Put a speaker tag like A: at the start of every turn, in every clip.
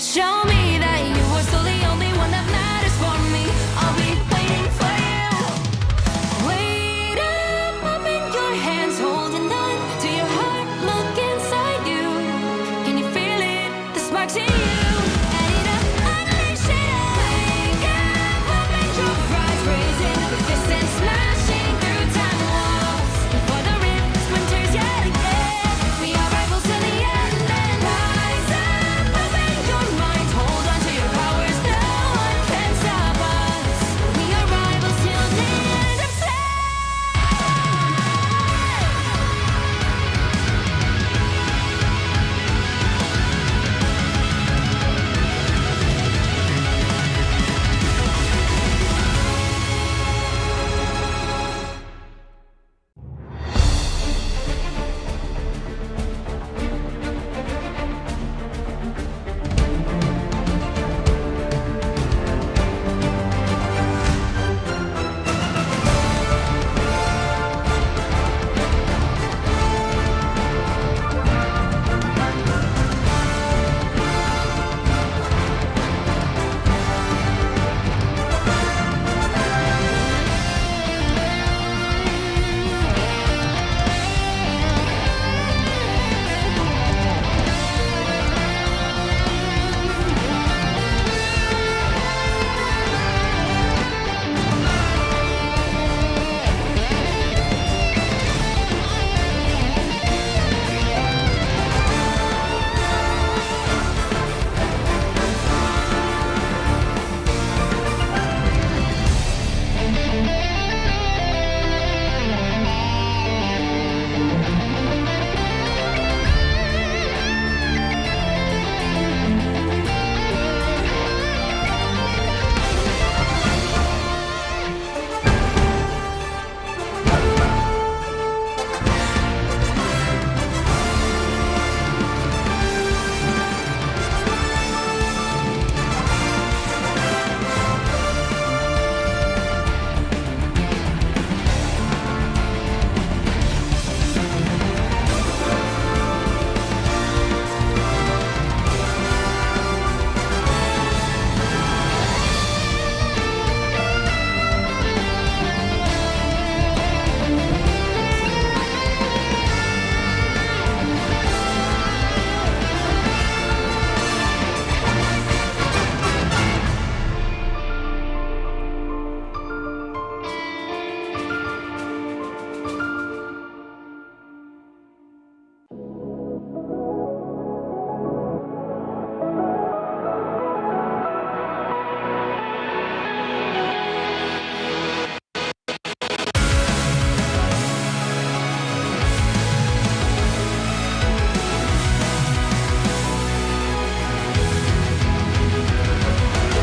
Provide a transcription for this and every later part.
A: Show me that you are still the only one that matters for me. I'll be waiting for you. Wait up, open your hands, holding on to your heart. Look inside you. Can you feel it? The sparks in you. Add it up, unleash it up. Wake up, open your eyes, raising up your fists and smashing through time walls. Before the rift splinters yet again, we are rivals till the end. And rise up, open your mind, hold on to your powers. No one can stop us. We are rivals till the end of time.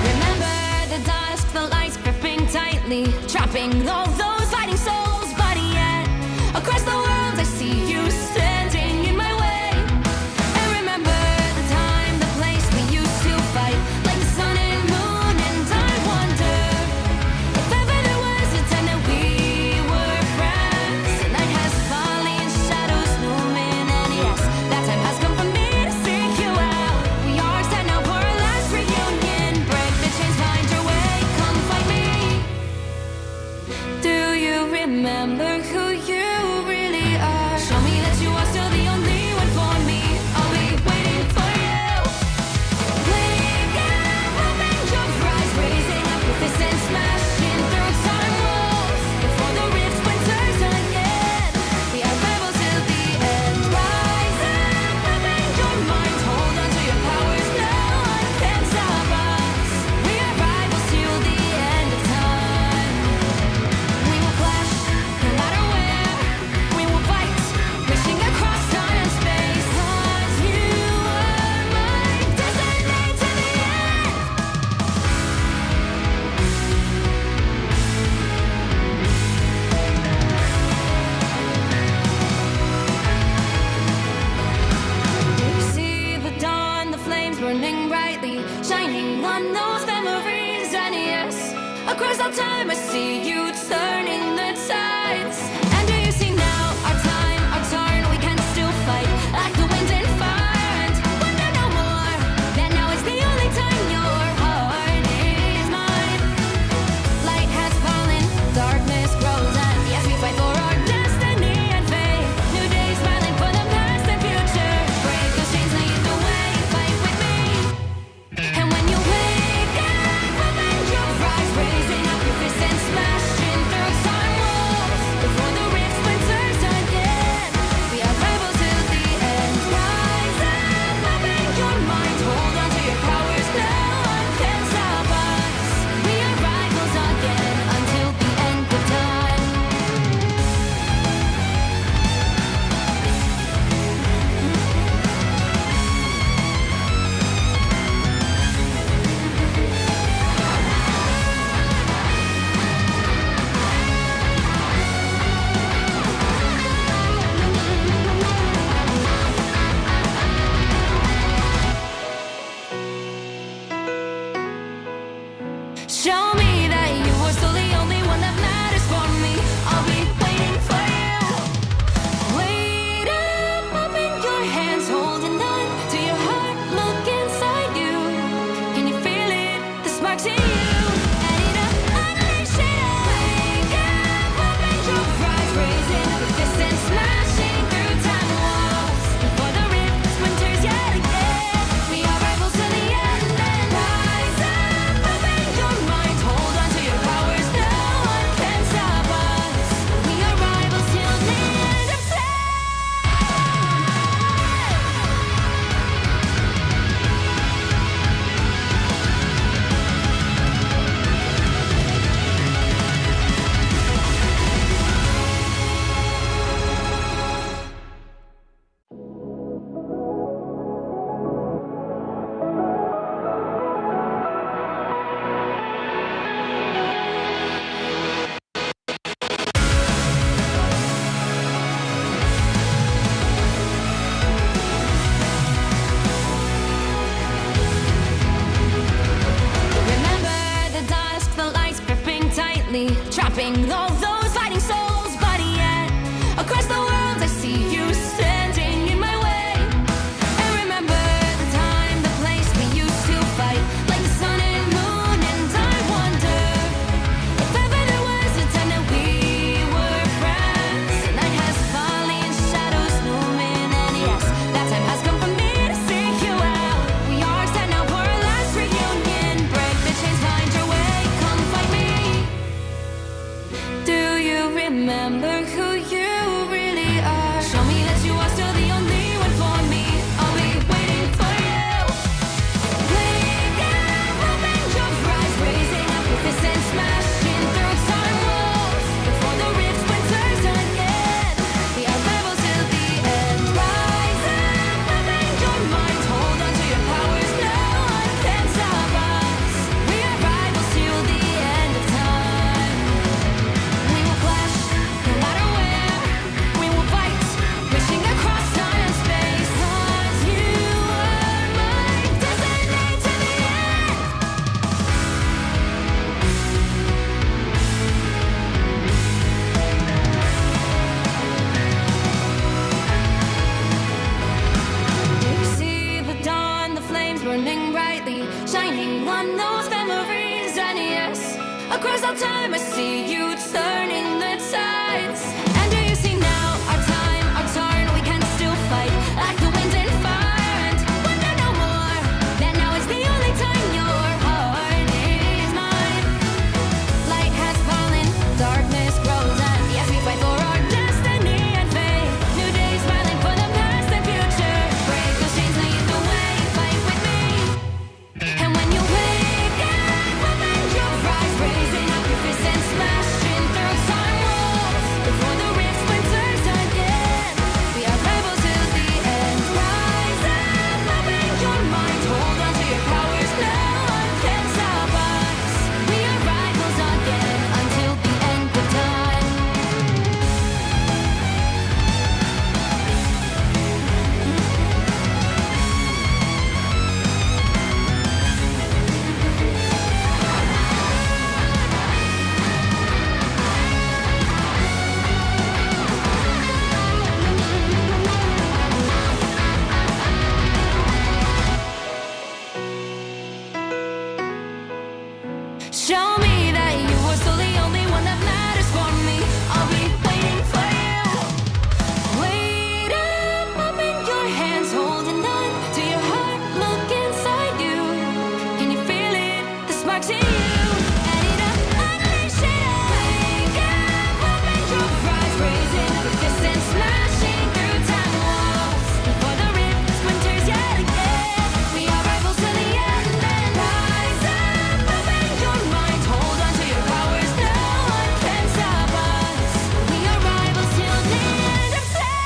A: Remember the dusk, the lights gripping tightly, trapping all those fighting souls. But yet, across the world, I see you standing in my way. And remember the time, the place we used to fight, like the sun and moon. And I wonder if ever there was a time that we were friends. The night has fallen, shadows looming, and yes, that time has come for me to seek you out. We are set now for our last reunion. Break the chains, find your way, come find me. Do you remember who you really are? Show me that you are still the only one for me. I'll be waiting for you. Wake up, open your eyes, raising up your fists and smashing through time walls. Before the rift splinters again, we are rebels till the end. Rise up, open your mind, hold on to your powers. No one can stop us. We are rivals till the end of time. We will flash, no matter where. We will fight, pushing across time and space. 'Cause you are my destiny to the end. You see the dawn, the flames burning brightly, shining on those memories. And yes, across all time I see you turning the tides. And do you see now, our time, our turn, we can still fight like the wind and fire. And wonder no more, that now is the only trapping all those fighting souls. But yet, across the world I see you standing in my way. And remember the time, the place we used to fight, like the sun and moon. And I wonder if ever there was a time that we were friends. The night has fallen, shadows looming, and yes, that time has come for me to seek you out. We are set now for our last reunion. Break the chains, find your way, come find me. Do you remember who you really are? Show me that you are still the only one for me. I'll be waiting for you. Wake up, open your eyes, raising up your fists and smashing through time walls before the rift splinters again. We are rebels till the end. Rise up, open your mind, hold on to your powers. No one can stop us. We are rivals till the end of time. We will clash, no matter where. We will fight, reaching across time and space. 'Cause you are my destiny to the end. You see the dawn, the flames burning brightly, shining on those memories. And yes, across all time I see you turning the tides. And do you see now, our time, our turn, we can still fight like the wind and fire. And wonder no more, that now is the only time your heart is mine. Light has fallen, darkness grows, and yes, we fight for our destiny and fate. New days smiling for the past and future. Break those chains, lead the way, fight with me. And when you wake up, open your eyes, raising up your fists and smashing through time walls before the rift splinters again. We are rebels till the end. Rise up, open your mind, hold on to your powers. No one can stop us. We are rivals again until the end of time. Show me that you are still the only one that matters for me. I'll be waiting for you. Wait up, open your hands, holding on to your heart. Look inside you. Can you feel it? The sparks in you. Add it up, unleash it up. Wake up, open your eyes, raising up your fists and smashing through time walls before the rift splinters yet again. We are rivals till the end. And rise up, open your mind, hold on to your powers. No one can stop us. We are rivals till the end of time.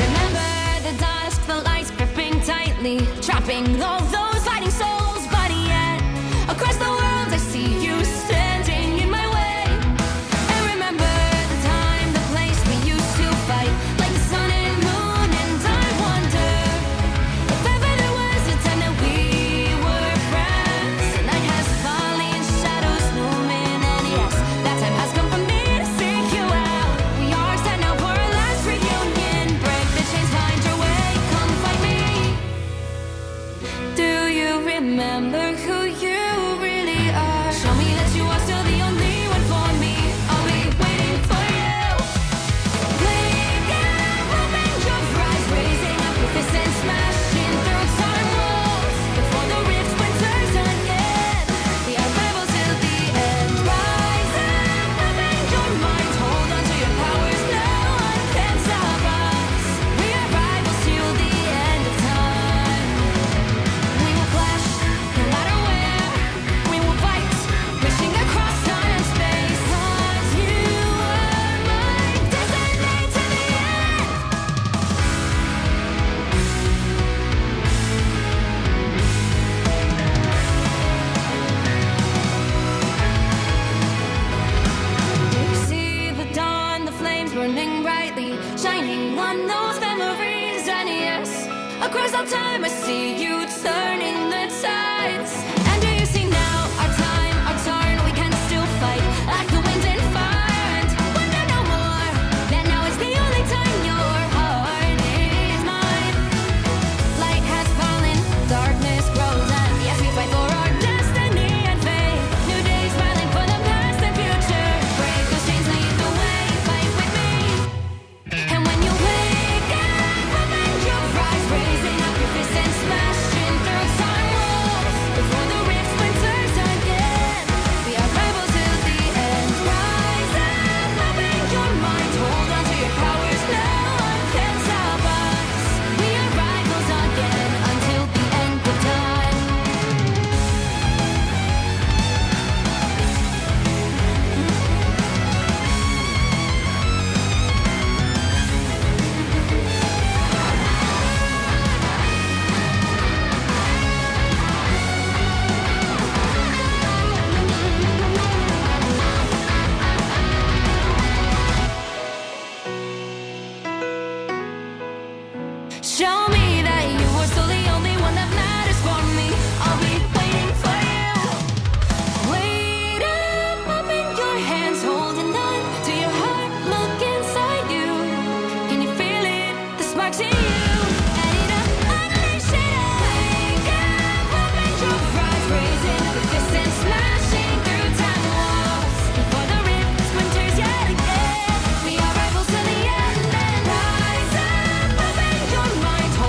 A: Remember the dusk, the lights gripping tightly, trapping all those fighting souls. But yet, across the world I see you standing in my way. And remember the time, the place we used to fight, like the sun and moon. And I wonder if ever there was a time that we were friends. The night has fallen, shadows looming, and yes, that time has come for me to seek you out. We are set now for our last reunion. Break the chains, find your way, come find me. burning brightly, shining on those memories. And yes, across all time I see you turning the tides. And do you see now our time, our turn? We can still fight like the wind and fire. And wonder no more that now is the only time your heart is mine. Light has fallen, darkness grows, and yes, we fight for our destiny and fate. New days smiling for the past and future. Break those chains, lead the way, fight with me. And when you wake up, open your eyes, raising up your fists and smashing through time walls. Before the rift splinters again, we are rivals till the end. Rise up, open your mind, hold on to your powers, no one can stop us. We are rivals again until the end of time. Show me that you are still the only one that matters for me. I'll be waiting for you. Wait up, open your hands, holding on to your heart. Look inside you. Can you feel it? The sparks in you. Add it up, unleash it up. Wake up, open your eyes, raising up your fists and smashing through time walls. Before the rift splinters yet again, we are rivals till the end. And rise up, open your mind, hold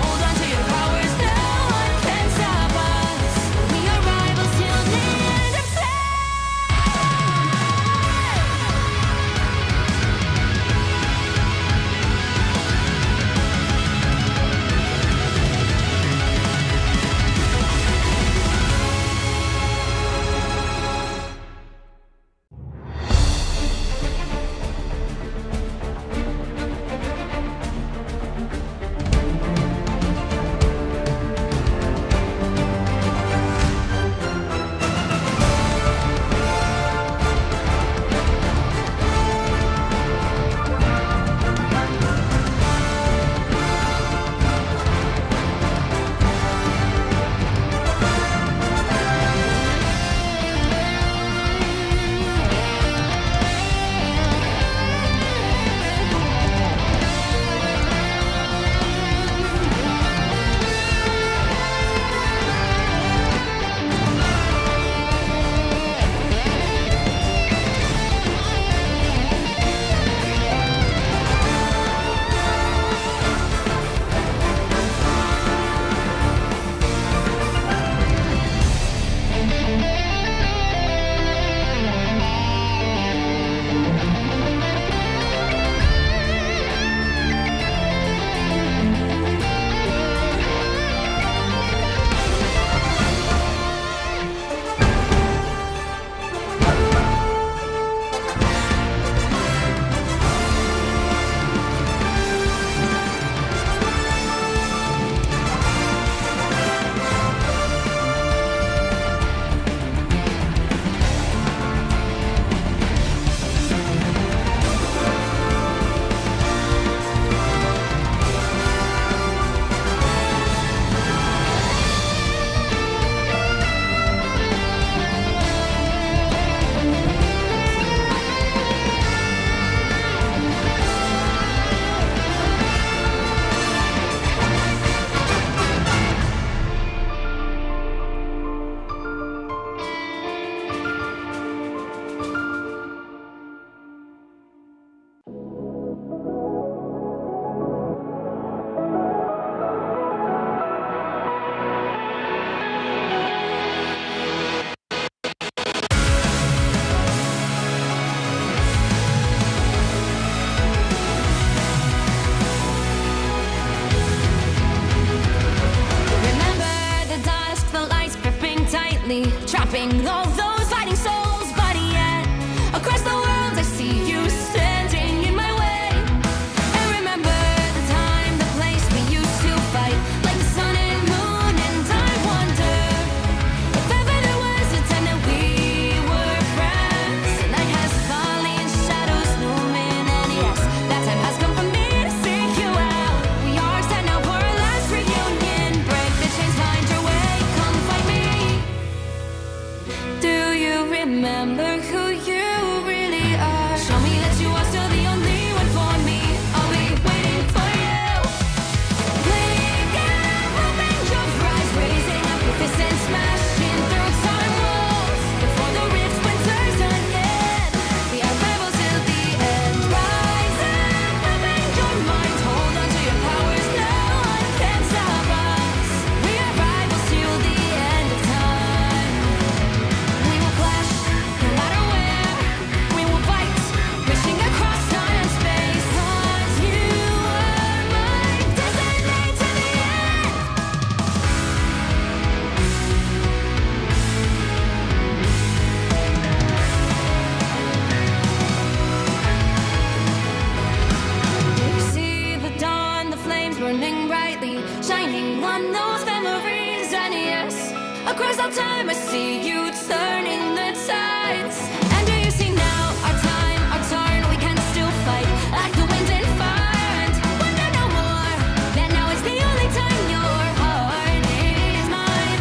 A: brightly shining on those memories. And yes, across all time I see you turning the tides. And do you see now our time, our turn? We can still fight like the wind and fire. And wonder no more that now is the only time your heart is mine.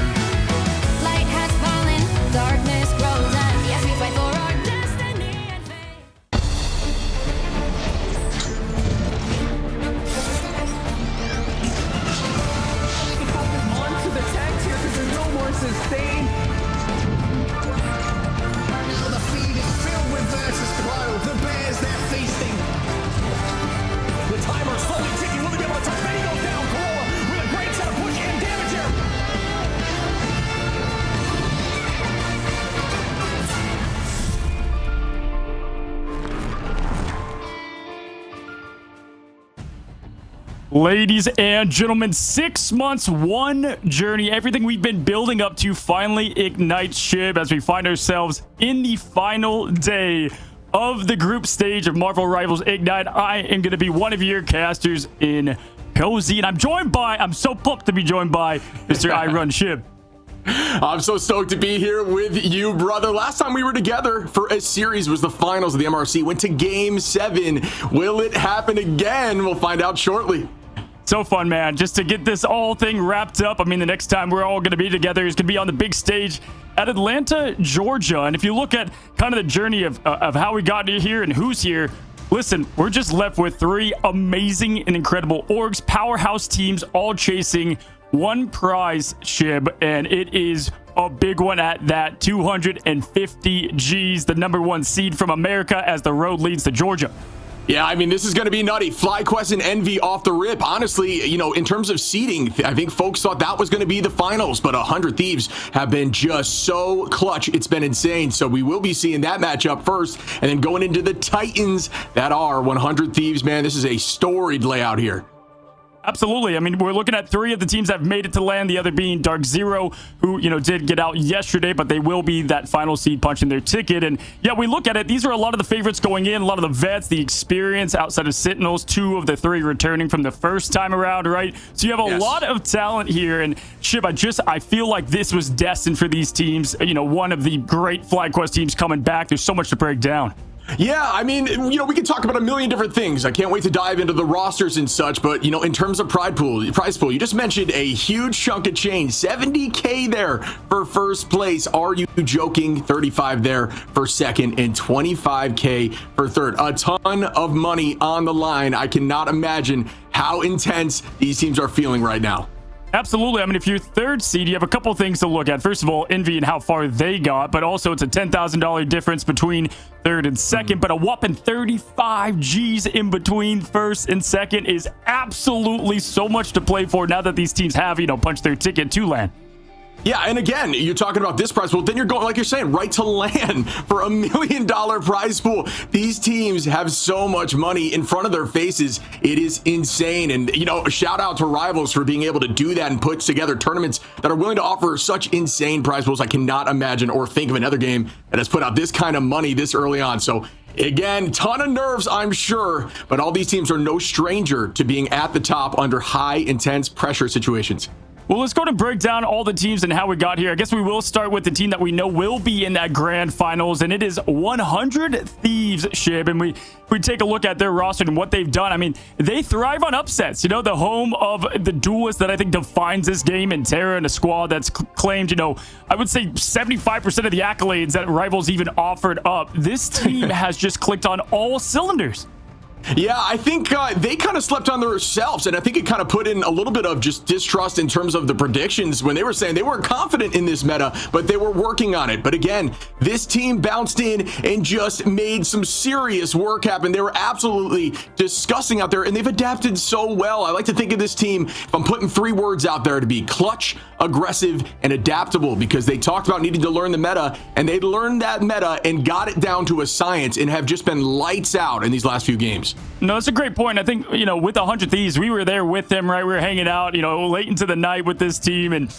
A: Light has fallen, darkness grows, and yes, we fight for our destiny and fate.
B: Onto the text here because there's no more sustain.
C: Now the feed is filled with versus Pro. The Bears, they're feasting.
D: The timer slowly ticking. Will they be able to touch? Benny goes down. Corolla with a great set of push and damage here.
E: Ladies and gentlemen, 6 months, one journey. Everything we've been building up to finally ignites, Shib, as we find ourselves in the final day of the group stage of Marvel Rivals Ignite. I am going to be one of your casters in Cozy, and I'm so pumped to be joined by Mr. I Run Shib.
F: I'm so stoked to be here with you, brother. Last time we were together for a series was the finals of the MRC. Went to Game 7. Will it happen again? We'll find out shortly.
E: So fun, man. Just to get this all thing wrapped up. I mean, the next time we're all going to be together is going to be on the big stage at Atlanta, Georgia. And if you look at kind of the journey of how we got here and who's here, listen, we're just left with 3 amazing and incredible orgs, powerhouse teams, all chasing one prize, Shib, and it is a big one at that. 250 G's, the #1 seed from America, as the road leads to Georgia.
F: Yeah, I mean, this is going to be nutty. FlyQuest and Envy off the rip. Honestly, you know, in terms of seeding, I think folks thought that was going to be the finals, but 100 Thieves have been just so clutch. It's been insane. So we will be seeing that matchup first, and then going into the Titans that are 100 Thieves, man. This is a storied layout here.
E: Absolutely. I mean, we're looking at 3 of the teams that have made it to land, the other being Dark Zero, who, you know, did get out yesterday, but they will be that final seed punching their ticket. And yeah, we look at it. These are a lot of the favorites going in, a lot of the vets, the experience outside of Sentinels, 2 of the 3 returning from the first time around, right? So you have a lot of talent here. And Shib, I feel like this was destined for these teams. You know, one of the great FlyQuest teams coming back. There's so much to break down.
F: Yeah, I mean, you know, we can talk about a million different things. I can't wait to dive into the rosters and such, but, you know, in terms of prize pool, you just mentioned a huge chunk of change. 70K there for first place. Are you joking? 35 there for second and 25K for third. A ton of money on the line. I cannot imagine how intense these teams are feeling right now.
E: Absolutely. I mean, if you're 3rd seed, you have a couple things to look at. First of all, Envy and how far they got, but also it's a $10,000 difference between 3rd and 2nd, but a whopping 35 G's in between 1st and 2nd is absolutely so much to play for now that these teams have, you know, punched their ticket to land.
F: Yeah, and again, you're talking about this prize pool, then you're going, like you're saying, right to land for $1 million prize pool. These teams have so much money in front of their faces. It is insane. And, you know, shout out to Rivals for being able to do that and put together tournaments that are willing to offer such insane prize pools. I cannot imagine or think of another game that has put out this kind of money this early on. So again, ton of nerves, I'm sure, but all these teams are no stranger to being at the top under high, intense pressure situations.
E: Well, let's go to break down all the teams and how we got here. I guess we will start with the team that we know will be in that grand finals, and it is 100 Thieves, Shib. And we take a look at their roster and what they've done. I mean, they thrive on upsets. You know, the home of the duelist that I think defines this game, and Terra, and a squad that's claimed, you know, I would say 75% of the accolades that Rivals even offered up. This team has just clicked on all cylinders.
F: Yeah, I think they kind of slept on themselves, and I think it kind of put in a little bit of just distrust in terms of the predictions when they were saying they weren't confident in this meta, but they were working on it. But again, this team bounced in and just made some serious work happen. They were absolutely disgusting out there, and they've adapted so well. I like to think of this team, if I'm putting 3 words out there, to be clutch, aggressive, and adaptable, because they talked about needing to learn the meta, and they learned that meta and got it down to a science and have just been lights out in these last few games.
E: No, that's a great point. I think, you know, with 100 Thieves, we were there with them, right? We were hanging out, you know, late into the night with this team, and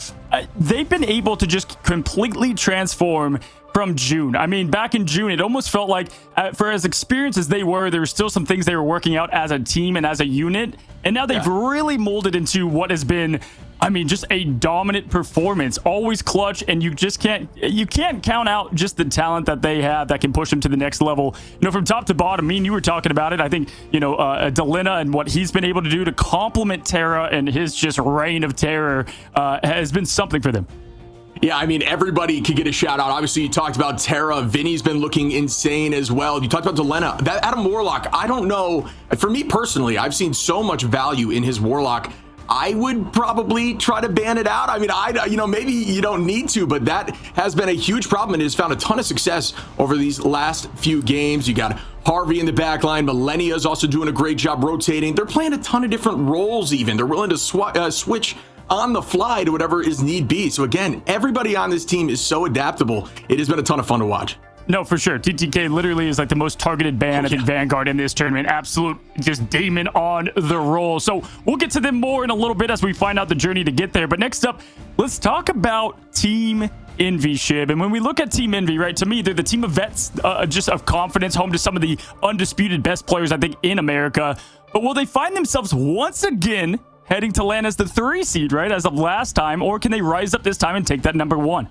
E: they've been able to just completely transform from June. I mean, back in June, it almost felt like for as experienced as they were, there were still some things they were working out as a team and as a unit. And now they've really molded into what has been, I mean, just a dominant performance, always clutch, and you can't count out just the talent that they have that can push them to the next level. You know, from top to bottom, me and you were talking about it. I think, you know, Delina and what he's been able to do to complement Terra and his just reign of terror has been something for them.
F: Yeah, I mean, everybody could get a shout out. Obviously, you talked about Terra. Vinny's been looking insane as well. You talked about Delena. That Adam Warlock, I don't know. For me personally, I've seen so much value in his Warlock. I would probably try to ban it out. I mean, you know, maybe you don't need to, but that has been a huge problem and has found a ton of success over these last few games. You got Harvey in the back line. Millennia is also doing a great job rotating. They're playing a ton of different roles even. They're willing to switch on the fly to whatever is need be. So again, everybody on this team is so adaptable. It has been a ton of fun to watch.
E: No, for sure. TTK literally is like the most targeted ban in Vanguard in this tournament. Absolute just demon on the roll. So we'll get to them more in a little bit as we find out the journey to get there. But next up, let's talk about Team Envy, Shib. And when we look at Team Envy, right, to me, they're the team of vets, just of confidence, home to some of the undisputed best players, I think, in America. But will they find themselves once again heading to land as the 3 seed, right, as of last time, or can they rise up this time and take that number 1?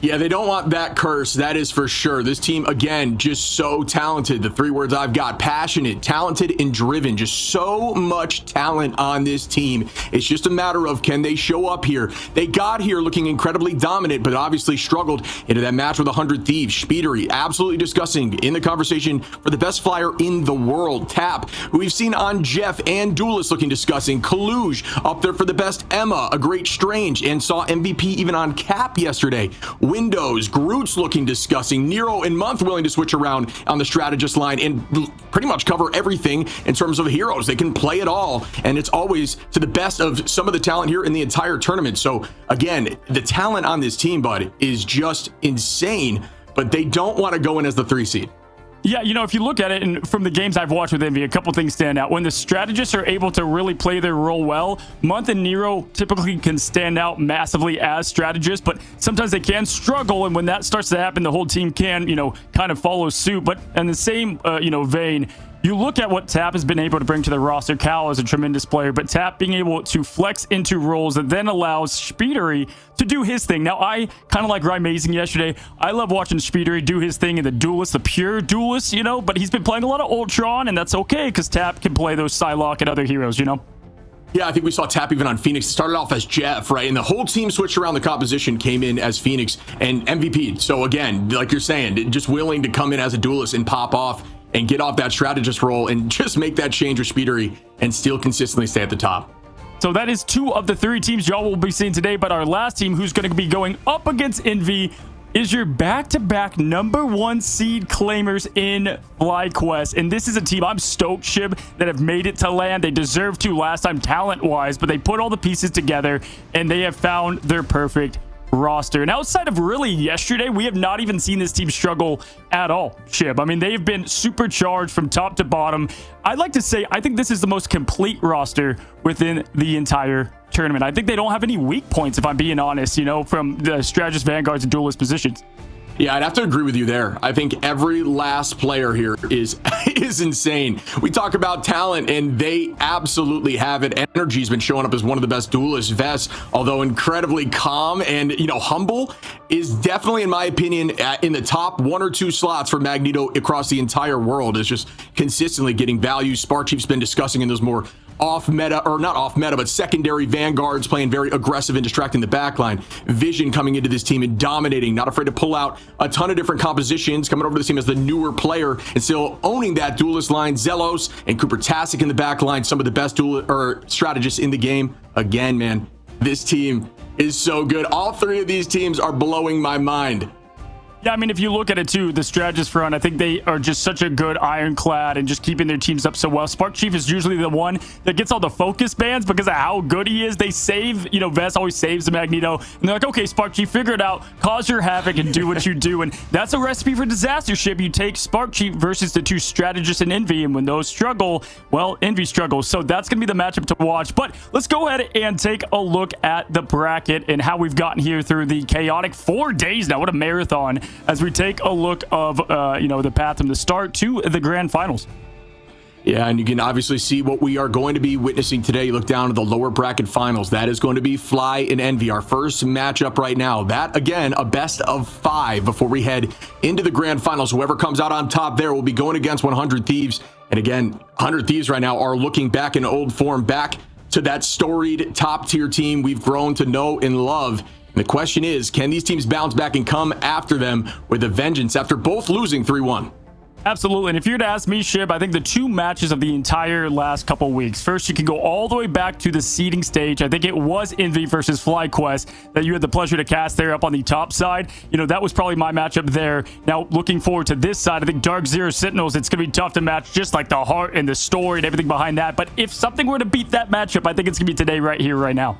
F: Yeah, they don't want that curse. That is for sure. This team, again, just so talented. The 3 words I've got: passionate, talented, and driven. Just so much talent on this team. It's just a matter of, can they show up here? They got here looking incredibly dominant, but obviously struggled into that match with 100 Thieves. Speedery, absolutely disgusting, in the conversation for the best flyer in the world. Tap, who we've seen on Jeff and Duelist, looking disgusting. Kaluge, up there for the best Emma, a great Strange, and saw MVP even on Cap yesterday. Windows, Groot's looking disgusting. Nero and Month willing to switch around on the strategist line and pretty much cover everything in terms of heroes. They can play it all, and it's always to the best of some of the talent here in the entire tournament. So again, the talent on this team, bud, is just insane, but they don't want to go in as the 3 seed.
E: Yeah, you know, if you look at it, and from the games I've watched with Envy, a couple things stand out. When the strategists are able to really play their role well, Month and Nero typically can stand out massively as strategists, but sometimes they can struggle, and when that starts to happen, the whole team can, you know, kind of follow suit. But in the same, you know, vein, you look at what Tap has been able to bring to the roster. Cal is a tremendous player, but Tap being able to flex into roles that then allows Speedery to do his thing. Now, I kind of like Rymazing yesterday. I love watching Speedery do his thing in the Duelist, the pure Duelist, you know, but he's been playing a lot of Ultron, and that's okay because Tap can play those Psylocke and other heroes, you know?
F: Yeah, I think we saw Tap even on Phoenix. It started off as Jeff, right? And the whole team switched around the composition, came in as Phoenix and MVP. So again, like you're saying, just willing to come in as a Duelist and pop off and get off that strategist role and just make that change with Speedery and still consistently stay at the top.
E: So that is 2 of the 3 teams y'all will be seeing today. But our last team, who's going to be going up against Envy, is your back-to-back number 1 seed claimers in FlyQuest. And this is a team I'm stoked, Shib, that have made it to land. They deserve to last time talent-wise, but they put all the pieces together and they have found their perfect roster. And outside of really yesterday, we have not even seen this team struggle at all, Shib. I mean, they've been supercharged from top to bottom. I'd like to say I think this is the most complete roster within the entire tournament. I think they don't have any weak points, if I'm being honest, you know, from the strategist, vanguards, and duelist positions.
F: Yeah, I'd have to agree with you there. I think every last player here is insane. We talk about talent, and they absolutely have it. Energy's been showing up as one of the best duelists. Vest, although incredibly calm and, you know, humble, is definitely, in my opinion, in the top 1 or 2 slots for Magneto across the entire world. Is just consistently getting value. Spark Chief's been discussing in those more off meta, or not off meta, but secondary vanguards, playing very aggressive and distracting the backline. Vision coming into this team and dominating, not afraid to pull out a ton of different compositions, coming over to this team as the newer player and still owning that duelist line. Zelos and Cooper Tasic in the back line, some of the best strategists in the game. Again, man, this team is so good. All 3 of these teams are blowing my mind.
E: Yeah, I mean, if you look at it too, the strategist front, I think they are just such a good ironclad and just keeping their teams up so well. Spark Chief is usually the one that gets all the focus bans because of how good he is. They save, you know, Vest always saves the Magneto. And they're like, okay, Spark Chief, figure it out, cause your havoc and do what you do. And that's a recipe for disaster, Shib. You take Spark Chief versus the 2 strategists in Envy. And when those struggle, well, Envy struggles. So that's going to be the matchup to watch. But let's go ahead and take a look at the bracket and how we've gotten here through the chaotic 4 days now. What a marathon, as we take a look of, you know, the path from the start to the grand finals.
F: Yeah, and you can obviously see what we are going to be witnessing today. You look down at the lower bracket finals. That is going to be Fly and Envy, our first matchup right now. That, again, a best of 5 before we head into the grand finals. Whoever comes out on top there will be going against 100 Thieves. And again, 100 Thieves right now are looking back in old form, back to that storied top-tier team we've grown to know and love. And the question is, can these teams bounce back and come after them with a vengeance after both losing 3-1?
E: Absolutely. And if you're to ask me, Shib, I think the 2 matches of the entire last couple weeks. First, you can go all the way back to the seeding stage. I think it was Envy versus FlyQuest that you had the pleasure to cast there up on the top side. You know, that was probably my matchup there. Now, looking forward to this side, I think Dark Zero Sentinels, it's going to be tough to match, just like the heart and the story and everything behind that. But if something were to beat that matchup, I think it's going to be today, right here, right now.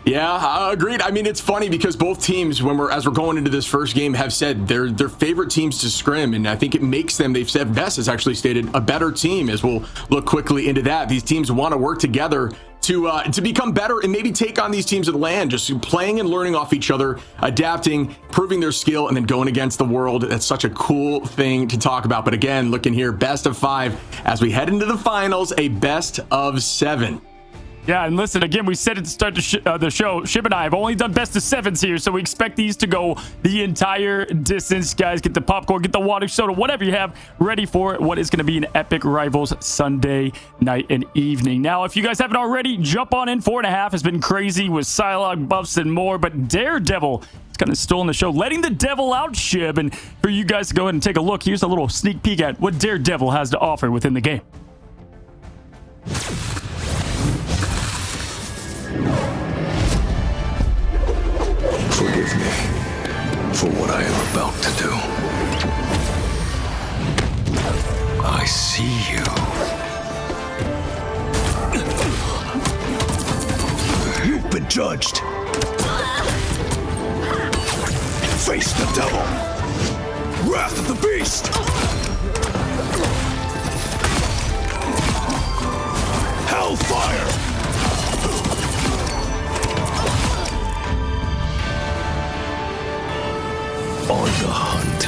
F: Yeah, agreed. I mean, it's funny because both teams, as we're going into this first game, have said they're their favorite teams to scrim, and I think it makes them, they've said, Vest has actually stated, a better team, as we'll look quickly into that. These teams want to work together to become better and maybe take on these teams at land, just playing and learning off each other, adapting, proving their skill, and then going against the world. That's such a cool thing to talk about. But again, looking here, best of 5 as we head into the finals, a best of 7.
E: Yeah, and listen, again, we said it to start the show. Shib and I have only done best of 7s here, so we expect these to go the entire distance. Guys, get the popcorn, get the water, soda, whatever you have ready for what is going to be an epic Rivals Sunday night and evening. Now, if you guys haven't already, jump on in. 4.5 has been crazy with Psylocke buffs and more, but Daredevil is kind of stolen the show, letting the devil out, Shib. And for you guys to go ahead and take a look, here's a little sneak peek at what Daredevil has to offer within the game.
G: Forgive me for what I am about to do. I see you. You've been judged. Face the devil. Wrath of the beast. Hellfire. On the hunt.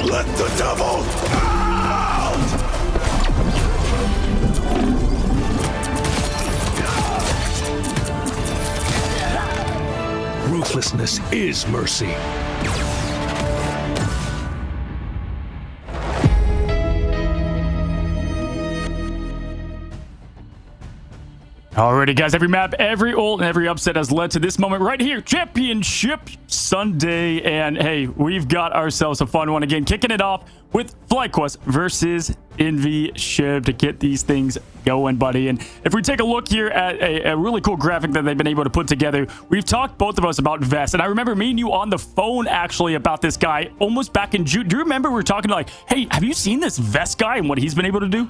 G: Let the devil out! Ruthlessness is mercy.
E: Alrighty, guys, every map, every ult, and every upset has led to this moment right here. Championship Sunday. And hey, we've got ourselves a fun one again, kicking it off with FlyQuest versus Envy, Shib, to get these things going, buddy. And if we take a look here at a really cool graphic that they've been able to put together, we've talked, both of us, about Vest. And I remember me and you on the phone actually about this guy almost back in June. Do you remember we were talking like, hey, have you seen this Vest guy and what he's been able to do?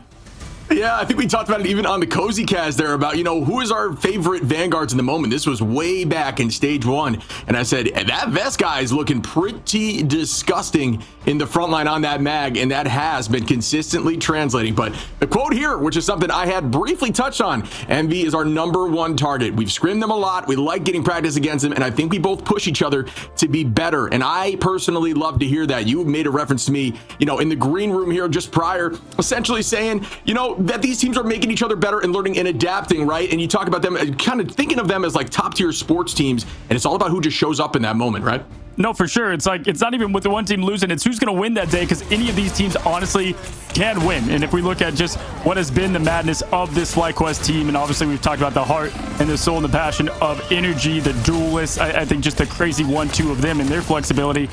F: Yeah, I think we talked about it even on the Cozy Cast there about, you know, who is our favorite Vanguards in the moment. This was way back in stage 1. And I said, that Vest guy is looking pretty disgusting in the front line on that mag. And that has been consistently translating. But the quote here, which is something I had briefly touched on, Envy is our #1 target. We've scrimmed them a lot. We like getting practice against them. And I think we both push each other to be better. And I personally love to hear that. You made a reference to me, you know, in the green room here just prior, essentially saying, you know, that these teams are making each other better and learning and adapting, right? And you talk about them, kind of thinking of them as like top tier sports teams, and it's all about who just shows up in that moment, right?
E: No, for sure. It's like, it's not even with the one team losing, it's who's going to win that day, because any of these teams honestly can win. And if we look at just what has been the madness of this FlyQuest team, and obviously we've talked about the heart and the soul and the passion of Energy, the duelists, I think just the crazy 1-2 of them and their flexibility.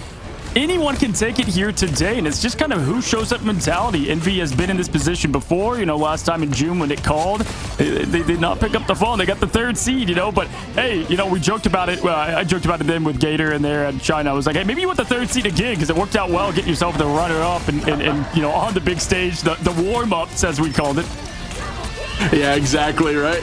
E: Anyone can take it here today, and it's just kind of who shows up mentality. Envy has been in this position before, you know, last time in June when it called, they did not pick up the phone. They got the 3rd seed, you know, but hey, you know, we joked about it. Well, I joked about it then with Gator and there at China. I was like, hey, maybe you want the 3rd seed again, because it worked out well getting yourself the runner-up and you know, on the big stage, the warm-ups, as we called it.
F: Yeah, exactly, right?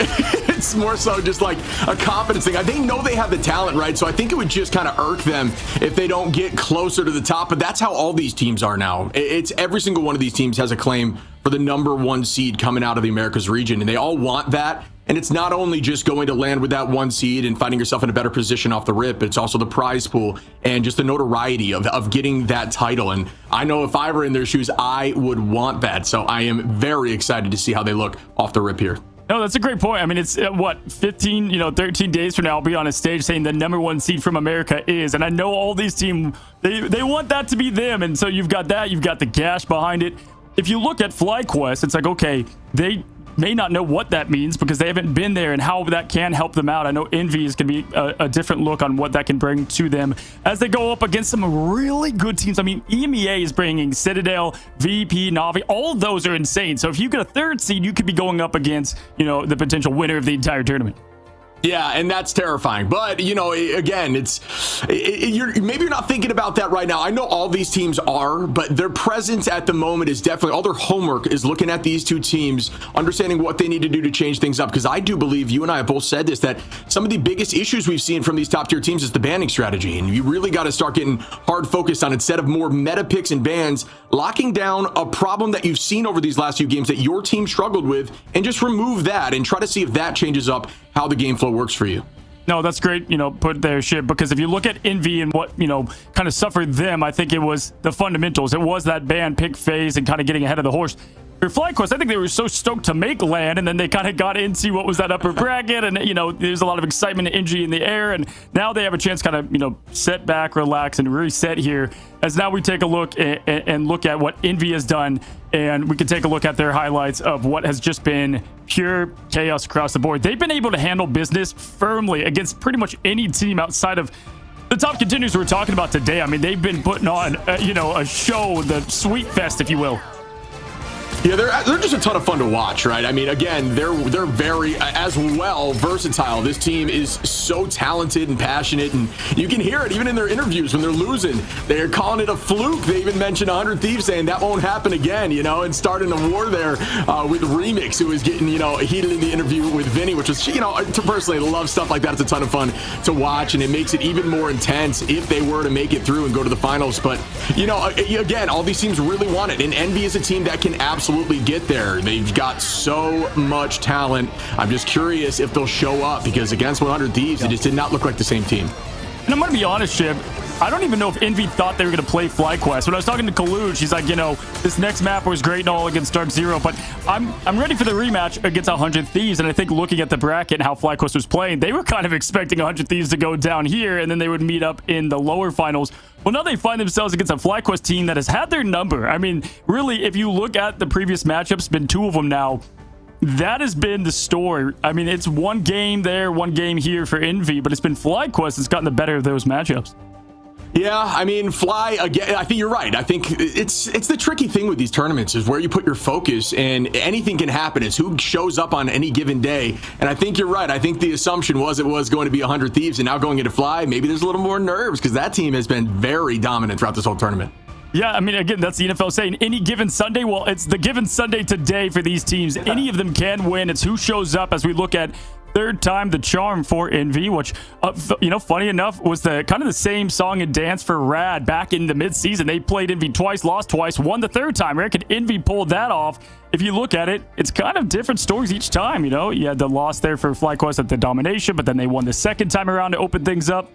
F: It's more so just like a confidence thing. They know they have the talent, right? So I think it would just kind of irk them if they don't get closer to the top. But that's how all these teams are now. It's every single one of these teams has a claim for the #1 seed coming out of the Americas region, and they all want that. And it's not only just going to land with that 1 seed and finding yourself in a better position off the rip, but it's also the prize pool and just the notoriety of getting that title. And I know if I were in their shoes, I would want that. So I am very excited to see how they look off the rip here.
E: No, that's a great point. I mean, it's what, 15, 13 days from now, I'll be on a stage saying the #1 seed from America is. And I know all these teams, they want that to be them. And so you've got that. You've got the cash behind it. If you look at FlyQuest, it's like, okay, they may not know what that means because they haven't been there and how that can help them out. I know Envy is going to be a different look on what that can bring to them as they go up against some really good teams. I mean, EMEA is bringing Citadel, VP, Navi. All of those are insane. So if you get a 3rd seed, you could be going up against, the potential winner of the entire tournament.
F: Yeah, and that's terrifying. But, again, maybe you're not thinking about that right now. I know all these teams are, but their presence at the moment is definitely, all their homework is looking at these two teams, understanding what they need to do to change things up. Because I do believe, you and I have both said this, that some of the biggest issues we've seen from these top tier teams is the banning strategy. And you really got to start getting hard focused on, instead of more meta picks and bans, locking down a problem that you've seen over these last few games that your team struggled with, and just remove that and try to see if that changes up how the game flow works for you.
E: No, that's great, put there, shit, because if you look at Envy and what, kind of suffered them, I think it was the fundamentals. It was that ban pick phase and kind of getting ahead of the horse. For FlyQuest, I think they were so stoked to make land, and then they kind of got into what was that upper bracket, and, there's a lot of excitement and energy in the air, and now they have a chance to kind of, set back, relax, and reset here, as now we take a look and look at what Envy has done, and we can take a look at their highlights of what has just been pure chaos across the board. They've been able to handle business firmly against pretty much any team outside of the top contenders we're talking about today. I mean, they've been putting on, a show, the Sweet Fest, if you will.
F: Yeah, they're just a ton of fun to watch, right? I mean, again, they're very, as well, versatile. This team is so talented and passionate, and you can hear it even in their interviews when they're losing. They're calling it a fluke. They even mentioned 100 Thieves saying that won't happen again, and starting a war there with Remix, who was getting, heated in the interview with Vinny, which was, to personally love stuff like that. It's a ton of fun to watch, and it makes it even more intense if they were to make it through and go to the finals. But, again, all these teams really want it, and Envy is a team that can absolutely get there. They've got so much talent. I'm just curious if they'll show up, because against 100 Thieves, it just did not look like the same team.
E: And I'm going to be honest, Chip, I don't even know if Envy thought they were going to play FlyQuest. When I was talking to Kaluj, she's like, this next map was great and all against Dark Zero, but I'm ready for the rematch against 100 Thieves. And I think looking at the bracket and how FlyQuest was playing, they were kind of expecting 100 Thieves to go down here, and then they would meet up in the lower finals. Well, now they find themselves against a FlyQuest team that has had their number. I mean, really, if you look at the previous matchups, been 2 of them now, that has been the story. I mean, it's 1 game there, 1 game here for Envy, but it's been FlyQuest that's gotten the better of those matchups.
F: Yeah, I mean, Fly, again, I think you're right. I think it's the tricky thing with these tournaments is where you put your focus, and anything can happen. It's who shows up on any given day. And I think you're right. I think the assumption was it was going to be 100 Thieves, and now going into Fly, maybe there's a little more nerves because that team has been very dominant throughout this whole tournament.
E: Yeah, I mean, again, that's the NFL saying any given Sunday. Well, it's the given Sunday today for these teams. Any of them can win. It's who shows up as we look at 3rd time the charm for Envy, which, funny enough, was the kind of the same song and dance for Rad back in the midseason. They played Envy twice, lost twice, won the 3rd time. Right? Could Envy pull that off? If you look at it, it's kind of different stories each time. You had the loss there for FlyQuest at the domination, but then they won the 2nd time around to open things up.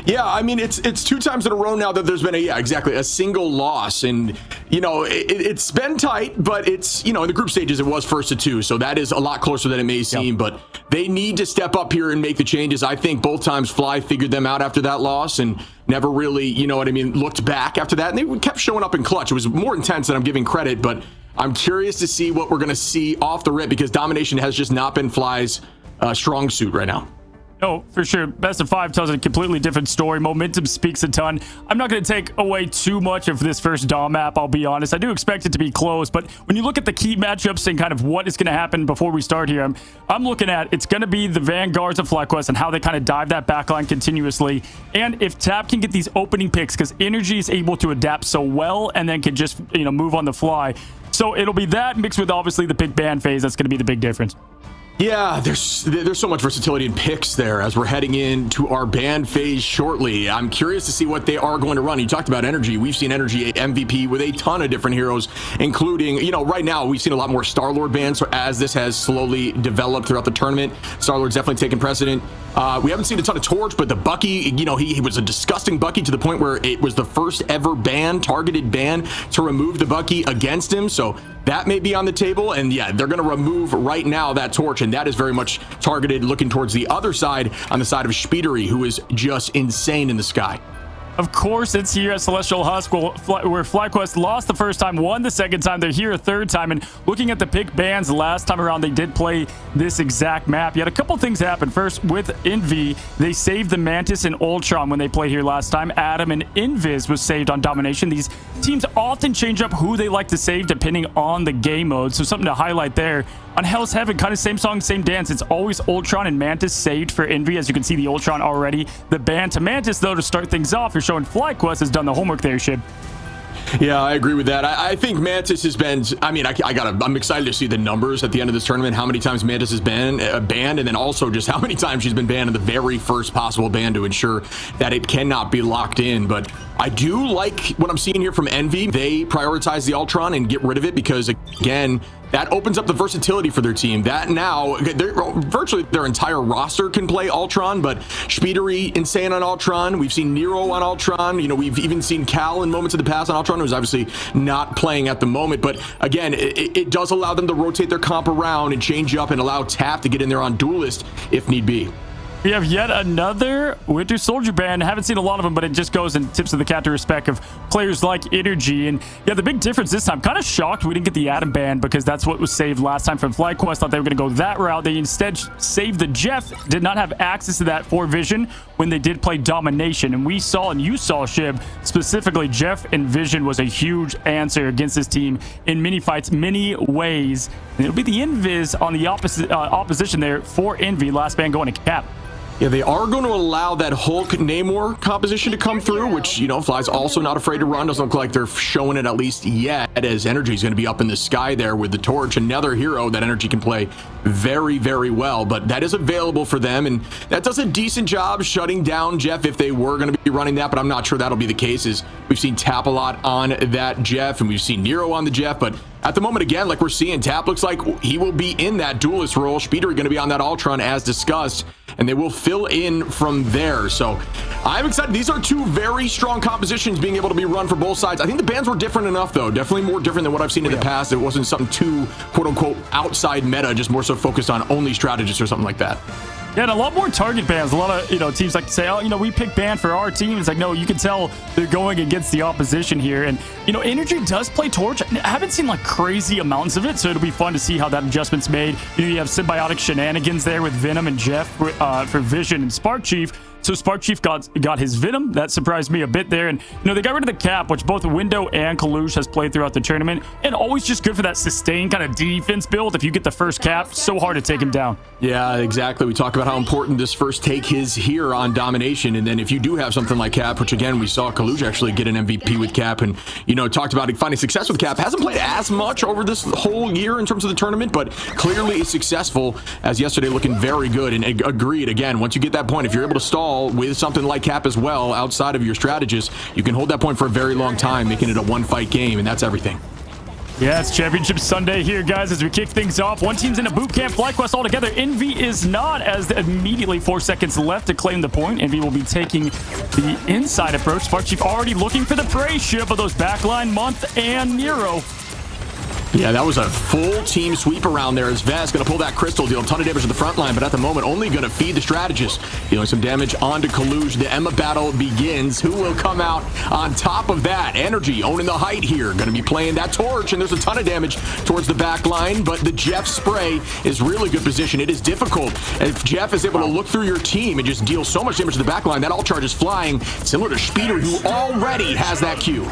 F: Yeah, I mean, it's 2 times in a row now that there's been a single loss, and it's been tight, but it's in the group stages it was 1st to 2, so that is a lot closer than it may seem. Yep. But they need to step up here and make the changes. I think both times Fly figured them out after that loss and never really looked back after that, and they kept showing up in clutch. It was more intense than I'm giving credit, but I'm curious to see what we're going to see off the rip, because domination has just not been Fly's strong suit right now.
E: Oh, for sure. Best of 5 tells a completely different story. Momentum speaks a ton. I'm not going to take away too much of this first Dom map, I'll be honest. I do expect it to be close, but when you look at the key matchups and kind of what is going to happen before we start here, I'm looking at it's going to be the Vanguards of FlyQuest and how they kind of dive that backline continuously. And if Tap can get these opening picks, because Energy is able to adapt so well and then can just, move on the fly. So it'll be that mixed with obviously the pick ban phase. That's going to be the big difference.
F: Yeah, there's so much versatility in picks there as we're heading into our ban phase shortly. I'm curious to see what they are going to run. You talked about Energy. We've seen Energy MVP with a ton of different heroes, including, you know, right now we've seen a lot more Star-Lord bans. So as this has slowly developed throughout the tournament, Star-Lord's definitely taken precedent. We haven't seen a ton of Torch, but the Bucky, you know, he was a disgusting Bucky to the point where it was the first ever targeted ban to remove the Bucky against him. So that may be on the table. And yeah, they're going to remove right now that Torch, and that is very much targeted looking towards the other side, on the side of Speedery, who is just insane in the sky.
E: Of course, it's here at Celestial Husk where FlyQuest lost the first time, won the second time. They're here a third time. And looking at the pick bans last time around, they did play this exact map. You had a couple things happen. First, with Envy, they saved the Mantis and Ultron when they played here last time. Adam and Invis was saved on Domination. These teams often change up who they like to save depending on the game mode. So something to highlight there. On Hell's Heaven, kind of same song, same dance. It's always Ultron and Mantis saved for Envy. As you can see, the Ultron already. The ban to Mantis, though, to start things off, you're showing FlyQuest has done the homework there, Shib.
F: Yeah, I agree with that. I think Mantis has been, I mean, I'm excited to see the numbers at the end of this tournament, how many times Mantis has been banned, and then also just how many times she's been banned in the very first possible ban to ensure that it cannot be locked in. But I do like what I'm seeing here from Envy. They prioritize the Ultron and get rid of it because, again, that opens up the versatility for their team. That now, virtually their entire roster can play Ultron, but Speedery, insane on Ultron. We've seen Nero on Ultron. You know, we've even seen Cal in moments of the past on Ultron, who's obviously not playing at the moment. But again, it does allow them to rotate their comp around and change up and allow Tap to get in there on Duelist if need be.
E: We have yet another Winter Soldier ban. Haven't seen a lot of them, but it just goes and tips of the cap to respect of players like Energy. And yeah, the big difference this time, kind of shocked we didn't get the Adam ban because that's what was saved last time from FlyQuest. Thought they were going to go that route. They instead saved the Jeff. Did not have access to that for Vision when they did play Domination. And we saw, and you saw, Shib, specifically Jeff and Vision was a huge answer against this team in many fights, many ways. And it'll be the Invis on the opposition there for Envy. Last ban going to cap.
F: Yeah, they are going to allow that Hulk Namor composition to come through, which, you know, Fly's also not afraid to run. Doesn't look like they're showing it at least yet, as Energy's going to be up in the sky there with the Torch, another hero that Energy can play very, very well. But that is available for them, and that does a decent job shutting down Jeff if they were going to be running that, but I'm not sure that'll be the case. As we've seen Tap a lot on that Jeff, and we've seen Nero on the Jeff, but at the moment, again, like we're seeing, Tap looks like he will be in that Duelist role. Speedery going to be on that Ultron as discussed, and they will fill in from there. So I'm excited. These are two very strong compositions being able to be run for both sides. I think the bans were different enough, though. Definitely more different than what I've seen in the past. It wasn't something too, quote unquote, outside meta, just more so focused on only strategists or something like that.
E: Yeah, and a lot more target bans. A lot of, you know, teams like to say, oh, you know, we pick ban for our team. It's like, no, you can tell they're going against the opposition here. And, you know, Energy does play Torch. I haven't seen like crazy amounts of it, so it'll be fun to see how that adjustment's made. You know, you have symbiotic shenanigans there with Venom and Jeff for Vision and Spark Chief. So Spark Chief got his Venom. That surprised me a bit there. And, you know, they got rid of the cap, which both Window and Kalush has played throughout the tournament. And always just good for that sustained kind of defense build. If you get the first cap, so hard to take him down.
F: Yeah, exactly. We talk about how important this first take is here on Domination. And then if you do have something like Cap, which again, we saw Kalush actually get an MVP with Cap and, you know, talked about finding success with Cap. Hasn't played as much over this whole year in terms of the tournament, but clearly is successful, as yesterday looking very good. And agreed, again, once you get that point, if you're able to stall with something like Cap as well, outside of your strategist, you can hold that point for a very long time, making it a one-fight game, and that's everything.
E: Yeah, it's Championship Sunday here, guys, as we kick things off. One team's in a boot camp, FlyQuest all together. Envy is not, as immediately 4 seconds left to claim the point. Envy will be taking the inside approach. Spark Chief already looking for the prey ship of those backline, Month and Nero.
F: Yeah, that was a full team sweep around there as Vest going to pull that crystal, deal a ton of damage to the front line, but at the moment only going to feed the strategist. Dealing some damage onto Kalush. The Emma battle begins. Who will come out on top of that? Energy owning the height here. Going to be playing that Torch, and there's a ton of damage towards the back line, but the Jeff spray is really good position. It is difficult. If Jeff is able to look through your team and just deal so much damage to the back line, that all charge is flying, similar to Speeder, who already has that Q.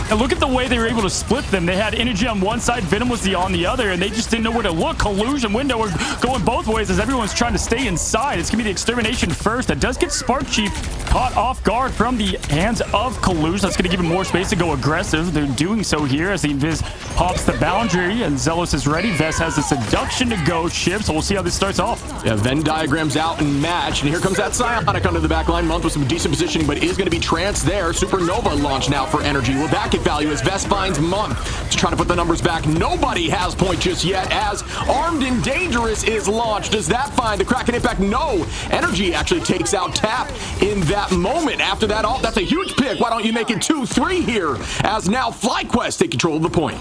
E: And look at the way they were able to split them. They had Energy on one side, Venom was on the other, and they just didn't know where to look. Kalush and Window are going both ways as everyone's trying to stay inside. It's going to be the extermination first. That does get Spark Chief caught off guard from the hands of Kalush. That's going to give him more space to go aggressive. They're doing so here as the Invis pops the boundary and Zealous is ready. Vest has the seduction to go ship, so we'll see how this starts off.
F: Yeah, Venn diagrams out and match, and here comes that Psionic under the back line. Month with some decent positioning, but is going to be trance there. Supernova launch now for Energy. We're back at value as Vest finds Month to try to put the numbers back. Nobody has point just yet as Armed and Dangerous is launched. Does that find the Kraken impact? No. Energy actually takes out Tap in that moment. After that, that's a huge pick. Why don't you make it 2-3 here as now FlyQuest take control of the point.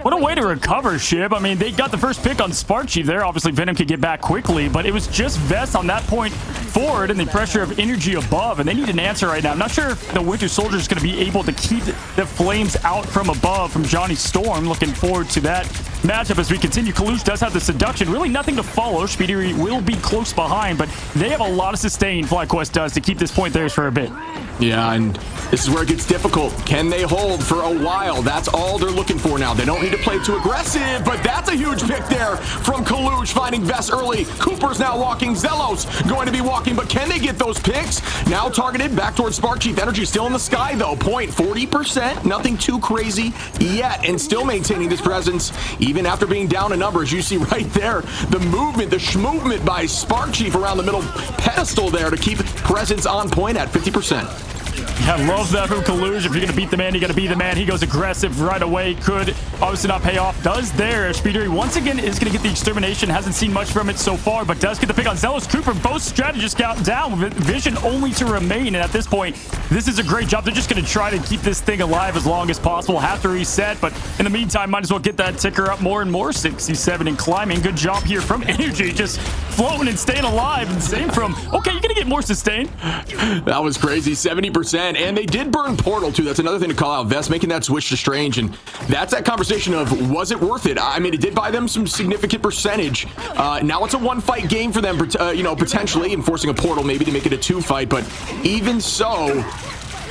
E: What a way to recover, Shib. I mean, they got the first pick on Spark Chief there. Obviously, Venom could get back quickly, but it was just Vest on that point forward and the pressure of Energy above, and they need an answer right now. I'm not sure if the Winter Soldier is going to be able to keep the flames out from above from Johnny Storm. Looking forward to that matchup as we continue. Kalush does have the seduction. Really nothing to follow. Speedy will be close behind, but they have a lot of sustain, FlyQuest does, to keep this point theirs for a bit.
F: Yeah, and this is where it gets difficult. Can they hold for a while? That's all they're looking for now. They don't need to play too aggressive, but that's a huge pick there from Kalush, finding Vest early. Cooper's now walking. Zelos going to be walking, but can they get those picks? Now targeted back towards Spark Chief. Energy still in the sky, though. Point 40%. Nothing too crazy yet, and still maintaining this presence, even after being down in numbers. You see right there the movement, the schmovement by Spark Chief around the middle pedestal there to keep presence on point at 50%.
E: Yeah, love that from Kalush. If you're going to beat the man, you got to be the man. He goes aggressive right away. Could obviously not pay off. Does there. Speedery once again is going to get the extermination. Hasn't seen much from it so far, but does get the pick on Zealous. Cooper. Both strategists got down with Vision only to remain. And at this point, this is a great job. They're just going to try to keep this thing alive as long as possible. Have to reset, but in the meantime, might as well get that ticker up more and more. 67 and climbing. Good job here from Energy. Just floating and staying alive. And same from, okay, you're going to get more sustain.
F: That was crazy. 70%. And they did burn Portal, too. That's another thing to call out. Vest making that switch to Strange. And that's that conversation of, was it worth it? I mean, it did buy them some significant percentage. Now it's a one-fight game for them, potentially, and forcing a Portal maybe to make it a two-fight. But even so,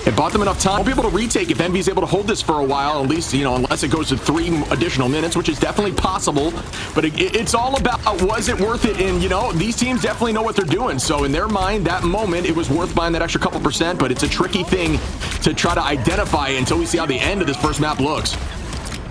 F: it bought them enough time. Won't be able to retake if Envy's able to hold this for a while, at least, unless it goes to 3 additional minutes, which is definitely possible. But it's all about, was it worth it? And, these teams definitely know what they're doing. So in their mind, that moment, it was worth buying that extra couple percent, but it's a tricky thing to try to identify until we see how the end of this first map looks.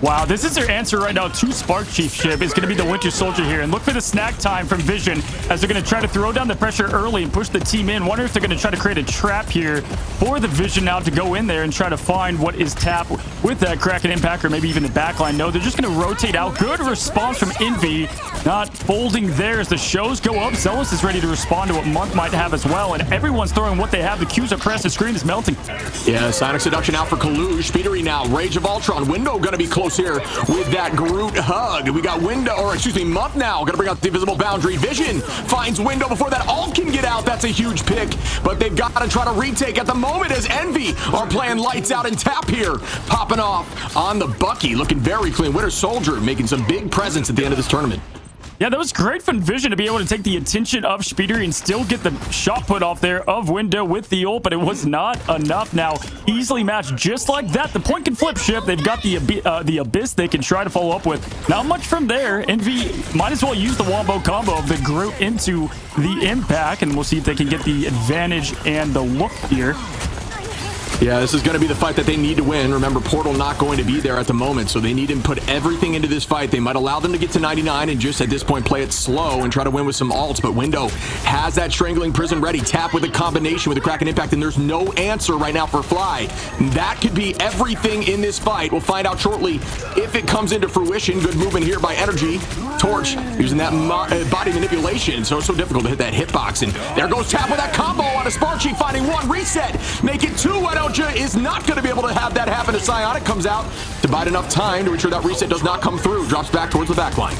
E: Wow, this is their answer right now to Spark Chief. Ship is going to be the Winter Soldier here. And look for the snack time from Vision as they're going to try to throw down the pressure early and push the team in. Wonder if they're going to try to create a trap here for the Vision now to go in there and try to find what is Tap with that Kraken impact, or maybe even the backline. No, they're just going to rotate out. Good response from Envy. Not folding there as the shows go up. Zealous is ready to respond to what Month might have as well. And everyone's throwing what they have. The Q's are pressed. The screen is melting.
F: Yeah, Sonic Seduction out for Kalush. Speedery now. Rage of Ultron. Window going to be close here with that Groot hug. We got Month now. Gonna bring out the invisible boundary. Vision finds Window before that Alt can get out. That's a huge pick, but they've got to try to retake at the moment as Envy are playing lights out and Tap here. Popping off on the Bucky. Looking very clean. Winter Soldier making some big presence at the end of this tournament.
E: Yeah, that was great from Vision to be able to take the attention of Speedery and still get the shot put off there of Window with the ult, but it was not enough. Now, easily matched just like that. The point can flip Ship. They've got the Abyss they can try to follow up with. Not much from there. Envy might as well use the Wombo combo of the Groot into the impact, and we'll see if they can get the advantage and the look here.
F: Yeah, this is going to be the fight that they need to win. Remember, Portal not going to be there at the moment, so they need to put everything into this fight. They might allow them to get to 99 and just at this point play it slow and try to win with some ults, but Window has that Strangling Prison ready. Tap with a combination with the Kraken impact, and there's no answer right now for Fly. That could be everything in this fight. We'll find out shortly if it comes into fruition. Good movement here by Energy. Torch using that body manipulation. So difficult to hit that hitbox, and there goes Tap with that combo on a Spark Chief, finding 1 reset. Make it 2. Is not going to be able to have that happen as Psionic comes out to bide enough time to ensure that reset does not come through. Drops back towards the backline.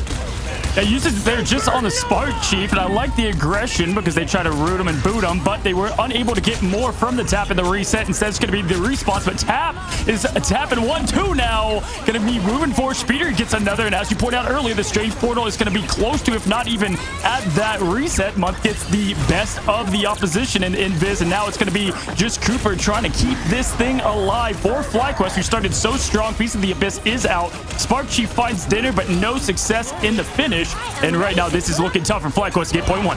E: They used it there just on the Spark Chief, and I like the aggression because they try to root him and boot him, but they were unable to get more from the Tap in the reset. Instead, it's going to be the response, but Tap is tapping 1-2 now. Going to be moving for Speeder gets another, and as you pointed out earlier, the Strange Portal is going to be close to, if not even at that reset. Month gets the best of the opposition in Invis, and now it's going to be just Cooper trying to keep this thing alive for FlyQuest, who started so strong. Piece of the Abyss is out. Spark Chief finds dinner, but no success in the finish. And right now, this is looking tough for FlyQuest to get point 1.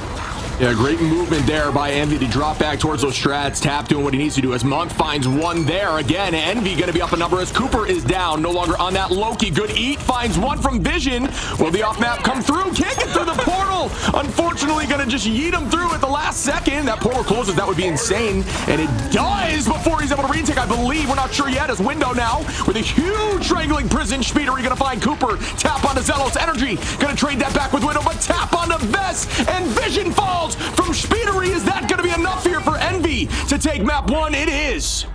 F: Yeah, great movement there by Envy to drop back towards those strats. Tap doing what he needs to do as Month finds one there. Again, Envy going to be up a number as Cooper is down. No longer on that Loki. Good eat. Finds one from Vision. Will the off-map come through? Can't get through the portal. Unfortunately, going to just yeet him through at the last second. That portal closes. That would be insane. And it does before he's able to retake, I believe. We're not sure yet as Window now with a huge strangling prison. Speedery going to find Cooper. Tap onto Zelos. Energy going to trade that back with Window, but tap onto Vess. And Vision falls from Speedery. Is that going to be enough here for Envy to take map 1? It is.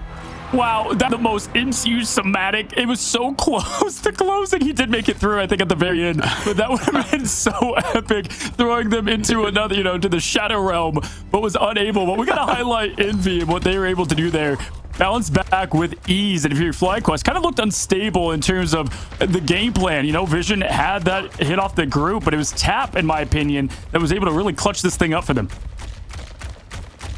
E: Wow, that's the most MCU somatic. It was so close to closing. He did make it through, I think, at the very end. But that would have been so epic, throwing them into another, you know, to the Shadow Realm, but was unable. But we got to highlight Envy and what they were able to do there. Balance back with ease. And if your FlyQuest kind of looked unstable in terms of the game plan, you know, Vision had that hit off the group, but it was Tap, in my opinion, that was able to really clutch this thing up for them.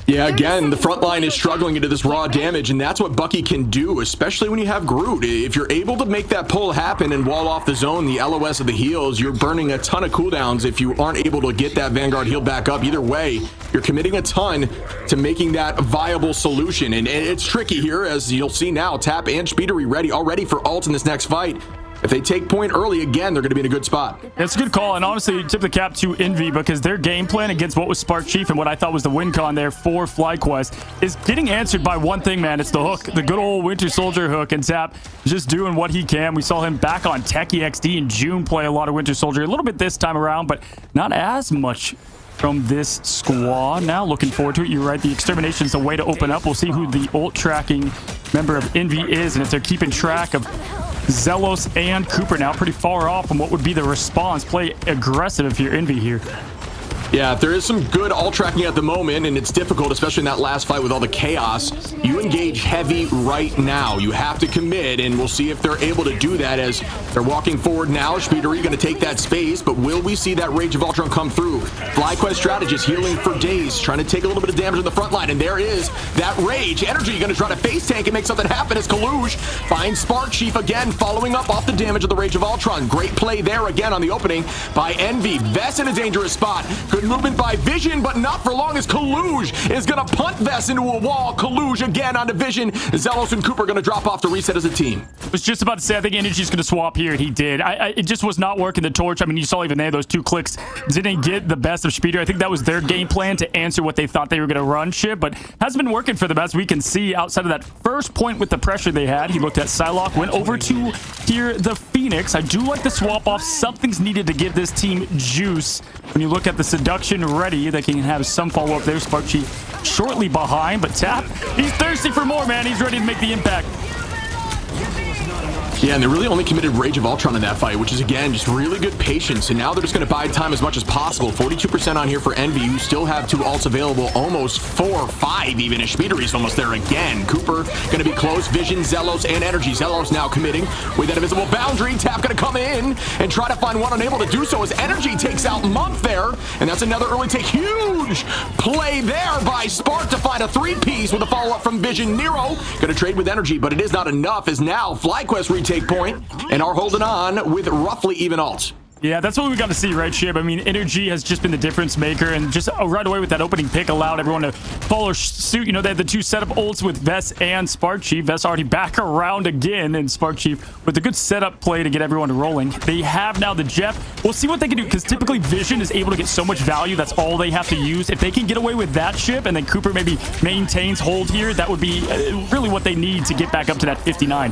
F: Yeah, again, the front line is struggling into this raw damage, and that's what Bucky can do, especially when you have Groot. If you're able to make that pull happen and wall off the zone, the LOS of the heals, you're burning a ton of cooldowns if you aren't able to get that Vanguard heal back up. Either way, you're committing a ton to making that a viable solution, and it's tricky here, as you'll see now. Tap and Speedery already for ult in this next fight. If they take point early, again, they're going to be in a good spot.
E: It's a good call, and honestly, tip the cap to Envy, because their game plan against what was Spark Chief and what I thought was the win con there for FlyQuest is getting answered by one thing, man. It's the hook, the good old Winter Soldier hook, and Tap just doing what he can. We saw him back on Techie XD in June play a lot of Winter Soldier, a little bit this time around, but not as much from this squad. Now looking forward to it. You're right, the extermination is the way to open up. We'll see who the ult tracking member of Envy is, and if they're keeping track of Zelos and Cooper now pretty far off from what would be the response. Play aggressive if you're Envy here.
F: Yeah, there is some good ult tracking at the moment, and it's difficult, especially in that last fight with all the chaos. You engage heavy right now. You have to commit, and we'll see if they're able to do that as they're walking forward now. Speedery going to take that space, but will we see that Rage of Ultron come through? FlyQuest strategist healing for days, trying to take a little bit of damage on the front line, and there is that Rage. Energy going to try to face tank and make something happen as Kaluge finds Spark Chief again, following up off the damage of the Rage of Ultron. Great play there again on the opening by Envy. Vess in a dangerous spot. Good movement by Vision, but not for long as Kaluge is going to punt Vess into a wall. Kaluge again onto Vision. Zelos and Cooper going to drop off to reset as a team.
E: I was just about to say, I think Energy's going to swap here. He did. It just was not working the torch. I mean, you saw even there, those 2 clicks didn't get the best of Speeder. I think that was their game plan to answer what they thought they were going to run ship, but hasn't been working for them, as we can see outside of that first point with the pressure they had. He looked at Psylocke, went over to here the Phoenix. I do like the swap off. Something's needed to give this team juice. When you look at the Seduction ready, they can have some follow-up there. Spark Chief shortly behind, but Tap, he's thirsty for more, man. He's ready to make the impact.
F: Yeah, and they really only committed Rage of Ultron in that fight, which is, again, just really good patience. And now they're just going to bide time as much as possible. 42% on here for Envy, who still have 2 ults available, almost 4 or 5 even, as Speedery's almost there again. Cooper going to be close. Vision, Zelos, and Energy. Zelos now committing with that invisible boundary. Tap going to come in and try to find one, unable to do so as Energy takes out Month there. And that's another early take. Huge play there by Spark to find a 3-piece with a follow-up from Vision. Nero going to trade with Energy, but it is not enough, as now FlyQuest retake point and are holding on with roughly even ults.
E: Yeah, that's what we got to see, right, Shib? I mean, Energy has just been the difference maker, and just right away with that opening pick allowed everyone to follow suit. You know, they had the 2 setup ults with Vess and Spark Chief. Vess already back around again, and Spark Chief with a good setup play to get everyone rolling. They have now the Jeff. We'll see what they can do, because typically Vision is able to get so much value. That's all they have to use. If they can get away with that ship, and then Cooper maybe maintains hold here, that would be really what they need to get back up to that 59.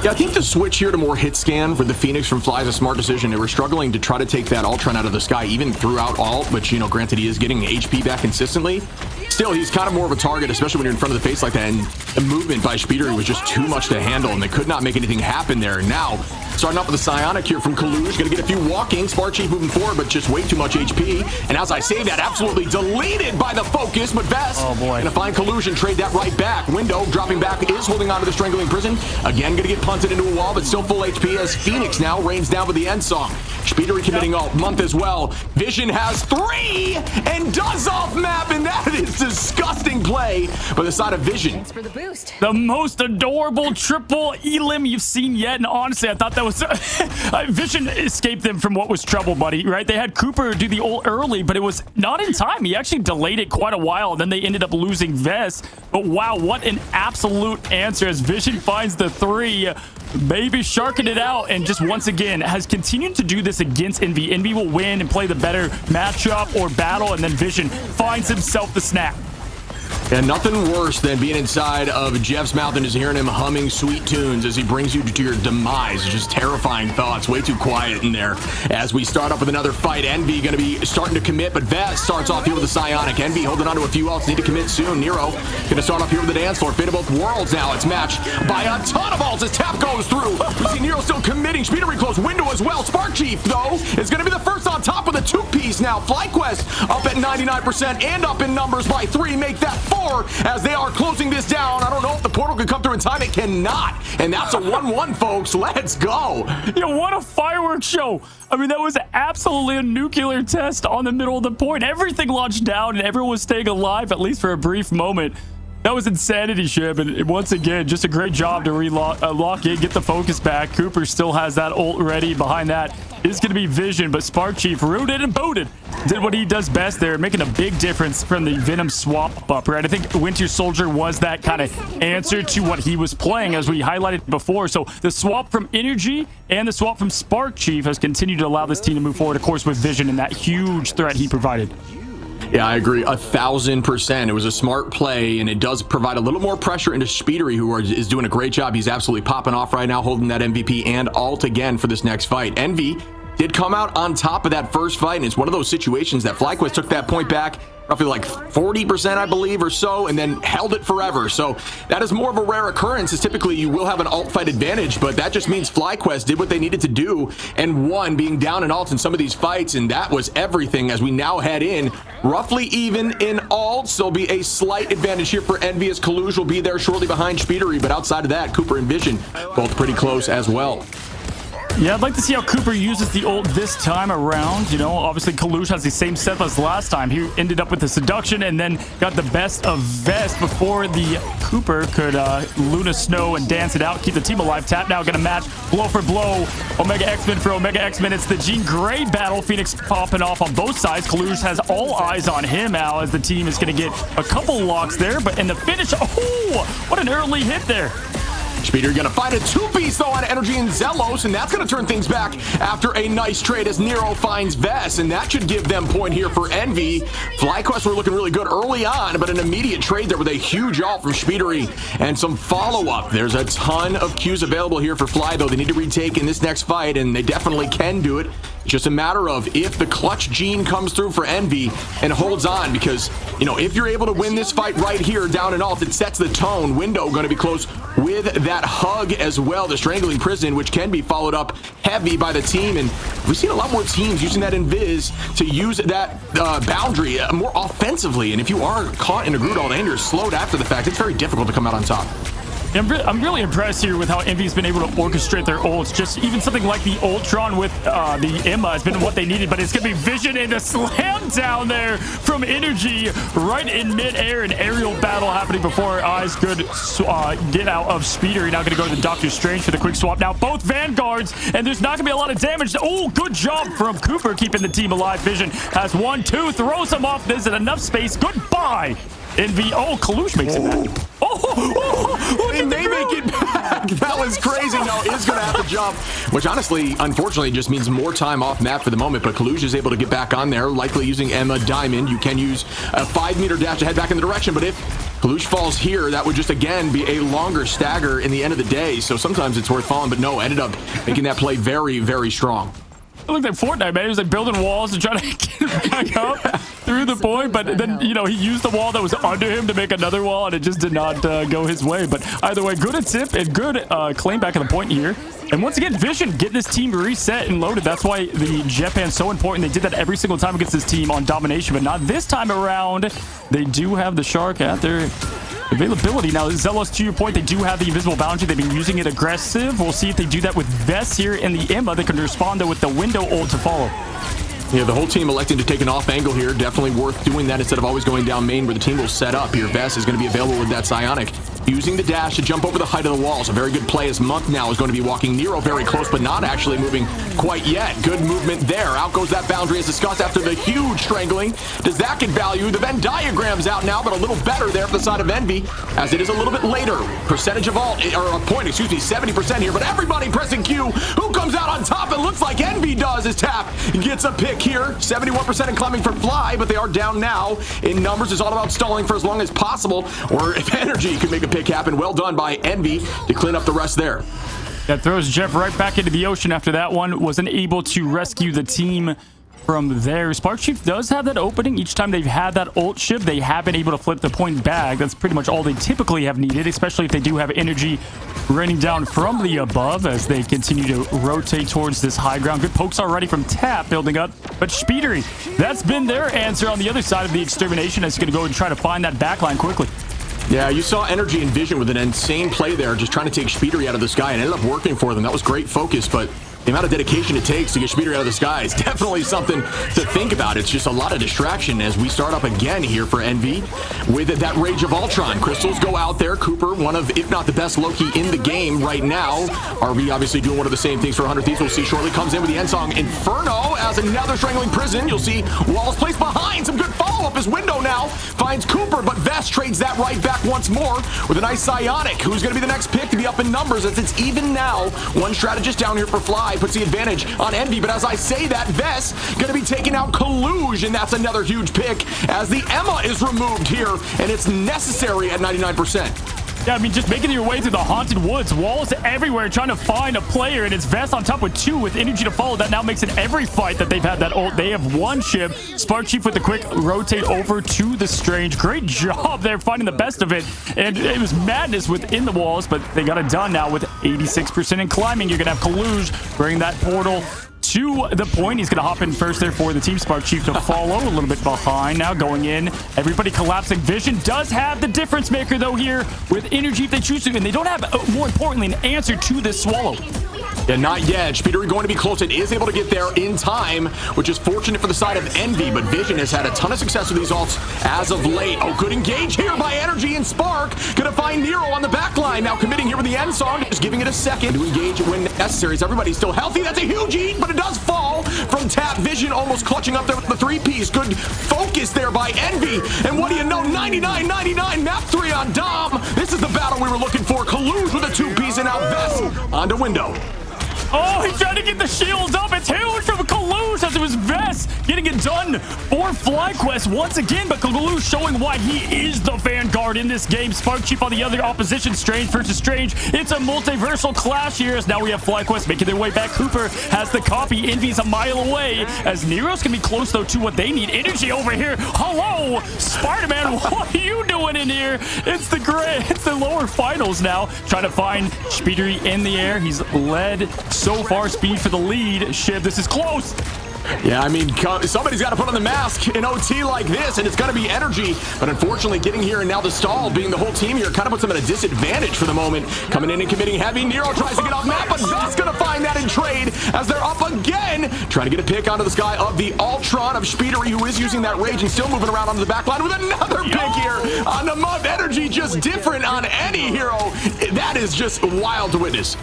F: Yeah, I think the switch here to more hit scan for the Phoenix from Fly is a smart decision. They were struggling to try to take that Ultron out of the sky, even throughout ult, which, you know, granted, he is getting HP back consistently. Still, he's kind of more of a target, especially when you're in front of the face like that, and the movement by Speedery was just too much to handle, and they could not make anything happen there. Now, starting off with a Psionic here from Kaluge, gonna get a few walking. Spark Chief moving forward, but just way too much HP. And as I say that, absolutely deleted by the focus, but Vess gonna find Kaluge and trade that right back. Window dropping back, is holding on to the strangling prison. Again, gonna get punted into a wall, but still full HP as Phoenix now rains down with the end song. Speedery committing ult, Month as well. Vision has 3 and does off map, and that is disgusting play by the side of Vision.
A: Thanks for the boost.
E: The most adorable triple elim you've seen yet, and honestly, I thought that was Vision escaped them from what was trouble, buddy. Right? They had Cooper do the ult early, but it was not in time. He actually delayed it quite a while, and then they ended up losing Vest. But wow, what an absolute answer as Vision finds the 3. Baby sharking it out, and just once again has continued to do this against Envy. Envy will win and play the better matchup or battle, and then Vision finds himself the snap.
F: And nothing worse than being inside of Jeff's mouth and just hearing him humming sweet tunes as he brings you to your demise. Just terrifying thoughts. Way too quiet in there. As we start up with another fight, Envy going to be starting to commit, but Vest starts off here with a Psionic. Envy holding on to a few ults. Need to commit soon. Nero going to start off here with the dance floor. Fate of both worlds now. It's matched by a ton of ults as tap goes through. We see Nero still committing. Speedery close window as well. Spark Chief, though, is going to be the first on top with a 2-piece now. FlyQuest up at 99% and up in numbers by 3. Make that 4 as they are closing this down. I don't know if the portal can come through in time. It cannot. And that's a 1-1, folks. Let's go.
E: Yeah, what a fireworks show. I mean, that was absolutely a nuclear test on the middle of the point. Everything launched down and everyone was staying alive, at least for a brief moment. That was insanity ship, and once again, just a great job to lock in, get the focus back. Cooper still has that ult ready. Behind that is going to be Vision, but Spark Chief rooted and booted. Did what he does best there, making a big difference from the Venom swap up, right? I think Winter Soldier was that kind of answer to what he was playing, as we highlighted before. So the swap from Energy and the swap from Spark Chief has continued to allow this team to move forward, of course, with Vision and that huge threat he provided.
F: Yeah, I agree 1,000%. It was a smart play, and it does provide a little more pressure into Speedery, who is doing a great job. He's absolutely popping off right now, holding that MVP and ult again for this next fight. Envy did come out on top of that first fight, and it's one of those situations that FlyQuest took that point back roughly like 40%, I believe, or so, and then held it forever. So that is more of a rare occurrence, as typically you will have an alt fight advantage, but that just means FlyQuest did what they needed to do and won, being down in alts in some of these fights, and that was everything. As we now head in roughly even in alts, there'll be a slight advantage here for Envy, as Kaluj will be there shortly behind Speedery, but outside of that, Cooper and Vision both pretty close as well.
E: Yeah, I'd like to see how Cooper uses the ult this time around. You know, obviously Kaluj has the same setup as last time. He ended up with the seduction and then got the best of Vest before the Cooper could Luna Snow and dance it out, keep the team alive. Tap now gonna match blow for blow. Omega X-Men for Omega X-Men. It's the Jean Grey battle. Phoenix popping off on both sides. Kaluj has all eyes on him now, as the team is gonna get a couple locks there, but in the finish, oh, what an early hit there.
F: Speedery gonna find a 2-piece though on Energy and Zelos, and that's gonna turn things back after a nice trade as Nero finds Vest, and that should give them point here for Envy. FlyQuest were looking really good early on, but an immediate trade there with a huge ult from Speedery and some follow-up. There's a ton of Qs available here for Fly, though. They need to retake in this next fight, and they definitely can do it. It's just a matter of if the clutch gene comes through for Envy and holds on, because, you know, if you're able to win this fight right here down in alt, it sets the tone. Window going to be close with that hug as well, the strangling prison, which can be followed up heavy by the team. And we've seen a lot more teams using that invis to use that boundary more offensively. And if you are caught in a Groot ult and you're slowed after the fact, it's very difficult to come out on top.
E: I'm really impressed here with how Envy's been able to orchestrate their ults. Just even something like the Ultron with the Emma has been what they needed, but it's going to be Vision and a slam down there from Energy right in midair. An aerial battle happening before our eyes. Good get out of Speedery. Now going to go to the Doctor Strange for the quick swap. Now both Vanguards, and there's not going to be a lot of damage. Oh, good job from Cooper keeping the team alive. Vision has 1, 2, throws him off. There's enough space. Goodbye. Envy. Oh, Kaluj makes it back.
F: They may make it back. That was crazy. No, is going to have to jump, which honestly, unfortunately, just means more time off map for the moment. But Kaluj is able to get back on there, likely using Emma Diamond. You can use a 5-meter dash to head back in the direction, but if Kaluj falls here, that would just again be a longer stagger in the end of the day. So sometimes it's worth falling, but no, ended up making that play very, very strong.
E: It looked like Fortnite, man. He was like building walls and trying to get back up through the point, but then, you know, he used the wall that was under him to make another wall, and it just did not go his way. But either way, good attempt and good claim back at the point here. And once again, Vision getting this team reset and loaded. That's why the Jetpan's so important. They did that every single time against this team on domination, but not this time around. They do have the Shark at their availability. Now, Zelos, to your point, they do have the invisible boundary. They've been using it aggressive. We'll see if they do that with Vest here in the Emma. They can respond, though, with the window ult to follow.
F: Yeah, the whole team electing to take an off angle here. Definitely worth doing that instead of always going down main where the team will set up here. Vess is going to be available with that Psionic, using the dash to jump over the height of the walls. A very good play as Monk now is going to be walking Nero very close, but not actually moving quite yet. Good movement there. Out goes that boundary as discussed after the huge strangling. Does that get value? The Venn diagram's out now, but a little better there for the side of Envy, as it is a little bit later. Percentage of alt, or a point, excuse me, 70% here, but everybody pressing Q. Who comes out on top? It looks like Envy does. His tap gets a pick here. 71% in climbing for Fly, but they are down now in numbers. It's all about stalling for as long as possible, or if Energy can make a pick happen. Well done by Envy to clean up the rest there.
E: That throws Jeff right back into the ocean after that one. Wasn't able to rescue the team from there. Spark Chief does have that opening. Each time they've had that ult ship, they have been able to flip the point back. That's pretty much all they typically have needed, especially if they do have energy raining down from the above as they continue to rotate towards this high ground. Good pokes already from Tap building up, but Speedery, that's been their answer on the other side of the extermination. It's going to go and try to find that backline quickly.
F: Yeah, you saw Energy and Vision with an insane play there, just trying to take Speedery out of the sky, and ended up working for them. That was great focus, but the amount of dedication it takes to get Speedery out of the sky is definitely something to think about. It's just a lot of distraction as we start up again here for Envy with that Rage of Ultron. Crystals go out there. Cooper, one of, if not the best Loki in the game right now. RV obviously doing one of the same things for 100 Thieves. We'll see shortly. Comes in with the end song Inferno as another strangling prison. You'll see walls placed behind. Some good follow-up. His window now finds Cooper, but Vest trades that right back once more with a nice Psionic, who's going to be the next pick to be up in numbers as it's even now. One strategist down here for Fly puts the advantage on Envy, but as I say that, Vess going to be taking out Colluge, and that's another huge pick as the Emma is removed here, and it's necessary at 99%.
E: Yeah, I mean, just making your way through the haunted woods, walls everywhere, trying to find a player, and it's Vest on top with 2 with energy to follow. That now makes it every fight that they've had that ult. They have one ship. Spark Chief with the quick rotate over to the Strange. Great job there finding the best of it, and it was madness within the walls, but they got it done now with 86% in climbing. You're going to have Colluge bring that portal to the point. He's going to hop in first there for the team. Spark Chief to follow, a little bit behind now, going in. Everybody collapsing. Vision does have the difference maker, though, here with energy if they choose to, and they don't have, more importantly, an answer to this Swallow.
F: Yeah, not yet. Speedery going to be close and is able to get there in time, which is fortunate for the side of Envy, but Vision has had a ton of success with these ults as of late. Oh, good engage here by Energy and Spark. Gonna find Nero on the back line. Now committing here with the end song, just giving it a second to engage when necessary. As everybody's still healthy. That's a huge eat, but it does fall from Tap. Vision almost clutching up there with the 3-piece. Good focus there by Envy. And what do you know? 99-99, map 3 on Dom. This is the battle we were looking for. Colluge with a 2-piece and out Vest onto window.
E: Oh, he's trying to get the shields up. It's huge from Colluge as it was Vest getting it done for FlyQuest once again, but Colluge showing why he is the vanguard in this game. Spark Chief on the other opposition. Strange versus Strange. It's a multiversal clash here as now we have FlyQuest making their way back. Cooper has the copy. Envy's a mile away as Nero's can be close, though, to what they need. Energy over here. Hello, Spider-Man. What are you doing in here? It's the lower finals now. Trying to find Speedery in the air. He's led so far. Speed for the lead. Shiv, this is close.
F: Yeah, I mean, somebody's got to put on the mask in OT like this, and it's going to be Energy. But unfortunately, getting here and now the stall being the whole team here kind of puts them at a disadvantage for the moment. Coming in and committing heavy. Nero tries to get off map, but Vest's going to find that in trade as they're up again. Trying to get a pick onto the sky of the Ultron of Speedery, who is using that rage and still moving around onto the back line with another pick here on the month. Energy just different on any hero. That is just wild to witness.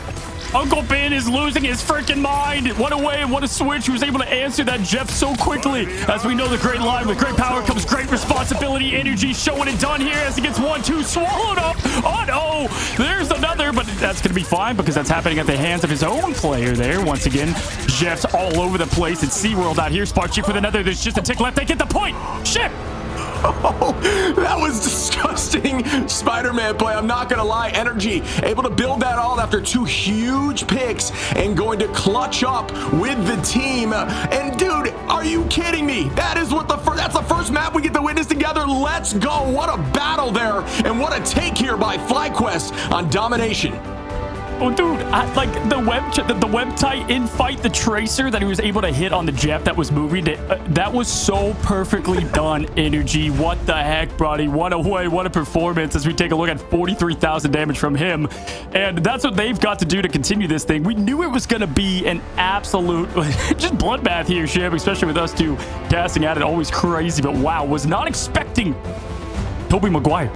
E: Uncle Ben is losing his freaking mind. What a way, what a switch. He was able to answer that Jeff so quickly. As we know, the great line, with great power comes great responsibility. Energy showing it done here as he gets 1-2 swallowed up. Oh no, there's another, but that's going to be fine because that's happening at the hands of his own player there. Once again, Jeff's all over the place. It's SeaWorld out here. Spark Chief with another. There's just a tick left. They get the point. Shit.
F: Oh, that was disgusting Spider-Man play. I'm not gonna lie. Energy able to build that all after 2 huge picks and going to clutch up with the team. And dude, are you kidding me? That is what that's the first map we get to witness together. Let's go. What a battle there, and what a take here by FlyQuest on domination.
E: Oh, dude, like the web tight in fight, the tracer that he was able to hit on the jet that was moving, that was so perfectly done. Energy, what the heck, buddy? What a way, what a performance as we take a look at 43,000 damage from him. And that's what they've got to do to continue this thing. We knew it was going to be an absolute just bloodbath here, Shib, especially with us two casting at it. Always crazy, but wow, was not expecting Tobey Maguire.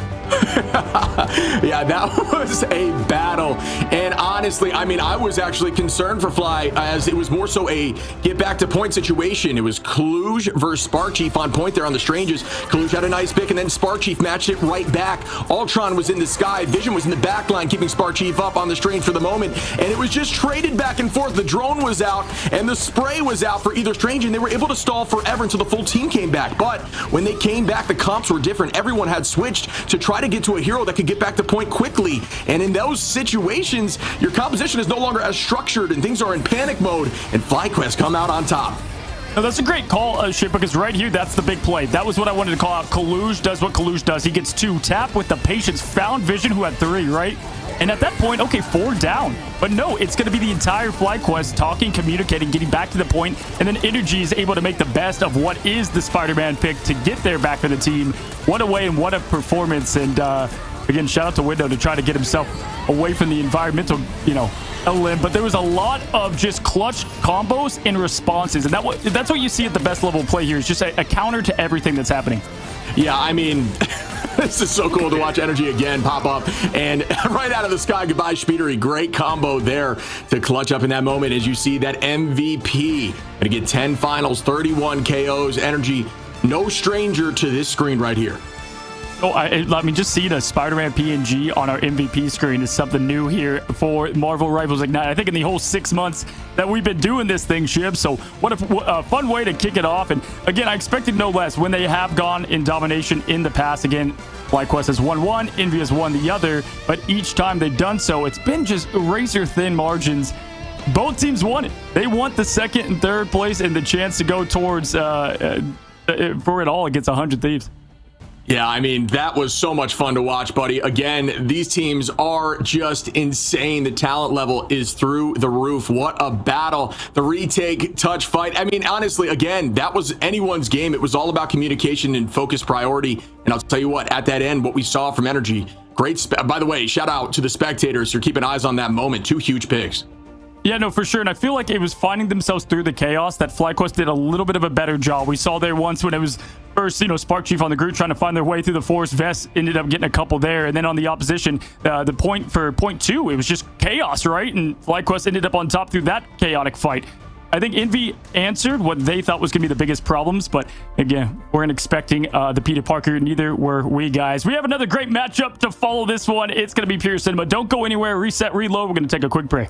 F: Yeah, that was a battle. And honestly, I mean, I was actually concerned for Fly as it was more so a get back to point situation. It was Kluge versus Sparkchief on point there on the Stranges. Kluge had a nice pick and then Sparkchief matched it right back. Ultron was in the sky. Vision was in the back line keeping Sparkchief up on the Strange for the moment. And it was just traded back and forth. The drone was out and the spray was out for either Strange and they were able to stall forever until the full team came back. But when they came back, the comps were different. Everyone had switched to try to get to a hero that could get back to point quickly. And in those situations, your composition is no longer as structured and things are in panic mode, and FlyQuest come out on top.
E: Now, that's a great call, Ship, because right here, that's the big play. That was what I wanted to call out. Kluge does what Kluge does. He gets 2. Tap with the patience. Found Vision, who had 3, right? And at that point, okay, 4 down. But no, it's going to be the entire FlyQuest talking, communicating, getting back to the point, and then Energy is able to make the best of what is the Spider-Man pick to get there back for the team. What a way and what a performance. And again, shout out to Window to try to get himself away from the environmental, element. But there was a lot of just clutch combos and responses. And that's what you see at the best level of play here. Is just a counter to everything that's happening.
F: Yeah, I mean, this is so cool to watch Energy again pop up and right out of the sky. Goodbye, Speedery. Great combo there to clutch up in that moment as you see that MVP. Gonna get 10 finals, 31 KOs. Energy, no stranger to this screen right here.
E: Oh, I mean, just seeing a Spider-Man PNG on our MVP screen is something new here for Marvel Rivals Ignite. I think in the whole 6 months that we've been doing this thing, Shib. So what a fun way to kick it off. And again, I expected no less when they have gone in domination in the past. Again, FlyQuest has won one, Envy has won the other. But each time they've done so, it's been just razor-thin margins. Both teams won it. They want the 2nd and 3rd place and the chance to go towards for it all against 100 Thieves.
F: Yeah, I mean, that was so much fun to watch, buddy. Again, these teams are just insane. The talent level is through the roof. What a battle. The retake touch fight. I mean, honestly, again, that was anyone's game. It was all about communication and focus priority. And I'll tell you what, at that end, what we saw from Energy, great. By the way, shout out to the spectators for keeping eyes on that moment. 2 huge picks.
E: Yeah, no, for sure. And I feel like it was finding themselves through the chaos that FlyQuest did a little bit of a better job. We saw there once when it was first, Sparkchief on the group trying to find their way through the forest. Vest ended up getting a couple there. And then on the opposition, the point for point 2, it was just chaos, right? And FlyQuest ended up on top through that chaotic fight. I think Envy answered what they thought was going to be the biggest problems. But again, weren't expecting the Peter Parker. Neither were we, guys. We have another great matchup to follow this one. It's going to be pure cinema. Don't go anywhere. Reset, reload. We're going to take a quick break.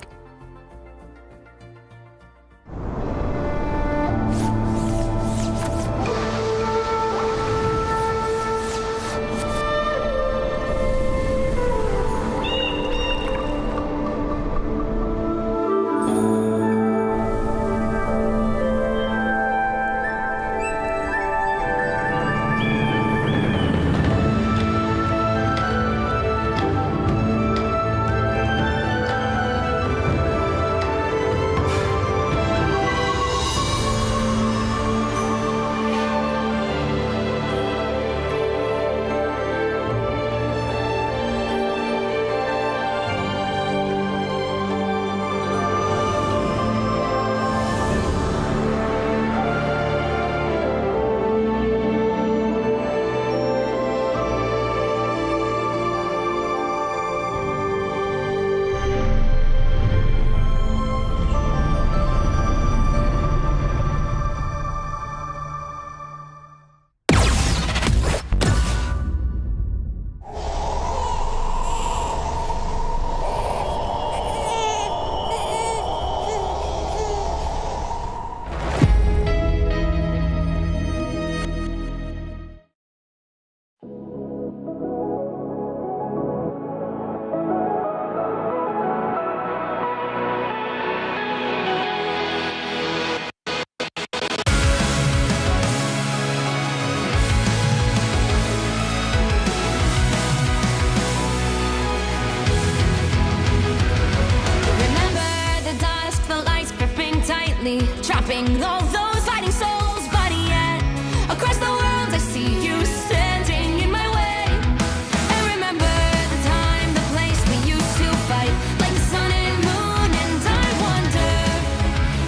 A: stopping all those fighting souls. But yet, across the world, I see you standing in my way. I remember the time, the place we used to fight, like the sun and moon, and I wonder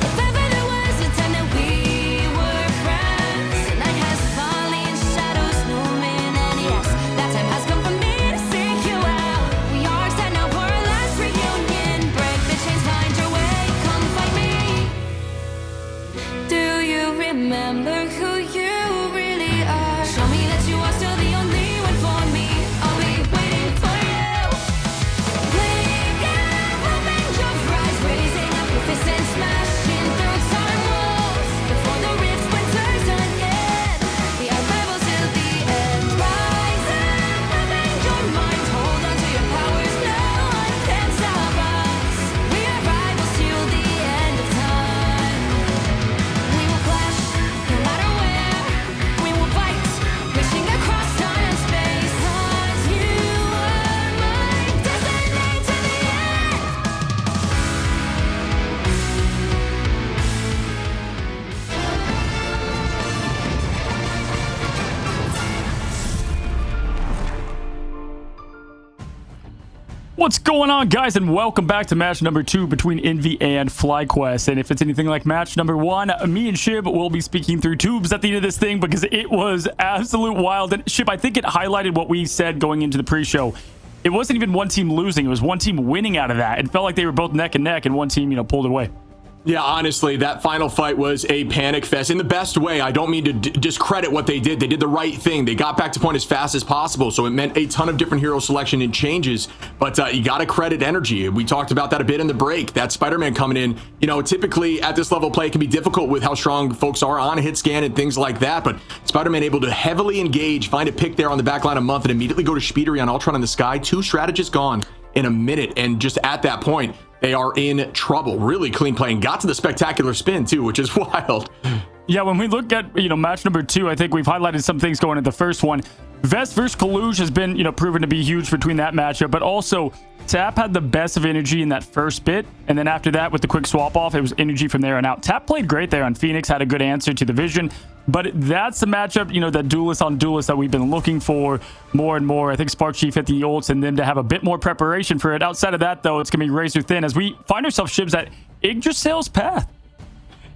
A: if ever there was a time that we were friends. The night has fallen, shadows looming, and yes, that time has come for me to seek you out. We are set now for our last reunion. Break the chains, find your way, come find me. Do you remember who you really are? Show me that you are still the only one for me. I'll be waiting for you. Blink and open your eyes, raising up your fists and smashing through time walls before the rift splinters again. We are rivals till the end. Rise and open your mind, hold on to your powers. No one can stop us. We are rivals till the end of time. We will clash, no matter where. We will fight, reaching across time and space. 'Cause you are my destiny to the end.
E: What's going on, guys, and welcome back to match number 2 between Envy and FlyQuest. And if it's anything like match number 1, me and Shib will be speaking through tubes at the end of this thing because it was absolute wild. And Shib, I think it highlighted what we said going into the pre-show. It wasn't even one team losing, it was one team winning out of that. It felt like they were both neck and neck, and one team, pulled it away.
F: Yeah, honestly, that final fight was a panic fest in the best way. I don't mean to discredit what they did. They did the right thing. They got back to point as fast as possible, so it meant a ton of different hero selection and changes. But you got to credit energy. We talked about that a bit in the break. That Spider-Man coming in, typically at this level of play, it can be difficult with how strong folks are on hit scan and things like that. But Spider-Man able to heavily engage, find a pick there on the back line a month, and immediately go to Speedery on Ultron in the sky. 2 strategists gone in a minute, and just at that point, they are in trouble. Really clean play, and got to the spectacular spin too, which is wild.
E: Yeah, when we look at match number 2, I think we've highlighted some things going into the first one. Vest versus Kaluge has been proven to be huge between that matchup, but also Tap had the best of energy in that first bit, and then after that with the quick swap off, it was energy from there on out. Tap played great there on Phoenix, had a good answer to the vision, but that's the matchup, that duelist on duelist that we've been looking for more and more. I think Spark Chief hit the ults and them to have a bit more preparation for it. Outside of that, though, it's gonna be razor thin as we find ourselves, Shibs, at Yggdrasil's path.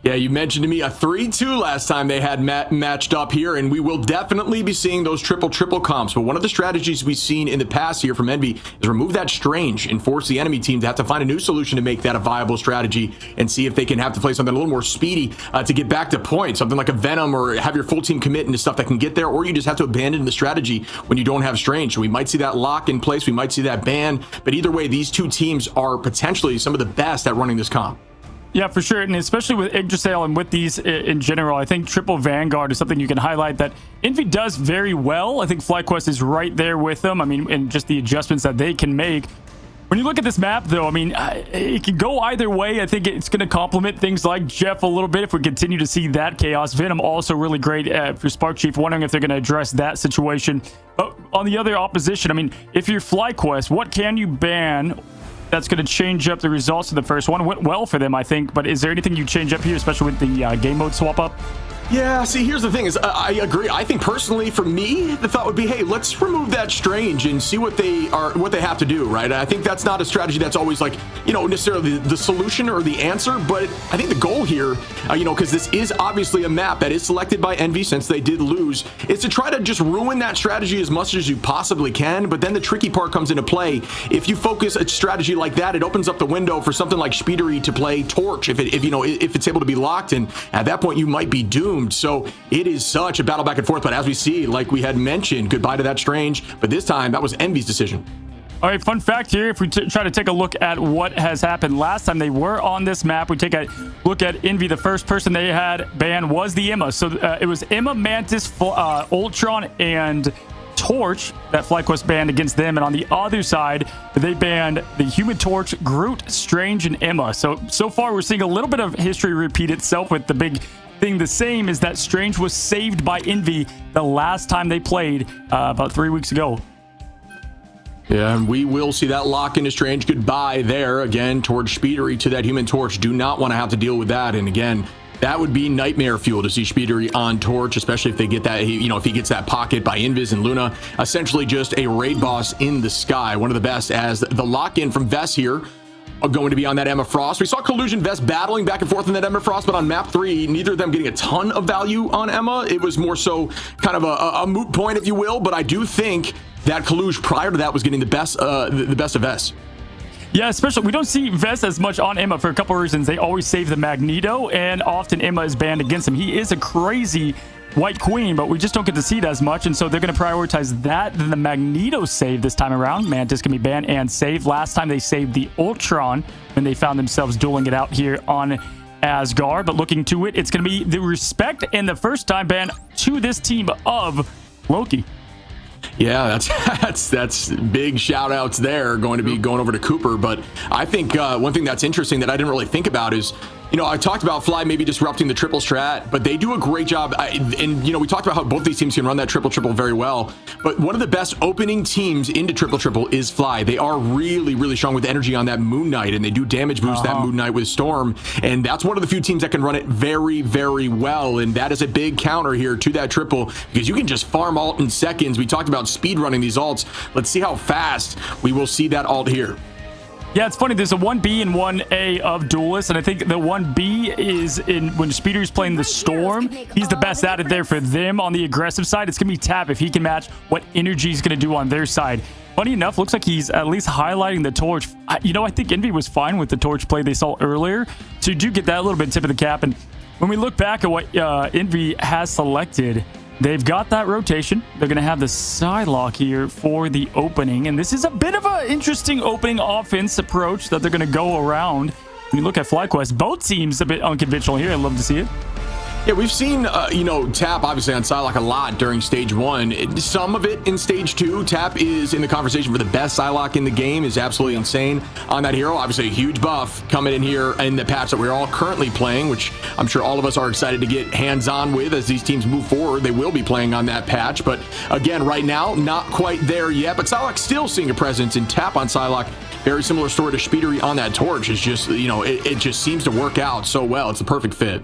F: Yeah, you mentioned to me a 3-2 last time they had matched up here, and we will definitely be seeing those triple comps. But one of the strategies we've seen in the past here from Envy is remove that Strange and force the enemy team to have to find a new solution to make that a viable strategy and see if they can have to play something a little more speedy to get back to point, something like a Venom, or have your full team commit into stuff that can get there, or you just have to abandon the strategy when you don't have Strange. So we might see that lock in place, we might see that ban, but either way, these two teams are potentially some of the best at running this comp.
E: Yeah, for sure, and especially with Yggdrasil and with these in general, I think triple Vanguard is something you can highlight that Envy does very well. I think FlyQuest is right there with them. I mean, and just the adjustments that they can make. When you look at this map, though, I mean, it can go either way. I think it's going to complement things like Jeff a little bit if we continue to see that chaos. Venom also really great for Spark Chief. Wondering if they're going to address that situation. But on the other opposition, I mean, if you're FlyQuest, what can you ban that's going to change up the results of the first one? Went well for them, I think, but is there anything you change up here, especially with the game mode swap up?
F: Yeah, see, here's the thing is, I agree. I think personally, for me, the thought would be, hey, let's remove that Strange and see what they have to do, right? I think that's not a strategy that's always like, necessarily the solution or the answer, but I think the goal here, because this is obviously a map that is selected by Envy since they did lose, is to try to just ruin that strategy as much as you possibly can. But then the tricky part comes into play. If you focus a strategy like that, it opens up the window for something like Speedery to play Torch if it's able to be locked, and at that point you might be doomed. So it is such a battle back and forth, but as we see, like we had mentioned, goodbye to that Strange, but this time that was Envy's decision.
E: All right, fun fact here, if we try to take a look at what has happened last time they were on this map, we take a look at Envy. The first person they had banned was the Emma. So it was Emma, Mantis, Ultron, and Torch that FlyQuest banned against them. And on the other side, they banned the Human Torch, Groot, Strange, and Emma. So far, we're seeing a little bit of history repeat itself, with the big thing the same is that Strange was saved by Envy the last time they played about 3 weeks ago.
F: Yeah, and we will see that lock into Strange goodbye there again towards Speedery to that Human Torch. Do not want to have to deal with that. And again, That would be nightmare fuel to see Speedery on Torch, especially if they get that, if he gets that pocket by Invis and Luna. Essentially just a raid boss in the sky. One of the best, as the lock-in from Vess here are going to be on that Emma Frost. We saw Collusion Vess battling back and forth in that Emma Frost, but on map 3, neither of them getting a ton of value on Emma. It was more so kind of a moot point, if you will, but I do think that Collusion prior to that was getting the best of Vess.
E: Yeah, especially we don't see Vess as much on Emma for a couple of reasons. They always save the Magneto, and often Emma is banned against him. He is a crazy White Queen, but we just don't get to see it as much, and so they're going to prioritize that than the Magneto save this time around. Mantis can be banned and saved. Last time they saved the Ultron when they found themselves dueling it out here on Asgard, but looking to it, it's going to be the respect and the first time ban to this team of Loki.
F: Yeah, that's big shout outs there going to be going over to Cooper. But I think one thing that's interesting that I didn't really think about is, I talked about Fly maybe disrupting the triple strat, but they do a great job. And we talked about how both these teams can run that triple very well. But one of the best opening teams into triple is Fly. They are really, really strong with energy on that Moon Knight, and they do damage boost that Moon Knight with Storm. And that's one of the few teams that can run it very, very well. And that is a big counter here to that triple, because you can just farm ult in seconds. We talked about speed running these ults. Let's see how fast we will see that ult here.
E: Yeah, it's funny. There's a 1B and 1A of Duelist, and I think the 1B is in when Speedery's playing the Storm. He's the best at it there for them. On the aggressive side, it's going to be Tap if he can match what energy he's going to do on their side. Funny enough, looks like he's at least highlighting the Torch. I think Envy was fine with the Torch play they saw earlier, so you do get that little bit tip of the cap. And when we look back at what Envy has selected, they've got that rotation. They're going to have the Psylocke here for the opening. And this is a bit of an interesting opening offense approach that they're going to go around. When you look at FlyQuest, both teams a bit unconventional here. I'd love to see it.
F: Yeah, we've seen, Tap obviously on Psylocke a lot during stage 1. Some of it in stage 2. Tap is in the conversation for the best Psylocke in the game, is absolutely insane on that hero. Obviously a huge buff coming in here in the patch that we're all currently playing, which I'm sure all of us are excited to get hands-on with as these teams move forward. They will be playing on that patch, but again, right now, not quite there yet. But Psylocke still seeing a presence in Tap on Psylocke. Very similar story to Speedery on that Torch. It's just, it just seems to work out so well. It's the perfect fit.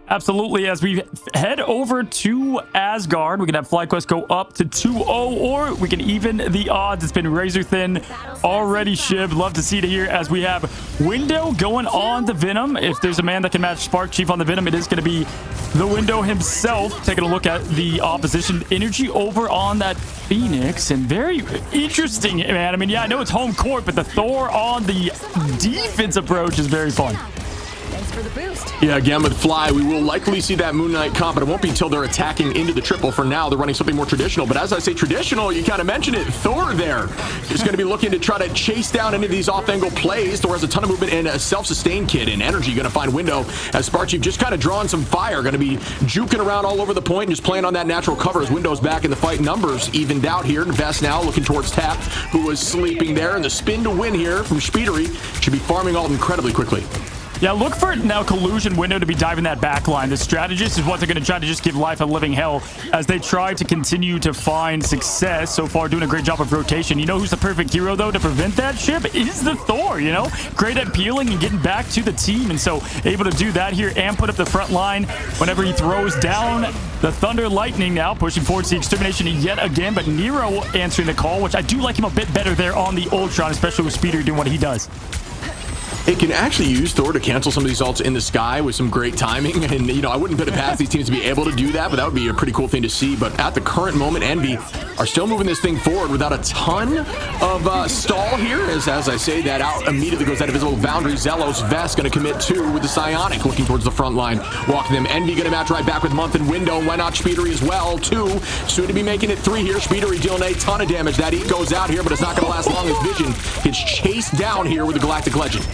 E: Absolutely. As we head over to Asgard, we can have FlyQuest go up to 2-0, or we can even the odds. It's been razor thin already, Shib. Love to see it here as we have Window going on the Venom. If there's a man that can match Spark Chief on the Venom, it is going to be the Window himself. Taking a look at the opposition energy over on that Phoenix, and very interesting, man. I mean, yeah, I know it's home court, but the Thor on the defense approach is very fun.
A: Thanks for the boost.
F: Yeah, again with Fly, we will likely see that Moon Knight comp, but it won't be until they're attacking into the triple. For now, they're running something more traditional. But as I say traditional, you kind of mentioned it, Thor there is going to be looking to try to chase down any of these off-angle plays. Thor has a ton of movement and a self-sustain kit and energy. Going to find Window as Spark Chief just kind of drawing some fire. Going to be juking around all over the point and just playing on that natural cover as Window's back in the fight. Numbers evened out here. Vess now looking towards Tap, who was sleeping there. And the spin to win here from Speedery should be farming all incredibly quickly.
E: Yeah, look for now Collusion Window to be diving that back line. The strategist is what they're going to try to just give life a living hell as they try to continue to find success. So far, doing a great job of rotation. You know who's the perfect hero, though, to prevent that ship? Is the Thor, Great at peeling and getting back to the team. And so able to do that here and put up the front line whenever he throws down the Thunder Lightning now, pushing forward the Extermination yet again. But Nero answering the call, which I do like him a bit better there on the Ultron, especially with Speedery doing what he does.
F: It can actually use Thor to cancel some of these ults in the sky with some great timing. And, I wouldn't put it past these teams to be able to do that, but that would be a pretty cool thing to see. But at the current moment, Envy are still moving this thing forward without a ton of stall here. As I say, that out immediately goes out of visible boundary. Zelos, Vess going to commit 2 with the Psionic looking towards the front line. Walking them. Envy going to match right back with Month and Window. Why not Speedery as well? 2. Soon to be making it 3 here. Speedery dealing a ton of damage. That E goes out here, but it's not going to last long as Vision gets chased down here with the Galactic Legend.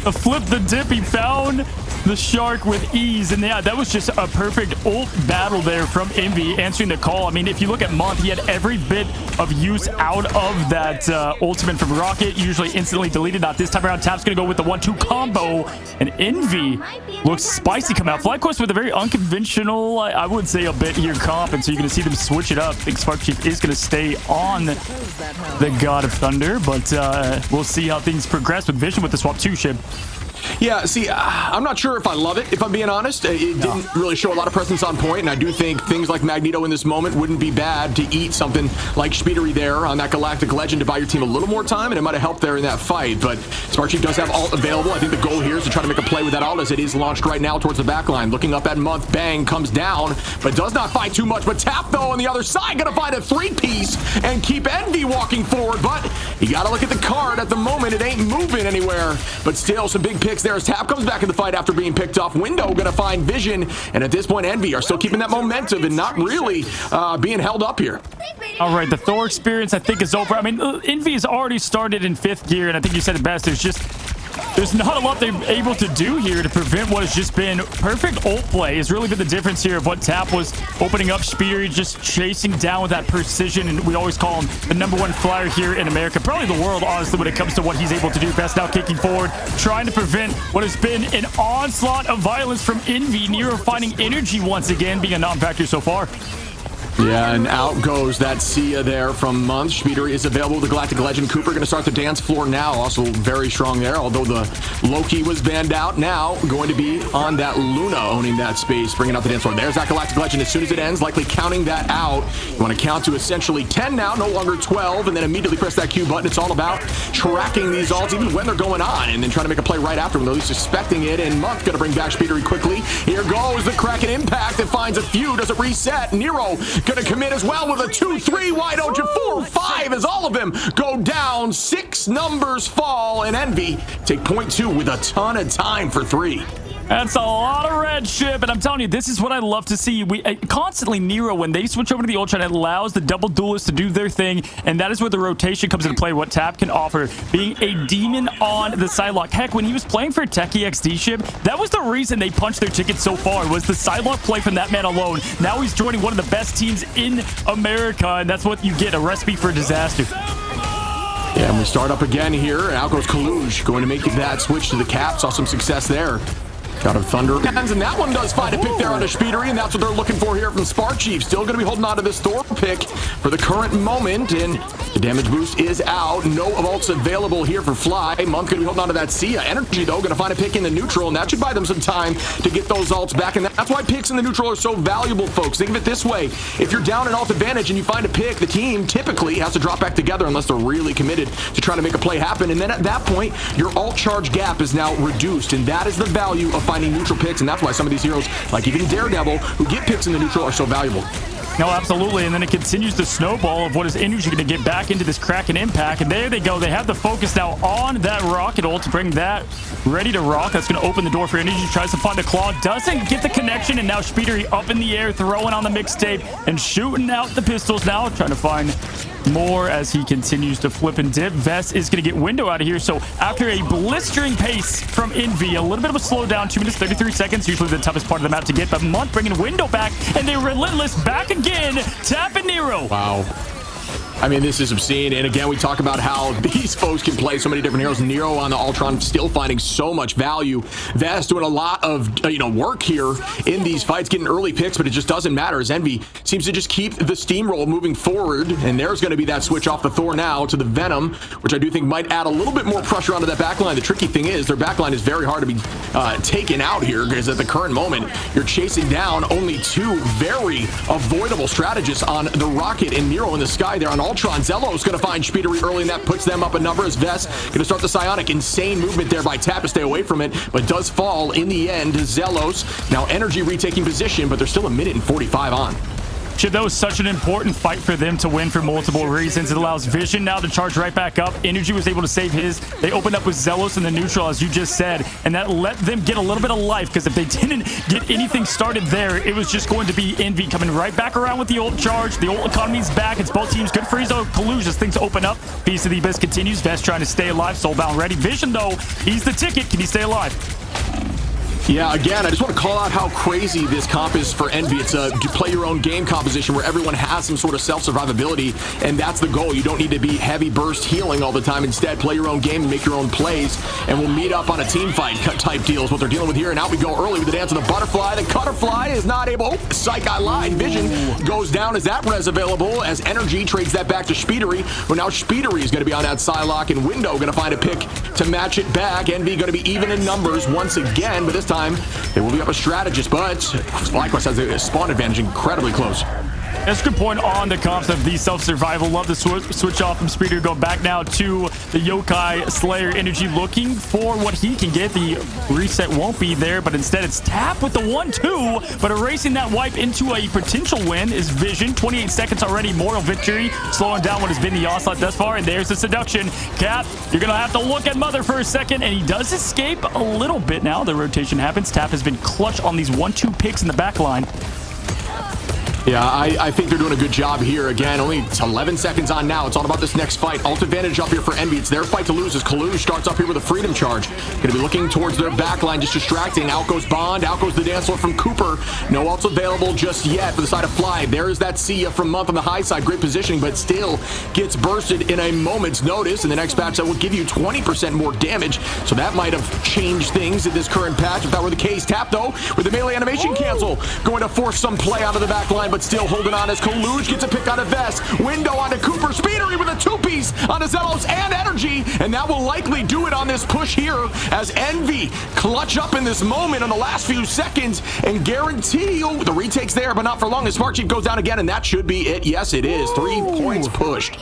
E: A flip the dip, he found the shark with ease, and yeah, that was just a perfect ult battle there from Envy answering the call. I mean, if you look at Month, he had every bit of use out of that ultimate from Rocket, usually instantly deleted. Not this time around. Tap's gonna go with the 1-2 combo, and Envy looks spicy come out. FlyQuest with a very unconventional, I would say, a bit here comp, and so you're gonna see them switch it up. I think Spark Chief is gonna stay on the God of Thunder, but we'll see how things progress with Vision with the swap 2 ship.
F: Yeah, see, I'm not sure if I love it, if I'm being honest. It didn't really show a lot of presence on point, and I do think things like Magneto in this moment wouldn't be bad to eat something like Speedery there on that Galactic Legend to buy your team a little more time, and it might have helped there in that fight. But Sparchi does have ult available. I think the goal here is to try to make a play with that ult as it is launched right now towards the back line. Looking up at Month, bang, comes down, but does not find too much. But Tap, though, on the other side, gonna find a 3-piece and keep Envy walking forward. But you gotta look at the card. At the moment, it ain't moving anywhere. But still, some big picks there as Tap comes back in the fight after being picked off. Window gonna find Vision, and at this point, Envy are still keeping that momentum and not really being held up here.
E: All right, the Thor experience, I think, is over. I mean, Envy has already started in 5th gear, and I think you said it best. There's not a lot they're able to do here to prevent what has just been perfect ult play. Has really been the difference here of what Tap was opening up. Speedery just chasing down with that precision, and we always call him the #1 flyer here in America, probably the world, honestly, when it comes to what he's able to do best. Now kicking forward, trying to prevent what has been an onslaught of violence from Envy. Nero finding energy once again, being a non-factor so far.
F: Yeah, and out goes that Sia there from Month. Speedery is available with the Galactic Legend. Cooper going to start the dance floor now. Also very strong there, although the Loki was banned out. Now going to be on that Luna, owning that space, bringing out the dance floor. There's that Galactic Legend as soon as it ends, likely counting that out. You want to count to essentially 10 now, no longer 12, and then immediately press that Q button. It's all about tracking these ults, even when they're going on, and then trying to make a play right after them, at least suspecting it. And Month going to bring back Speedery quickly. Here goes the Kraken impact. It finds a few. Does it reset? Nero gonna commit as well with a 2-3. Why don't you 4-5 as all of them go down? 6 numbers fall, and Envy take point 2 with a ton of time for 3.
E: That's a lot of red ship, and I'm telling you, this is what I love to see. We constantly, Nero, when they switch over to the Ultron, it allows the double duelists to do their thing, and that is where the rotation comes into play, what Tap can offer, being a demon on the Psylocke. Heck, when he was playing for Techie XD ship, that was the reason they punched their ticket so far, was the Psylocke play from that man alone. Now he's joining one of the best teams in America, and that's what you get, a recipe for disaster.
F: Yeah, and we start up again here. Out goes Kaluj, going to make that switch to the cap. Saw some success there. Got a Thunder Hands, and that one does find a pick there on a Speedery, and that's what they're looking for here from Spark Chief. Still going to be holding on to this Thor pick for the current moment, and the damage boost is out. No ults available here for Fly. Month going to be holding on to that Sia. Energy, though, going to find a pick in the neutral, and that should buy them some time to get those ults back, and that's why picks in the neutral are so valuable, folks. Think of it this way. If you're down an ult advantage and you find a pick, the team typically has to drop back together unless they're really committed to trying to make a play happen, and then at that point, your ult charge gap is now reduced, and that is the value of finding neutral picks, and that's why some of these heroes, like even Daredevil, who get picks in the neutral, are so valuable.
E: No, absolutely, and then it continues the snowball of what is energy going to get back into this Kraken impact, and there they go. They have the focus now on that rocket ult to bring that ready to rock. That's going to open the door for energy. Tries to find a claw, doesn't get the connection, and now Speedery up in the air, throwing on the mixtape and shooting out the pistols now, trying to find more as he continues to flip and dip. Vest is going to get Window out of here, so after a blistering pace from Envy, a little bit of a slowdown, 2 minutes 33 seconds, usually the toughest part of the map to get, but Month bringing Window back, and they're relentless back again. Tap and Nero.
F: Wow. I mean, this is obscene, and again, we talk about how these foes can play so many different heroes. Nero on the Ultron still finding so much value. Vest doing a lot of work here in these fights, getting early picks, but it just doesn't matter as Envy seems to just keep the steamroll moving forward, and there's going to be that switch off the Thor now to the Venom, which I do think might add a little bit more pressure onto that backline. The tricky thing is their backline is very hard to be taken out here, because at the current moment, you're chasing down only 2 very avoidable strategists on the Rocket and Nero in the sky there on Ultron. Zelos going to find Speedery early, and that puts them up a number as Vest going to start the Psionic. Insane movement there by Tap to stay away from it, but does fall in the end. Zelos now Energy retaking position, but they're still 1 minute and 45 on.
E: Chip, that was such an important fight for them to win for multiple reasons. It allows Vision now to charge right back up. Energy was able to save his. They opened up with Zelos in the neutral, as you just said, and that let them get a little bit of life, because if they didn't get anything started there, it was just going to be Envy coming right back around with the ult charge. The ult economy's back. It's both teams. Good for Ezo Kaluj as things open up. Piece of the Abyss continues. Vest trying to stay alive. Soulbound ready. Vision, though, he's the ticket. Can he stay alive?
F: Yeah, again, I just want to call out how crazy this comp is for Envy. It's a play your own game composition where everyone has some sort of self-survivability, and that's the goal. You don't need to be heavy burst healing all the time. Instead, play your own game and make your own plays, and we'll meet up on a team fight type deal is what they're dealing with here. And out we go early with the dance of the butterfly. The cutterfly is not able. Oh, psych, I lied. Vision goes down as that res available, as Energy trades that back to Speedery. Well, now Speedery is going to be on that Psylocke, and Window going to find a pick to match it back. Envy going to be even in numbers once again, but this time they will be up a strategist, but FlyQuest has a spawn advantage incredibly close.
E: That's a good point on the comps of the self-survival. Love to switch off from Speeder. Go back now to the Yokai Slayer Energy, looking for what he can get. The reset won't be there, but instead it's Tap with the 1-2, but erasing that wipe into a potential win is Vision. 28 seconds already, moral victory, slowing down what has been the onslaught thus far, and there's the seduction. Cap, you're going to have to look at Mother for a second, and he does escape a little bit now. The rotation happens. Tap has been clutch on these 1-2 picks in the back line.
F: Yeah, I think they're doing a good job here. Again, only 11 seconds on now. It's all about this next fight. Ult advantage up here for Envy. It's their fight to lose as Kalush starts up here with a freedom charge. Going to be looking towards their backline, just distracting. Out goes Bond. Out goes the dance floor from Cooper. No ults available just yet for the side of Fly. There is that See Ya from Month on the high side. Great positioning, but still gets bursted in a moment's notice. In the next patch, that will give you 20% more damage. So that might have changed things in this current patch if that were the case. Tap, though, with the melee animation cancel. Going to force some play out of the backline, but still holding on as Kalush gets a pick on a vest. Window onto Cooper. Speedery with a two-piece on the Zelos and Energy, and that will likely do it on this push here as Envy clutch up in this moment on the last few seconds and guarantee the retakes there, but not for long as Smart Chief goes down again, and that should be it. Yes, it is. 3 points pushed.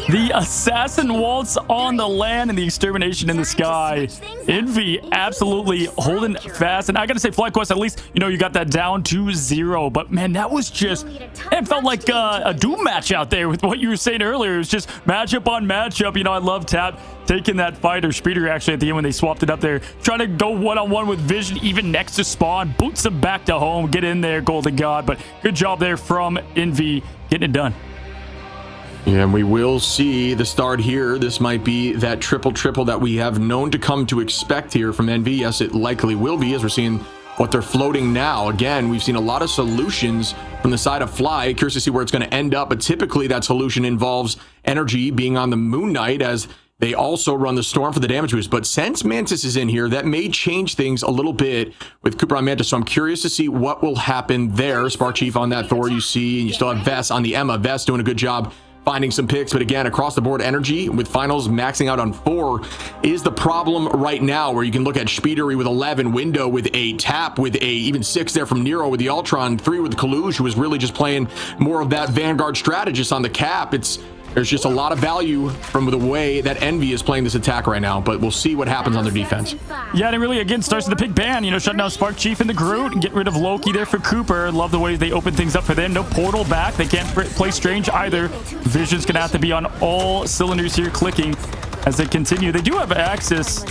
E: The assassin waltz on the land and the extermination in the sky. Envy absolutely holding fast. And I gotta say, FlyQuest, at least, you know, you got that down to 0. But man, that was just, it felt like a Doom match out there with what you were saying earlier. It was just matchup on matchup. You know, I love Tap taking that fight, or Speeder actually at the end when they swapped it up there, trying to go one-on-one with Vision, even next to Spawn, boots him back to home. Get in there, Golden God. But good job there from Envy getting it done.
F: Yeah, and we will see the start here. This might be that triple that we have known to come to expect here from Envy. Yes, it likely will be, as we're seeing what they're floating now. Again, we've seen a lot of solutions from the side of Fly. Curious to see where it's going to end up, but typically that solution involves Energy being on the Moon Knight, as they also run the Storm for the damage boost. But since Mantis is in here, that may change things a little bit with Cooper on Mantis. So I'm curious to see what will happen there. Spark Chief on that Thor, you see, and you still have Vest on the Emma. Vest doing a good job finding some picks, but again, across the board, Energy with finals maxing out on 4 is the problem right now, where you can look at Speedery with 11, Window with 8, Tap with 8, even 6 there from Nero with the Ultron, 3 with Kalush, who was really just playing more of that Vanguard strategist on the cap. There's just a lot of value from the way that Envy is playing this attack right now, but we'll see what happens on their defense.
E: Yeah, and it really, again, starts with the pick ban. You know, shutting down Spark Chief and the Groot and get rid of Loki there for Cooper. Love the way they open things up for them. No portal back. They can't play Strange either. Vision's going to have to be on all cylinders here, clicking as they continue. They do have access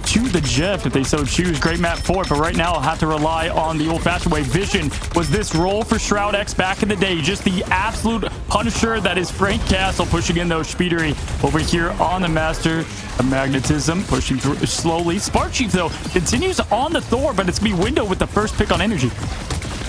E: to the Jeff if they so choose. Great map for it, but right now I'll have to rely on the old-fashioned way. Vision was this role for Shroud X back in the day. Just the absolute punisher that is Frank Castle, pushing in those Speedery over here on the Master of Magnetism, pushing through slowly. Spark Chief, though, continues on the Thor, but it's going to be Window with the first pick on Energy.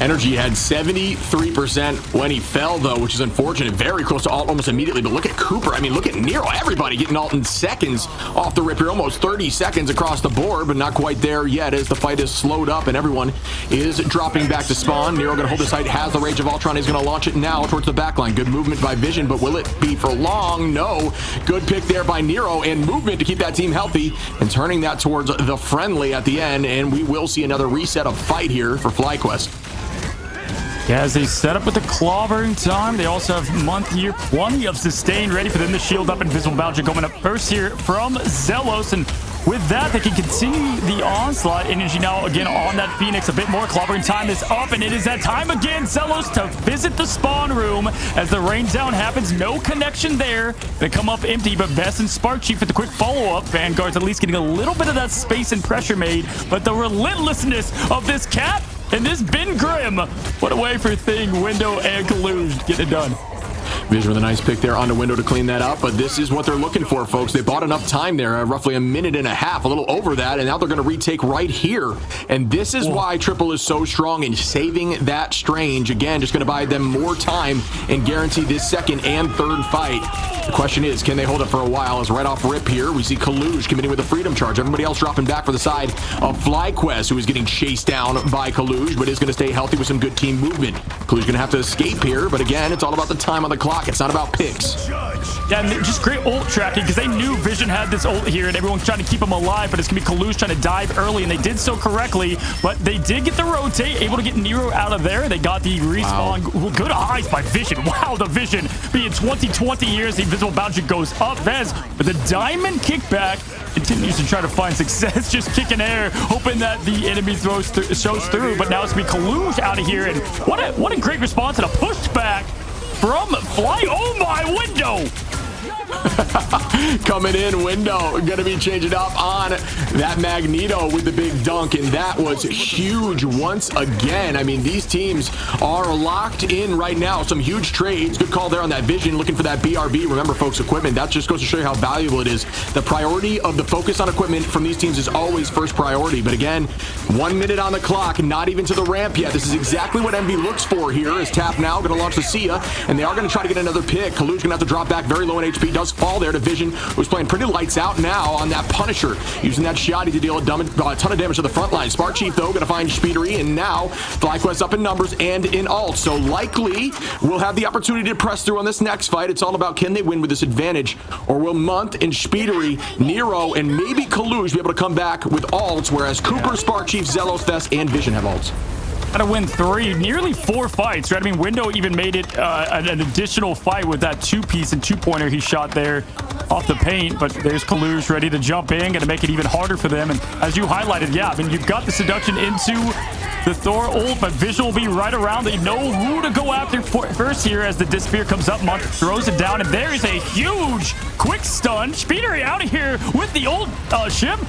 F: Energy had 73% when he fell, though, which is unfortunate. Very close to ult almost immediately. But look at Cooper. I mean, look at Nero. Everybody getting ult in seconds off the rip here. Almost 30 seconds across the board, but not quite there yet as the fight is slowed up and everyone is dropping back to spawn. Nero going to hold the site, has the Rage of Ultron. He's going to launch it now towards the backline. Good movement by Vision, but will it be for long? No. Good pick there by Nero, and movement to keep that team healthy and turning that towards the friendly at the end. And we will see another reset of fight here for FlyQuest.
E: Yeah, as they set up with the clobbering time, they also have Month here, plenty of sustain ready for them to shield up. Invisible Bouncer coming up first here from Zelos, and with that, they can continue the onslaught. Energy now again on that Phoenix. A bit more clobbering time is up, and it is that time again, Zelos, to visit the spawn room as the rain down happens. No connection there. They come up empty, but Vest and Spark Chief with the quick follow-up. Vanguard's at least getting a little bit of that space and pressure made, but the relentlessness of this Cap and this Ben Grimm, what a way for Thing, Window, and Kalush get it done.
F: Vision with a nice pick there on the window to clean that up, but this is what they're looking for, folks. They bought enough time there, roughly a minute and a half, a little over that, and now they're going to retake right here. And this is why Triple is so strong in saving that Strange. Again, just going to buy them more time and guarantee this second and third fight. The question is, can they hold it for a while? As right off rip here, we see Kaluj committing with a freedom charge. Everybody else dropping back for the side of FlyQuest, who is getting chased down by Kaluj, but is going to stay healthy with some good team movement. Kaluj going to have to escape here, but again, it's all about the time on the clock. It's not about picks.
E: Yeah, and just great ult tracking because they knew Vision had this ult here and everyone's trying to keep him alive, but it's going to be Kaluj trying to dive early, and they did so correctly, but they did get the rotate, able to get Nero out of there. They got the respawn. Wow. Good eyes by Vision. Wow, the Vision being 20 years, the invisible boundary goes up. Vez with the diamond kickback continues to try to find success, just kicking air, hoping that the enemy shows through, but now it's going to be Kaluj out of here, and what a great response and a pushback from Fly. Oh my, window!
F: Coming in, window gonna be changing up on that Magneto with the big dunk, and that was huge once again. I mean, these teams are locked in right now. Some huge trades. Good call there on that Vision, looking for that BRB. Remember, folks, equipment, that just goes to show you how valuable it is. The priority of the focus on equipment from these teams is always first priority. But again, 1 minute on the clock, not even to the ramp yet. This is exactly what Envy looks for here. Is Tap now gonna launch the Sia, and they are gonna try to get another pick. Kaluj gonna have to drop back very low in HP. Does fall there to Vision, who's playing pretty lights out now on that Punisher, using that Shoddy to deal a ton of damage to the front line. Spark Chief, though, gonna find Speedery, and now FlyQuest up in numbers and in ult. So likely we'll have the opportunity to press through on this next fight. It's all about, can they win with this advantage, or will Month and Speedery, Nero, and maybe Kaluj be able to come back with ults, whereas Cooper, Spark Chief, Zelos, Thess, and Vision have ults.
E: Got to win 3, nearly 4 fights, right? I mean, Window even made it an additional fight with that 2-piece and 2-pointer he shot there off the paint, but there's Kaluj ready to jump in, going to make it even harder for them. And as you highlighted, yeah, I mean, you've got the seduction into the Thor ult, but Vision will be right around. They know who to go after first here as the Disappear comes up. Month throws it down, and there is a huge quick stun. Speedery out of here with the ult, Shim.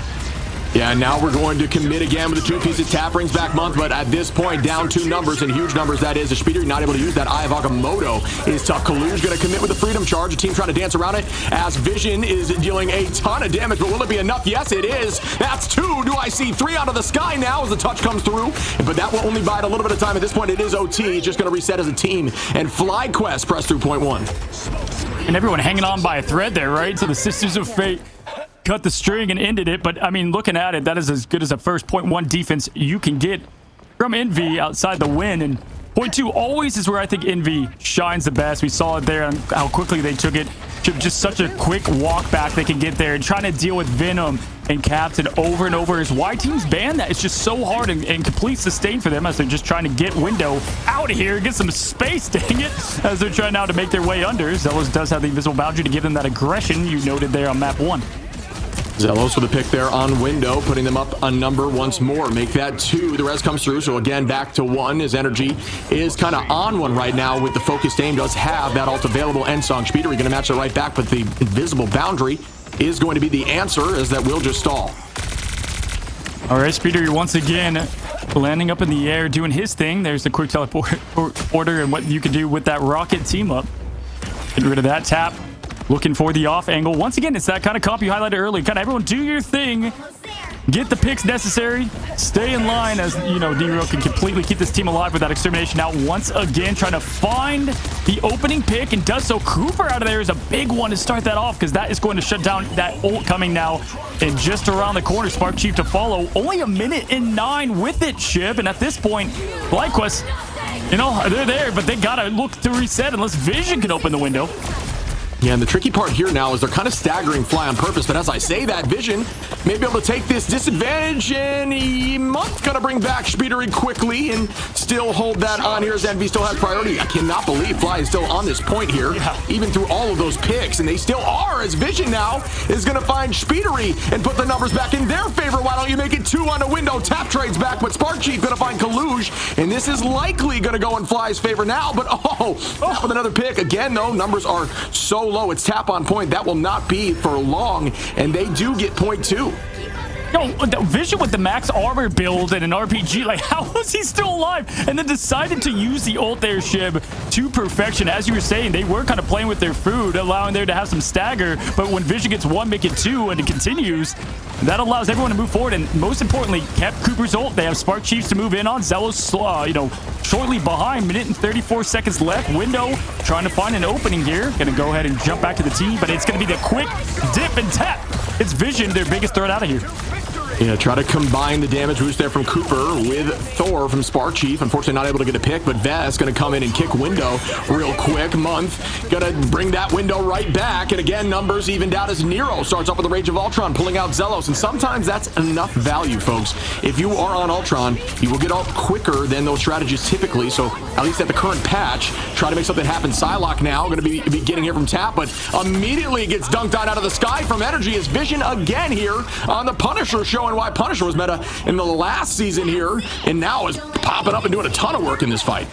F: Yeah, now we're going to commit again with the 2-pieces. Tap brings back Month, but at this point, down 2 numbers, and huge numbers, that is. The Speedery not able to use that Eye of Agamotto is tough. Kaluj going to commit with the Freedom Charge. A team trying to dance around it as Vision is dealing a ton of damage, but will it be enough? Yes, it is. That's 2. Do I see 3 out of the sky now as the touch comes through? But that will only bide a little bit of time. At this point, it is OT. It's just going to reset as a team, and FlyQuest press through point 1.
E: And everyone hanging on by a thread there, right? So the Sisters of Fate cut the string and ended it. But I mean, looking at it, that is as good as a first point 1 defense you can get from Envy outside the win. And point 2 always is where I think Envy shines the best. We saw it there and how quickly they took it. Just such a quick walk back they can get there, and trying to deal with Venom and Captain over and over. As Y teams ban that, it's just so hard and complete sustain for them as they're just trying to get Window out of here, get some space, dang it, as they're trying now to make their way under. Zelos does have the invisible boundary to give them that aggression you noted there on map 1.
F: Zelos with a pick there on Window, putting them up a number once more. Make that 2. The rest comes through. So again, back to 1. His energy is kind of on 1 right now with the focused aim. Does have that ult available. Ensong Speedery going to match it right back, but the invisible boundary is going to be the answer, as that will just stall.
E: All right, Speedery once again landing up in the air, doing his thing. There's the quick teleporter and what you can do with that rocket team up. Get rid of that Tap. Looking for the off angle. Once again, it's that kind of comp you highlighted early. Kind of everyone do your thing. Get the picks necessary. Stay in line as, you know, Nero can completely keep this team alive with that extermination out. Once again, trying to find the opening pick and does so. Cooper out of there is a big one to start that off because that is going to shut down that ult coming now. And just around the corner, Spark Chief to follow. Only a minute and 9 with it, Shib. And at this point, FlyQuest, you know, they're there, but they got to look to reset unless Vision can open the window.
F: Yeah, and the tricky part here now is they're kind of staggering Fly on purpose, but as I say that, Vision may be able to take this disadvantage, and Month gonna bring back Speedery quickly and still hold that on here as Envy still has priority. I cannot believe Fly is still on this point here, even through all of those picks, and they still are, as Vision now is gonna find Speedery and put the numbers back in their favor. Why don't you make it 2 on the window? Tap trades back, but Spark Chief gonna find Kaluj, and this is likely gonna go in Fly's favor now, but with another pick. Again, though, numbers are so low. It's Tap on point. That will not be for long, and they do get point 2.
E: Yo, Vision with the max armor build and an RPG, like, how was he still alive? And then decided to use the ult there, Shib, to perfection. As you were saying, they were kind of playing with their food, allowing there to have some stagger, but when Vision gets one, make it two, and it continues, that allows everyone to move forward, and most importantly, kept Cooper's ult. They have Spark Chiefs to move in on. Zelos, shortly behind, minute and 34 seconds left. Window trying to find an opening here. Gonna go ahead and jump back to the team, but it's gonna be the quick dip and tap. It's Vision, their biggest threat out of here.
F: Yeah, try to combine the damage boost there from Cooper with Thor from Spark Chief. Unfortunately, not able to get a pick, but Vest going to come in and kick Window real quick. Month going to bring that Window right back. And again, numbers evened out as Nero starts off with the Rage of Ultron, pulling out Zelos. And sometimes that's enough value, folks. If you are on Ultron, you will get ult quicker than those strategies typically. So at least at the current patch, try to make something happen. Psylocke now going to be getting here from Tap, but immediately gets dunked on out of the sky from Energy as Vision again here on the Punisher show. Why Punisher was meta in the last season here and now is popping up and doing a ton of work in this fight.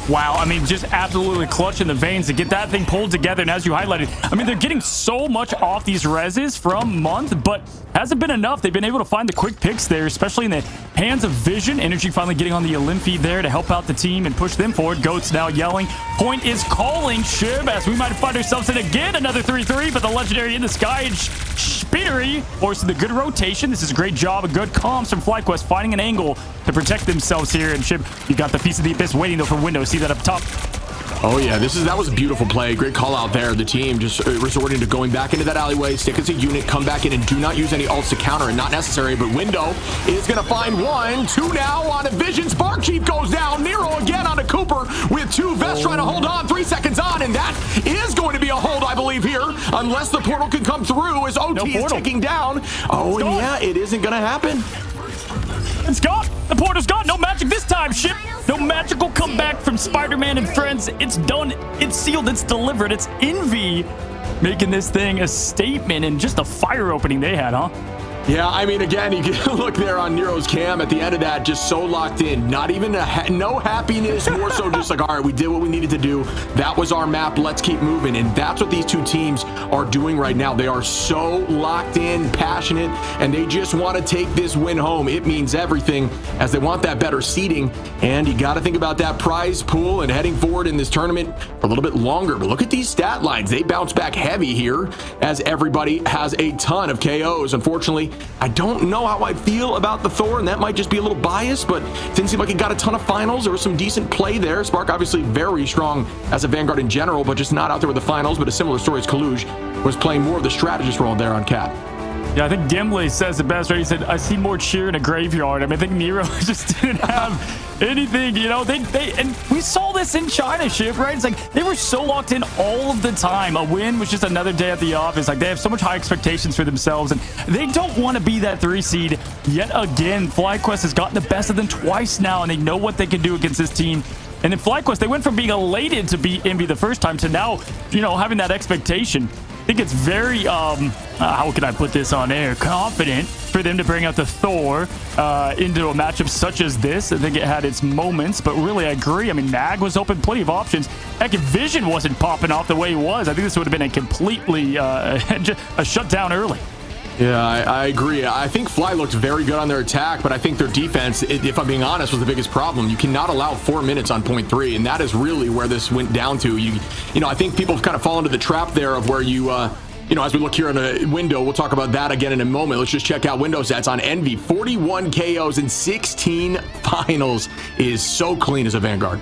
E: Wow, I mean, just absolutely clutching the veins to get that thing pulled together. And as you highlighted, I mean, they're getting so much off these reses from Month, but hasn't been enough. They've been able to find the quick picks there, especially in the hands of Vision. Energy finally getting on the Olymp feed there to help out the team and push them forward. Goats now yelling. Point is calling, Shib, as we might find ourselves in again another 3-3, but the legendary in the sky and Speedery forcing the good rotation. This is a great job, a good comms from FlyQuest, finding an angle to protect themselves here. And Shib, you got the Feast of the Abyss waiting though for Windows. See that up top.
F: Oh yeah, that was a beautiful play. Great call out there. The team just resorting to going back into that alleyway, stick as a unit, come back in and do not use any ults to counter, and not necessary, but Window is going to find 1, 2 now on a Vision. Spark Chief goes down. Nero again on a Cooper with 2. Vest trying to hold on. 3 seconds on, and that is going to be a hold, I believe, here, unless the portal can come through as OT is ticking down. Oh, and yeah, it isn't going to happen.
E: It's gone. The portal's gone. No magic this time, Ship. No magical comeback from Spider-Man and friends. It's done. It's sealed. It's delivered. It's Envy making this thing a statement and just a fire opening they had, huh?
F: Yeah, I mean, again, you can look there on Nero's cam at the end of that, just so locked in. Not even no happiness, more so just like, all right, we did what we needed to do. That was our map. Let's keep moving. And that's what these two teams are doing right now. They are so locked in, passionate, and they just want to take this win home. It means everything as they want that better seeding. And you got to think about that prize pool and heading forward in this tournament for a little bit longer. But look at these stat lines. They bounce back heavy here as everybody has a ton of KOs. Unfortunately, I don't know how I feel about the Thor, and that might just be a little biased, but it didn't seem like he got a ton of finals. There was some decent play there. Spark obviously very strong as a Vanguard in general, but just not out there with the finals. But a similar story as Kaluj was playing more of the strategist role there on Cat.
E: Yeah, I think Gimli says it best, right? He said, I see more cheer in a graveyard. I mean, I think Nero just didn't have anything, you know. They and we saw this in China, Shiv, right? It's like they were so locked in all of the time. A win was just another day at the office. Like, they have so much high expectations for themselves, and they don't want to be that 3 seed yet again. FlyQuest has gotten the best of them twice now, and they know what they can do against this team. And in FlyQuest, they went from being elated to beat Envy the first time to now, you know, having that expectation. I think it's very, how can I put this on air? Confident for them to bring out the Thor into a matchup such as this. I think it had its moments, but really I agree. I mean, Mag was open, plenty of options. Heck, if Vision wasn't popping off the way he was, I think this would have been a completely a shutdown early.
F: Yeah, I agree. I think Fly looked very good on their attack, but I think their defense, if I'm being honest, was the biggest problem. You cannot allow 4 minutes on point 3, and that is really where this went down to. You know, I think people have kind of fallen into the trap there of where you know, as we look here in a window, we'll talk about that again in a moment. Let's just check out window stats on Envy. 41 KOs and 16 finals is so clean as a Vanguard.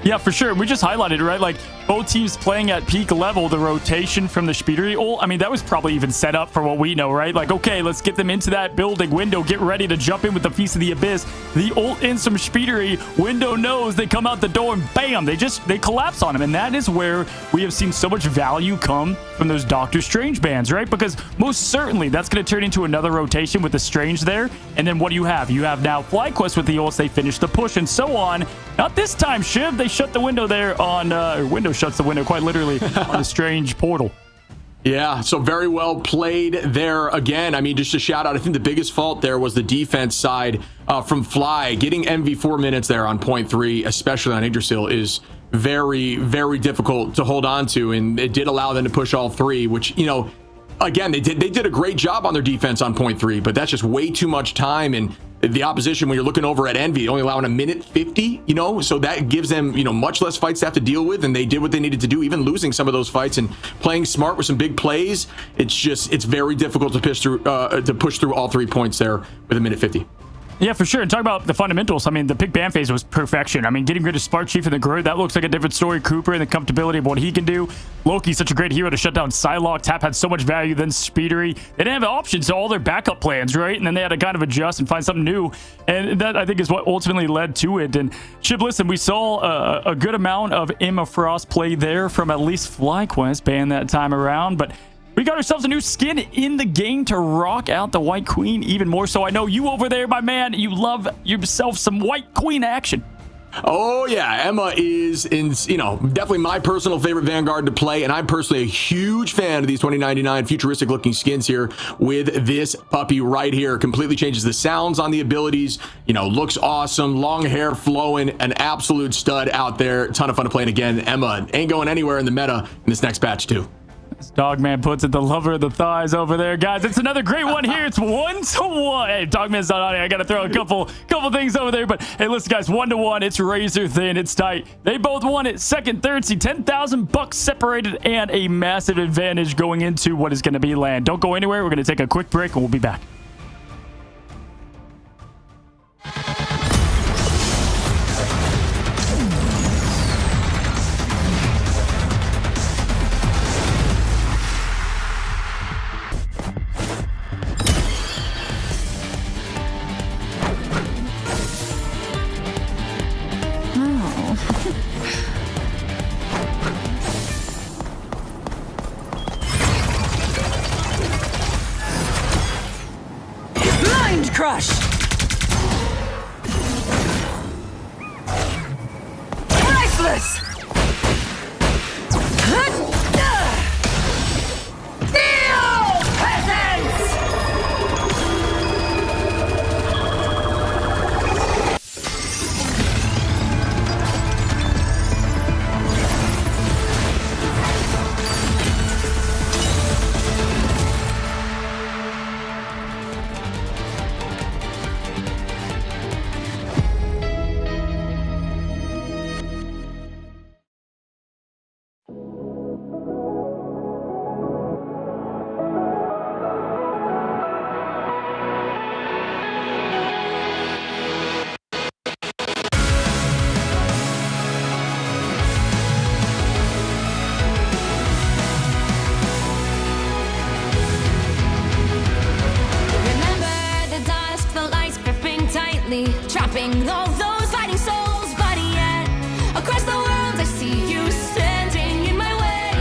E: Yeah, for sure. We just highlighted it, right? Like, both teams playing at peak level, the rotation from the Speedery ult, I mean, that was probably even set up for what we know, right? Like, okay, let's get them into that building. Window, get ready to jump in with the Feast of the Abyss. The ult in some Speedery. Window knows they come out the door and bam, they collapse on him. And that is where we have seen so much value come from those Doctor Strange bans, right? Because most certainly that's going to turn into another rotation with the Strange there. And then what do you have? You have now FlyQuest with the ults. They finish the push and so on. Not this time, Shiv. They shut the window there on, or window shuts the window quite literally on the Strange portal.
F: Yeah, so very well played there again. I mean, just a shout out. I think the biggest fault there was the defense side from Fly. Getting MV 4 minutes there on point 3, especially on Yggdrasil, is very, very difficult to hold on to. And it did allow them to push all 3, which, you know, again, they did a great job on their defense on point 3, but that's just way too much time. And the opposition, when you're looking over at Envy, only allowing a minute 50, you know, so that gives them, you know, much less fights to have to deal with, and they did what they needed to do, even losing some of those fights and playing smart with some big plays. It's very difficult to push through all 3 points there with a minute 50.
E: Yeah, for sure. And talk about the fundamentals. I mean, the pick ban phase was perfection. I mean, getting rid of Spark Chief and the Grid, that looks like a different story. Cooper and the comfortability of what he can do. Loki's such a great hero to shut down Psylocke. Tap had so much value, then Speedery. They didn't have options to all their backup plans, right? And then they had to kind of adjust and find something new. And that, I think, is what ultimately led to it. And Chip, listen, we saw a good amount of Emma Frost play there from at least FlyQuest ban that time around. But we got ourselves a new skin in the game to rock out the White Queen even more so. I know you over there, my man, you love yourself some White Queen action.
F: Oh yeah, Emma is definitely my personal favorite Vanguard to play, and I'm personally a huge fan of these 2099 futuristic looking skins here with this puppy right here. Completely changes the sounds on the abilities, looks awesome, long hair flowing, an absolute stud out there. Ton of fun to play. And again, Emma ain't going anywhere in the meta in this next patch too.
E: Dogman puts it, the lover of the thighs over there. Guys, it's another great one here. It's 1-1. Hey, Dogman's not on it. I got to throw a couple things over there. But hey, listen, guys, 1-1. It's razor thin. It's tight. They both won it. Second, third seed, $10,000 separated, and a massive advantage going into what is going to be land. Don't go anywhere. We're going to take a quick break, and we'll be back.
A: Crush! Priceless! Feel presence! Trapping all those fighting souls, but yet across the world I see you standing in my way.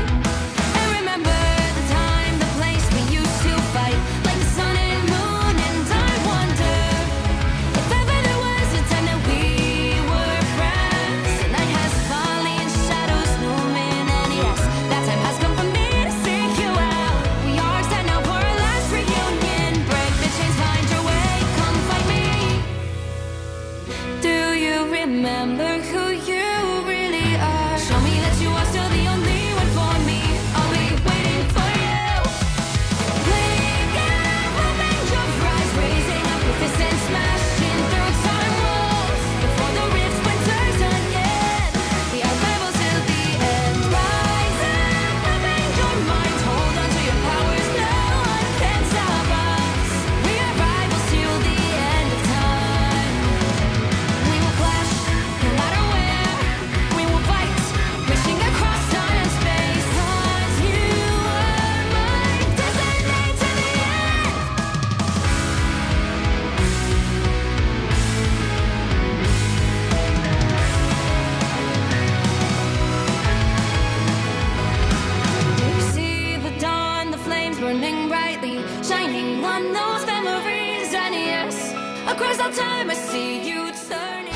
A: And remember the time, the place we used to fight, like the sun and moon. And I wonder if ever there was a time that we were friends. The night has fallen, shadows looming, and yes, that time has come for me to seek you out. We are set now for our last reunion. Break the chains, find your way, come find me. Do you remember who you really are? Show me that you are still the only one for me. I'll be waiting for you. Blink and open your eyes, raising up your fists and smashing through time walls. Before the rift splinters again, we are rebels till the end. Rise and open your mind, hold on to your powers. No one can stop us. We are rivals till the end of time. We will clash, no matter where. We will fight, pushing across time and space. 'Cause you are my destiny to the end. You see the dawn, the flames burning brightly, shining on those memories. And yes, across all time I see you turning.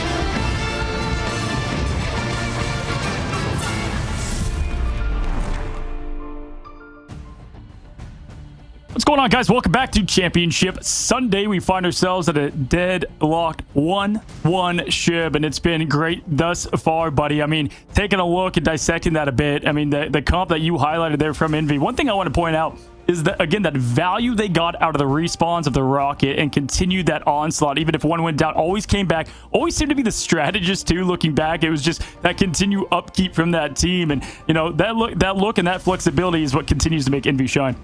E: What's going on, guys? Welcome back to Championship Sunday. We find ourselves at a deadlocked 1-1 ship, and it's been great thus far, buddy. I mean, taking a look and dissecting that a bit, I mean, the comp that you highlighted there from Envy, one thing I want to point out is that, again, that value they got out of the respawns of the rocket and continued that onslaught. Even if one went down, always came back, always seemed to be the strategist too. Looking back, it was just that continued upkeep from that team. And, you know, that look and that flexibility is what continues to make Envy shine.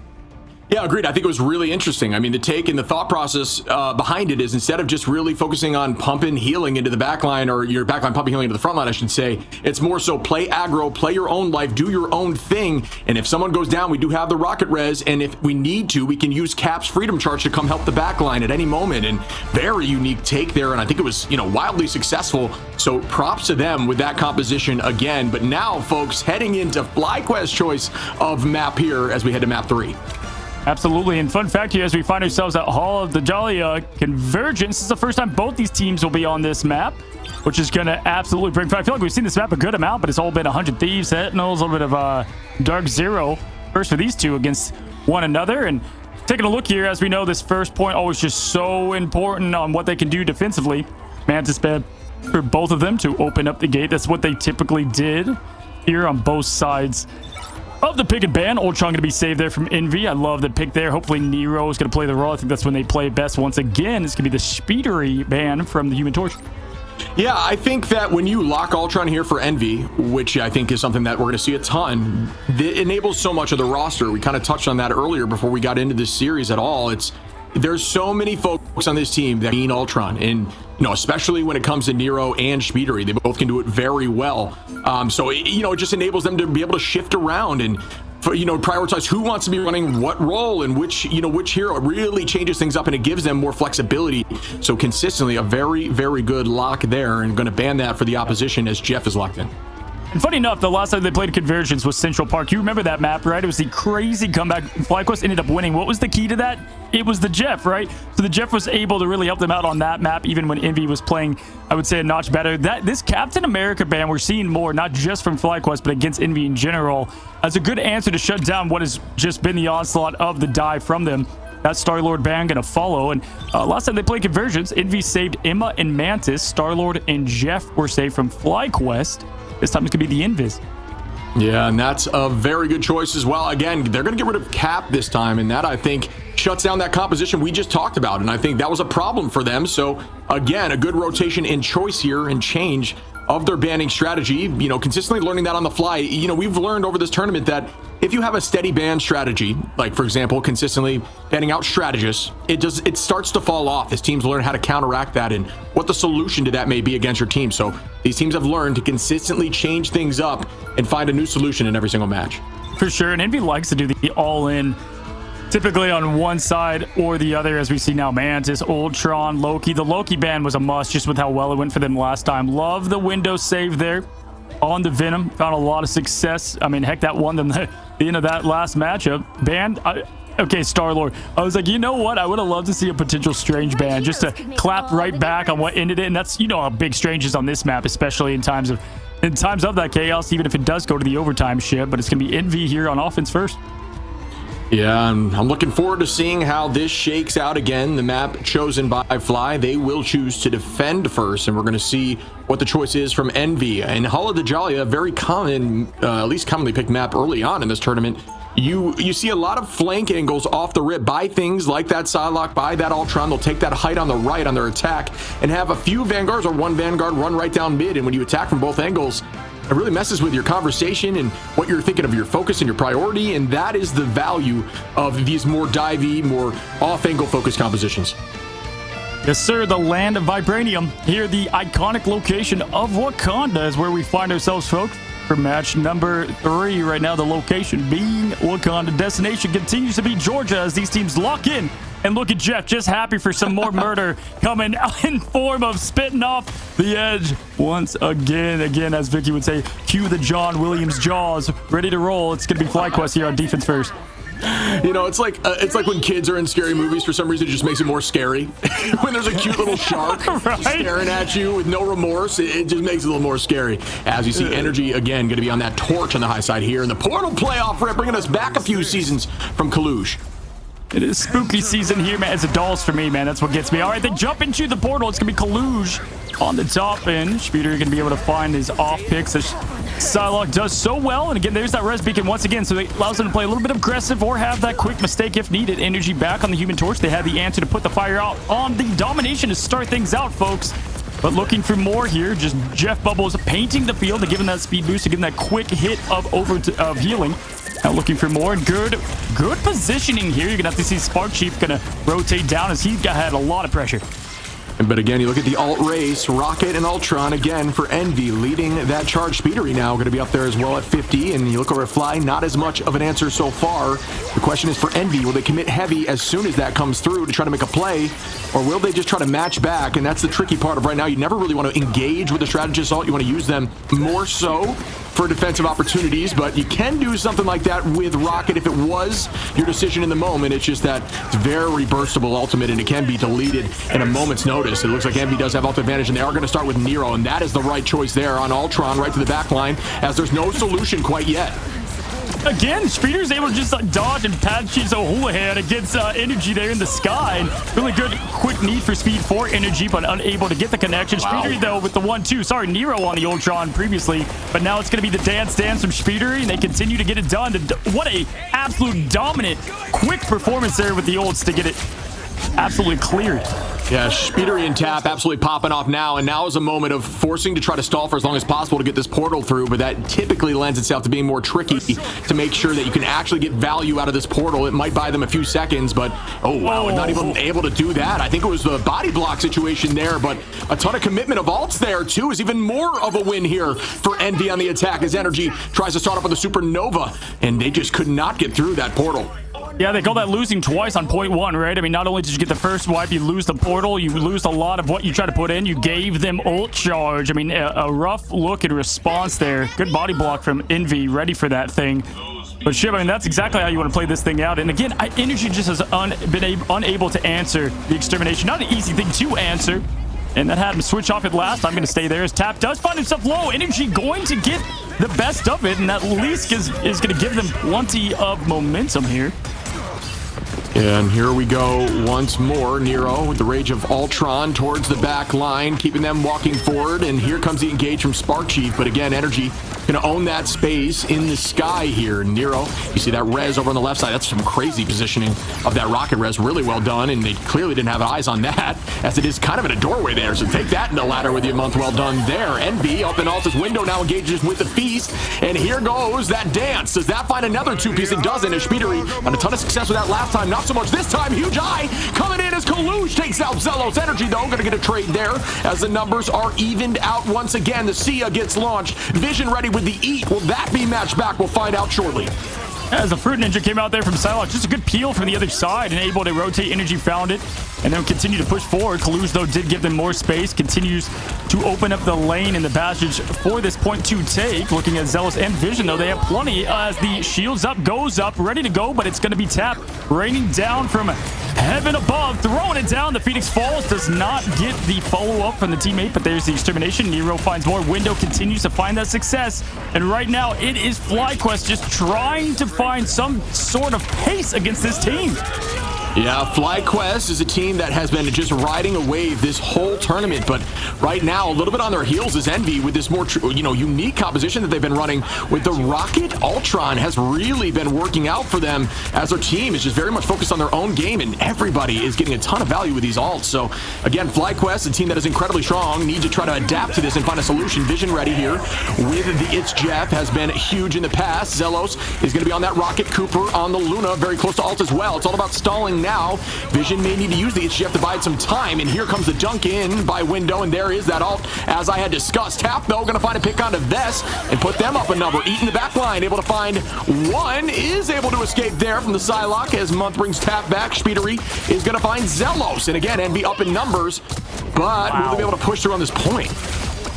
F: Yeah, agreed. I think it was really interesting. I mean, the take and the thought process behind it is, instead of just really focusing on pumping healing into the backline, or your backline pumping healing into the front line, I should say, it's more so play aggro, play your own life, do your own thing. And if someone goes down, we do have the rocket res. And if we need to, we can use Cap's freedom charge to come help the backline at any moment. And very unique take there. And I think it was, you know, wildly successful. So props to them with that composition again. But now, folks, heading into FlyQuest's choice of map here as we head to map 3.
E: Absolutely. And fun fact here, as we find ourselves at Hall of the Jolly Convergence, this is the first time both these teams will be on this map, which is going to absolutely bring fun. I feel like we've seen this map a good amount, but it's all been 100 Thieves, Sentinels, a little bit of Dark Zero first for these two against one another. And taking a look here, as we know, this first point always just so important on what they can do defensively. Mantis bed for both of them to open up the gate. That's what they typically did here on both sides of the pick and ban. Ultron going to be saved there from Envy. I love the pick there. Hopefully Nero is going to play the role. I think that's when they play best. Once again, it's going to be the speedery ban from the Human Torch.
F: Yeah, I think that when you lock Ultron here for Envy, which I think is something that we're going to see a ton, it enables so much of the roster. We kind of touched on that earlier before we got into this series at all. There's so many folks on this team that mean Ultron, and you know, especially when it comes to Nero and Speedery, they both can do it very well. So you know, it just enables them to be able to shift around and, you know, prioritize who wants to be running what role and which hero. It really changes things up, and it gives them more flexibility. So consistently, a very, very good lock there, and going to ban that for the opposition as Jeff is locked in.
E: And funny enough, the last time they played Convergence was Central Park. You remember that map, right? It was the crazy comeback. FlyQuest ended up winning. What was the key to that? It was the Jeff, right? So the Jeff was able to really help them out on that map, even when Envy was playing, I would say, a notch better. This Captain America ban, we're seeing more, not just from FlyQuest, but against Envy in general, as a good answer to shut down what has just been the onslaught of the dive from them. That Star-Lord ban going to follow. And last time they played Convergence, Envy saved Emma and Mantis. Star-Lord and Jeff were saved from FlyQuest. This time it's going to be the Invis.
F: Yeah, and that's a very good choice as well. Again, they're going to get rid of Cap this time, and that, I think, shuts down that composition we just talked about. And I think that was a problem for them. So, again, a good rotation and choice here and change of their banning strategy. You know, consistently learning that on the fly. You know, we've learned over this tournament that if you have a steady ban strategy, like, for example, consistently banning out strategists, it starts to fall off as teams learn how to counteract that and what the solution to that may be against your team. So these teams have learned to consistently change things up and find a new solution in every single match.
E: For sure. And Envy likes to do the all-in, typically on one side or the other, as we see now. Mantis, Ultron, Loki. The Loki ban was a must just with how well it went for them last time. Love the window save there on the Venom. Found a lot of success. I mean, heck, that won them the end of that last matchup. Banned. Okay, Star-Lord. I was like, you know what? I would have loved to see a potential Strange ban just to clap right back on what ended it. And that's, you know, how big Strange is on this map, especially in times of that chaos, even if it does go to the overtime ship. But it's going to be Envy here on offense first.
F: Yeah, and I'm looking forward to seeing how this shakes out again. The map chosen by Fly, they will choose to defend first, and we're going to see what the choice is from Envy. And Hall of the Jolly, a very common, at least commonly picked map early on in this tournament. You see a lot of flank angles off the rip by things like that Psylocke, by that Ultron. They'll take that height on the right on their attack and have a few Vanguards or one Vanguard run right down mid. And when you attack from both angles, it really messes with your conversation and what you're thinking of your focus and your priority. And that is the value of these more divey, more off-angle focused compositions.
E: Yes, sir. The land of Vibranium. Here, the iconic location of Wakanda is where we find ourselves, folks, for match number 3. Right now, the location being Wakanda. Destination continues to be Georgia as these teams lock in. And look at Jeff, just happy for some more murder coming in form of spitting off the edge once again. Again, as Vicky would say, cue the John Williams jaws, ready to roll. It's going to be FlyQuest here on defense first.
F: You know, it's like when kids are in scary movies. For some reason, it just makes it more scary. When there's a cute little shark staring at you with no remorse, it just makes it a little more scary. As you see, energy again going to be on that torch on the high side here, and the Portal playoff rip bringing us back a few seasons from Kaluge.
E: It is spooky season here, man. It's the dolls for me, man. That's what gets me. All right, they jump into the portal. It's going to be Kaluge on the top end. Speeder going to be able to find his off picks. Psylocke does so well, and again, there's that res beacon once again, so it allows them to play a little bit aggressive or have that quick mistake if needed. Energy back on the Human Torch. They had the answer to put the fire out on the domination to start things out, folks. But looking for more here, just Jeff Bubbles painting the field and giving that speed boost, and giving that quick hit of healing. Now looking for more. Good positioning here. You're gonna have to see Spark Chief gonna rotate down as he had a lot of pressure.
F: But again, you look at the alt race, Rocket and Ultron again for Envy leading that charge. Speedery now going to be up there as well at 50, and you look over at Fly, not as much of an answer so far. The question is for Envy, will they commit heavy as soon as that comes through to try to make a play, or will they just try to match back? And that's the tricky part of right now. You never really want to engage with the strategist alt. You want to use them more so for defensive opportunities, but you can do something like that with Rocket if it was your decision in the moment. It's just that it's very burstable ultimate, and it can be deleted in a moment's notice. It looks like Envy does have ultimate advantage, and they are going to start with Nero, and that is the right choice there on Ultron right to the back line, as there's no solution quite yet.
E: Again, Speeder's able to just dodge and patch his O'Houlihan against Energy there in the sky. And really good quick need for speed for Energy, but unable to get the connection. Wow. Speedery, though, with the 1-2. Sorry, Nero on the Ultron previously, but now it's going to be the dance from Speedery, and they continue to get it done. What a absolute dominant, quick performance there with the ults to get it absolutely cleared.
F: Yeah, Speedery and Tap absolutely popping off now, and now is a moment of forcing to try to stall for as long as possible to get this portal through, but that typically lends itself to being more tricky to make sure that you can actually get value out of this portal. It might buy them a few seconds, but oh wow, not even able to do that. I think it was the body block situation there, but a ton of commitment of ults there too is even more of a win here for Envy on the attack as Energy tries to start up with a supernova, and they just could not get through that portal.
E: Yeah, they call that losing twice on point one, right? I mean, not only did you get the first wipe, you lose the portal, you lose a lot of what you try to put in. You gave them ult charge. I mean, a rough look in response there. Good body block from Envy, ready for that thing. But shit, I mean, that's exactly how you want to play this thing out. And again, Energy just has been unable to answer the extermination. Not an easy thing to answer. And that had him switch off at last. I'm going to stay there as Tap does find himself low. Energy going to get the best of it, and that least is going to give them plenty of momentum here.
F: And here we go once more. Nero with the rage of Ultron towards the back line, keeping them walking forward. And here comes the engage from Spark Chief. But again, Energy going to own that space in the sky here. Nero, you see that res over on the left side. That's some crazy positioning of that rocket res. Really well done. And they clearly didn't have eyes on that, as it is kind of in a doorway there. So take that in the ladder with you, month. Well done there. Envy up in Alta's window now engages with the feast. And here goes that dance. Does that find another two-piece? It doesn't. As Speedery had a ton of success with that last time. Not so much this time. Huge eye coming in as Kalush takes out Zelos. Energy, though, going to get a trade there as the numbers are evened out once again. The Sia gets launched. Vision ready with the Eat. Will that be matched back? We'll find out shortly.
E: As the Fruit Ninja came out there from Psylocke, just a good peel from the other side and able to rotate. Energy found it and then continue to push forward. Kalush, though, did give them more space. Continues to open up the lane and the passage for this point to take. Looking at Zealous and Vision, though, they have plenty as the shields up, goes up, ready to go, but it's going to be Tap raining down from heaven above, throwing it down. The Phoenix falls, does not get the follow-up from the teammate, but there's the extermination. Nero finds more. Window continues to find that success, and right now it is FlyQuest just trying to find some sort of pace against this team.
F: Yeah, FlyQuest is a team that has been just riding a wave this whole tournament, but right now a little bit on their heels is Envy with this more unique composition that they've been running with the Rocket. Ultron has really been working out for them as their team is just very much focused on their own game, and everybody is getting a ton of value with these alts. So again, FlyQuest, a team that is incredibly strong, need to try to adapt to this and find a solution. Vision ready here with the It's Jeff, has been huge in the past. Zelos is going to be on that Rocket. Cooper on the Luna, very close to alt as well. It's all about stalling now. Vision may need to use the It's Jeff to bide some time, and here comes the dunk in by Window, and there is that alt as I had discussed. Tap, though, going to find a pick onto Vest and put them up a number. Eating the back line, able to find one, is able to escape there from the Psylocke as Month brings Tap back. Speedery is going to find Zelos, and again, Envy up in numbers, but will they be able to push through on this point?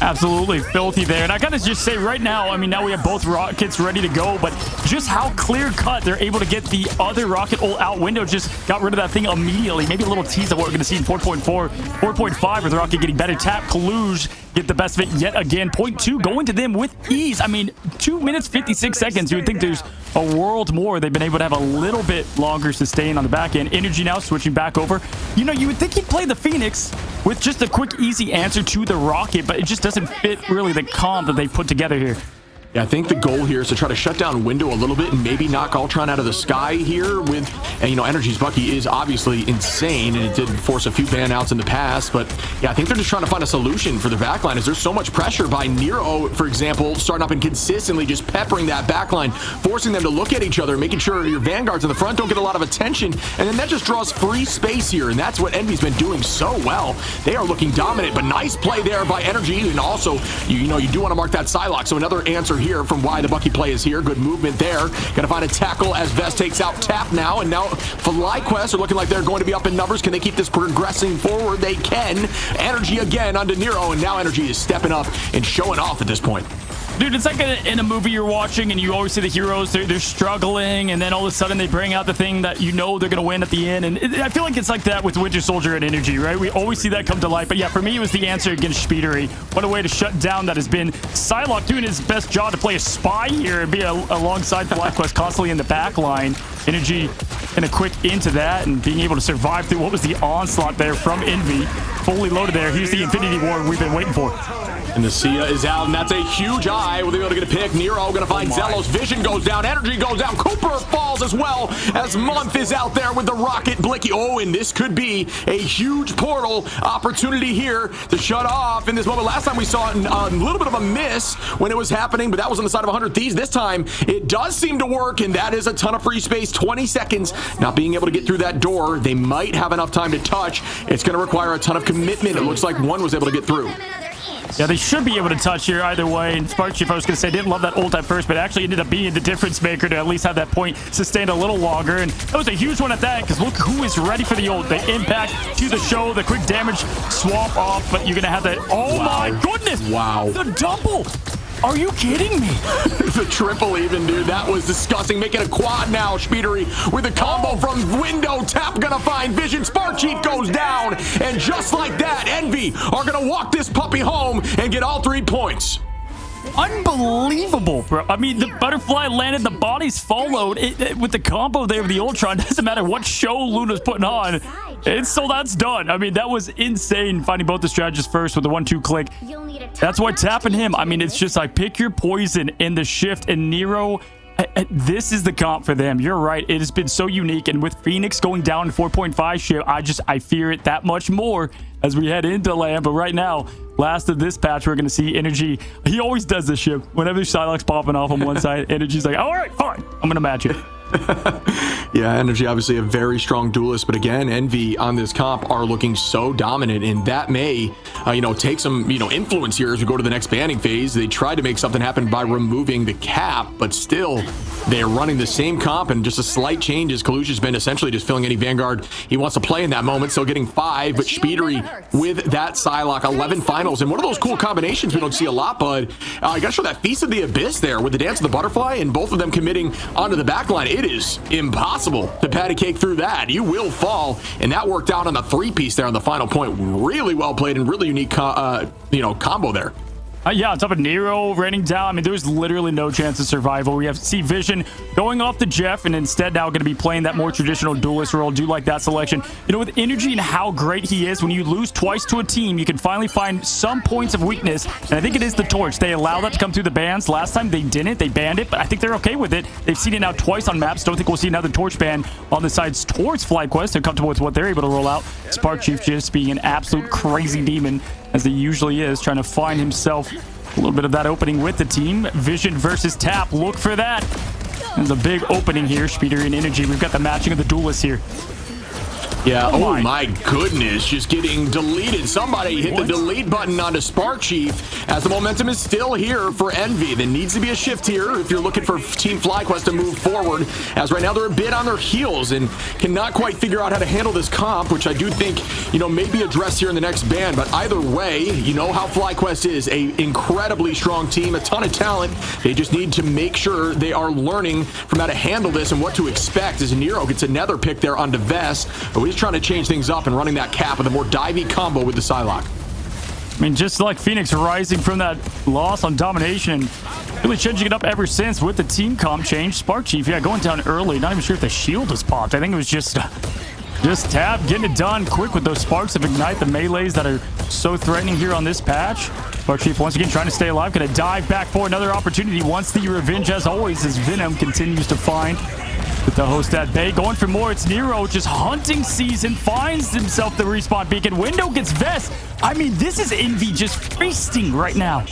E: Absolutely filthy there. And I gotta just say right now, I mean, now we have both rockets ready to go, but just how clear cut they're able to get the other rocket ult out. Window just got rid of that thing immediately. Maybe a little tease of what we're gonna see in 4.4, 4.5 with the rocket getting better. Tap, Kalush get the best of it yet again. Point two going to them with ease. I mean, 2 minutes 56 seconds. You would think there's a world more. They've been able to have a little bit longer sustain on the back end. Energy now switching back over. You know, you would think he'd play the Phoenix with just a quick, easy answer to the rocket, but it just doesn't fit really the comp that they put together here.
F: Yeah, I think the goal here is to try to shut down Window a little bit and maybe knock Ultron out of the sky here with, and you know, Energy's Bucky is obviously insane and it did force a few ban outs in the past, but yeah, I think they're just trying to find a solution for the backline as there's so much pressure by Nero, for example, starting up and consistently just peppering that backline, forcing them to look at each other, making sure your vanguards in the front don't get a lot of attention, and then that just draws free space here, and that's what Envy's been doing so well. They are looking dominant, but nice play there by Energy, and also, you know, you do want to mark that Psylocke, so another answer here from why the Bucky play is here. Good movement there. Gonna find a tackle as Vest takes out Tap now, and now FlyQuest are looking like they're going to be up in numbers. Can they keep this progressing forward? They can. Energy again onto Nero, and now Energy is stepping up and showing off at this point.
E: Dude, it's like in a movie you're watching and you always see the heroes, they're struggling, and then all of a sudden they bring out the thing that you know they're going to win at the end. And I feel like it's like that with Winter Soldier and Energy, right? We always see that come to light. But yeah, for me, it was the answer against Speedery. What a way to shut down that has been. Psylocke doing his best job to play a spy here and be alongside FlyQuest constantly in the back line. Energy and a quick into that and being able to survive through what was the onslaught there from Envy. Fully loaded there. Here's the Infinity War we've been waiting for.
F: And the Sia is out, and that's a huge eye. Will they be able to get a pick? Nero gonna find Zelos. Vision goes down. Energy goes down. Cooper falls as well as Month is out there with the rocket Blicky. Oh, and this could be a huge portal opportunity here to shut off in this moment. Last time we saw it, a little bit of a miss when it was happening, but that was on the side of 100 Thieves. This time, it does seem to work, and that is a ton of free space. 20 seconds, not being able to get through that door. They might have enough time to touch. It's gonna require a ton of commitment. It looks like one was able to get through.
E: Yeah, they should be able to touch here either way. And Sparkchief, I was going to say, didn't love that ult at first, but actually ended up being the difference maker to at least have that point sustained a little longer. And that was a huge one at that, because look who is ready for the ult. The impact to the show, the quick damage swap off, but you're going to have that. Oh my goodness.
F: Wow.
E: The double. Are you kidding me?
F: The triple even, dude. That was disgusting. Making a quad now, Speedery, with a combo from Window. Tap gonna find Vision. Sparkchief goes down. And just like that, Envy are gonna walk this puppy home and get all 3 points.
E: Unbelievable, bro. I mean, the butterfly landed, the bodies followed. With the combo there of the Ultron, doesn't matter what show Luna's putting on. So that's done. I mean, that was insane, finding both the strategists first with the 1-2 click. That's why tapping him, I mean, it's just like pick your poison in the shift, and Nero, this is the comp for them. You're right. It has been so unique, and with Phoenix going down in 4.5 shift, I fear it that much more as we head into land. But right now, last of this patch, we're going to see Energy. He always does this ship. Whenever Psylocke's popping off on one side, Energy's like, all right, fine, I'm going to match it.
F: Yeah, Energy obviously a very strong duelist, but again, Envy on this comp are looking so dominant, and that may take some influence here as we go to the next banning phase. They tried to make something happen by removing the cap, but still they're running the same comp, and just a slight change as Kalusha's been essentially just filling any Vanguard he wants to play in that moment. Still getting 5, but Speedery with that Psylocke, 11 finals, and one of those cool combinations we don't see a lot, but I gotta show that Feast of the Abyss there with the Dance of the Butterfly, and both of them committing onto the backline. It is impossible to patty cake through that. You will fall, and that worked out on the 3-piece there on the final point. Really well played and really unique combo there.
E: Yeah, on top of Nero raining down. I mean, there's literally no chance of survival. We have Vision going off the Jeff, and instead now going to be playing that more traditional duelist role. Do like that selection. With Energy and how great he is, when you lose twice to a team, you can finally find some points of weakness, and I think it is the torch. They allow that to come through the bans. Last time they didn't. They banned it, but I think they're okay with it. They've seen it now twice on maps. Don't think we'll see another torch ban on the sides towards FlyQuest. They're comfortable with what they're able to roll out. Sparkchief just being an absolute crazy demon, as he usually is, trying to find himself a little bit of that opening with the team. Vision versus Tap. Look for that. There's a big opening here. Speedery and Energy. We've got the matching of the duelists here.
F: Yeah, oh my goodness, just getting deleted. Somebody hit the delete button onto Sparkchief as the momentum is still here for Envy. There needs to be a shift here if you're looking for Team FlyQuest to move forward, as right now they're a bit on their heels and cannot quite figure out how to handle this comp, which I do think, may be addressed here in the next ban. But either way, you know how FlyQuest is, a incredibly strong team, a ton of talent. They just need to make sure they are learning from how to handle this and what to expect, as Nero gets another pick there onto Vest. But he's trying to change things up and running that cap with a more divey combo with the Psylocke.
E: I mean, just like Phoenix rising from that loss on domination, really changing it up ever since with the team comp change. Sparkchief, yeah, going down early. Not even sure if the shield was popped. I think it was just Just tap, getting it done quick with those sparks of ignite, the melees that are so threatening here on this patch. Spark Chief once again trying to stay alive, gonna dive back for another opportunity. Wants the revenge as always as Venom continues to find with the host at bay. Going for more, it's Nero, just hunting season, finds himself the respawn beacon. Window gets Vest. I mean, this is Envy just feasting right now.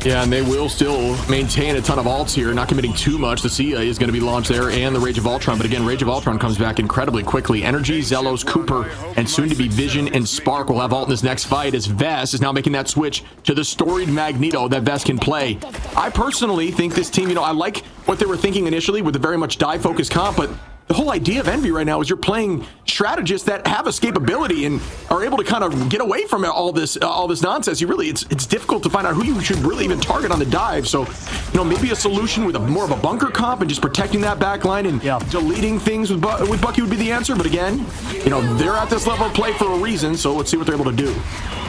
F: Yeah, and they will still maintain a ton of ults here, not committing too much. The Sia is going to be launched there, and the Rage of Ultron. But again, Rage of Ultron comes back incredibly quickly. Energy, Zelos, Cooper, and soon to be Vision and Spark will have ult in this next fight as Vest is now making that switch to the storied Magneto that Vest can play. I personally think this team, I like what they were thinking initially with a very much dive-focused comp, but the whole idea of Envy right now is you're playing strategists that have escapability and are able to kind of get away from all this nonsense. It's difficult to find out who you should really even target on the dive. So, maybe a solution with more of a bunker comp and just protecting that back line and deleting things with Bucky would be the answer. But again, they're at this level of play for a reason. So let's see what they're able to do.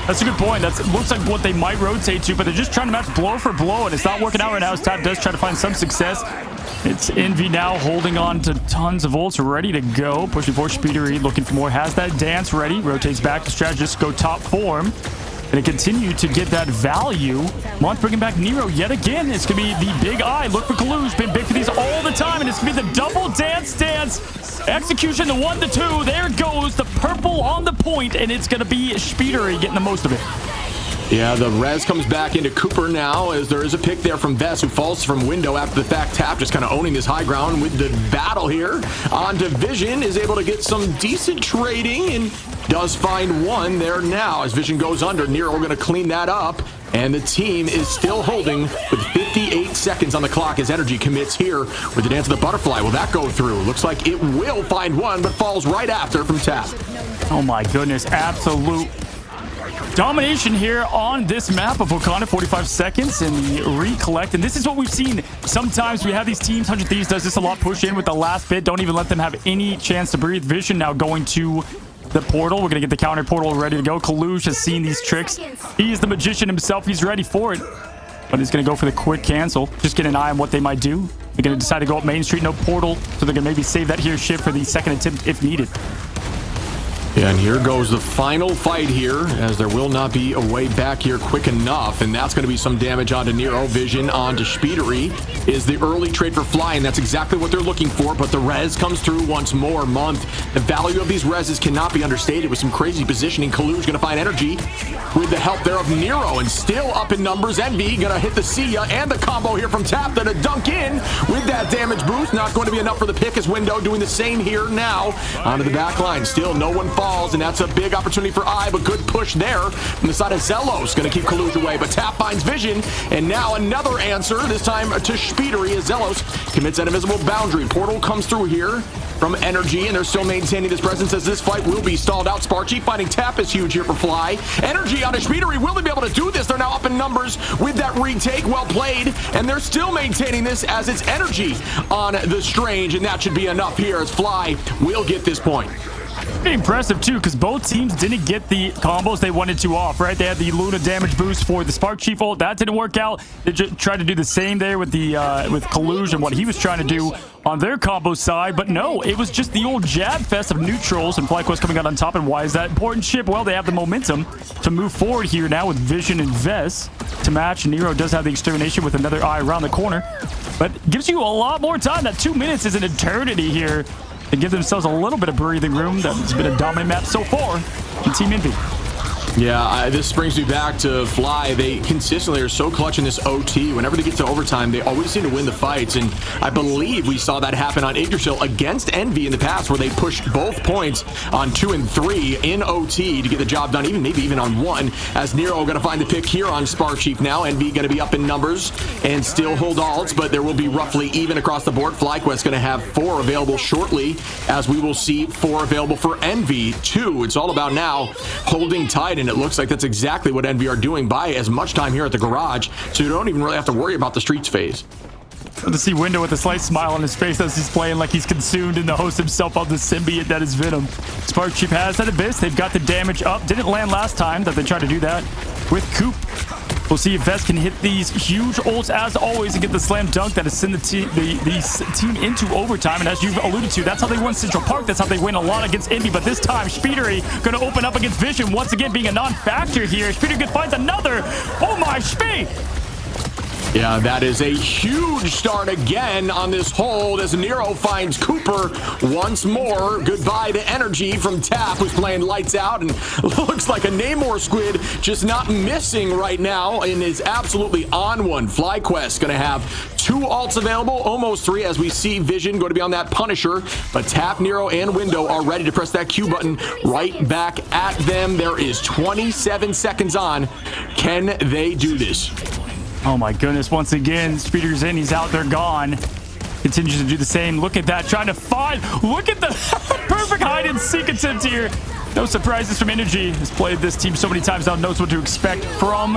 E: That's a good point. That looks like what they might rotate to, but they're just trying to match blow for blow, and it's not working out right now as Tap does try to find some success. It's Envy now holding on to tons of ults, ready to go. Pushing for Speedery, looking for more. Has that dance ready. Rotates back to strategist, go top form. And continue to get that value. Month bringing back Nero yet again. It's going to be the big eye. Look for Kaluge. Been big for these all the time. And it's going to be the double dance. Execution, the 1, the 2. There goes the purple on the point. And it's going to be Speedery getting the most of it.
F: Yeah, the res comes back into Cooper now as there is a pick there from Vest who falls from window after the fact. Tap just kind of owning this high ground with the battle here. On to Vision, is able to get some decent trading and does find one there now as Vision goes under. Nero going to clean that up. And the team is still holding with 58 seconds on the clock as Energy commits here with the dance of the butterfly. Will that go through? Looks like it will find one, but falls right after from Tap.
E: Oh my goodness, absolute domination here on this map of Wakanda. 45 seconds and the recollect. And this is what we've seen. Sometimes we have these teams. 100 Thieves does this a lot. Push in with the last bit. Don't even let them have any chance to breathe. Vision now going to the portal. We're going to get the counter portal ready to go. Kaluge has seen these tricks. He's the magician himself. He's ready for it. But he's going to go for the quick cancel. Just get an eye on what they might do. They're going to decide to go up Main Street. No portal. So they're going to maybe save that here shift for the second attempt if needed.
F: Yeah, and here goes the final fight here, as there will not be a way back here quick enough, and that's going to be some damage onto Nero. Vision onto Speedery is the early trade for Fly, and that's exactly what they're looking for, but the res comes through once more. Month, the value of these reses cannot be understated with some crazy positioning. Kaluge going to find Energy with the help there of Nero, and still up in numbers. Envy going to hit the Sia and the combo here from Tap to dunk in with that damage boost. Not going to be enough for the pick as Window doing the same here now onto the back line. Still no one falls. And that's a big opportunity for I, but good push there from the side of Zelos. Going to keep Kaluge away, but Tap finds Vision, and now another answer, this time to Speedery as Zelos commits that invisible boundary. Portal comes through here from Energy, and they're still maintaining this presence as this fight will be stalled out. Sparky finding Tap is huge here for Fly. Energy on a Speedery. Will they be able to do this? They're now up in numbers with that retake. Well played, and they're still maintaining this as it's Energy on the Strange, and that should be enough here as Fly will get this point.
E: Pretty impressive too, because both teams didn't get the combos they wanted to off, right? They had the Luna damage boost for the Spark Chief ult. That didn't work out. They just tried to do the same there with the with Kaluge and what he was trying to do on their combo side, but no, it was just the old jab fest of neutrals, and FlyQuest coming out on top. And why is that important, Chip? Well, they have the momentum to move forward here now with Vision and Vest to match. Nero does have the extermination with another eye around the corner, but gives you a lot more time. That 2 minutes is an eternity here. They give themselves a little bit of breathing room. That's been a dominant map so far in Team Envy.
F: Yeah, this brings me back to Fly. They consistently are so clutch in this OT. Whenever they get to overtime, they always seem to win the fights. And I believe we saw that happen on Yggdrasil against Envy in the past, where they pushed both points on 2 and 3 in OT to get the job done, maybe even on 1. As Nero going to find the pick here on Spark Chief now. Envy going to be up in numbers and still hold ults, but there will be roughly even across the board. FlyQuest going to have 4 available shortly, as we will see 4 available for Envy 2. It's all about now holding tight, and it looks like that's exactly what Envy are doing by as much time here at the garage, so you don't even really have to worry about the streets phase.
E: Good to see Window with a slight smile on his face as he's playing like he's consumed in the host himself of the symbiote that is Venom. Spark Chief has that abyss. They've got the damage up. Didn't land last time that they tried to do that with Coop. We'll see if Vest can hit these huge ults as always and get the slam dunk that has sent the team into overtime. And as you've alluded to, that's how they won Central Park. That's how they win a lot against Envy. But this time, Speedery going to open up against Vision once again, being a non-factor here. Speedery finds another. Oh my, Spee!
F: Yeah, that is a huge start again on this hold as Nero finds Cooper once more. Goodbye to energy from Tap, who's playing lights out and looks like a Namor squid, just not missing right now and is absolutely on one. FlyQuest going to have 2 ults available, almost 3, as we see Vision going to be on that Punisher. But Tap, Nero, and Window are ready to press that Q button right back at them. There is 27 seconds on. Can they do this?
E: Oh my goodness, once again, Speeder's in, he's out, they're gone. Continues to do the same. Look at that, trying to find. Look at the perfect hide and seek attempt here. No surprises from Energy. Has played this team so many times now, knows what to expect from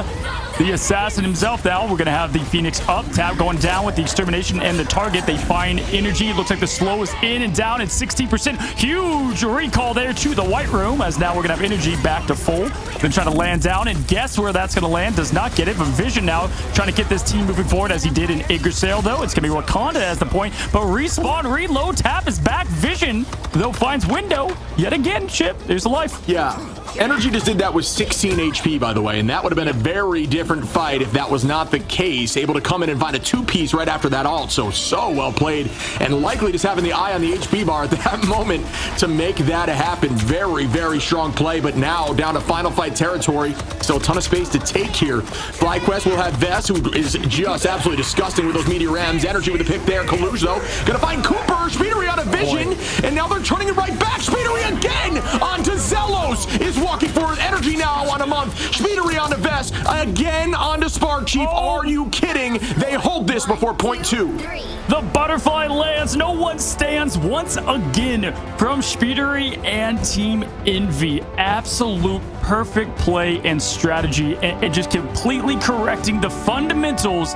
E: the assassin himself. Now we're going to have the Phoenix up. Tap going down with the extermination and the target. They find Energy. Looks like the slow is in and down at 60%. Huge recall there to the White Room, as now we're going to have Energy back to full. Then trying to land down, and guess where that's going to land? Does not get it, but Vision now trying to get this team moving forward as he did in Yggdrasil, though. It's going to be Wakanda as the point, but respawn, reload, Tap is back. Vision, though, finds Window yet again. Chip, there's a life.
F: Yeah, Energy just did that with 16 HP, by the way, and that would have been a very different fight if that was not the case. Able to come in and find a 2-piece right after that ult, so well played, and likely just having the eye on the HP bar at that moment to make that happen. Very, very strong play, but now down to final fight territory. Still a ton of space to take here. FlyQuest will have Vest, who is just absolutely disgusting with those Meteor Rams. Energy with the pick there. Kaluj, though, gonna find Cooper. Speedery on a Vision, and now they're turning it right back. Speedery again onto Zelos is walking forward. Energy now on a month. Speedery on the Vest. Again onto Spark Chief. Are you kidding? They hold this before point 2.
E: The butterfly lands. No one stands once again from Speedery and Team Envy. Absolute perfect play and strategy, and just completely correcting the fundamentals.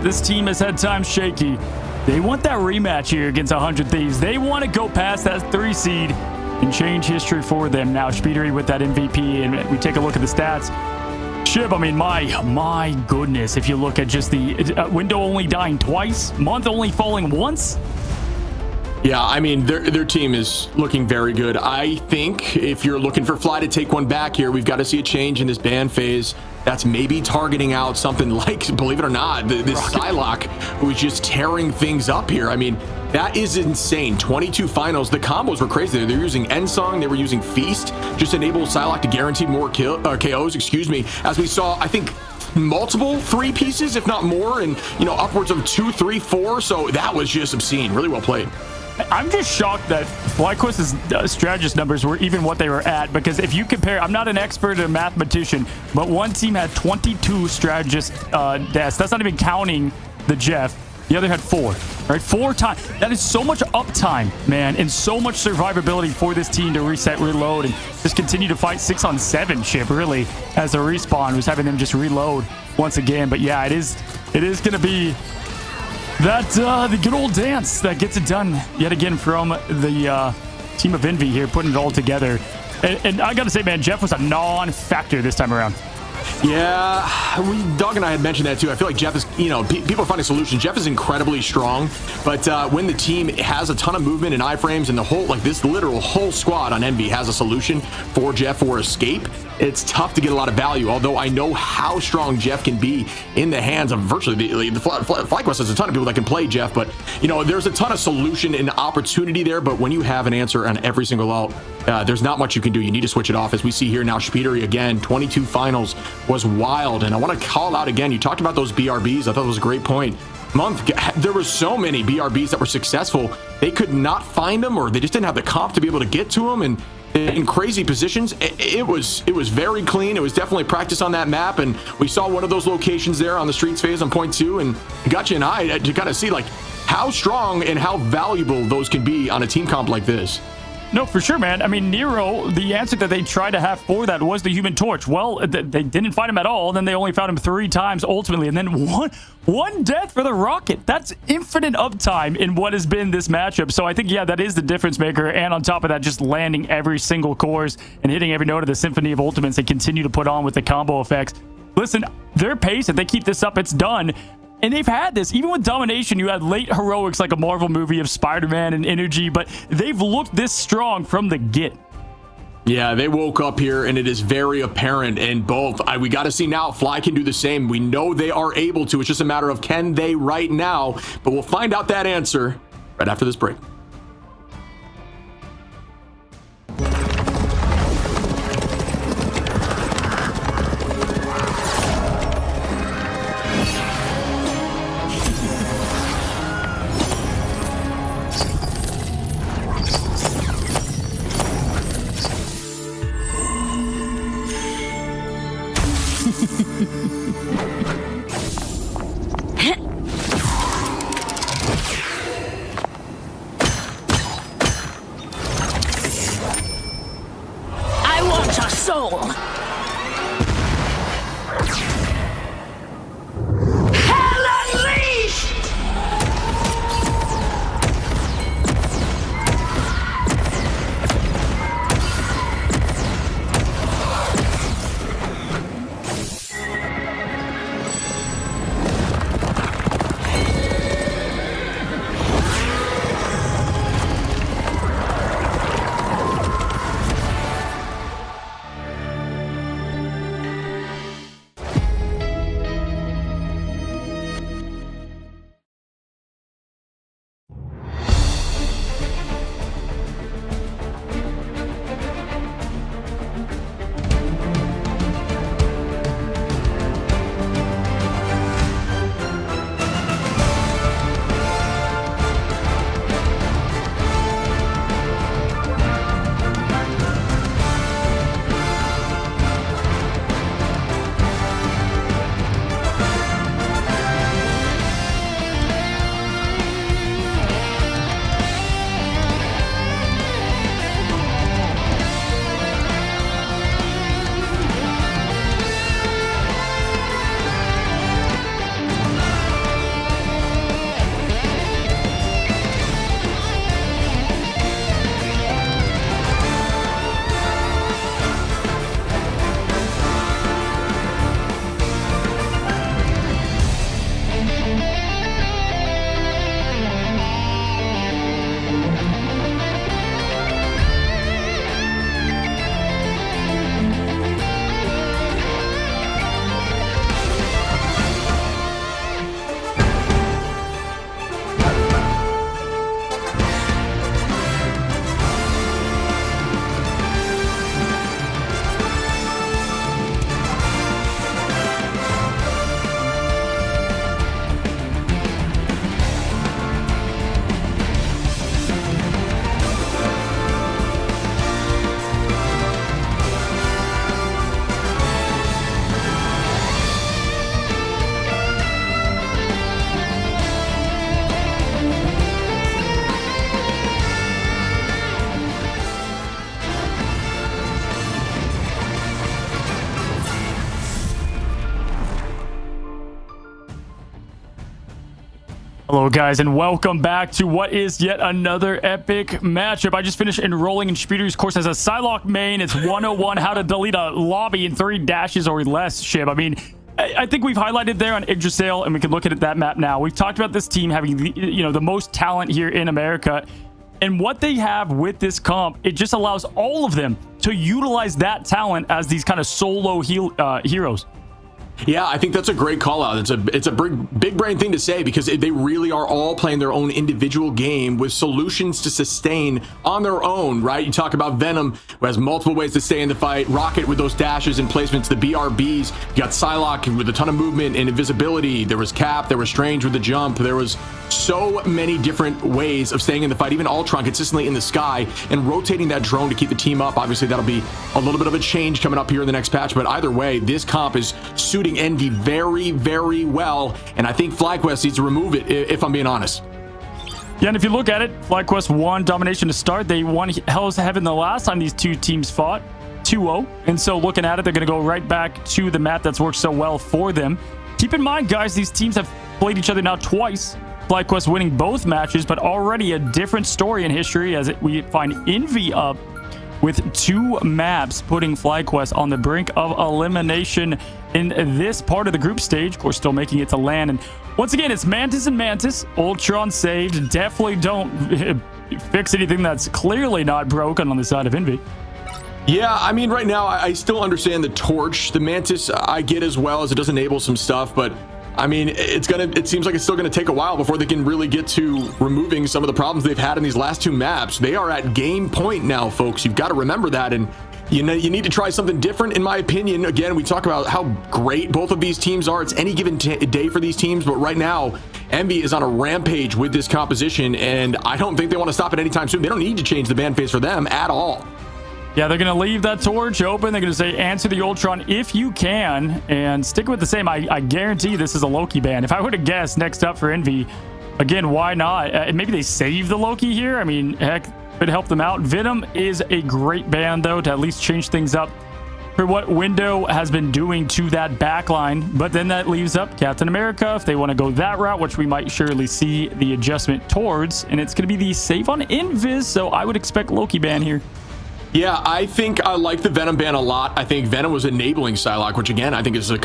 E: This team has had times shaky. They want that rematch here against 100 Thieves. They want to go past that 3 seed and change history for them. Now Speedery with that MVP, and we take a look at the stats. Shib, I mean, my goodness, if you look at just the Window only dying twice, Month only falling once.
F: Yeah, I mean, their team is looking very good. I think if you're looking for Fly to take one back here, we've got to see a change in this ban phase. That's maybe targeting out something like, believe it or not, this Psylocke, who is just tearing things up here. I mean, that is insane. 22 finals. The combos were crazy. They're using Ensong. They were using Feast. Just enable Psylocke to guarantee more KOs, excuse me. As we saw, I think, multiple 3 pieces, if not more, and, you know, upwards of 2, 3, 4. So that was just obscene. Really well played.
E: I'm just shocked that FlyQuest's strategist numbers were even what they were at, because if you compare, I'm not an expert or a mathematician, but one team had 22 strategist deaths. That's not even counting the Jeff. The other had 4, right? 4 times. That is so much uptime, man, and so much survivability for this team to reset, reload, and just continue to fight 6-on-7 ship, really, as a respawn was having them just reload once again. But yeah, it is going to be that the good old dance that gets it done yet again from the Team of Envy here, putting it all together. And I gotta say, man, Jeff was a non-factor this time around.
F: Yeah, Doug and I had mentioned that too. I feel like Jeff is, you know, people are finding solutions. Jeff is incredibly strong, but when the team has a ton of movement and iframes and the whole, like this literal whole squad on Envy has a solution for Jeff for escape, it's tough to get a lot of value. Although I know how strong Jeff can be in the hands of virtually the FlyQuest has a ton of people that can play Jeff, but you know, there's a ton of solution and opportunity there. But when you have an answer on every single ult, there's not much you can do. You need to switch it off, as we see here now. Speedery again, 22 finals was wild. And I want to call out again, you talked about those BRBs. I thought it was a great point. Month, there were so many BRBs that were successful. They could not find them, or they just didn't have the comp to be able to get to them, and in crazy positions. It was very clean. It was definitely practice on that map, and we saw one of those locations there on the streets phase on point 2, and got you and I to kind of see like how strong and how valuable those can be on a team comp like this.
E: No, for sure, man. I mean, Nero, the answer that they tried to have for that was the Human Torch. Well, they didn't find him at all. Then they only found him 3 times ultimately. And then one death for the Rocket. That's infinite uptime in what has been this matchup. So I think, yeah, that is the difference maker. And on top of that, just landing every single course and hitting every note of the Symphony of Ultimates they continue to put on with the combo effects. listen, their pace, if they keep this up, it's done. And they've had this. Even with domination, you had late heroics like a Marvel movie of Spider-Man and energy, but they've looked this strong from the get.
F: Yeah, they woke up here, and it is very apparent in both. We got to see now if Fly can do the same. We know they are able to. It's just a matter of can they right now. But we'll find out that answer right after this break.
H: I want your soul. Hell unleashed!
E: Hello guys, and welcome back to what is yet another epic matchup. I just finished enrolling in Speeder's course as a Psylocke main. It's 101 how to delete a lobby in 3 dashes or less, Shib. I mean, I think we've highlighted there on Yggdrasil, and we can look at that map now. We've talked about this team having the most talent here in America, and what they have with this comp, it just allows all of them to utilize that talent as these kind of solo heroes.
F: Yeah, I think that's a great call out. It's a big brain thing to say, because they really are all playing their own individual game with solutions to sustain on their own, right? You talk about Venom, who has multiple ways to stay in the fight, Rocket with those dashes and placements, the BRBs, you got Psylocke with a ton of movement and invisibility, there was Cap, there was Strange with the jump, there was so many different ways of staying in the fight, even Ultron consistently in the sky and rotating that drone to keep the team up. Obviously, that'll be a little bit of a change coming up here in the next patch, but either way, this comp is suiting Envy very, very well, and I think FlyQuest needs to remove it, if I'm being honest.
E: Yeah, and if you look at it, FlyQuest won domination to start. They won Hell's Heaven the last time these two teams fought, 2-0. And so looking at it, they're going to go right back to the map that's worked so well for them. Keep in mind, guys, these teams have played each other now twice. FlyQuest winning both matches, but already a different story in history as we find Envy up with 2 maps, putting FlyQuest on the brink of elimination in this part of the group stage. Of course, still making it to land. And once again, it's Mantis and Mantis. Ultron saved. Definitely don't fix anything that's clearly not broken on the side of Envy.
F: Yeah, I mean, right now, I still understand the Torch. The Mantis, I get as well, as it does enable some stuff, but I mean, it seems like it's still gonna take a while before they can really get to removing some of the problems they've had in these last 2 maps. They are at game point now, folks. You've got to remember that, and you know, you need to try something different, in my opinion. Again, we talk about how great both of these teams are. It's any given day for these teams, but right now, Envy is on a rampage with this composition, and I don't think they want to stop it anytime soon. They don't need to change the ban phase for them at all.
E: Yeah, they're going to leave that Torch open. They're going to say, answer the Ultron if you can, and stick with the same. I guarantee this is a Loki ban. If I would have guessed next up for Envy, again, why not? Maybe they save the Loki here. I mean, heck, could help them out. Venom is a great ban, though, to at least change things up for what Window has been doing to that backline. But then that leaves up Captain America if they want to go that route, which we might surely see the adjustment towards. And it's going to be the save on Invis, so I would expect Loki ban here.
F: Yeah, I think I like the Venom ban a lot. I think Venom was enabling Psylocke, which again, I think is an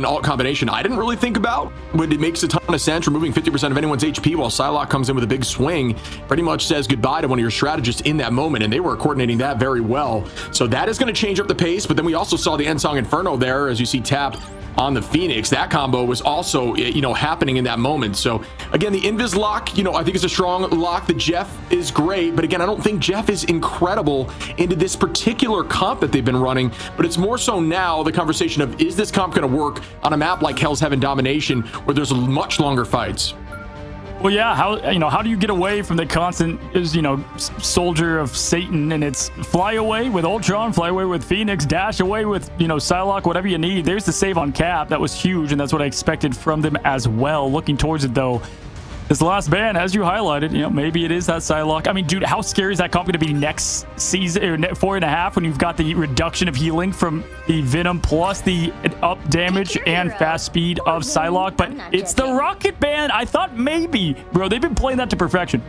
F: alt combination I didn't really think about, but it makes a ton of sense. Removing 50% of anyone's HP while Psylocke comes in with a big swing pretty much says goodbye to one of your strategists in that moment, and they were coordinating that very well. So that is going to change up the pace, but then we also saw the Ensong Inferno there, as you see tap on the Phoenix. That combo was also, happening in that moment. So again, the Invis lock, I think is a strong lock. The Jeff is great, but again, I don't think Jeff is incredible into this particular comp that they've been running, but it's more so now the conversation of, is this comp going to work on a map like Hell's Heaven Domination, where there's much longer fights?
E: Well, yeah, how do you get away from the constant, soldier of Satan? And it's fly away with Ultron, fly away with Phoenix, dash away with, Psylocke, whatever you need. There's the save on Cap. That was huge, and that's what I expected from them as well. Looking towards it, though, this last ban, as you highlighted, maybe it is that Psylocke. I mean, dude, how scary is that comp going to be next season, or 4.5, when you've got the reduction of healing from the Venom plus the up damage and fast speed of Psylocke? But it's the Rocket ban. I thought maybe, bro, they've been playing that to perfection.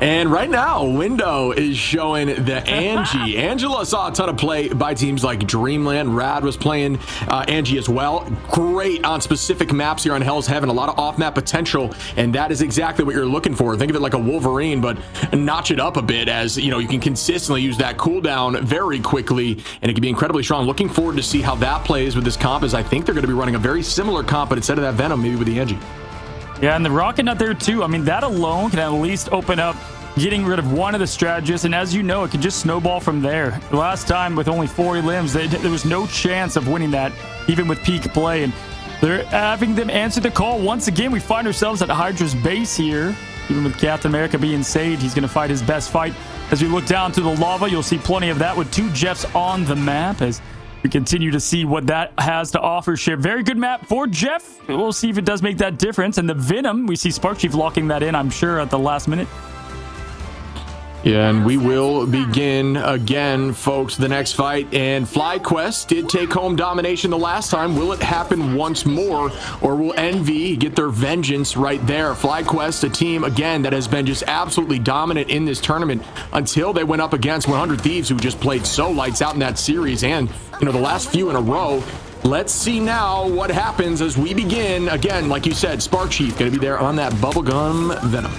F: And right now, Window is showing the Angie. Angela saw a ton of play by teams like Dreamland. Rad was playing Angie as well. Great on specific maps here on Hell's Heaven. A lot of off-map potential, and that is exactly what you're looking for. Think of it like a Wolverine, but notch it up a bit, as you can consistently use that cooldown very quickly, and it can be incredibly strong. Looking forward to see how that plays with this comp, as I think they're going to be running a very similar comp, but instead of that Venom, maybe with the Angie.
E: Yeah, and the Rocket Nut there too. I mean, that alone can at least open up getting rid of one of the strategists, and as you know, it can just snowball from there. The last time with only 4 limbs, there was no chance of winning that, even with peak play, and they're having them answer the call. Once again, we find ourselves at Hydra's base here. Even with Captain America being saved, he's going to fight his best fight. As we look down to the lava, you'll see plenty of that with 2 Jeffs on the map, as we continue to see what that has to offer. Ship, very good map for Jeff. We'll see if it does make that difference. And the Venom, we see Spark Chief locking that in, I'm sure, at the last minute.
F: Yeah, and we will begin again, folks, the next fight. And FlyQuest did take home domination the last time. Will it happen once more, or will Envy get their vengeance right there? FlyQuest, a team, again, that has been just absolutely dominant in this tournament until they went up against 100 Thieves, who just played so lights out in that series, and, the last few in a row. Let's see now what happens as we begin. Again, like you said, Spark Chief going to be there on that bubblegum Venom.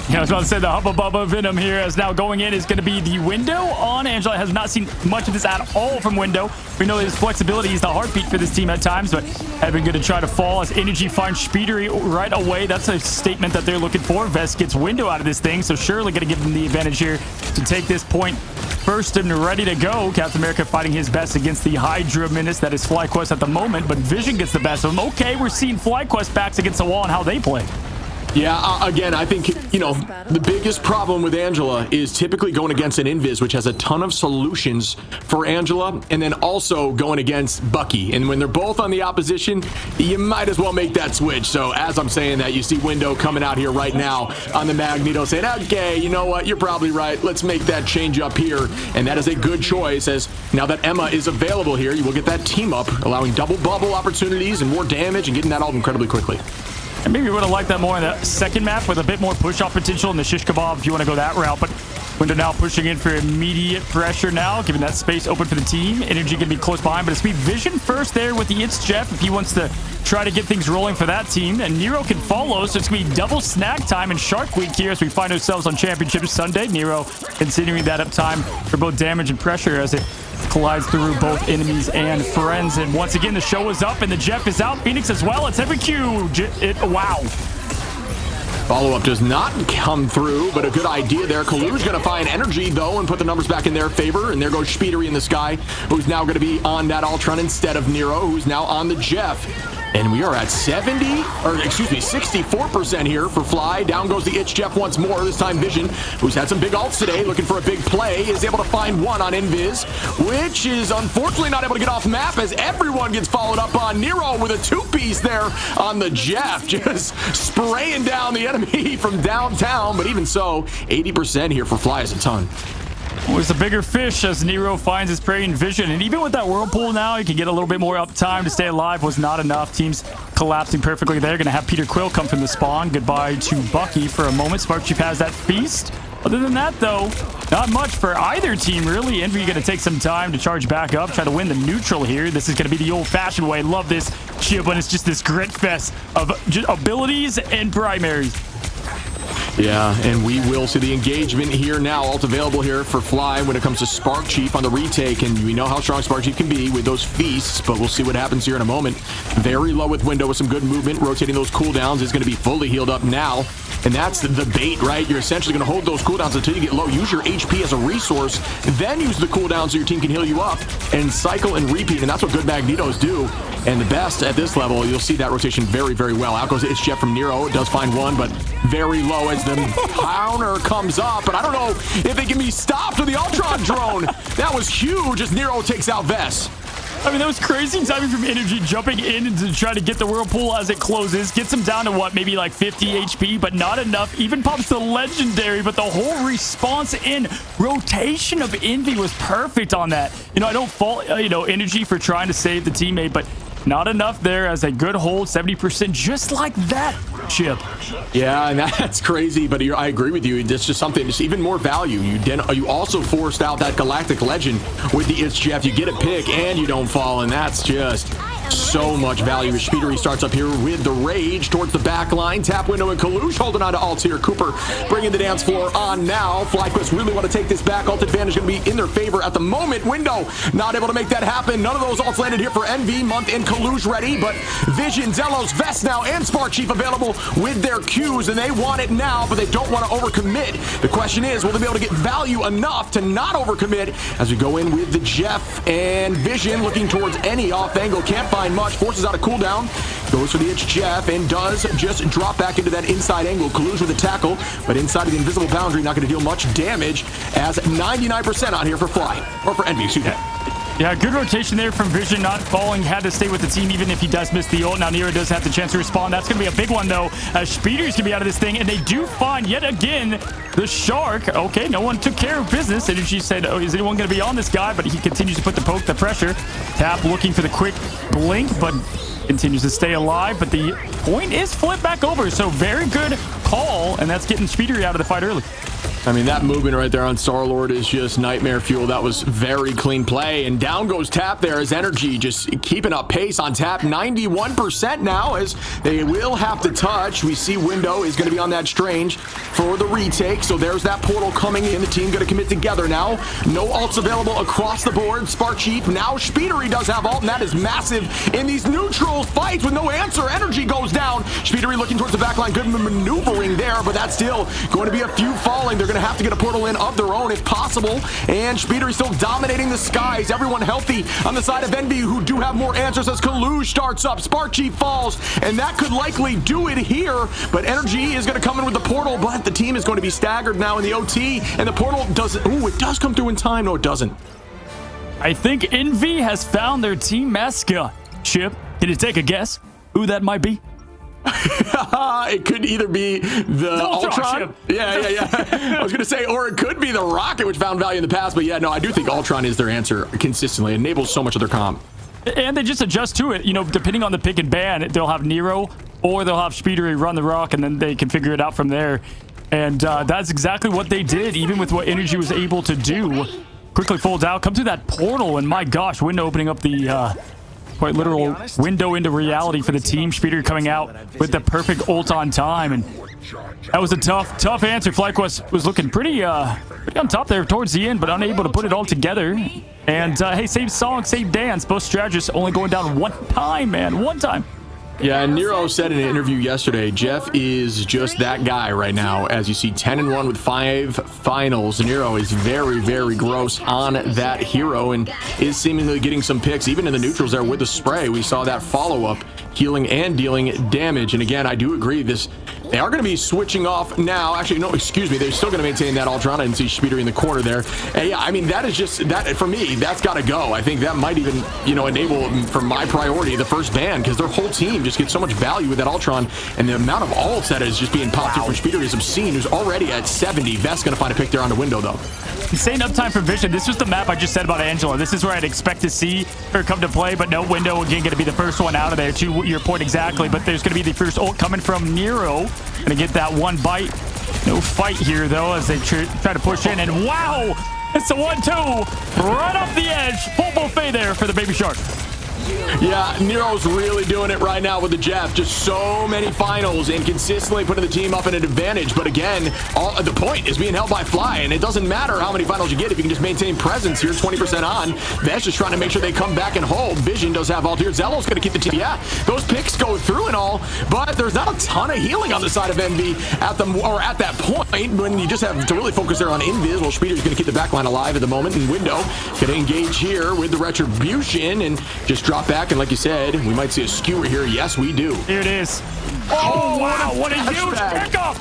E: Yeah, I was about to say the Hubba Bubba Venom here, as now going in is going to be the Window on Angela. Has not seen much of this at all from Window. We know his flexibility is the heartbeat for this team at times, but have been going to try to fall as Energy finds Speedery right away. That's a statement that they're looking for. Vest gets Window out of this thing, so surely going to give them the advantage here to take this point first and ready to go. Captain America fighting his best against the Hydra menace that is FlyQuest at the moment, but Vision gets the best of him. Okay, we're seeing FlyQuest backs against the wall and how they play.
F: Yeah, again, I think, the biggest problem with Angela is typically going against an Invis, which has a ton of solutions for Angela, and then also going against Bucky. And when they're both on the opposition, you might as well make that switch. So as I'm saying that, you see Window coming out here right now on the Magneto saying, okay, you know what, you're probably right. Let's make that change up here. And that is a good choice, as now that Emma is available here, you will get that team up, allowing double bubble opportunities and more damage and getting that all incredibly quickly.
E: And maybe we would have liked that more in the second map with a bit more push-off potential in the shish kebab if you want to go that route. But Window now pushing in for immediate pressure now, giving that space open for the team. Energy going to be close behind, but it's going to be Vision first there with the It's Jeff if he wants to try to get things rolling for that team. And Nero can follow, so it's going to be double snack time and Shark Week here as we find ourselves on Championship Sunday. Nero continuing that up time for both damage and pressure as it collides through both enemies and friends. And once again, the show is up and the Jeff is out. Phoenix as well. It's every Q. Wow.
F: Follow-up does not come through, but a good idea there. Kalu's going to find Energy, though, and put the numbers back in their favor. And there goes Speedery in the sky, who's now going to be on that Ultron instead of Nero, who's now on the Jeff. And we are at 64% here for Fly. Down goes the Itch Jeff once more. This time Vision, who's had some big ults today, looking for a big play, is able to find one on Invis, which is unfortunately not able to get off map as everyone gets followed up on. Nero with a two-piece there on the Jeff, just spraying down the enemy from downtown. But even so, 80% here for Fly is a ton.
E: Was the bigger fish as Nero finds his prey in Vision. And even with that Whirlpool now, he can get a little bit more uptime to stay alive. Was not enough. Teams collapsing perfectly there. Going to have Peter Quill come from the spawn. Goodbye to Bucky for a moment. Sparkchief has that feast. Other than that, though, not much for either team, really. Envy going to take some time to charge back up, try to win the neutral here. This is going to be the old-fashioned way. Love this chip when it's just this grit fest of just abilities and primaries.
F: Yeah, and we will see the engagement here now. Alt available here for Fly when it comes to Sparkchief on the retake, and we know how strong Sparkchief can be with those feasts, but we'll see what happens here in a moment. Very low with Window with some good movement. Rotating those cooldowns is going to be fully healed up now. And that's the bait, right? You're essentially going to hold those cooldowns until you get low. Use your HP as a resource, then use the cooldowns so your team can heal you up and cycle and repeat. And that's what good Magnetos do. And the best at this level, you'll see that rotation very, very well. Out goes the It's Jeff from Nero. It does find one, but very low as the counter comes up. But I don't know if it can be stopped with the Ultron drone. That was huge as Nero takes out Vess.
E: I mean, that was crazy timing from Energy, jumping in to try to get the Whirlpool as it closes. Gets him down to, what, maybe like 50 HP, but not enough. Even pops the Legendary, but the whole response in rotation of Envy was perfect on that. You know, I don't fault, Energy for trying to save the teammate, but not enough there as a good hold, 70%, just like that, Chip.
F: Yeah, and that's crazy, but I agree with you. It's just something, just even more value. You also forced out that Galactic Legend with the It's Jeff. You get a pick, and you don't fall, and that's just so much value. Speedery starts up here with the Rage towards the back line. Tap Window and Kalush holding on to ults here. Cooper bringing the dance floor on now. FlyQuest really want to take this back. Ult advantage going to be in their favor at the moment. Window not able to make that happen. None of those ults landed here for Envy. Month and Kalush ready, but Vision, Zelos, Vest now, and Sparkchief available with their Qs, and they want it now, but they don't want to overcommit. The question is, will they be able to get value enough to not overcommit as we go in with the Jeff and Vision looking towards any off angle. Can't find much, forces out a cooldown, goes for the Itch Jeff, and does just drop back into that inside angle. Colludes with a tackle, but inside of the invisible boundary, not going to deal much damage as 99% on here for Fly, or for Envy, excuse me.
E: Yeah, good rotation there from Vision, not falling, had to stay with the team even if he does miss the ult. Now Nero does have the chance to respond. That's going to be a big one, though, as Speedery's going to be out of this thing, and they do find, yet again, the Shark. Okay, no one took care of business. Energy said, oh, is anyone going to be on this guy? But he continues to put the poke, the pressure. Tap looking for the quick blink, but continues to stay alive. But the point is flipped back over, so very good call, and that's getting Speedery out of the fight early.
F: I mean, that movement right there on Star-Lord is just nightmare fuel. That was very clean play. And down goes Tap there as Energy just keeping up pace on Tap. 91% now as they will have to touch. We see Window is going to be on that Strange for the retake. So there's that portal coming in. The team going to commit together now. No ults available across the board. Sparkchief. Now Speedery does have ult, and that is massive in these neutral fights with no answer. Energy goes down. Speedery looking towards the back line. Good maneuvering there, but that's still going to be a few falling. They're going to have to get a portal in of their own if possible, and Speedery still dominating the skies. Everyone healthy on the side of Envy, who do have more answers as Kalush starts up. Sparkchief falls, and that could likely do it here, but Energy is going to come in with the portal, but the team is going to be staggered now in the OT, and the portal doesn't, ooh, it does come through in time. No, it doesn't.
E: I think Envy has found their team mascot. Chip, can you take a guess who that might be?
F: It could either be the Ultron. Yeah. I was going to say, or it could be the Rocket, which found value in the past. But yeah, no, I do think Ultron is their answer consistently. It enables so much of their comp.
E: And they just adjust to it. You know, depending on the pick and ban, they'll have Nero or they'll have Speedery run the rock, and then they can figure it out from there. And that's exactly what they did, even with what Energy was able to do. Quickly folds out, come through that portal, and my gosh, window opening up the quite literal window into reality for the team. Speeder coming out with the perfect ult on time, and that was a tough answer. FlyQuest was looking pretty on top there towards the end, but unable to put it all together. And hey, same song, same dance. Both strategists only going down one time, man, one time.
F: Yeah, and Nero said in an interview yesterday, Jeff is just that guy right now. As you see, 10-1 with 5 finals. Nero is very, very gross on that hero and is seemingly getting some picks, even in the neutrals there with the spray. We saw that follow-up, healing and dealing damage. And again, I do agree, they are going to be switching off now. Actually, no, excuse me. They're still going to maintain that Ultron. I didn't see Speeder in the corner there. And yeah, I mean, that is just, that for me, that's got to go. I think that might even, enable for my priority, the first ban, because their whole team just gets so much value with that Ultron. And the amount of ults that is just being popped through from Speeder is obscene. Who's already at 70. Vest's going to find a pick there on the window, though.
E: Insane uptime for Vision. This was the map I just said about Angela. This is where I'd expect to see her come to play, but no, window again going to be the first one out of there, to your point exactly. But there's going to be the first ult coming from Nero. Going to get that one bite. No fight here, though, as they try to push in. And wow, it's a 1-2 right off the edge. Full buffet there for the Baby Shark.
F: Yeah, Nero's really doing it right now with the Jeff. Just so many finals and consistently putting the team up in an advantage. But again, the point is being held by Fly, and it doesn't matter how many finals you get if you can just maintain presence here. 20% on. That's just trying to make sure they come back and hold. Vision does have ult here. Zello's going to keep the team. Yeah, those picks go through and all, but there's not a ton of healing on the side of Envy at that point when you just have to really focus there on Invis. Well, Speeder's going to keep the backline alive at the moment, and Window going to engage here with the Retribution and just drop back. And like you said, we might see a skewer here. Yes, we do.
E: Here it is. Oh, wow, what a huge pickup.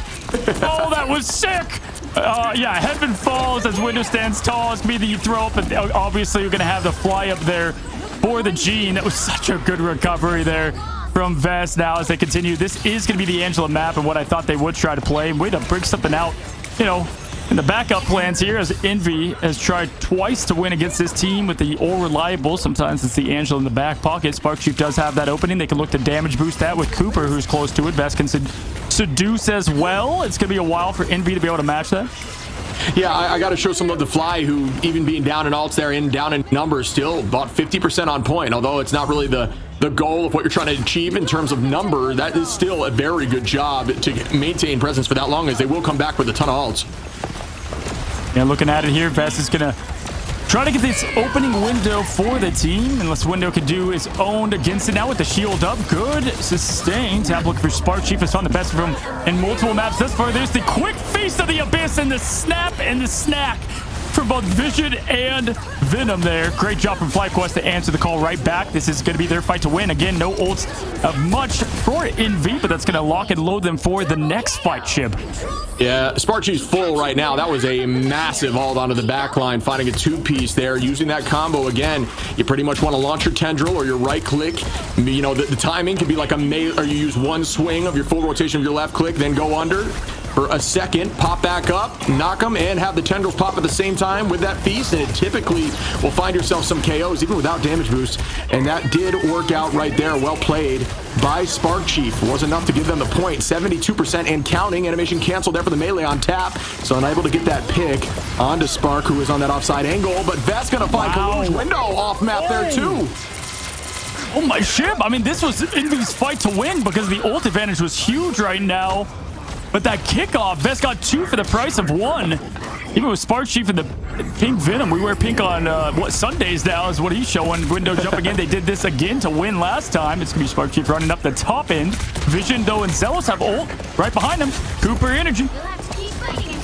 E: Oh, that was sick. Yeah, Heaven falls as Window stands tall. It's going to be the throw up, and obviously you're going to have the fly up there for the Gene. That was such a good recovery there from Vest. Now as they continue, this is going to be the Angela map and what I thought they would try to play. Way to bring something out, in the backup plans here, as Envy has tried twice to win against this team with the All Reliable. Sometimes it's the Angela in the back pocket. Sparkshoot does have that opening. They can look to damage boost that with Cooper, who's close to it. Vest can seduce as well. It's going to be a while for Envy to be able to match that.
F: Yeah, I got to show some love to Fly, who even being down in ults there and down in numbers, still about 50% on point. Although it's not really the goal of what you're trying to achieve in terms of number, that is still a very good job to maintain presence for that long, as they will come back with a ton of ults.
E: Yeah, looking at it here, Vest is going to try to get this opening window for the team. Unless Window can do his own against it now with the shield up. Good sustain. Tap looking for Spark Chief has found the best from him in multiple maps thus far. There's the quick feast of the abyss and the snap and the snack for both Vision and Venom there. Great job from FlyQuest to answer the call right back. This is going to be their fight to win. Again, no ults of much for Envy, but that's going to lock and load them for the next fight, Chib.
F: Yeah, Sparky's full right now. That was a massive ult onto the back line, finding a two-piece there. Using that combo again, you pretty much want to launch your tendril or your right click. The timing can be like or you use one swing of your full rotation of your left click, then go under for a second, pop back up, knock them, and have the tendrils pop at the same time with that feast, and it typically will find yourself some KOs even without damage boost, and that did work out right there. Well played by Spark Chief. Was enough to give them the point. 72% and counting. Animation canceled there for the melee on tap, so unable to get that pick onto Spark, who is on that offside angle, but Vest's gonna find Kalu's window off map there too.
E: Oh my ship! I mean, this was Envy's fight to win because the ult advantage was huge right now. But that kickoff, Vest got 2 for the price of 1. Even with Spark Chief and the pink Venom, we wear pink on Sundays now is what he's showing. Window jump again. They did this again to win last time. It's going to be Spark Chief running up the top end. Vision, though, and Zealous have ult right behind him. Cooper Energy.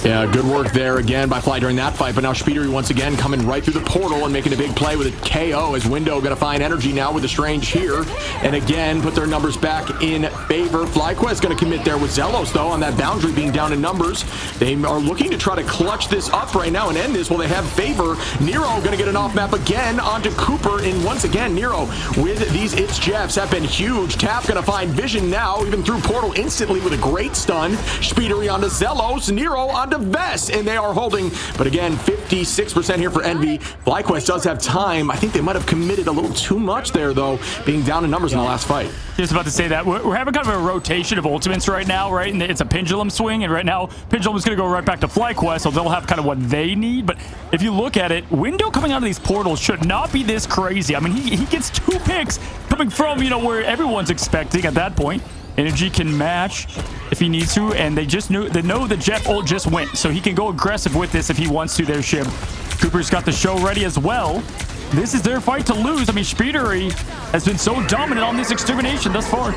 F: Yeah, good work there again by Fly during that fight, but now Speedery once again coming right through the portal and making a big play with a KO as Window going to find energy now with the Strange here, and again put their numbers back in favor. FlyQuest going to commit there with Zelos, though, on that boundary being down in numbers. They are looking to try to clutch this up right now and end this. Well, they have favor. Nero going to get an off map again onto Cooper, and once again Nero with these It's Jeffs have been huge. Tap going to find Vision now, even through portal instantly with a great stun. Speedery onto Zelos, Nero on onto Vest, and they are holding. But again, 56% here for Envy. FlyQuest does have time. I think they might have committed a little too much there, though, being down in numbers in the last fight.
E: Just about to say that. We're having kind of a rotation of ultimates right now, right? And it's a pendulum swing, and right now, pendulum is going to go right back to FlyQuest, so they'll have kind of what they need. But if you look at it, Window coming out of these portals should not be this crazy. I mean, he gets 2 picks coming from, you know, where everyone's expecting at that point. Energy can match if he needs to, and they know that Jeff ult just went, so he can go aggressive with this if he wants to. Their ship. Cooper's got the show ready as well. This is their fight to lose. I mean, Speedery has been so dominant on this extermination thus far.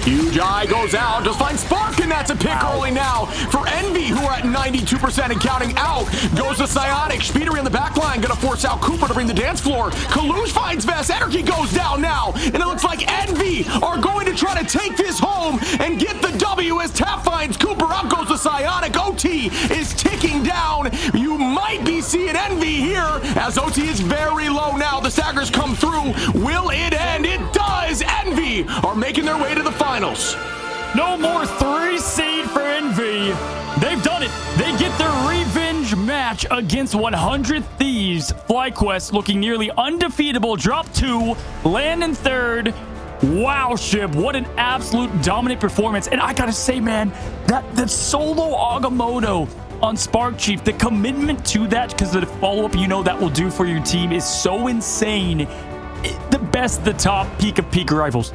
F: Huge eye goes out, just finds Spark, and that's a pick early now for Envy, who are at 92% and counting out. Goes to Psionic. Speedery in the back line, gonna force out Cooper to bring the dance floor. Kalush finds Vest. Energy goes down now, and it looks like Envy are going to try to take this home and get the W as Tap finds Cooper. Up goes the Psionic. OT is ticking down. You might be seeing Envy here as OT is very low now. The staggers come through. Will it end? It does. Envy are making their way to the finals.
E: No more 3 seed for Envy. They've done it. They get their revenge match against 100 Thieves. FlyQuest looking nearly undefeatable. Drop 2, land in 3rd. Wow, Shib, what an absolute dominant performance. And I gotta say, man, that solo Agamotto on Spark Chief, the commitment to that, because the follow-up you know that will do for your team is so insane. The best, the top peak of peak rivals.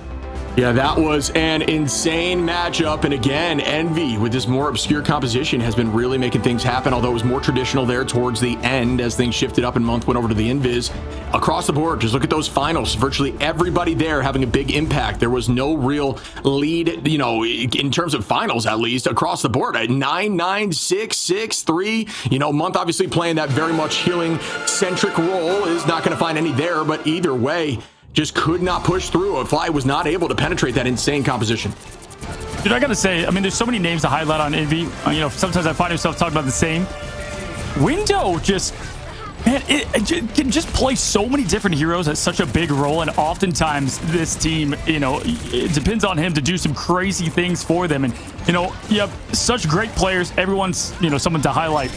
F: Yeah, that was an insane matchup. And again, Envy with this more obscure composition has been really making things happen, although it was more traditional there towards the end as things shifted up and Month went over to the Invis. Across the board, just look at those finals. Virtually everybody there having a big impact. There was no real lead, you know, in terms of finals, at least across the board at 9-9, 6-6, 3. You know, Month obviously playing that very much healing centric role is not going to find any there, but either way, just could not push through. Fly was not able to penetrate that insane composition.
E: Dude, I gotta say, I mean, there's so many names to highlight on Envy. You know, sometimes I find myself talking about the same. Window just, man, it can just play so many different heroes at such a big role, and oftentimes this team, you know, it depends on him to do some crazy things for them. And, you know, you have such great players. Everyone's, you know, someone to highlight.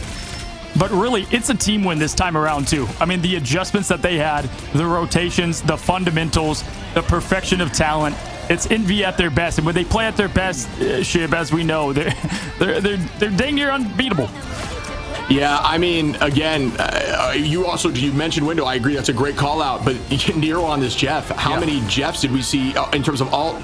E: But really, it's a team win this time around, too. I mean, the adjustments that they had, the rotations, the fundamentals, the perfection of talent. It's Envy at their best. And when they play at their best, Shib, as we know, they're dang near unbeatable.
F: Yeah, I mean, again, you mentioned Window. I agree, that's a great call out. But Nero on this Jeff, how many Jeffs did we see in terms of all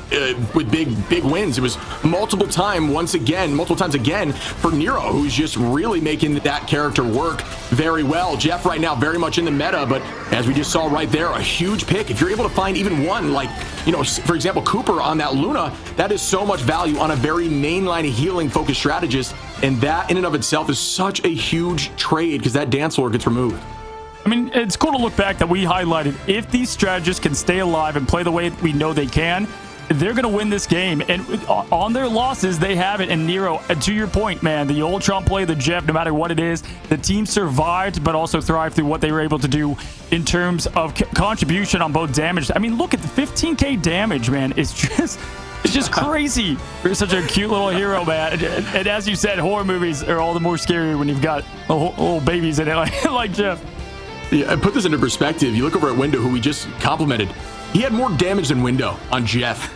F: with big wins? It was multiple times again for Nero, who's just really making that character work very well. Jeff right now very much in the meta, but as we just saw right there, a huge pick. If you're able to find even one, like, you know, for example, Cooper on that Luna, that is so much value on a very mainline healing focused strategist. And that in and of itself is such a huge trade because that dance floor gets removed.
E: I mean, it's cool to look back that we highlighted if these strategists can stay alive and play the way we know they can, they're going to win this game. And on their losses, they have it. And Nero, to your point, man, the Ultron play, the Jeff, no matter what it is, the team survived, but also thrived through what they were able to do in terms of contribution on both damage. I mean, look at the 15k damage, man. It's just crazy for such a cute little hero, man. And as you said, horror movies are all the more scary when you've got little babies in it like Jeff.
F: Yeah, and put this into perspective. You look over at Window, who we just complimented. He had more damage than Window on Jeff.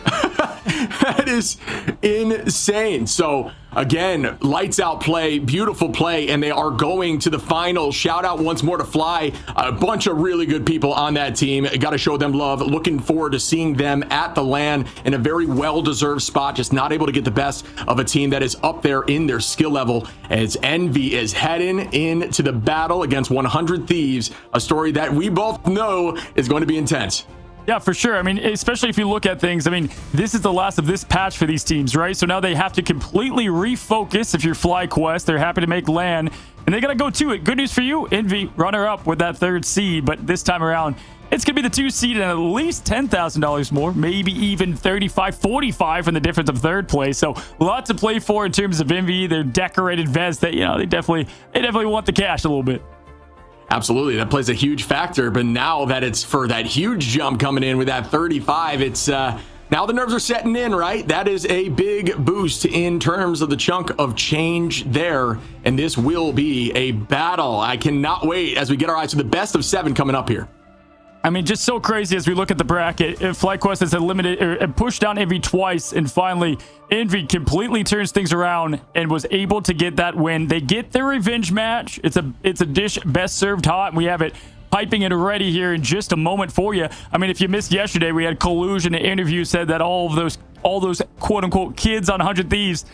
F: That is insane. So again, lights out play, beautiful play, and they are going to the final. Shout out once more to Fly. A bunch of really good people on that team. Got to show them love. Looking forward to seeing them at the LAN in a very well-deserved spot. Just not able to get the best of a team that is up there in their skill level as Envy is heading into the battle against 100 Thieves. A story that we both know is going to be intense.
E: Yeah, for sure. I mean, especially if you look at things, I mean, this is the last of this patch for these teams, right? So now they have to completely refocus. If you're FlyQuest, they're happy to make LAN, and they got to go to it. Good news for you, Envy, runner-up with that 3rd seed, but this time around, it's going to be the 2 seed and at least $10,000 more, maybe even 35, 45 from the difference of 3rd place. So lots to play for in terms of Envy. They're decorated vets that, you know, they definitely want the cash a little bit.
F: Absolutely, that plays a huge factor. But now that it's for that huge jump coming in with that 35, it's Now the nerves are setting in, right? That is a big boost in terms of the chunk of change there. And this will be a battle. I cannot wait as we get our eyes to the best of 7 coming up here.
E: I mean, just so crazy as we look at the bracket. FlyQuest has eliminated or pushed down Envy twice, and finally Envy completely turns things around and was able to get that win. They get their revenge match. It's a dish best served hot, and we have it piping it ready here in just a moment for you. I mean, if you missed yesterday, we had Collusion. The interview said that all those quote unquote kids on 100 Thieves,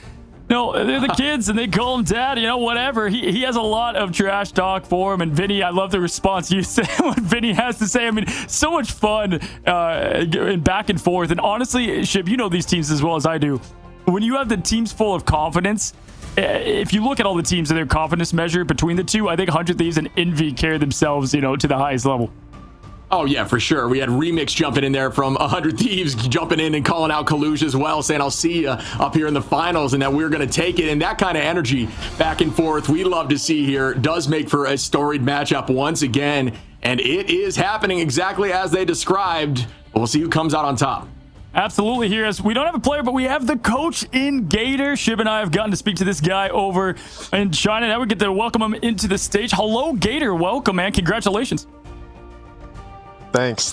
E: no, they're the kids and they call him dad, you know, whatever. He has a lot of trash talk for him. And Vinny, I love the response you said, what Vinny has to say. I mean, so much fun and back and forth. And honestly, Shib, you know these teams as well as I do. When you have the teams full of confidence, if you look at all the teams and their confidence measure between the two, I think 100 Thieves and Envy carry themselves, you know, to the highest level.
F: Oh, yeah, for sure. We had Remix jumping in there from 100 Thieves, jumping in and calling out Collusion as well, saying, I'll see you up here in the finals, and that we're going to take it. And that kind of energy back and forth we love to see here does make for a storied matchup once again. And it is happening exactly as they described. We'll see who comes out on top.
E: Absolutely. Here, as we don't have a player, but we have the coach in Gator. Shib and I have gotten to speak to this guy over in China. Now we get to welcome him into the stage. Hello, Gator. Welcome, man. Congratulations.
I: Thanks.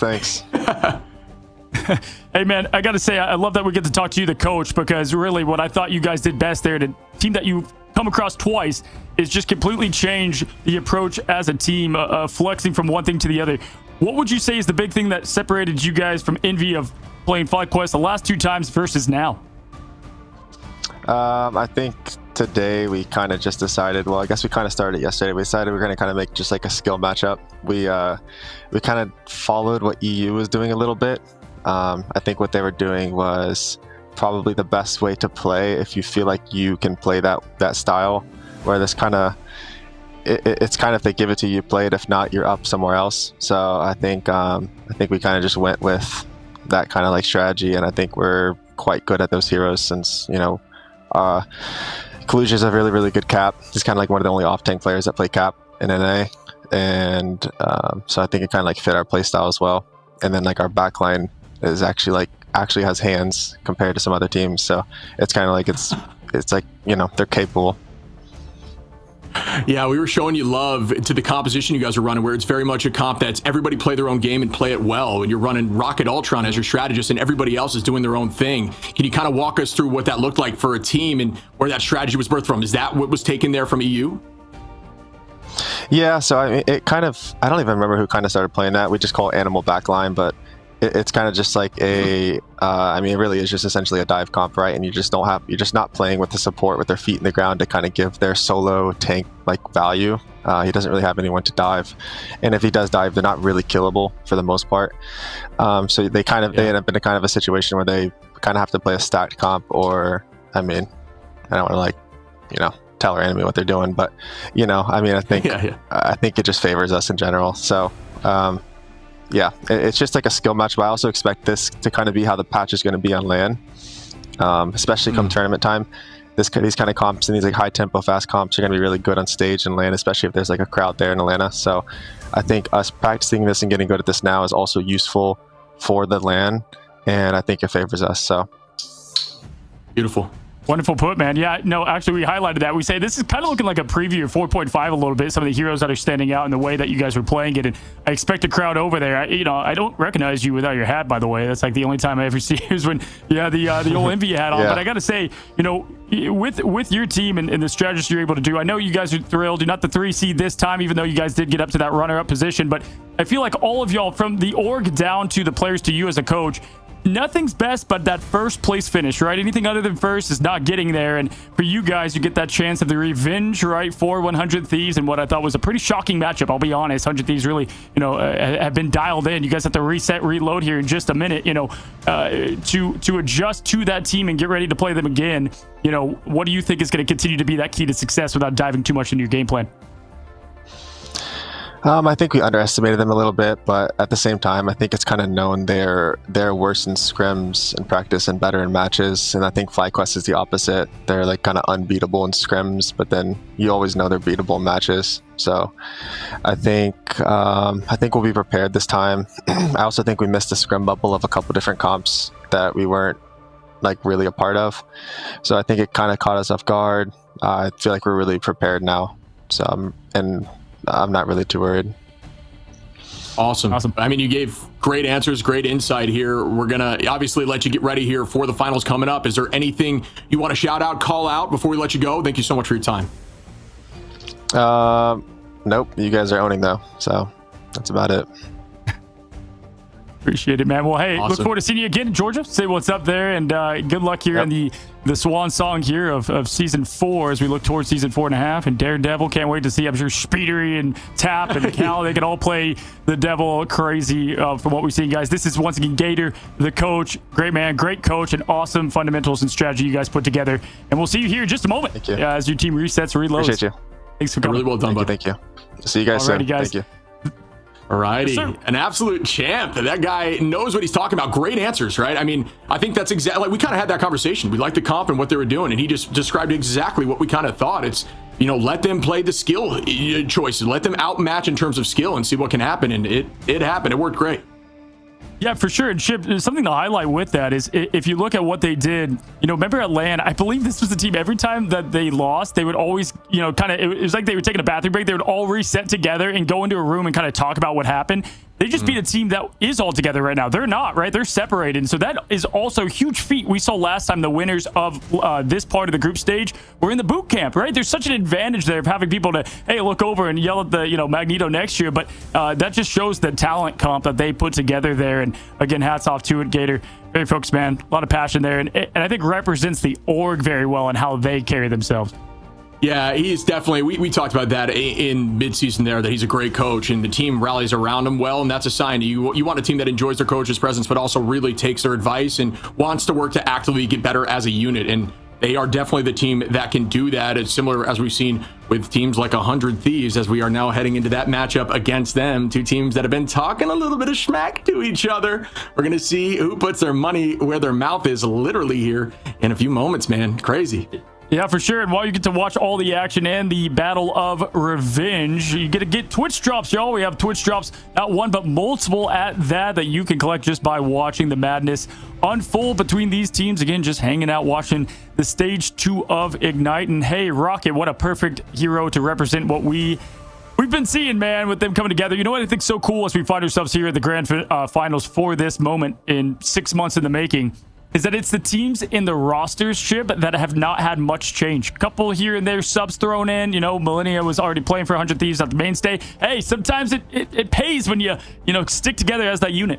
E: Hey, man, I got to say, I love that we get to talk to you, the coach, because really what I thought you guys did best there, the team that you've come across twice, is just completely change the approach as a team, flexing from one thing to the other. What would you say is the big thing that separated you guys from Envy of playing FlyQuest the last 2 times versus now?
I: I think today we kind of just decided, well, I guess we kind of started yesterday. We decided we're going to kind of make just like a skill matchup. We kind of followed what EU was doing a little bit. I think what they were doing was probably the best way to play if you feel like you can play that style, where this kind of it's kind of, if they give it to you, play it. If not, you're up somewhere else. So I think we kind of just went with that kind of like strategy, and I think we're quite good at those heroes, since, you know, Collusion is a really, really good cap. He's kind of like one of the only off-tank players that play cap in NA, and so I think it kind of like fit our playstyle as well. And then like our backline is actually has hands compared to some other teams, so it's kind of like it's like, you know, they're capable.
F: Yeah, we were showing you love to the composition you guys are running, where it's very much a comp that's everybody play their own game and play it well. And you're running Rocket Ultron as your strategist, and everybody else is doing their own thing. Can you kind of walk us through what that looked like for a team and where that strategy was birthed from? Is that what was taken there from EU?
I: Yeah, so I mean, it kind of, I don't even remember who kind of started playing that. We just call it Animal Backline, but it's kind of just like a, I mean, it really is just essentially a dive comp, right? And you're just not playing with the support with their feet in the ground to kind of give their solo tank like value. He doesn't really have anyone to dive, and if he does dive, they're not really killable for the most part. So they end up in a kind of a situation where they kind of have to play a stacked comp, or, I mean, I don't want to, like, you know, tell our enemy what they're doing, but, you know, I mean, I think I think it just favors us in general. So yeah, it's just like a skill match, but I also expect this to kind of be how the patch is going to be on LAN, especially come tournament time. These kind of comps and these like high tempo fast comps are going to be really good on stage and LAN, especially if there's like a crowd there in Atlanta. So I think us practicing this and getting good at this now is also useful for the LAN, and I think it favors us. So
F: beautiful.
E: Wonderful put, man. Yeah, no, actually, we highlighted that. We say this is kind of looking like a preview of 4.5 a little bit, some of the heroes that are standing out in the way that you guys were playing it. And I expect a crowd over there. I don't recognize you without your hat, by the way. That's like the only time I ever see you is when you had the old Envy hat on.
I: Yeah.
E: But I got to say, you know, with your team and the strategies you're able to do, I know you guys are thrilled. You're not the 3 seed this time, even though you guys did get up to that runner-up position. But I feel like all of y'all, from the org down to the players to you as a coach, nothing's best but that first place finish, right? Anything other than first is not getting there. And for you guys, you get that chance of the revenge, right, for 100 Thieves, and what I thought was a pretty shocking matchup. I'll be honest, 100 Thieves really, you know, have been dialed in. You guys have to reload here in just a minute, you know, to adjust to that team and get ready to play them again. You know, what do you think is going to continue to be that key to success without diving too much into your game plan?
I: I think we underestimated them a little bit, but at the same time, I think it's kind of known they're worse in scrims in practice and better in matches. And I think FlyQuest is the opposite. They're like kind of unbeatable in scrims, but then you always know they're beatable in matches. So I think we'll be prepared this time. I also think we missed the scrim bubble of a couple different comps that we weren't like really a part of. So I think it kind of caught us off guard. I feel like we're really prepared now. So I'm not really too worried.
F: Awesome. I mean, you gave great answers, great insight here. We're going to obviously let you get ready here for the finals coming up. Is there anything you want to shout out, call out before we let you go? Thank you so much for your time.
I: Nope. You guys are owning though. So that's about it.
E: Appreciate it, man. Well, hey,
F: Awesome.
E: Look forward to seeing you again in Georgia. Say what's up there, and good luck here in the swan song here of season 4 as we look towards season 4.5. And Daredevil, can't wait to see. I'm sure Speedery and Tap and Cal, they can all play the devil crazy from what we've seen, guys. This is once again Gator, the coach. Great man, great coach, and awesome fundamentals and strategy you guys put together. And we'll see you here in just a moment.
I: Thank you.
E: As your team resets, reloads.
I: Appreciate you.
E: Thanks for coming.
F: Really well done, bud.
I: Thank you. See you guys
E: Alrighty,
I: soon.
E: guys.
I: Thank you.
F: Alrighty,
E: Yes,
F: an absolute champ. That guy knows what he's talking about. Great answers, right? I mean, I think that's exactly, like, we kind of had that conversation. We liked the comp and what they were doing, and he just described exactly what we kind of thought. It's, you know, let them play the skill choices, let them outmatch in terms of skill and see what can happen, and it happened. It worked great.
E: Yeah, for sure. And Chip, something to highlight with that is if you look at what they did, you know, remember at LAN, I believe this was the team, every time that they lost, they would always, you know, kind of, it was like they were taking a bathroom break. They would all reset together and go into a room and kind of talk about what happened. They just beat a team that is all together right now. They're not, right? They're separated. And so that is also a huge feat. We saw last time the winners of this part of the group stage were in the boot camp, right? There's such an advantage there of having people to, hey, look over and yell at the, you know, Magneto next year. But that just shows the talent comp that they put together there. And again, hats off to it, Gator. Very focused, man. A lot of passion there. And I think represents the org very well and how they carry themselves.
F: Yeah, he's definitely, we talked about that in midseason there, that he's a great coach and the team rallies around him well, and that's a sign. You want a team that enjoys their coach's presence but also really takes their advice and wants to work to actively get better as a unit, and they are definitely the team that can do that. It's similar as we've seen with teams like 100 Thieves, as we are now heading into that matchup against them, two teams that have been talking a little bit of schmack to each other. We're going to see who puts their money where their mouth is literally here in a few moments, man. Crazy.
E: Yeah, for sure. And while you get to watch all the action and the battle of revenge, you get to get Twitch drops, y'all. We have Twitch drops, not one, but multiple at that you can collect just by watching the madness unfold between these teams. Again, just hanging out, watching the stage 2 of Ignite. And hey, Rocket, what a perfect hero to represent what we've been seeing, man, with them coming together. You know what I think's so cool as we find ourselves here at the grand finals for this moment in 6 months in the making is that it's the teams in the rosters, Chip, that have not had much change. A couple here and there subs thrown in. You know, Millennia was already playing for 100 Thieves at the mainstay. Hey, sometimes it pays when you stick together as that unit.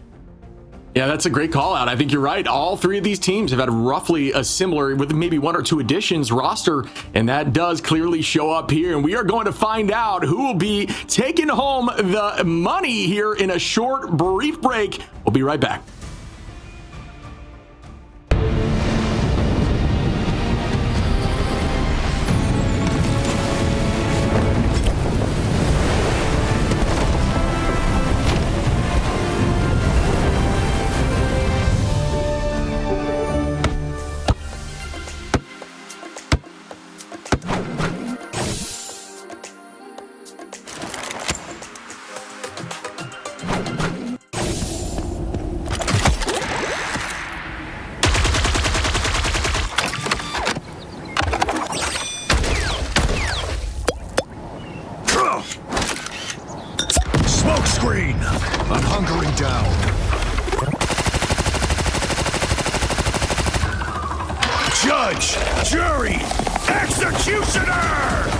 F: Yeah, that's a great call out. I think you're right. All three of these teams have had roughly a similar, with maybe 1 or 2 additions, roster, and that does clearly show up here. And we are going to find out who will be taking home the money here in a short, brief break. We'll be right back.
C: Smoke screen! I'm hunkering down. Judge! Jury! Executioner!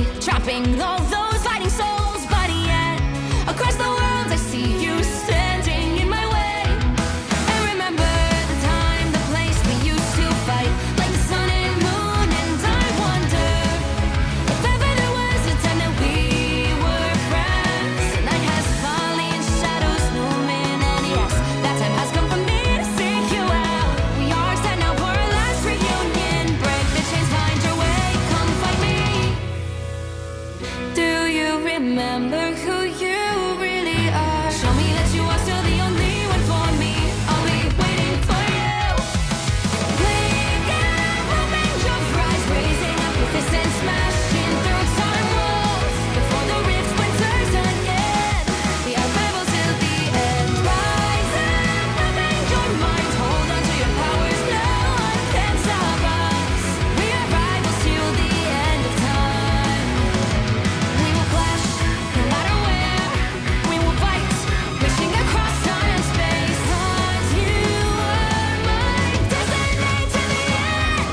A: me, trapping all those fighting souls. But yet, across the world, I see you standing in my way. I remember the time, the place we used to fight, like the sun and moon. And I wonder if ever there was a time that we were friends. The night has fallen, shadows looming, and yes, that time has come for me to seek you out. We are set now for our last reunion. Break the chains, find your way, come find me. Do you remember who you really are? Show me that you are still the only one for me. I'll be waiting for you. Wake up, open your eyes, raising up your fists and smashing through time walls. Before the rift splinters again, we are rebels till the end. Rise up, open your mind, hold on to your powers. No one can stop us. We are rivals till the end of time. We will clash, no matter where. We will fight, reaching across time and space. 'Cause you are my destiny to the end.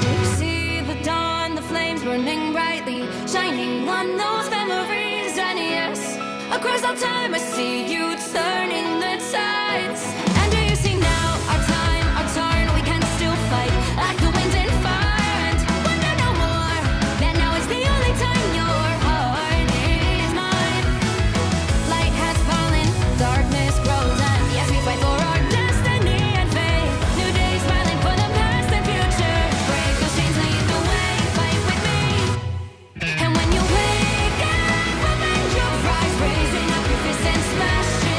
A: You see the dawn, the flames burning brightly, shining on those memories. And yes, across all time I see you turning the tides. And do you see now our time, our turn? We can still fight like the wind and fire. And wonder no more, that now is the only time your heart is mine. Light has fallen, darkness grows, and yes, we fight for our destiny and fate. New days smiling for the past and future. Break those chains, lead the way, fight with me. And when you wake up, open your eyes, raising up your fists and smashing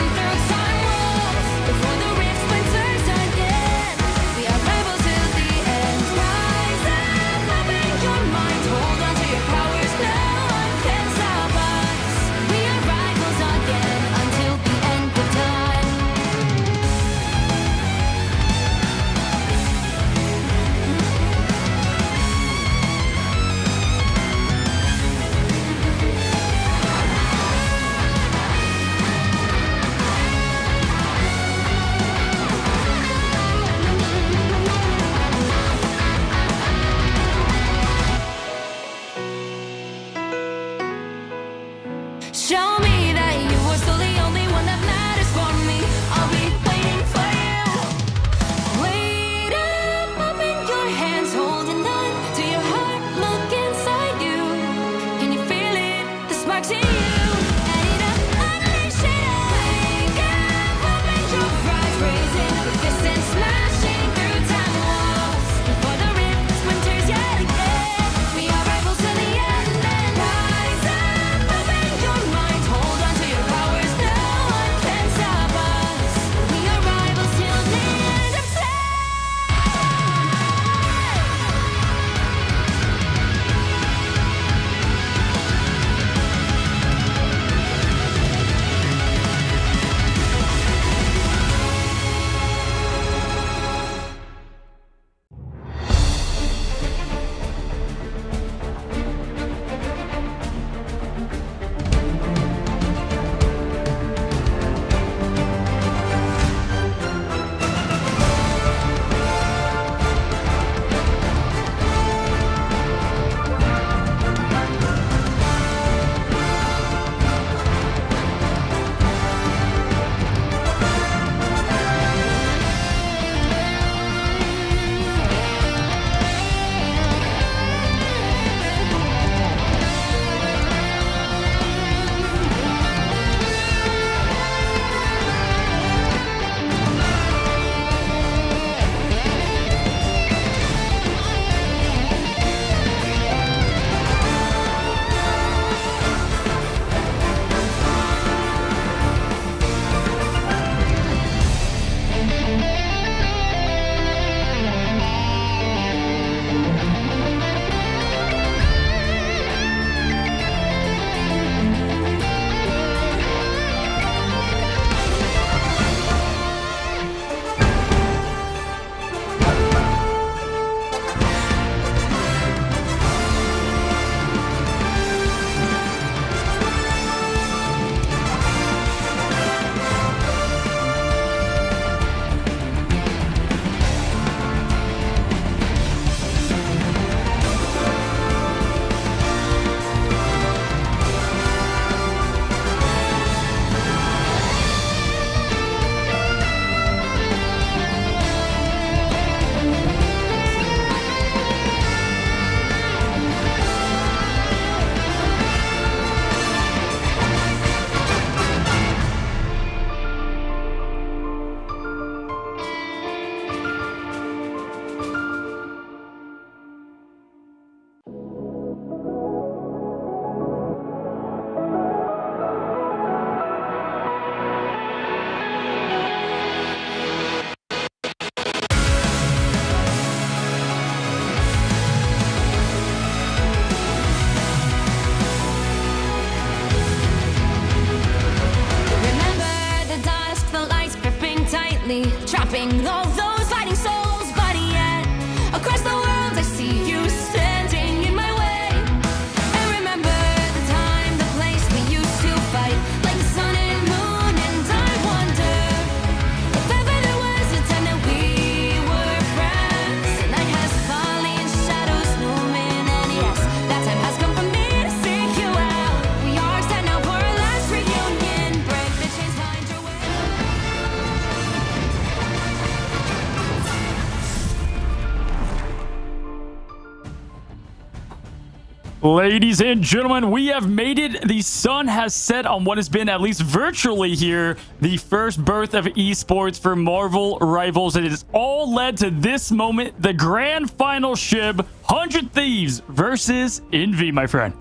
E: Ladies and gentlemen, we have made it. The sun has set on what has been, at least virtually here, the first birth of esports for Marvel Rivals. And it has all led to this moment, the grand final shib, 100 Thieves versus Envy, my friend.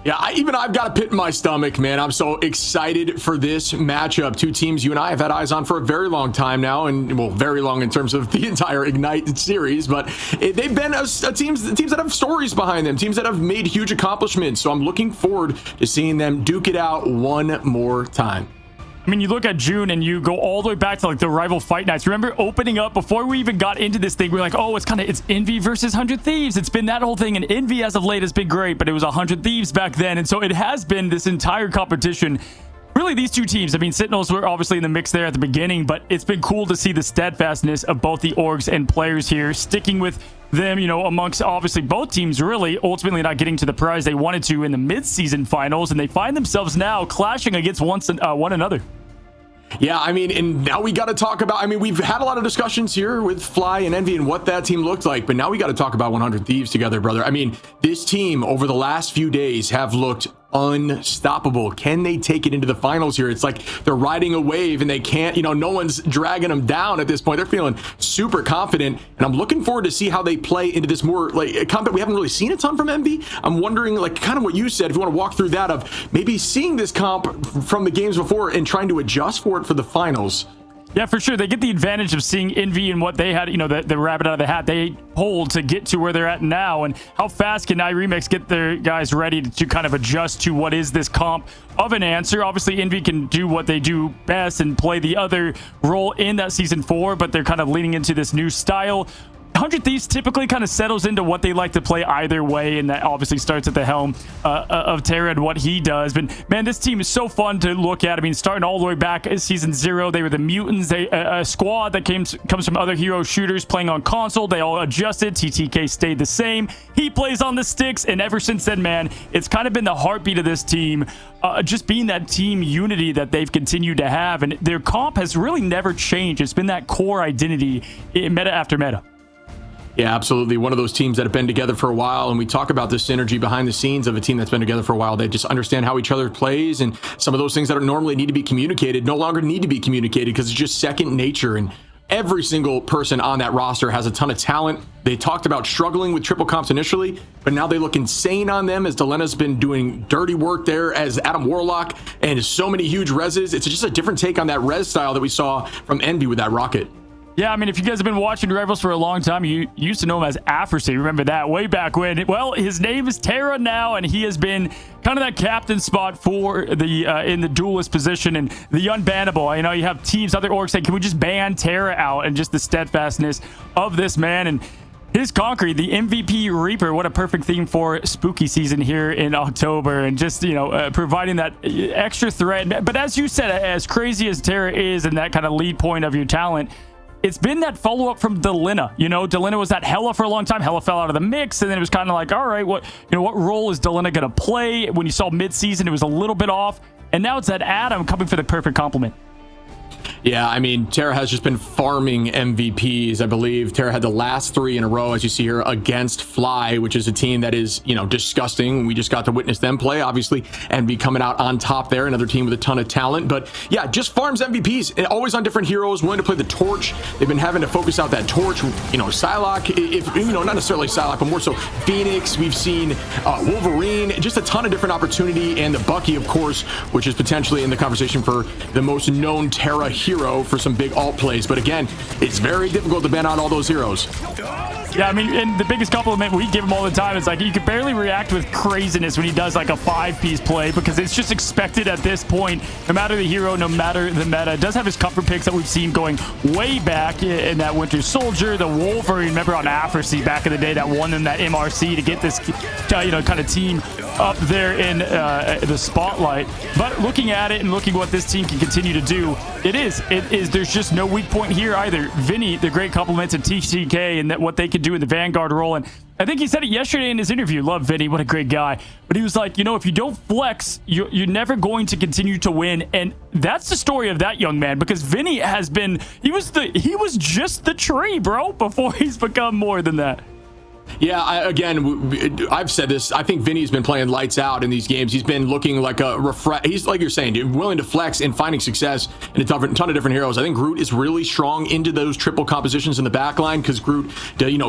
F: Yeah, I've got a pit in my stomach, man. I'm so excited for this matchup. Two teams you and I have had eyes on for a very long time now, and well, very long in terms of the entire Ignite series. But they've been teams that have stories behind them, teams that have made huge accomplishments. So I'm looking forward to seeing them duke it out one more time.
E: I mean, you look at June and you go all the way back to like the rival fight nights. Remember opening up before we even got into this thing, we we're like, oh, it's Envy versus 100 Thieves. It's been that whole thing, and Envy as of late has been great, but it was 100 Thieves back then. And so it has been this entire competition. Really, these two teams, I mean, Sentinels were obviously in the mix there at the beginning, but it's been cool to see the steadfastness of both the orgs and players here, sticking with them, you know, amongst obviously both teams really ultimately not getting to the prize they wanted to in the mid-season finals, and they find themselves now clashing against one another.
F: Yeah, I mean, and now we got to talk about, I mean, we've had a lot of discussions here with Fly and Envy and what that team looked like, but now we got to talk about 100 Thieves together, brother. I mean, this team over the last few days have looked unstoppable. Can they take it into the finals here? It's like they're riding a wave and they can't, you know, no one's dragging them down at this point. They're feeling super confident, and I'm looking forward to see how they play into this more like a comp that we haven't really seen a ton from Envy. I'm wondering, like, kind of what you said, if you want to walk through that, of maybe seeing this comp from the games before and trying to adjust for it for the finals.
E: Yeah, for sure. They get the advantage of seeing Envy and what they had, you know, the rabbit out of the hat they pulled to get to where they're at now. And how fast can iRemix get their guys ready to kind of adjust to what is this comp of an answer? Obviously, Envy can do what they do best and play the other role in that Season 4, but they're kind of leaning into this new style. 100 Thieves typically kind of settles into what they like to play either way, and that obviously starts at the helm of Terra and what he does. But man, this team is so fun to look at. I mean, starting all the way back at Season 0, they were the Mutants, a squad that comes from other hero shooters playing on console. They all adjusted. TTK stayed the same. He plays on the sticks, and ever since then, man, it's kind of been the heartbeat of this team, just being that team unity that they've continued to have, and their comp has really never changed. It's been that core identity in meta after meta.
F: Yeah, absolutely. One of those teams that have been together for a while, and we talk about the synergy behind the scenes of a team that's been together for a while. They just understand how each other plays, and some of those things that are normally need to be communicated no longer need to be communicated because it's just second nature. And every single person on that roster has a ton of talent. They talked about struggling with triple comps initially, but now they look insane on them as Delena's been doing dirty work there as Adam Warlock and so many huge reses. It's just a different take on that res style that we saw from Envy with that rocket.
E: Yeah, I mean, if you guys have been watching Rivals for a long time, you used to know him as Afrasy. Remember that way back when? Well, his name is Terra now, and he has been kind of that captain spot for the in the duelist position and the unbannable. You know, you have teams, other orgs saying, can we just ban Terra out? And just the steadfastness of this man. And his Concrete, the MVP Reaper, what a perfect theme for spooky season here in October, and just, you know, providing that extra threat. But as you said, as crazy as Terra is and that kind of lead point of your talent, it's been that follow-up from Delena. You know, Delena was that Hella for a long time. Hella fell out of the mix, and then it was kind of like, all right, what role is Delena going to play? When you saw mid-season, it was a little bit off, and now it's that Adam coming for the perfect complement.
F: Yeah, I mean, Terra has just been farming MVPs. I believe Terra had the last 3 in a row, as you see here, against Fly, which is a team that is, you know, disgusting. We just got to witness them play. Obviously, Envy coming out on top there, another team with a ton of talent. But yeah, just farms MVPs, and always on different heroes, willing to play the Torch. They've been having to focus out that Torch. You know, Psylocke, if you know, not necessarily Psylocke, but more so Phoenix. We've seen Wolverine, just a ton of different opportunity, and the Bucky, of course, which is potentially in the conversation for the most known Terra hero for some big alt plays. But again, it's very difficult to ban out all those heroes.
E: Yeah, I mean, and the biggest compliment we give him all the time is like, you can barely react with craziness when he does like a 5-piece play, because it's just expected at this point, no matter the hero, no matter the meta. It does have his comfort picks that we've seen going way back in that Winter Soldier, the Wolverine, remember on Afrasy back in the day that won them that MRC to get this, you know, kind of team up there in the spotlight. But looking at it and looking what this team can continue to do, there's just no weak point here either. Vinny, the great compliment to TTK and that what they could do in the Vanguard role. And I think he said it yesterday in his interview. Love Vinny, what a great guy. But he was like, you know, if you don't flex, you're never going to continue to win. And that's the story of that young man, because Vinny has been, he was just the tree, bro, before he's become more than that.
F: Yeah, I've said this. I think Vinny's been playing lights out in these games. He's been looking like he's like you're saying, willing to flex and finding success in a ton of different heroes. I think Groot is really strong into those triple compositions in the back line because Groot,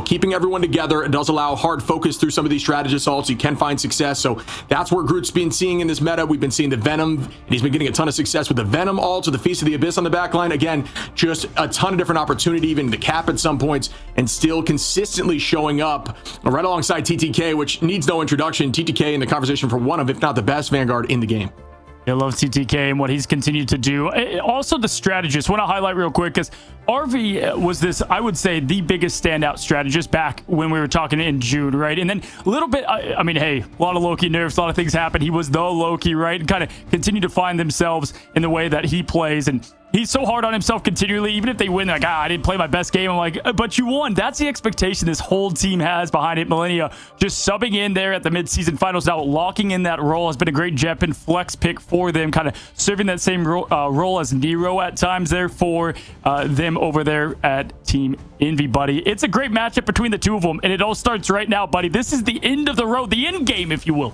F: keeping everyone together, it does allow hard focus through some of these strategy assaults. You can find success. So that's where Groot's been seeing in this meta. We've been seeing the Venom, and he's been getting a ton of success with the Venom ult or the Feast of the Abyss on the back line. Again, just a ton of different opportunity, even the cap at some points, and still consistently showing up right alongside TTK, which needs no introduction. TTK in the conversation for one of, if not the best Vanguard in the game.
E: I love TTK and what he's continued to do. Also, the strategist. Want to highlight real quick because RV was this, I would say, the biggest standout strategist back when we were talking in June, right? And then a little bit, I mean, hey, a lot of Loki nerfs, a lot of things happen. He was the Loki, right? And kind of continue to find themselves in the way that he plays. And he's so hard on himself continually. Even if they win, like, I didn't play my best game. I'm like, but you won. That's the expectation this whole team has behind it. Millennia just subbing in there at the mid-season finals now, locking in that role has been a great Jep and flex pick for them, kind of serving that same role as Nero at times there for them over there at Team Envy, buddy. It's a great matchup between the two of them, and it all starts right now, buddy. This is the end of the road, the end game, if you will.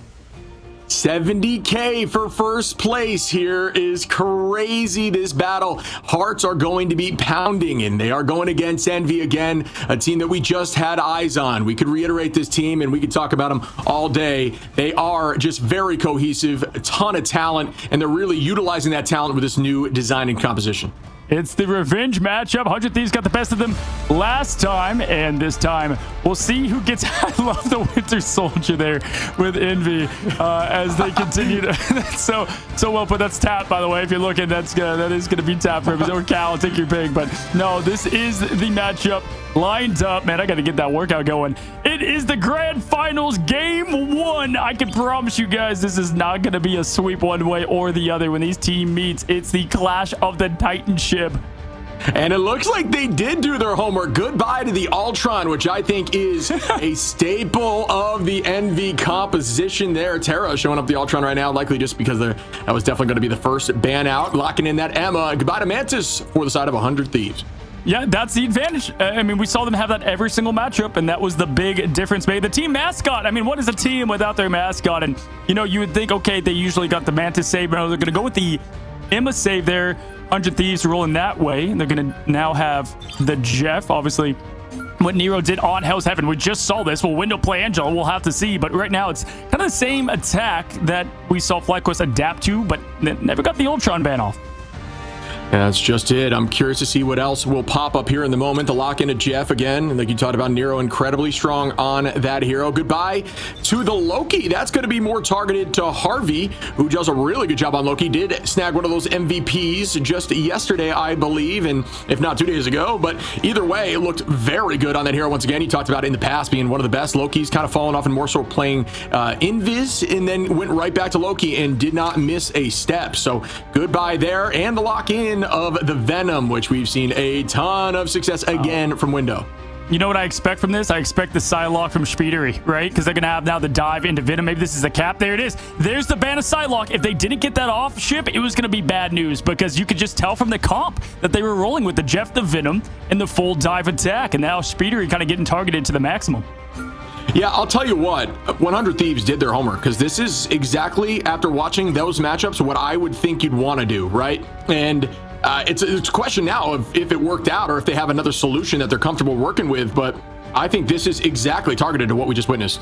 F: 70K for first place here is crazy. This battle, hearts are going to be pounding, and they are going against Envy again, a team that we just had eyes on. We could reiterate this team and we could talk about them all day. They are just very cohesive, a ton of talent, and they're really utilizing that talent with this new design and composition.
E: It's the revenge matchup. 100 Thieves got the best of them last time, and this time we'll see who gets. I love the Winter Soldier there with Envy as they continue to. That's so well put. That's tap, by the way. If you're looking, that is going to be tap for him. Or Cal, take your pick. But no, this is the matchup lined up. Man, I got to get that workout going. It is the grand finals, game 1. I can promise you guys this is not going to be a sweep one way or the other when these teams meet. It's the clash of the Titanship.
F: And it looks like they did do their homework. Goodbye to the Ultron, which I think is a staple of the Envy composition there. Terra showing up the Ultron right now, likely just because that was definitely going to be the first ban out. Locking in that Emma. Goodbye to Mantis for the side of 100 Thieves.
E: Yeah, that's the advantage. I mean, we saw them have that every single matchup, and that was the big difference made. The team mascot. I mean, what is a team without their mascot? And, you would think, okay, they usually got the Mantis save, but they're going to go with the Emma save there. 100 Thieves rolling that way. They're going to now have the Jeff, obviously. What Nero did on Hell's Heaven. We just saw this. Will Window play Angela? We'll have to see. But right now, it's kind of the same attack that we saw FlyQuest adapt to, but never got the Ultron ban off.
F: Yeah, that's just it. I'm curious to see what else will pop up here in the moment. The lock into Jeff again. Like you talked about, Nero incredibly strong on that hero. Goodbye to the Loki. That's going to be more targeted to Harvey, who does a really good job on Loki. Did snag one of those MVPs just yesterday, I believe, and if not 2 days ago. But either way, it looked very good on that hero. Once again, he talked about it in the past being one of the best. Loki's kind of fallen off and more so playing Invis, and then went right back to Loki and did not miss a step. So goodbye there. And the lock in of the Venom, which we've seen a ton of success again from Window.
E: You know what I expect from this? I expect the Psylocke from Speedery, right? Because they're going to have now the dive into Venom. Maybe this is a cap. There it is. There's the ban of Psylocke. If they didn't get that off ship, it was going to be bad news because you could just tell from the comp that they were rolling with the Jeff the Venom and the full dive attack. And now Speedery kind of getting targeted to the maximum.
F: Yeah, I'll tell you what, 100 Thieves did their homework because this is exactly, after watching those matchups, what I would think you'd want to do, right? And it's a question now of if it worked out or if they have another solution that they're comfortable working with, but I think this is exactly targeted to what we just witnessed.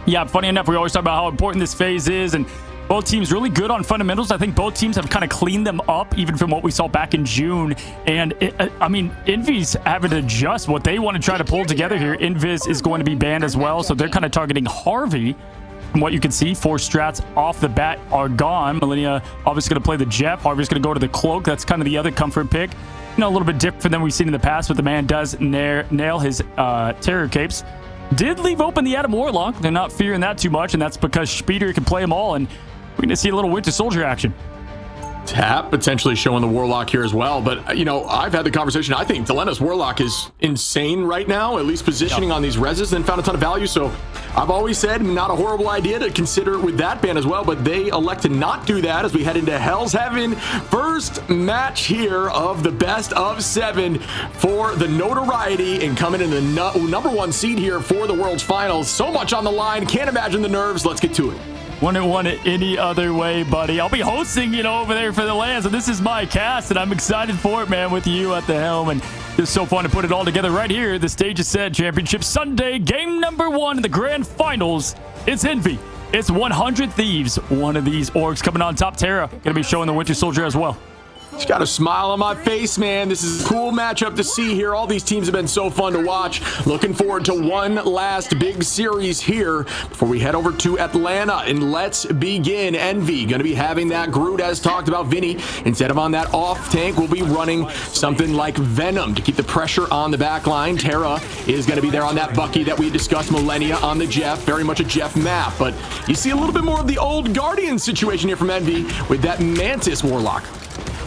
E: Yeah, funny enough, we always talk about how important this phase is, and both teams really good on fundamentals. I think both teams have kind of cleaned them up, even from what we saw back in June. And I mean, Envy's having to adjust what they want to try to pull together here. Invis is going to be banned as well, so they're kind of targeting Harvey. From what you can see, 4 strats off the bat are gone. Millennia obviously going to play the Jeff. Harvey's going to go to the Cloak. That's kind of the other comfort pick. A little bit different than we've seen in the past, but the man does nail his terror capes. Did leave open the Adam Warlock. They're not fearing that too much, and that's because Speeder can play them all, and we're going to see a little Winter Soldier action.
F: Tap potentially showing the Warlock here as well, but you know, I've had the conversation. I think Delena's Warlock is insane right now, at least positioning on these reses, and found a ton of value. So I've always said not a horrible idea to consider with that ban as well, but they elect to not do that as we head into Hell's Heaven. First match here of the best of 7 for the notoriety and coming in the number 1 seed here for the World's Finals. So much on the line, can't imagine the nerves. Let's get to it.
E: Wouldn't want it any other way, buddy. I'll be hosting, you know, over there for the LAN, so this is my cast, and I'm excited for it, man, with you at the helm, and it's so fun to put it all together right here. The stage is set. Championship Sunday, game number 1 in the grand finals. It's Envy. It's 100 Thieves. One of these orcs coming on top. Terra gonna be showing the Winter Soldier as well.
F: Just got a smile on my face, man. This is a cool matchup to see here. All these teams have been so fun to watch. Looking forward to one last big series here before we head over to Atlanta. And let's begin. Envy going to be having that Groot as talked about. Vinny, instead of on that off tank, will be running something like Venom to keep the pressure on the back line. Terra is going to be there on that Bucky that we discussed. Millennia on the Jeff. Very much a Jeff map. But you see a little bit more of the old Guardian situation here from Envy with that Mantis Warlock.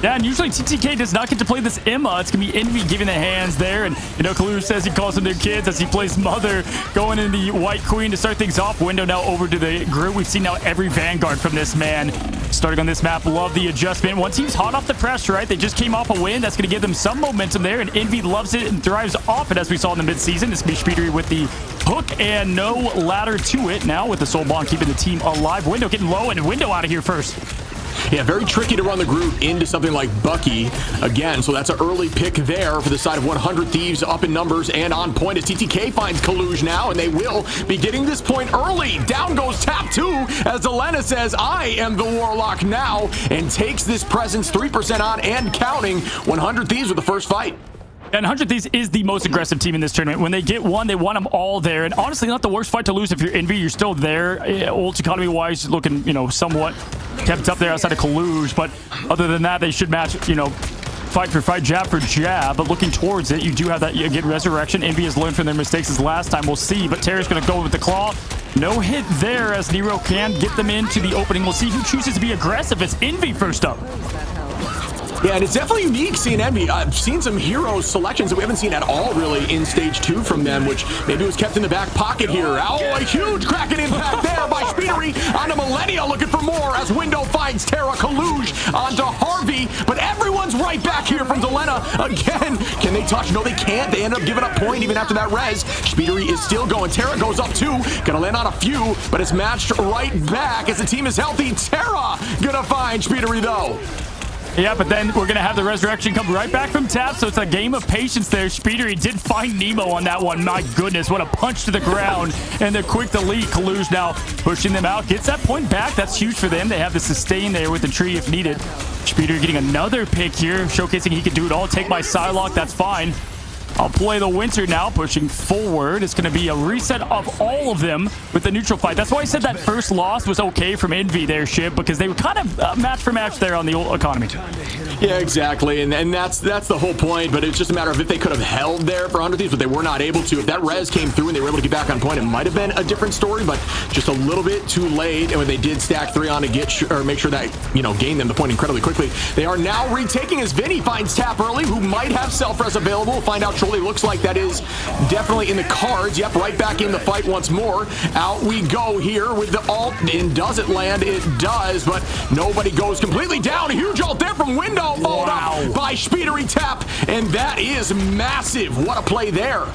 E: Yeah, and usually TTK does not get to play this Emma. It's going to be Envy giving the hands there. And, you know, Kalush says he calls them their kids as he plays Mother, going in the White Queen to start things off. Window now over to the Groot. We've seen now every Vanguard from this man. Starting on this map, love the adjustment. One team's hot off the press, right? They just came off a win. That's going to give them some momentum there. And Envy loves it and thrives off it, as we saw in the midseason. This going to be Speedery with the hook and no ladder to it. Now with the Soul Bond keeping the team alive. Window getting low, and Window out of here first.
F: Yeah, very tricky to run the Groot into something like Bucky again. So that's an early pick there for the side of 100 Thieves, up in numbers and on point as TTK finds Kaluj now, and they will be getting this point early. Down goes Tap 2 as Delena says, I am the Warlock now, and takes this presence 3% on and counting. 100 Thieves with the first fight.
E: And 100 Thieves is the most aggressive team in this tournament. When they get one, they want them all there. And honestly, not the worst fight to lose if you're Envy. You're still there. Ult economy-wise, looking, you know, somewhat kept up there outside of Kaluj. But other than that, they should match, you know, fight for fight, jab for jab. But looking towards it, you do have that, again, resurrection. Envy has learned from their mistakes as last time. We'll see. But Terra's going to go with the claw. No hit there as Nero can get them into the opening. We'll see who chooses to be aggressive. It's Envy first up.
F: Yeah, and it's definitely unique seeing Envy. I've seen some hero selections that we haven't seen at all really in stage 2 from them, which maybe was kept in the back pocket here. Oh, a huge cracking impact there by Speedery onto Millennia, looking for more as Window finds Terra. Kaluj onto Harvey, but everyone's right back here from Delena. Again, can they touch? No, they can't. They end up giving up point even after that res. Speedery is still going. Terra goes up 2, gonna land on a few, but it's matched right back as the team is healthy. Terra gonna find Speedery though.
E: Yeah, but then we're going to have the resurrection come right back from Tap, so it's a game of patience there. Speedery did find Nemo on that one. My goodness, what a punch to the ground. And the quick delete. Kaluj now pushing them out. Gets that point back. That's huge for them. They have the sustain there with the tree if needed. Speedery getting another pick here, showcasing he can do it all. Take my Psylocke, that's fine. I'll play the Winter now, pushing forward. It's going to be a reset of all of them with the neutral fight. That's why I said that first loss was okay from Envy there, Shib, because they were kind of match for match there on the economy.
F: Yeah, exactly, and that's the whole point, but it's just a matter of if they could have held there for 100 Thieves, but they were not able to. If that res came through and they were able to get back on point, it might have been a different story, but just a little bit too late, and when they did stack 3 on to get or make sure that, you know, gain them the point incredibly quickly. They are now retaking as Vinny finds Tap early, who might have self-res available. We'll find out shortly. Looks like that is definitely in the cards. Yep, right back in the fight once more. Out we go here with the ult, and does it land? It does, but nobody goes completely down. A huge ult there from Window, followed up by Speedery Tap, and that is massive. What a play there.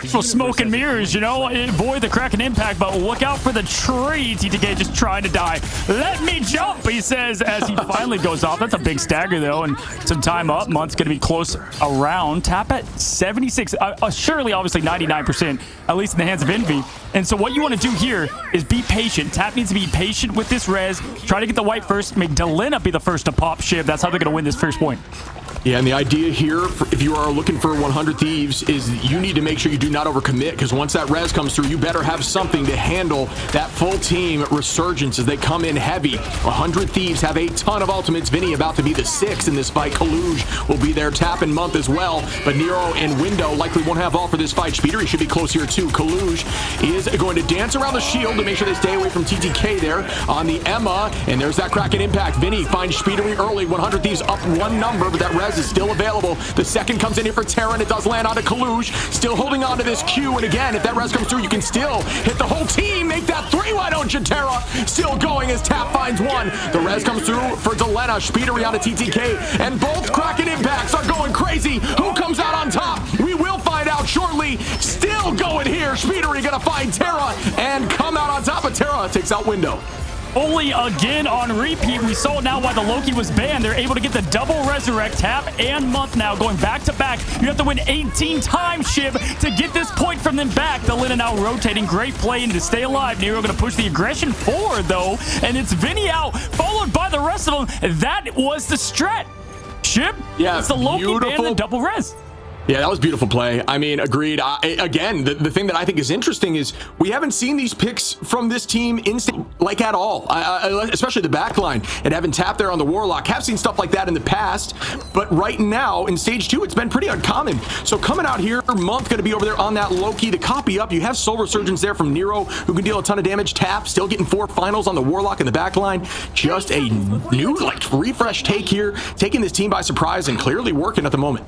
E: So smoke and mirrors, you know, avoid the crack and impact, but look out for the tree. TTK just trying to die. Let me jump, he says, as he finally goes off. That's a big stagger, though, and some time up. Month's going to be close around. Tap at 76. Surely, obviously, 99%, at least in the hands of Envy. And so what you want to do here is be patient. Tap needs to be patient with this res. Try to get the white first. Make Delena be the first to pop Shib. That's how they're going to win this first point.
F: Yeah, and the idea here, if you are looking for 100 Thieves, is you need to make sure you do not overcommit, because once that res comes through, you better have something to handle that full team resurgence as they come in heavy. 100 Thieves have a ton of ultimates. Vinny about to be the 6th in this fight. Kaluj will be there, Tap and Month as well, but Nero and Window likely won't have all for this fight. Speedery should be close here too. Kaluj is going to dance around the shield to make sure they stay away from TTK there on the Emma, and there's that Kraken impact. Vinny finds Speedery early. 100 Thieves up 1 number, but that res is still available. The second comes in here for Terra, and it does land onto Kaluj. Still holding on to this Q, and again, if that res comes through, you can still hit the whole team. Make that 3. Why don't you, Terra? Still going as Tap finds 1. The res comes through for Delena. Speedery onto TTK, and both Kraken impacts are going crazy. Who comes out on top? We will find out shortly. Still going here. Speedery gonna find Terra and come out on top of Terra. Takes out Window.
E: Only again on repeat. We saw now why the Loki was banned. They're able to get the double resurrect. Tap and Month now going back to back. You have to win 18 times, Shib, to get this point from them back. The Lina now rotating. Great play and to stay alive. Nero going to push the aggression forward, though. And it's Vinny out, followed by the rest of them. That was the strat. Shib,
F: yeah,
E: it's the Loki
F: beautiful.
E: ban and the double res.
F: Yeah, that was beautiful play. I mean, agreed. Again, the thing that I think is interesting is we haven't seen these picks from this team like at all, especially the back line. And having Tap there on the Warlock, have seen stuff like that in the past, but right now in stage 2, it's been pretty uncommon. So coming out here, Month going to be over there on that Loki to copy up. You have Soul Resurgence there from Nero, who can deal a ton of damage. Tap still getting 4 finals on the Warlock in the back line. Just a new, refresh take here, taking this team by surprise and clearly working at the moment.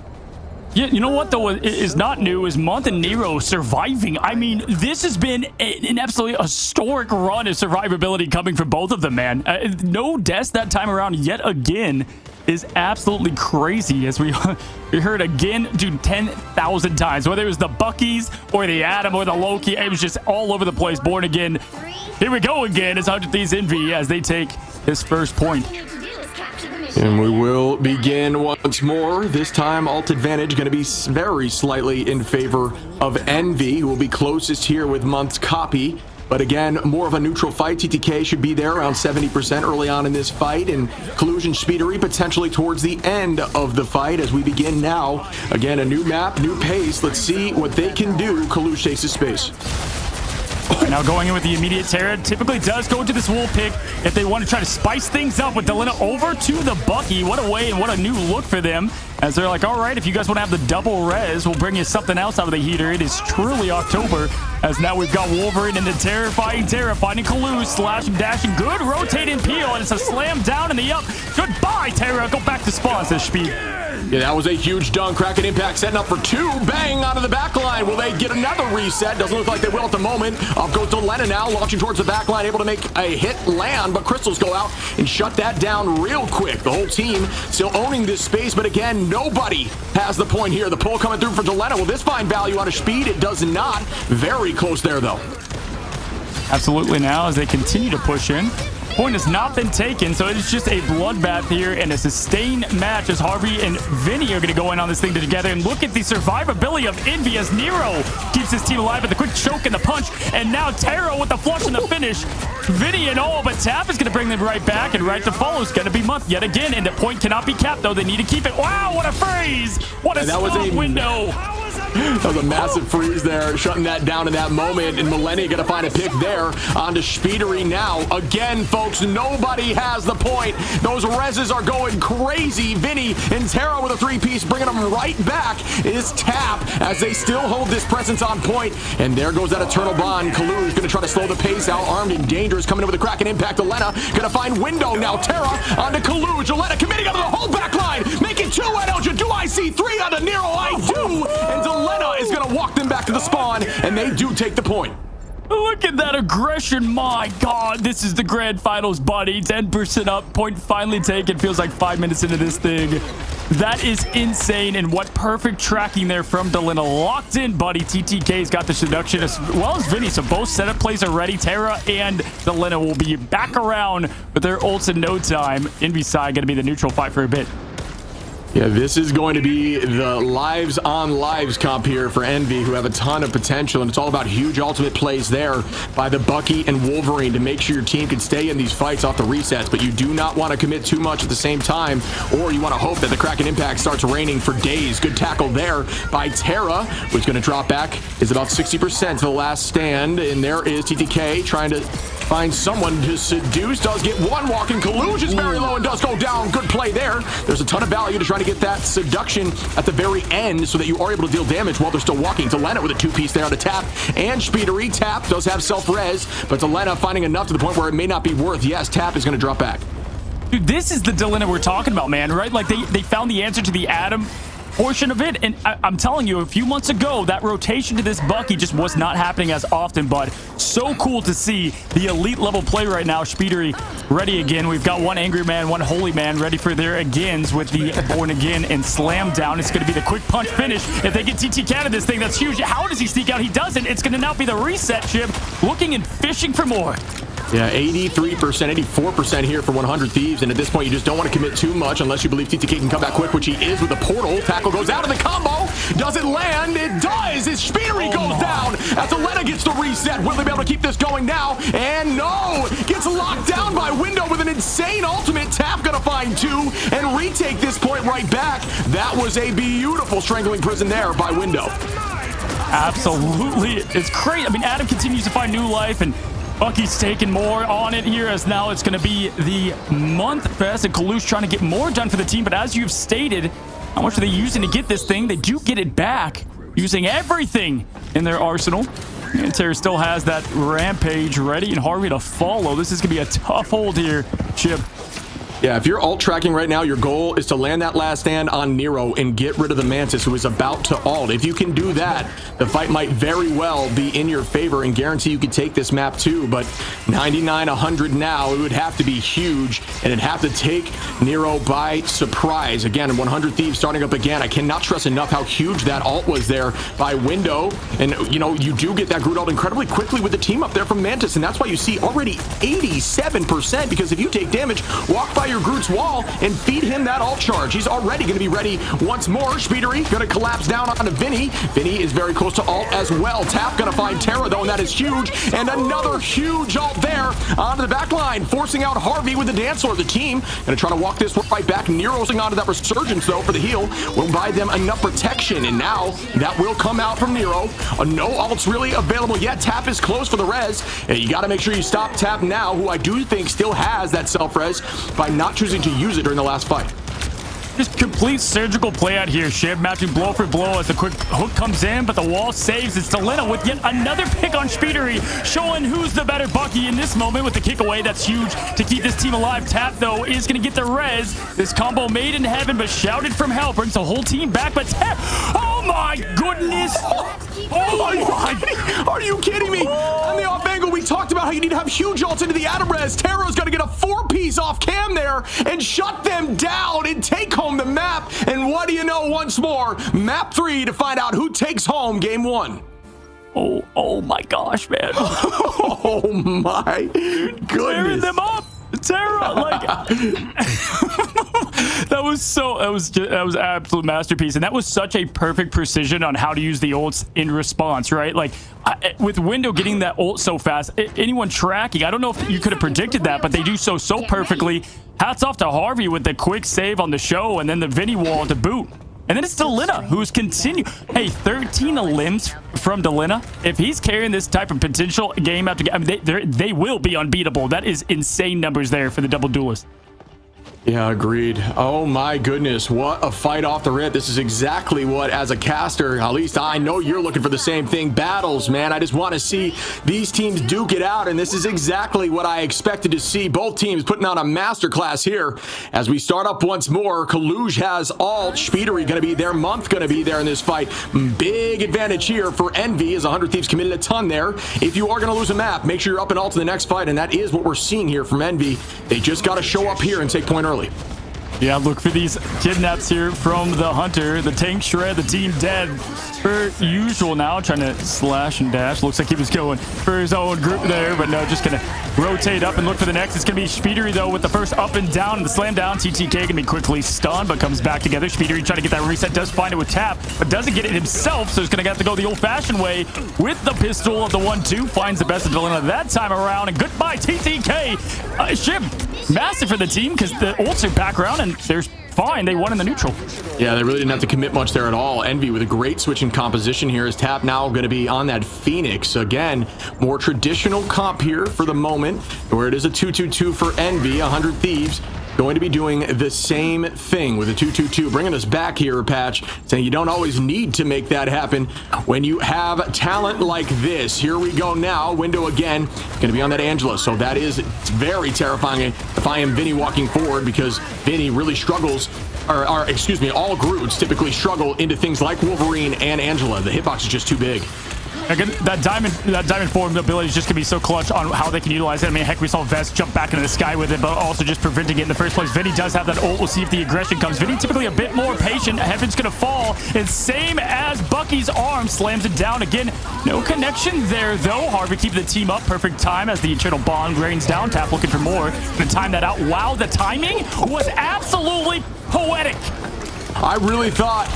E: Yeah, you know what, though, is not new is Month and Nero surviving. I mean, this has been an absolutely historic run of survivability coming from both of them, man. No deaths that time around yet again is absolutely crazy, as we heard again, dude, 10,000 times. Whether it was the Buckies or the Atom or the Loki, it was just all over the place. Born again. Here we go again. It's 100 Thieves Envy as they take his first point.
F: And we will begin once more. This time, alt advantage going to be very slightly in favor of Envy, who will be closest here with Month's copy. But again, more of a neutral fight. TTK should be there around 70% early on in this fight, and Collusion Speedery potentially towards the end of the fight as we begin now. Again, a new map, new pace. Let's see what they can do. Collusion takes his space.
E: Now going in with the immediate Terra, typically does go into this wool pick if they want to try to spice things up with Delena over to the Bucky. What a way and what a new look for them, as they're like, all right, if you guys want to have the double res, we'll bring you something else out of the heater. It is truly October, as now we've got Wolverine and the terrifying Terra finding Kalu, slashing, dashing, good rotating peel, and it's a slam down in the up. Goodbye, Terra. Go back to spawn, says Speed.
F: Yeah, that was a huge dunk. Kraken impact setting up for 2. Bang onto the back line. Will they get another reset? Doesn't look like they will at the moment. Up goes Delena now, launching towards the back line, able to make a hit land, but crystals go out and shut that down real quick. The whole team still owning this space, but again, nobody has the point here. The pull coming through for Delena. Will this find value out of Speed? It does not. Very close there, though.
E: Absolutely now, as they continue to push in. Point has not been taken, so it's just a bloodbath here and a sustained match as Harvey and Vinny are going to go in on this thing together. And look at the survivability of Envy as Nero keeps his team alive with the quick choke and the punch. And now Terra with the flush and the finish. Vinny and all, but Tap is going to bring them right back, and right to follow is going to be Month yet again. And the point cannot be capped, though. They need to keep it. Wow, what a freeze! What a smooth window!
F: That was a massive freeze there, shutting that down in that moment. And Millennia going to find a pick there onto Speedery now. Again, folks, nobody has the point. Those reses are going crazy. Vinny and Terra with a 3-piece, bringing them right back is Tap as they still hold this presence on point. And there goes that Eternal Bond. Kaluj going to try to slow the pace out. Armed and dangerous, coming in with a Kraken impact. Elena going to find window now. Terra onto Kaluj. Elena committing onto the whole back line. Making 2 at Elja. Do I see 3 onto Nero? I do. And Delena is going to walk them back to the spawn, and they do take the point.
E: Look at that aggression. My God, this is the grand finals, buddy. 10% up, point finally taken. Feels like 5 minutes into this thing. That is insane, and what perfect tracking there from Delena. Locked in, buddy. TTK's got the seduction as well as Vinny, so both setup plays are ready. Terra and Delena will be back around with their ults in no time. Envy side going to be the neutral fight for a bit.
F: Yeah, this is going to be the lives on lives comp here for Envy, who have a ton of potential, and it's all about huge ultimate plays there by the Bucky and Wolverine to make sure your team can stay in these fights off the resets, but you do not want to commit too much at the same time, or you want to hope that the Kraken Impact starts raining for days. Good tackle there by Terra, who's going to drop back, is about 60% to the last stand, and there is TTK trying to find someone to seduce. Does get one walk, and Kaluj is very low and does go down. Good play there. There's a ton of value to trying to get that seduction at the very end so that you are able to deal damage while they're still walking. Delena with a two-piece there on a tap, and Speedery. Tap does have self-res, but Delena finding enough to the point where it may not be worth. Yes, Tap is going to drop back.
E: Dude, this is the Delena we're talking about, man, right? Like, they found the answer to the Adam portion of it, and I'm telling you, a few months ago, that rotation to this Bucky just was not happening as often, but so cool to see the elite level play right now. Speedery ready again. We've got one Angry Man, one Holy Man ready for their agains with the Born Again and Slam Down. It's going to be the quick punch finish. If they get TTK out of this thing, that's huge. How does he sneak out? He doesn't. It's going to now be the reset chip, looking and fishing for more.
F: Yeah, 83%, 84% here for 100 Thieves, and at this point, you just don't want to commit too much unless you believe TTK can come back quick, which he is with the portal. Tackle goes out of the combo. Does it land? It does! As Speedery goes down, as Delena gets the reset. Will they be able to keep this going now? And no! Gets locked down by Window with an insane ultimate. Tap gonna find two and retake this point right back. That was a beautiful strangling prison there by Window.
E: Absolutely. It's great. I mean, Adam continues to find new life, and Bucky's taking more on it here, as now it's going to be the month fest, and Kalush trying to get more done for the team. But as you've stated, how much are they using to get this thing? They do get it back, using everything in their arsenal. And Terra still has that Rampage ready, and Harvey to follow. This is going to be a tough hold here, Chip.
F: Yeah, if you're alt tracking right now, your goal is to land that last stand on Nero and get rid of the Mantis, who is about to alt. If you can do that, the fight might very well be in your favor and guarantee you could take this map too. But 99, 100 now, it would have to be huge, and it'd have to take Nero by surprise. Again, 100 Thieves starting up again. I cannot stress enough how huge that alt was there by Window. And, you know, you do get that Groot alt incredibly quickly with the team up there from Mantis, and that's why you see already 87%, because if you take damage, walk by your Groot's wall and feed him that alt charge. He's already going to be ready once more. Speedery going to collapse down onto Vinny. Vinny is very close to alt as well. Tap going to find Terra though, and that is huge. And another huge alt there onto the back line, forcing out Harvey with the dance floor. The team going to try to walk this right back. Nero's onto that resurgence though for the heal. Will buy them enough protection, and now that will come out from Nero. No alts really available yet. Tap is close for the res. And you got to make sure you stop Tap now, who I do think still has that self-res, by not choosing to use it during the last fight.
E: Just complete surgical play out here, Shib, matching blow for blow as the quick hook comes in, but the wall saves. It's Delena with yet another pick on Speedery, showing who's the better Bucky in this moment with the kick away. That's huge to keep this team alive. Tap, though, is going to get the res. This combo made in heaven, but shouted from hell, brings the whole team back, but Tap, oh my goodness!
F: Are you kidding me? On the off angle, we talked about how you need to have huge ults into the Adam res. Terra's going to get a 4-piece off cam there and shut them down and take home the map. And what do you know, once more, map 3 to find out who takes home game 1.
E: Oh my gosh, man.
F: Oh my goodness.
E: Tearing them up. Terra, like that was absolute masterpiece, and that was such a perfect precision on how to use the ults in response, right? Like with Window getting that ult so fast, anyone tracking, I don't know if you could have predicted that, but they do so perfectly. Hats off to Harvey with the quick save on the show, and then the Vinny wall to boot. And then it's Delena, who's continued. Hey, 13 limbs from Delena. If he's carrying this type of potential game after game, I mean, they will be unbeatable. That is insane numbers there for the double duelist.
F: Yeah, agreed. Oh my goodness, what a fight off the rip. This is exactly what, as a caster, at least I know you're looking for the same thing. Battles, man. I just want to see these teams duke it out, and this is exactly what I expected to see. Both teams putting on a masterclass here as we start up once more. Kaluj has alt. Speedery going to be there. Month going to be there in this fight. Big advantage here for Envy, as 100 Thieves committed a ton there. If you are going to lose a map, make sure you're up and alt to the next fight, and that is what we're seeing here from Envy. They just got to show up here and take point early.
E: Yeah, look for these kidnaps here from the hunter. The tank shred, the team dead per usual now. Trying to slash and dash. Looks like he was going for his own group there, but no, just going to rotate up and look for the next. It's going to be Speedery, though, with the first up and down and the slam down. TTK going to be quickly stunned, but comes back together. Speedery trying to get that reset. Does find it with tap, but doesn't get it himself, so he's going to have to go the old-fashioned way with the pistol of the 1-2. Finds the best of Delena that time around, and goodbye, TTK. Ship massive for the team because the ults are back around, and they're fine. They won in the neutral.
F: Yeah, they really didn't have to commit much there at all. Envy with a great switch in composition here. His tap now going to be on that Phoenix. Again, more traditional comp here for the moment, where it is a 2-2-2 for Envy. 100 Thieves going to be doing the same thing with a 2-2-2, bringing us back here, Patch, saying you don't always need to make that happen when you have talent like this. Here we go now. Window again, going to be on that Angela, so that is very terrifying if I am Vinny walking forward, because Vinny really struggles, or excuse me, all Groots typically struggle into things like Wolverine and Angela. The hitbox is just too big.
E: Again, that diamond form ability is just gonna be so clutch on how they can utilize it. I mean, heck, we saw Vest jump back into the sky with it, but also just preventing it in the first place. Vinny does have that ult. We'll see if the aggression comes. Vinny typically a bit more patient. Heaven's gonna fall, and same as Bucky's arm slams it down again. No connection there though. Harvey keep the team up. Perfect time as the eternal bond rains down. Tap looking for more. Gonna time that out. Wow, the timing was absolutely poetic.
F: I really thought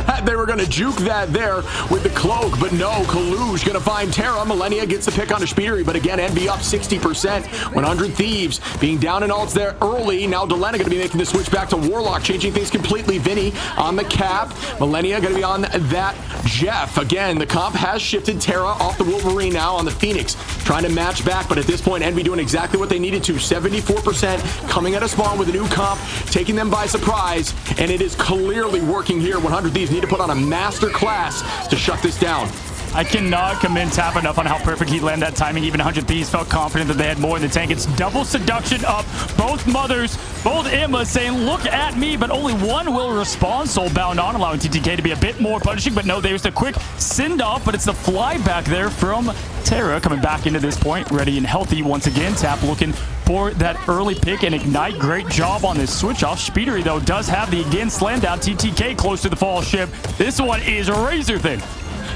F: that they were going to juke that there with the cloak, but no. Kaluj going to find Terra. Millennia gets the pick on Speedery, but again, Envy up 60%. 100 Thieves being down in ults there early. Now Delena going to be making the switch back to Warlock, changing things completely. Vinny on the cap. Millennia going to be on that Jeff. Again, the comp has shifted. Terra off the Wolverine now on the Phoenix, trying to match back, but at this point, Envy doing exactly what they needed to. 74% coming out of spawn with a new comp, taking them by surprise, and it is clearly working here. 100 Thieves need to put on a master class to shut this down.
E: I cannot commend Tap enough on how perfect he landed that timing. Even 100 Thieves felt confident that they had more in the tank. It's double seduction up. Both mothers, both Emma saying, look at me, but only one will respond. Soulbound on, allowing TTK to be a bit more punishing, but no, there's the quick send off, but it's the fly back there from Terra coming back into this point, ready and healthy once again. Tap looking for that early pick and ignite. Great job on this switch off. Speedery, though, does have the again slam down. TTK close to the fall ship. This one is razor thin.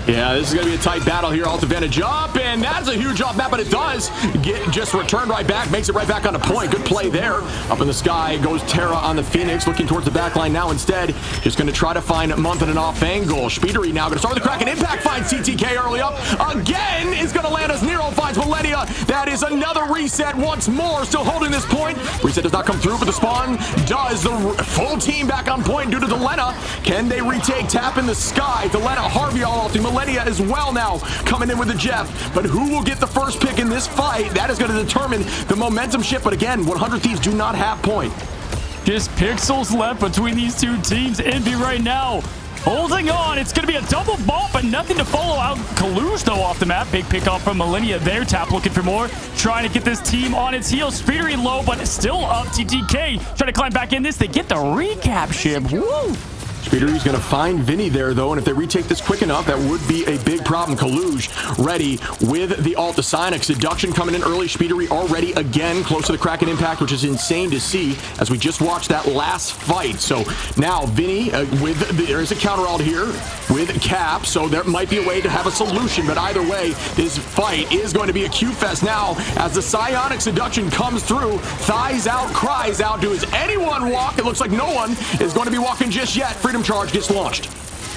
F: Yeah, this is going to be a tight battle here. Alt advantage up, and that's a huge off map, but it does get just returned right back, makes it right back on a point. Good play there. Up in the sky goes Terra on the Phoenix, looking towards the back line now instead. Just going to try to find Month in an off angle. Speedery now going to start with the Kraken impact, finds TTK early up. Again is going to land as Nero finds Millennia. That is another reset once more, still holding this point. Reset does not come through, but the spawn does. The full team back on point due to Delena. Can they retake? Tap in the sky. Delena, Harvey all ulting. Millennia as well now coming in with the Jeff, but who will get the first pick in this fight? That is going to determine the momentum shift, but again, 100 Thieves do not have point.
E: Just pixels left between these two teams. Envy right now holding on. It's going to be a double bump, but nothing to follow out. Kaluj, though, off the map. Big pick off from Millennia there. Tap looking for more. Trying to get this team on its heels. Speedery low, but still up. TTK trying to climb back in this. They get the recap ship. Woo!
F: Speedery's going to find Vinny there, though, and if they retake this quick enough, that would be a big problem. Kaluj ready with the ult Psionic. Seduction coming in early. Speedery already again close to the Kraken impact, which is insane to see as we just watched that last fight. So now Vinny there's a counter ult here with Cap, so there might be a way to have a solution, but either way, this fight is going to be a Q-fest now as the Psionic Seduction comes through. Thighs out, cries out. Does anyone walk? It looks like no one is going to be walking just yet. Freedom Charge gets launched.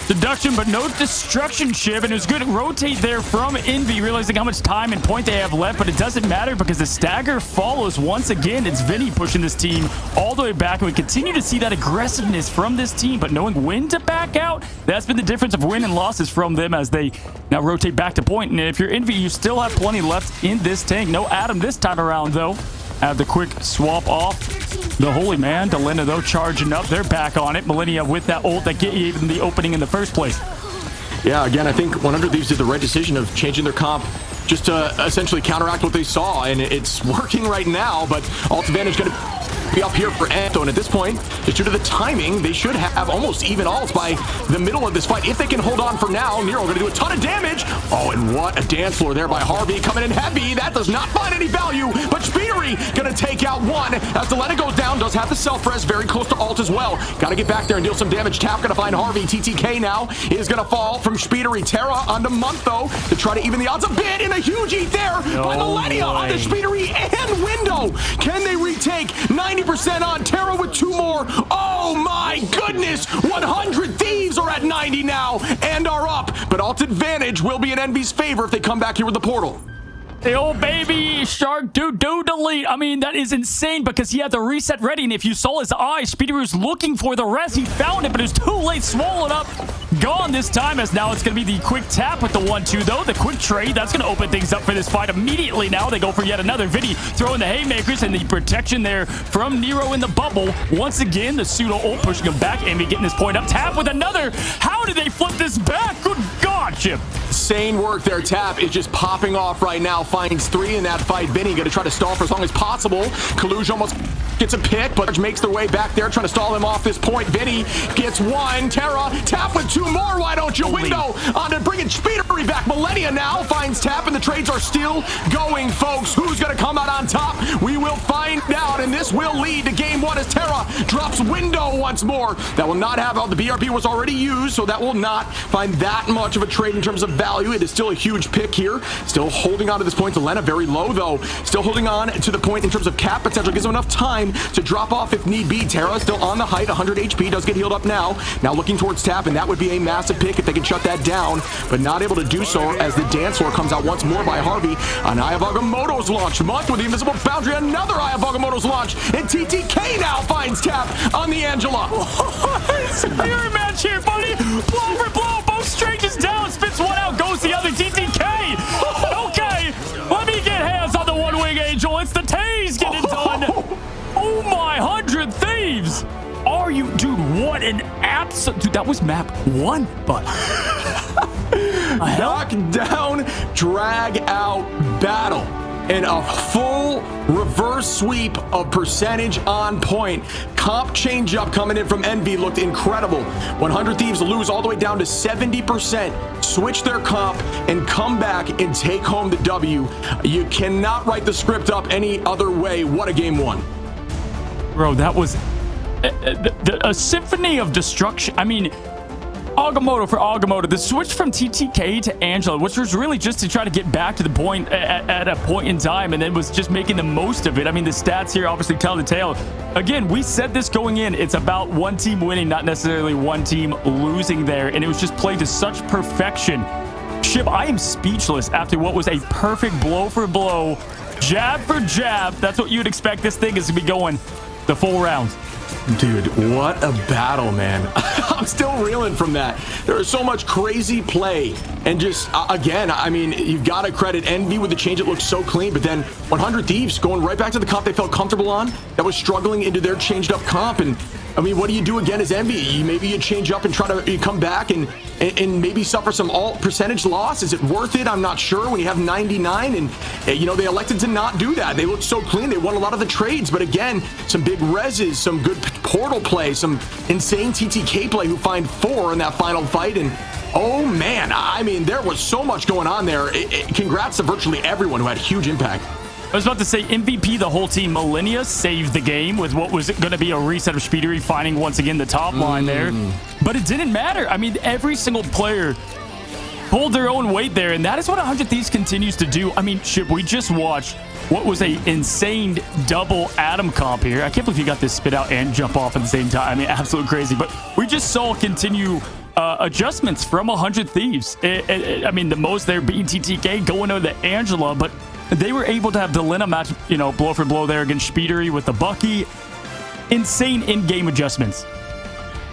E: Seduction, but no destruction ship, and it was good rotate there from Envy, realizing how much time and point they have left, but it doesn't matter because the stagger follows once again. It's Vinny pushing this team all the way back, and we continue to see that aggressiveness from this team, but knowing when to back out, that's been the difference of win and losses from them as they now rotate back to point. And if you're Envy, you still have plenty left in this tank. No Adam this time around, though. Have the quick swap off. The Holy Man, Delena, though, charging up. They're back on it. Millennia with that ult that gave even the opening in the first place.
F: Yeah, again, I think 100 Thieves did the right decision of changing their comp just to essentially counteract what they saw, and it's working right now, but ult advantage going to be up here for Anto, and at this point, just due to the timing, they should have almost even alts by the middle of this fight. If they can hold on for now, Nero going to do a ton of damage. Oh, and what a dance floor there by Harvey, coming in heavy. That does not find any value, but Speedery going to take out one as Delena goes down, does have the self-res, very close to alt as well. Got to get back there and deal some damage. Tap going to find Harvey. TTK now is going to fall from Speedery. Terra onto Month, though, to try to even the odds a bit, in a huge eat there by Millennia onto Speedery and Window. Can they retake 90% on Terra with two more? Oh my goodness, 100 Thieves are at 90 now and are up, but alt advantage will be in Envy's favor if they come back here with the portal.
E: The old baby shark do delete. I mean, that is insane because he had the reset ready, and if you saw his eyes, Speedery was looking for the rest. He found it, but it was too late. Swallowed up. Gone this time, as now it's going to be the quick tap with the 1-2, though. The quick trade, that's going to open things up for this fight immediately now. They go for yet another Vinny, throwing the haymakers and the protection there from Nero in the bubble. Once again, the pseudo ult pushing him back. Amy getting this point up. Tap with another. How did they flip this back? Good God, Chip.
F: Insane work there. Tap is just popping off right now. Finds 3 in that fight. Vinny going to try to stall for as long as possible. Kaluj almost gets a pick, but makes their way back there, trying to stall him off this point. Vinny gets 1. Terra, Tap with 2 more. Why don't you? Window on to bringing Speedery back. Millennia now finds Tap, and the trades are still going, folks. Who's going to come out on top? We will find out, and this will lead to game 1 as Terra drops Window once more. That will not have all the BRB was already used, so that will not find that much of a trade in terms of value. It is still a huge pick here. Still holding on to this point. Delena very low, though. Still holding on to the point in terms of cap potential. Gives him enough time to drop off if need be. Terra still on the height, 100 HP, does get healed up now. Now looking towards Tap, and that would be a massive pick if they can shut that down, but not able to do so as the dance floor comes out once more by Harvey. An Eye of Agamotto's launch. Month with the invisible boundary. Another Eye of Agamotto's launch, and TTK now finds Tap on the Angela.
E: It's a mirror match here, buddy. Blow for blow. Both strangers down. Spits one out. Goes the other. TTK. Okay. Let me get hands on the one-wing angel. It's the Taze getting done. Oh my, 100 Thieves. Are you, dude? What an absolute, dude, that was map 1, bud.
F: Knockdown, drag out battle, and a full reverse sweep of percentage on point. Comp change up coming in from Envy looked incredible. 100 Thieves lose all the way down to 70%, switch their comp, and come back and take home the W. You cannot write the script up any other way. What a game 1.
E: Bro, that was a symphony of destruction. I mean, Agamotto for Agamotto. The switch from TTK to Angela, which was really just to try to get back to the point at a point in time, and then was just making the most of it. I mean, the stats here obviously tell the tale. Again, we said this going in. It's about one team winning, not necessarily one team losing there, and it was just played to such perfection. Shib, I am speechless after what was a perfect blow for blow, jab for jab. That's what you'd expect this thing is to be going the full round.
F: Dude, what a battle, man. I'm still reeling from that. There is so much crazy play. And just, again, I mean, you've got to credit Envy with the change. It looks so clean. But then 100 Thieves going right back to the comp they felt comfortable on. That was struggling into their changed up comp. And, I mean, what do you do again as Envy? Maybe you change up and try to come back and maybe suffer some alt percentage loss. Is it worth it? I'm not sure when you have 99. And, you know, they elected to not do that. They looked so clean. They won a lot of the trades. But again, some big reses, some good portal play, some insane TTK play who find 4 in that final fight. And oh man, I mean, there was so much going on there. Congrats to virtually everyone who had huge impact.
E: I was about to say MVP, the whole team. Millennia saved the game with what was going to be a reset of Speedery, finding once again the top line there. But it didn't matter. I mean, every single player pulled their own weight there, and that is what 100 Thieves continues to do. I mean, shit, we just watched what was a insane double Adam comp here. I can't believe he got this spit out and jump off at the same time. I mean, absolutely crazy. But we just saw continue adjustments from 100 Thieves. I mean, the most there being TTK going over the Angela, but they were able to have Delena match, you know, blow for blow there against Speedery with the Bucky. Insane in-game adjustments.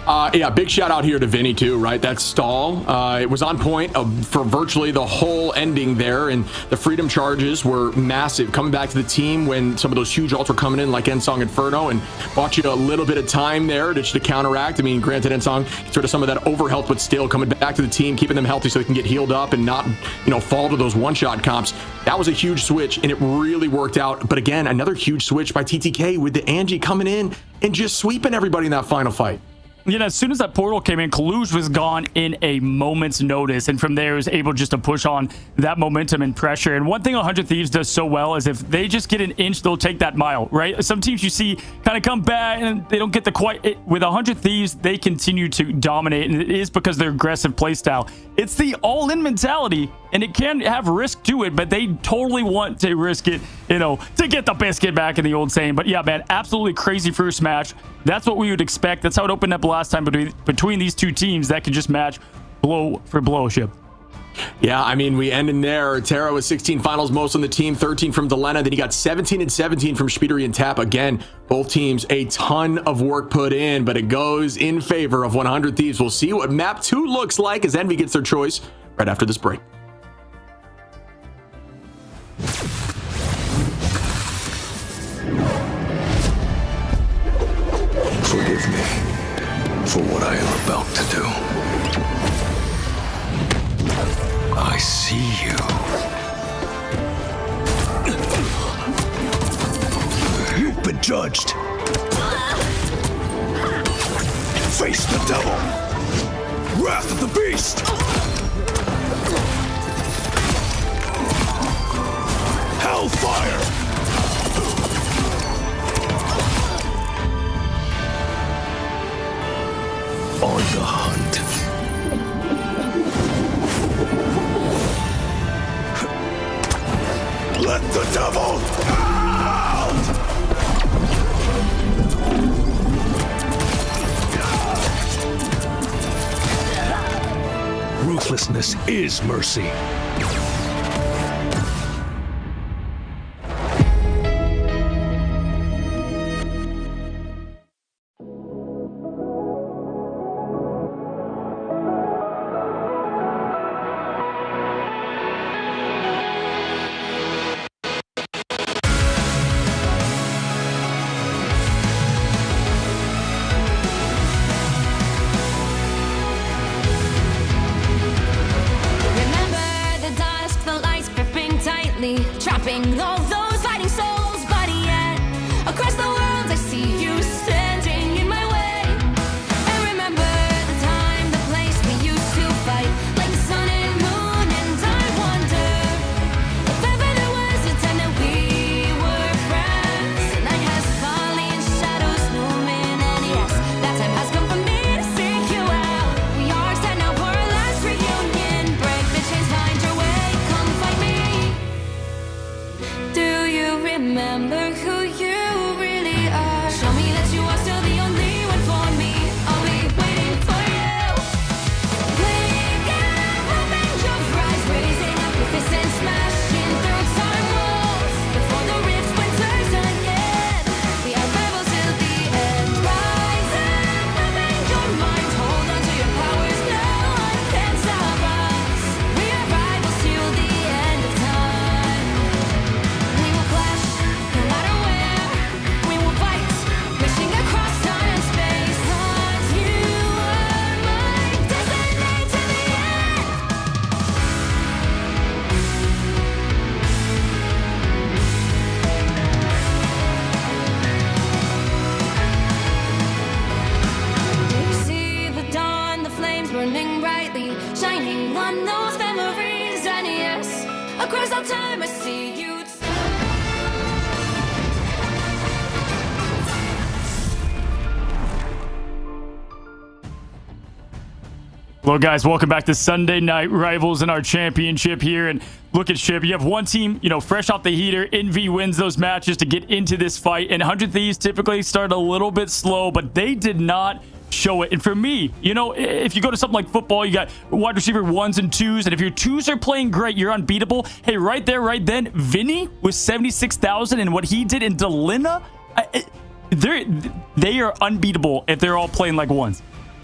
F: Yeah, big shout out here to Vinny too, right? That stall, it was on point for virtually the whole ending there, and the freedom charges were massive. Coming back to the team when some of those huge ults were coming in, like Ensong Inferno, and bought you a little bit of time there to counteract. I mean, granted, Ensong sort of some of that overhealth, but still coming back to the team, keeping them healthy so they can get healed up and not, fall to those one-shot comps. That was a huge switch, and it really worked out. But again, another huge switch by TTK with the Angie coming in and just sweeping everybody in that final fight.
E: As soon as that portal came in, Kaluj was gone in a moment's notice, and from there was able just to push on that momentum and pressure. And one thing 100 Thieves does so well is if they just get an inch, they'll take that mile, right? Some teams you see kind of come back and they don't get the with 100 Thieves, they continue to dominate, and it is because their aggressive playstyle. It's the all-in mentality, and it can have risk to it, but they totally want to risk it, to get the biscuit back in the old saying. But yeah, man, absolutely crazy first match. That's what we would expect. That's how it opened up last time between these two teams that could just match blow for blow ship.
F: Yeah, I mean, we end in there. Terra with 16 finals, most on the team, 13 from Delena. Then you got 17 and 17 from Spidery and Tap. Again, both teams, a ton of work put in, but it goes in favor of 100 Thieves. We'll see what map 2 looks like as Envy gets their choice right after this break.
G: Forgive me for what I am about to do. I see you. You've been judged. Face the devil. Wrath of the beast. Hellfire. On the hunt. Let the devil out! Ruthlessness is mercy.
A: Trapping all those fighting souls, but yet across the world I see you standing in my way. And remember the time, the place we used to fight, like the sun and moon. And I wonder if ever there was a time that we were friends. The night has fallen, shadows looming, and yes, that time has come for me to seek you out. We are set now for our last reunion. Break the chains, find your way, come fight me. Do you remember who you really are? Show me that you are still the only one for me. I'll be waiting for you. Blink and open your eyes, raising up your fists and smashing through time walls. Before the rift splinters again, we are rebels till the end. Rise and open your mind, hold on to your powers, no one can stop us. We are rivals till the end of time. We will clash, no matter where. We will fight, reaching across time and space. 'Cause you are my destiny to the end. You see the dawn, the flames burning brightly, shining on those memories. And yes, across all time I see you.
E: Hello guys, welcome back to Sunday Night Rivals in our championship here. And look at Ship, you have one team, fresh off the heater. Envy wins those matches to get into this fight, and 100 Thieves typically start a little bit slow, but they did not show it. And for me, if you go to something like football, you got wide receiver 1s and 2s, and if your 2s are playing great, you're unbeatable. Hey, right there, right then, Vinny with 76,000, and what he did in Delena, they are unbeatable if they're all playing like 1s.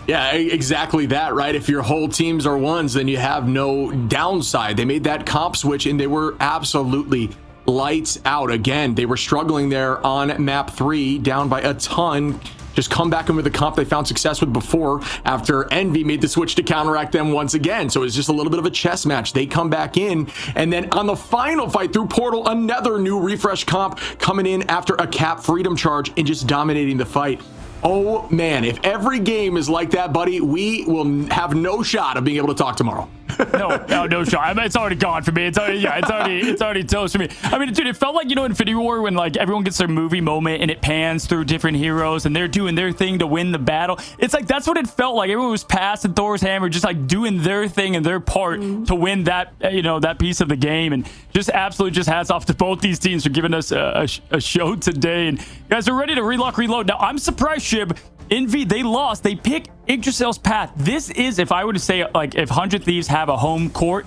F: Yeah, exactly that, right? If your whole teams are ones, then you have no downside. They made that comp switch and they were absolutely lights out. Again, they were struggling there on map 3, down by a ton. Just come back in with the comp they found success with before after Envy made the switch to counteract them once again. So it's just a little bit of a chess match. They come back in, and then on the final fight through Portal, another new refresh comp coming in after a cap freedom charge and just dominating the fight. Oh man, if every game is like that, buddy, we will have no shot of being able to talk tomorrow.
E: No shot. I mean, it's already gone for me. It's already toast for me. I mean, dude, it felt like, Infinity War when like everyone gets their movie moment and it pans through different heroes and they're doing their thing to win the battle. It's like that's what it felt like. Everyone was passing Thor's hammer, just like doing their thing and their part to win that that piece of the game. And just absolutely just hats off to both these teams for giving us a show today. And you guys are ready to reload. Now I'm surprised, Shib. Envy, they lost. They pick Yggdrasil's Path. This is, if I were to say, like, if 100 Thieves have a home court,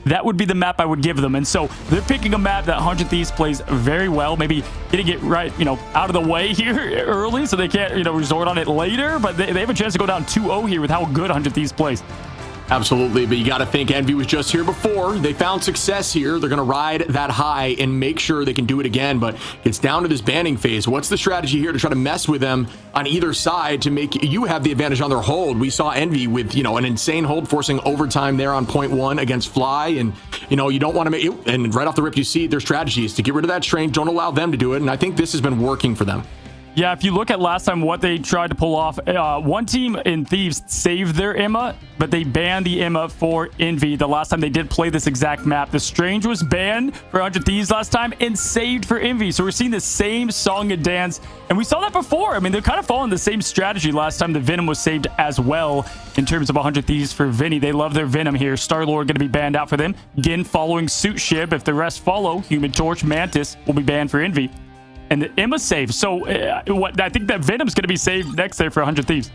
E: that would be the map I would give them. And so they're picking a map that 100 Thieves plays very well. Maybe getting it right, out of the way here early so they can't, resort on it later. But they have a chance to go down 2-0 here with how good 100 Thieves plays.
F: Absolutely, but you got to think Envy was just here before. They found success here. They're going to ride that high and make sure they can do it again, but it's down to this banning phase. What's the strategy here to try to mess with them on either side to make you have the advantage on their hold? We saw Envy with, an insane hold forcing overtime there on point 1 against Fly, and, you don't want to make it. And right off the rip, you see their strategy is to get rid of that strain. Don't allow them to do it, and I think this has been working for them.
E: Yeah, if you look at last time what they tried to pull off, one team in Thieves saved their Emma, but they banned the Emma for Envy the last time they did play this exact map. The Strange was banned for 100 Thieves last time and saved for Envy. So we're seeing the same song and dance, and we saw that before. I mean, they're kind of following the same strategy. Last time the Venom was saved as well in terms of 100 Thieves for Vinny. They love their Venom here. Star-Lord going to be banned out for them. Again, following suit Shib. If the rest follow, Human Torch, Mantis will be banned for Envy. And the Emma saved. So I think that Venom's going to be saved next there for 100 Thieves.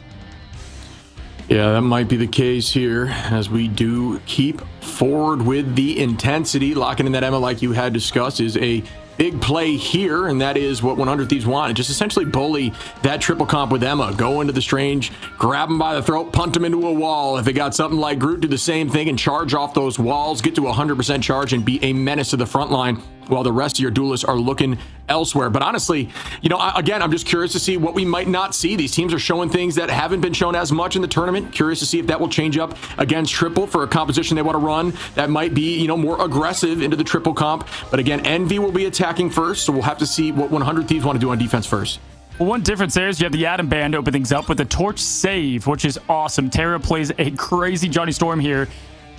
F: Yeah, that might be the case here as we do keep forward with the intensity. Locking in that Emma, like you had discussed, is a big play here, and that is what 100 Thieves want. And just essentially bully that triple comp with Emma. Go into the Strange, grab him by the throat, punt him into a wall. If they got something like Groot, do the same thing and charge off those walls, get to 100% charge and be a menace to the front line while the rest of your duelists are looking elsewhere. But honestly, again, I'm just curious to see what we might not see. These teams are showing things that haven't been shown as much in the tournament. Curious to see if that will change up against triple for a composition they want to run that might be, more aggressive into the triple comp. But again, Envy will be attacking first, so we'll have to see what 100 Thieves want to do on defense first.
E: Well, one difference there is you have the Atom Band open things up with the Torch save, which is awesome. Terra plays a crazy Johnny Storm here.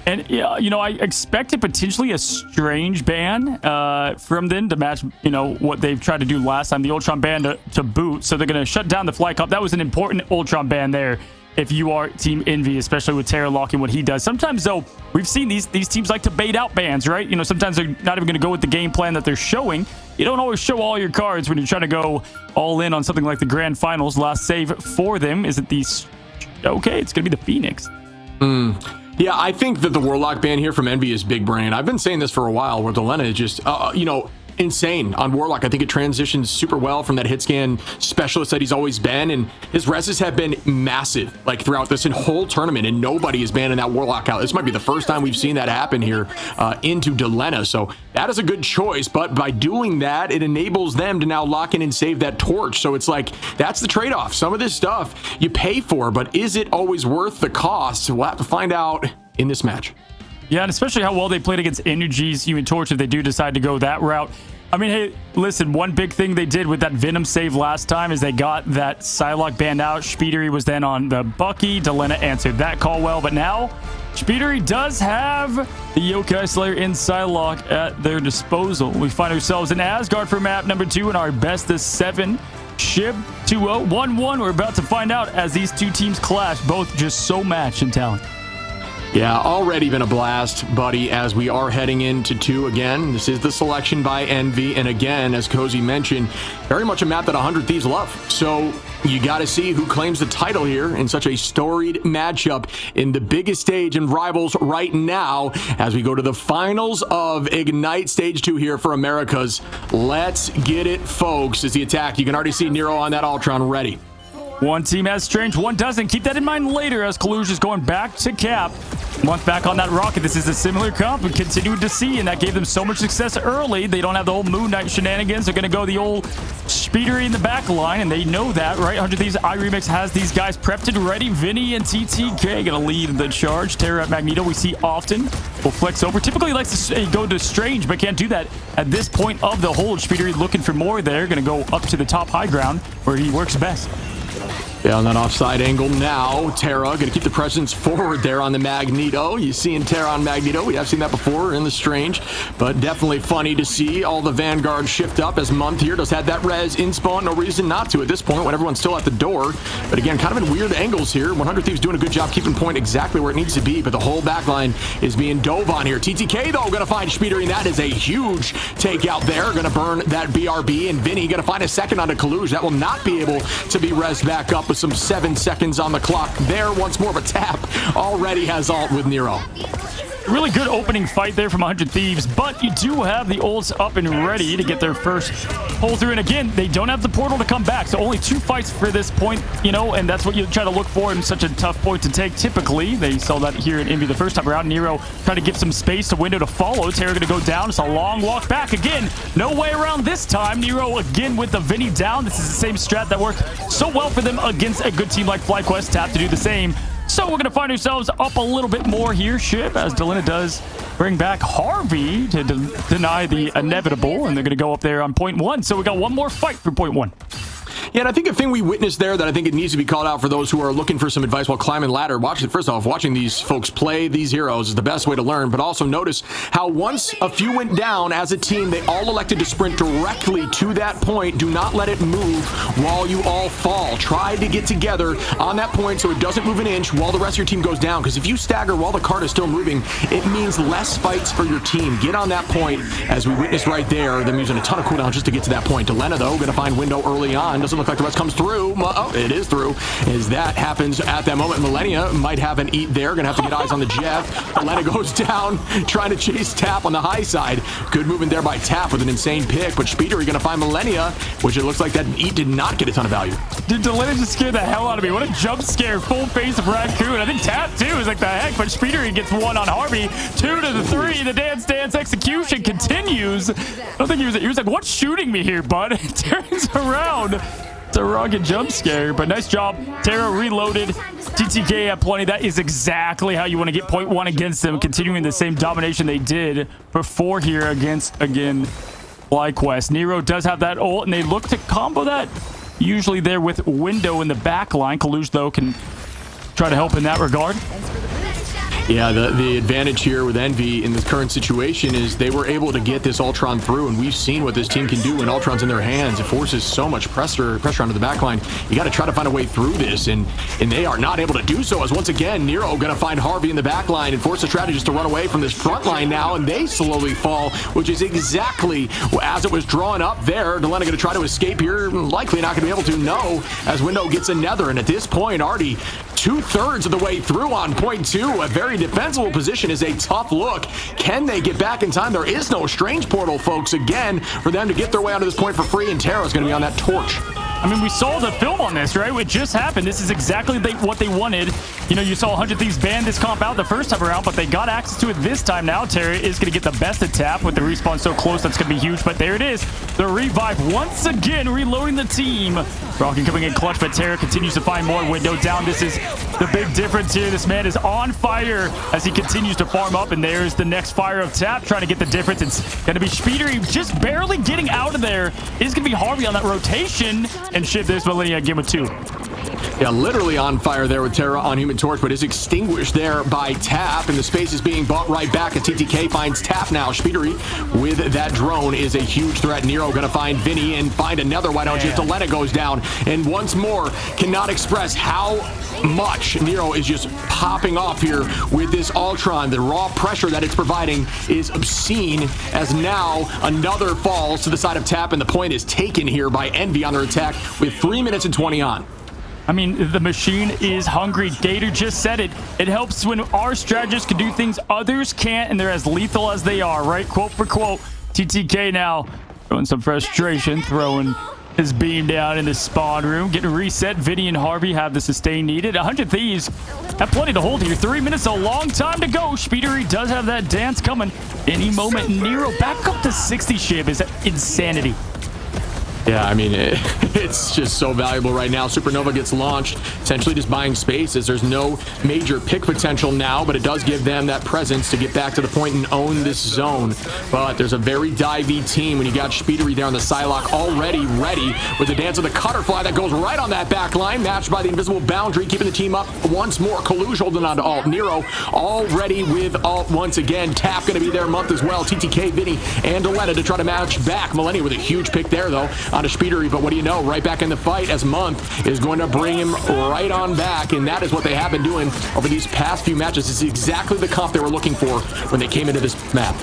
E: And, I expected potentially a Strange ban from them to match, what they've tried to do last time, the Ultron ban to boot. So they're going to shut down the Fly Comp. That was an important Ultron ban there if you are Team Envy, especially with Terra locking what he does. Sometimes, though, we've seen these teams like to bait out bans, right? Sometimes they're not even going to go with the game plan that they're showing. You don't always show all your cards when you're trying to go all in on something like the Grand Finals. Last save for them is it the... Okay, it's going to be the Phoenix.
F: Yeah, I think that the Warlock ban here from Envy is big brain. I've been saying this for a while, where Delena is just, insane on Warlock. I think it transitions super well from that hit scan specialist that he's always been, and his reses have been massive, like throughout this whole tournament, and nobody is banning that Warlock out. This might be the first time we've seen that happen here into Delena, so that is a good choice. But by doing that, it enables them to now lock in and save that Torch. So it's like, that's the trade-off. Some of this stuff you pay for, but is it always worth the cost? We'll have to find out in this match.
E: Yeah, and especially how well they played against Energy's Human Torch if they do decide to go that route. I mean, hey, listen, one big thing they did with that Venom save last time is they got that Psylocke banned out. Speedery was then on the Bucky. Delena answered that call well, but now Speedery does have the Yokai Slayer in Psylocke at their disposal. We find ourselves in Asgard for map number 2 in our best of 7. Shib 2-0, 1-1. We're about to find out as these two teams clash, both just so matched in talent.
F: Yeah, already been a blast, buddy, as we are heading into 2 again. This is the selection by Envy, and again, as Cozy mentioned, very much a map that 100 Thieves love. So you got to see who claims the title here in such a storied matchup in the biggest stage in Rivals right now as we go to the finals of Ignite Stage 2 here for Americas. Let's get it, folks, as the attack. You can already see Nero on that Ultron ready.
E: One team has Strange, one doesn't. Keep that in mind later as Kaluj is going back to cap. Month back on that rocket. This is a similar comp we continued to see, and that gave them so much success early. They don't have the old Moon Knight shenanigans. They're going to go the old speedery in the back line, and they know that, right? 100 Thieves iRemix has these guys prepped and ready. Vinny and TTK going to lead the charge. Terra at Magneto we see often. Will flex over. Typically likes to go to Strange, but can't do that at this point of the hold. Speedery looking for more there. Going to go up to the top high ground where he works best.
F: Yeah, on that offside angle now, Terra going to keep the presence forward there on the Magneto. You seeing Terra on Magneto. We have seen that before in the Strange, but definitely funny to see all the Vanguard shift up as Month here does have that res in spawn. No reason not to at this point when everyone's still at the door. But again, kind of in weird angles here. 100 Thieves doing a good job keeping point exactly where it needs to be, but the whole backline is being dove on here. TTK, though, going to find Speedery, and that is a huge takeout there. Going to burn that BRB, and Vinny going to find a second onto Kaluj. That will not be able to be res back up with some 7 seconds on the clock there once more, but Tap already has ult with Nero.
E: Really good opening fight there from 100 Thieves, but you do have the ults up and ready to get their first pull through. And again, they don't have the portal to come back, so only 2 fights for this point, you know, and that's what you try to look for in such a tough point to take. Typically, they saw that here in Envy the first time around. Nero trying to give some space to Window to follow. Terra going to go down. It's a long walk back again. No way around this time. Nero again with the Vinny down. This is the same strat that worked so well for them against a good team like FlyQuest. Tap to do the same. So we're going to find ourselves up a little bit more here, Ship, as Delina does bring back Harvey to deny the inevitable, and they're going to go up there on point 1. So we got one more fight for point 1.
F: Yeah, and I think a thing we witnessed there that I think it needs to be called out for those who are looking for some advice while climbing ladder. First off, watching these folks play these heroes is the best way to learn, but also notice how once a few went down as a team, they all elected to sprint directly to that point. Do not let it move while you all fall. Try to get together on that point so it doesn't move an inch while the rest of your team goes down, because if you stagger while the card is still moving, it means less fights for your team. Get on that point, as we witnessed right there, them using a ton of cooldown just to get to that point. Delena, though, going to find Window early on. Doesn't look like the rest comes through. Oh, it is through. As that happens at that moment, Millennia might have an eat there. Gonna have to get eyes on the Jeff. Millennia goes down, trying to chase Tap on the high side. Good movement there by Tap with an insane pick, but Speedery gonna find Millennia, which it looks like that eat did not get a ton of value.
E: Dude, Delina just scared the hell out of me. What a jump scare. Full face of Raccoon. I think Tap, too, is like the heck, but Speedery gets one on Harvey. 2 to the 3. The dance execution continues. I don't think he was like, what's shooting me here, bud? Turns around. It's a rugged jump scare, but nice job. Terra reloaded. TTK at plenty. That is exactly how you want to get point 1 against them, continuing the same domination they did before here against, again, FlyQuest. Nero does have that ult, and they look to combo that usually there with Window in the back line. Kaluj, though, can try to help in that regard.
F: Yeah, the advantage here with Envy in this current situation is they were able to get this Ultron through, and we've seen what this team can do when Ultron's in their hands. It forces so much pressure onto the backline. You got to try to find a way through this, and they are not able to do so, as once again, Nero going to find Harvey in the backline and force the strategist to run away from this front line now, and they slowly fall, which is exactly as it was drawn up there. Delena going to try to escape here, likely not going to be able to, no, as Window gets another, and at this point, already 2/3 of the way through on point 2. A very defensible position is a tough look. Can they get back in time? There is no Strange portal, folks, again, for them to get their way onto this point for free, and Terra's going to be on that torch.
E: I mean, we saw the film on this, right? It just happened. This is exactly what they wanted. You know, you saw 100 Thieves ban this comp out the first time around, but they got access to it this time now. Terra is going to get the best of Tap with the respawn so close. That's going to be huge, but there it is. The revive once again, reloading the team. Rocky coming in clutch, but Terra continues to find more. Window down. This is the big difference here. This man is on fire as he continues to farm up, and there's the next fire of Tap trying to get the difference. It's going to be Speedery just barely getting out of there. It's going to be Harvey on that rotation, and shit, there's Millennia again with 2.
F: Yeah, literally on fire there with Terra on Human Torch, but is extinguished there by Tap, and the space is being bought right back. And TTK finds Tap now. Speedery with that drone is a huge threat. Nero going to find Vinny and find another. Why don't you? Delena goes down, and once more cannot express how much Nero is just popping off here with this Ultron. The raw pressure that it's providing is obscene, as now another falls to the side of Tap, and the point is taken here by Envy on their attack with 3 minutes and 20 on.
E: I mean, the machine is hungry. Gator just said it. It helps when our strategists can do things others can't, and they're as lethal as they are, right? Quote for quote. TTK now throwing some frustration, throwing is beamed down in the spawn room, getting reset. Vinny and Harvey have the sustain needed. 100 Thieves have plenty to hold here. 3 minutes, a long time to go. Speedery does have that dance coming any moment. Nero back up to 60 ship is insanity.
F: Yeah, I mean, it's just so valuable right now. Supernova gets launched, essentially just buying spaces. There's no major pick potential now, but it does give them that presence to get back to the point and own this zone. But there's a very divey team when you got Speedery there on the Psylocke already ready with the dance of the Cutterfly that goes right on that back line, matched by the invisible boundary, keeping the team up once more. Kaluj holding on to alt. Nero already with alt once again. Tap going to be there month as well. TTK, Vinny, and Delena to try to match back. Millennia with a huge pick there, though, onto Speedery, but what do you know? Right back in the fight as Month is going to bring him right on back, and that is what they have been doing over these past few matches. It's exactly the comp they were looking for when they came into this map.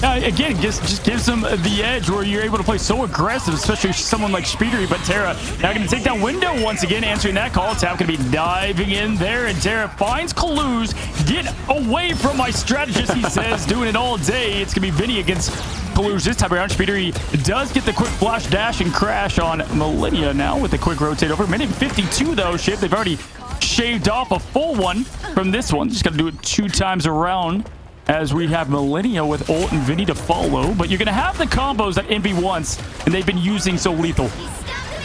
E: Again, just gives them the edge where you're able to play so aggressive, especially someone like Speedery. But Terra now going to take down Window once again, answering that call. Tap going to be diving in there, and Terra finds Kaluj. Get away from my strategist, he says, doing it all day. It's going to be Vinny against Kaluj this time around. Speedery does get the quick flash dash and crash on Millennia now with the quick rotate over. Minute 52 though, Ship. They've already shaved off a full one from this one. Just got to do it 2 times around as we have Millennia with ult and Vinny to follow. But you're going to have the combos that Envy wants, and they've been using so lethal.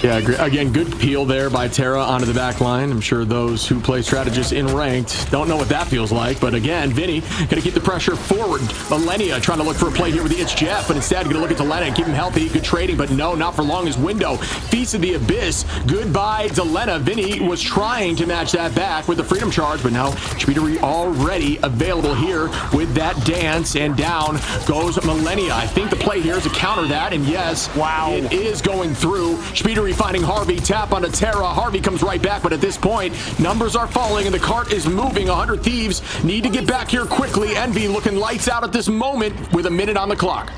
F: Yeah, again, good peel there by Terra onto the back line. I'm sure those who play strategists in ranked don't know what that feels like. But again, Vinny going to keep the pressure forward. Millennia trying to look for a play here with the It's Jeff, but instead going to look at Delena and keep him healthy. Good trading, but no, not for long. His Window, Feast of the Abyss. Goodbye, Delena. Vinny was trying to match that back with the Freedom Charge, but now Speedery already available here with that dance, and down goes Millennia. I think the play here is to counter that, and yes,
E: wow,
F: it is going through. Speedery finding Harvey, tap onto Terra. Harvey comes right back, but at this point, numbers are falling and the cart is moving. 100 Thieves need to get back here quickly. Envy looking lights out at this moment with a minute on the clock.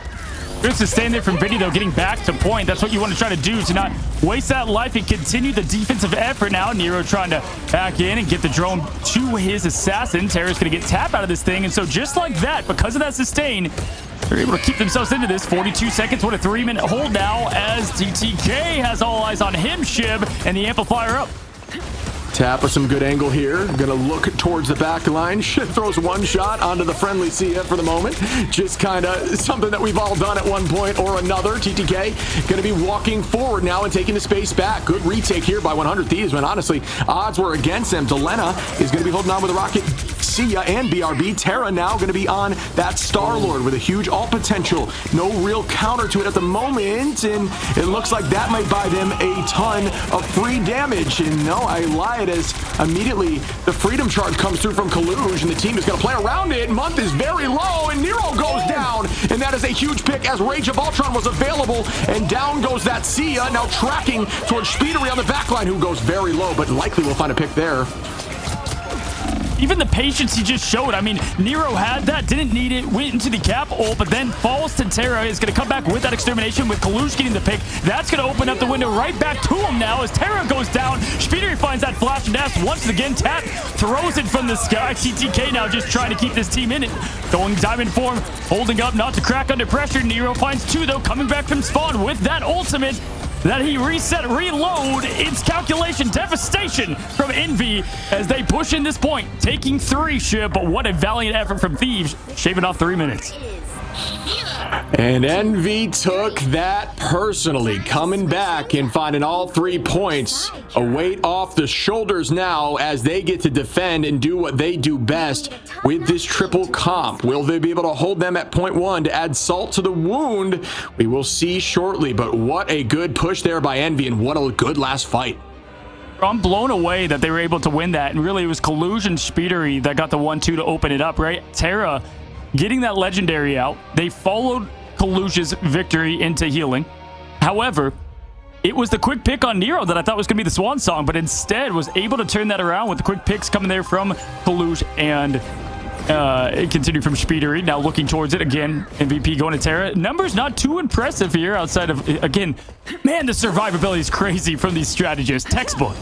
E: Good to stand there from Vinny, though, getting back to point. That's what you want to try to do, to not waste that life and continue the defensive effort now. Nero trying to back in and get the drone to his assassin. Terra's going to get tapped out of this thing, and so just like that, because of that sustain, they're able to keep themselves into this. 42 seconds, what a 3-minute hold now as TTK has all eyes on him, Shib, and the amplifier up.
F: Tap with some good angle here. Gonna look towards the back line. Throws one shot onto the friendly Sia for the moment. Just kind of something that we've all done at one point or another. TTK gonna be walking forward now and taking the space back. Good retake here by 100 Thieves, when honestly, odds were against them. Delena is gonna be holding on with a rocket. Sia and BRB. Terra now gonna be on that Star-Lord with a huge ult potential. No real counter to it at the moment, and it looks like that might buy them a ton of free damage. And no, I lied, as immediately the Freedom Charge comes through from Kaluj, and the team is going to play around it. Month is very low, and Nero goes down, and that is a huge pick as Rage of Ultron was available, and down goes that Sia, now tracking towards Speedery on the backline, who goes very low, but likely will find a pick there.
E: Even the patience he just showed. I mean, Nero had that, didn't need it, went into the cap ult, but then falls to Terra. Is going to come back with that extermination with Kaluj getting the pick. That's going to open up the window right back to him now as Terra goes down. Speedery finds that flash and dash once again. Tap throws it from the sky. TTK now just trying to keep this team in it. Going diamond form, holding up, not to crack under pressure. Nero finds 2 though, coming back from spawn with that ultimate that he reset, reload. It's calculation, devastation from Envy as they push in this point, taking 3 Ship, but what a valiant effort from Thieves, shaving off 3 minutes.
F: And Envy took that personally, coming back and finding all 3 points. A weight off the shoulders now as they get to defend and do what they do best with this triple comp. Will they be able to hold them at point 1 to add salt to the wound? We will see shortly, but what a good push there by Envy, and what a good last fight.
E: I'm blown away that they were able to win that, and really it was Kaluj and Speedery that got the 1-2 to open it up, right? Terra getting that legendary out. They followed Kaluj's victory into healing. However, it was the quick pick on Nero that I thought was going to be the swan song, but instead was able to turn that around with the quick picks coming there from Kaluj and it continued from Speedery. Now looking towards it again. MVP going to Terra. Numbers not too impressive here outside of, again, man, the survivability is crazy from these strategists. Textbook.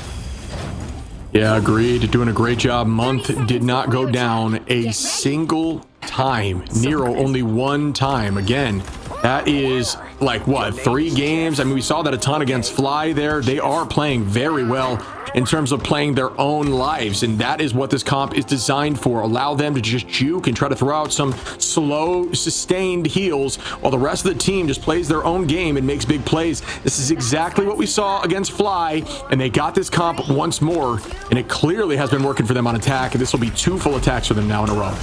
F: Yeah, agreed. Doing a great job. Month did not go down a single time. Nero only 1 time. Again, that is like, what, 3 games? I mean, we saw that a ton against Fly there. They are playing very well in terms of playing their own lives, and that is what this comp is designed for. Allow them to just juke and try to throw out some slow, sustained heals while the rest of the team just plays their own game and makes big plays. This is exactly what we saw against Fly, and they got this comp once more, and it clearly has been working for them on attack, and this will be 2 full attacks for them now in a row.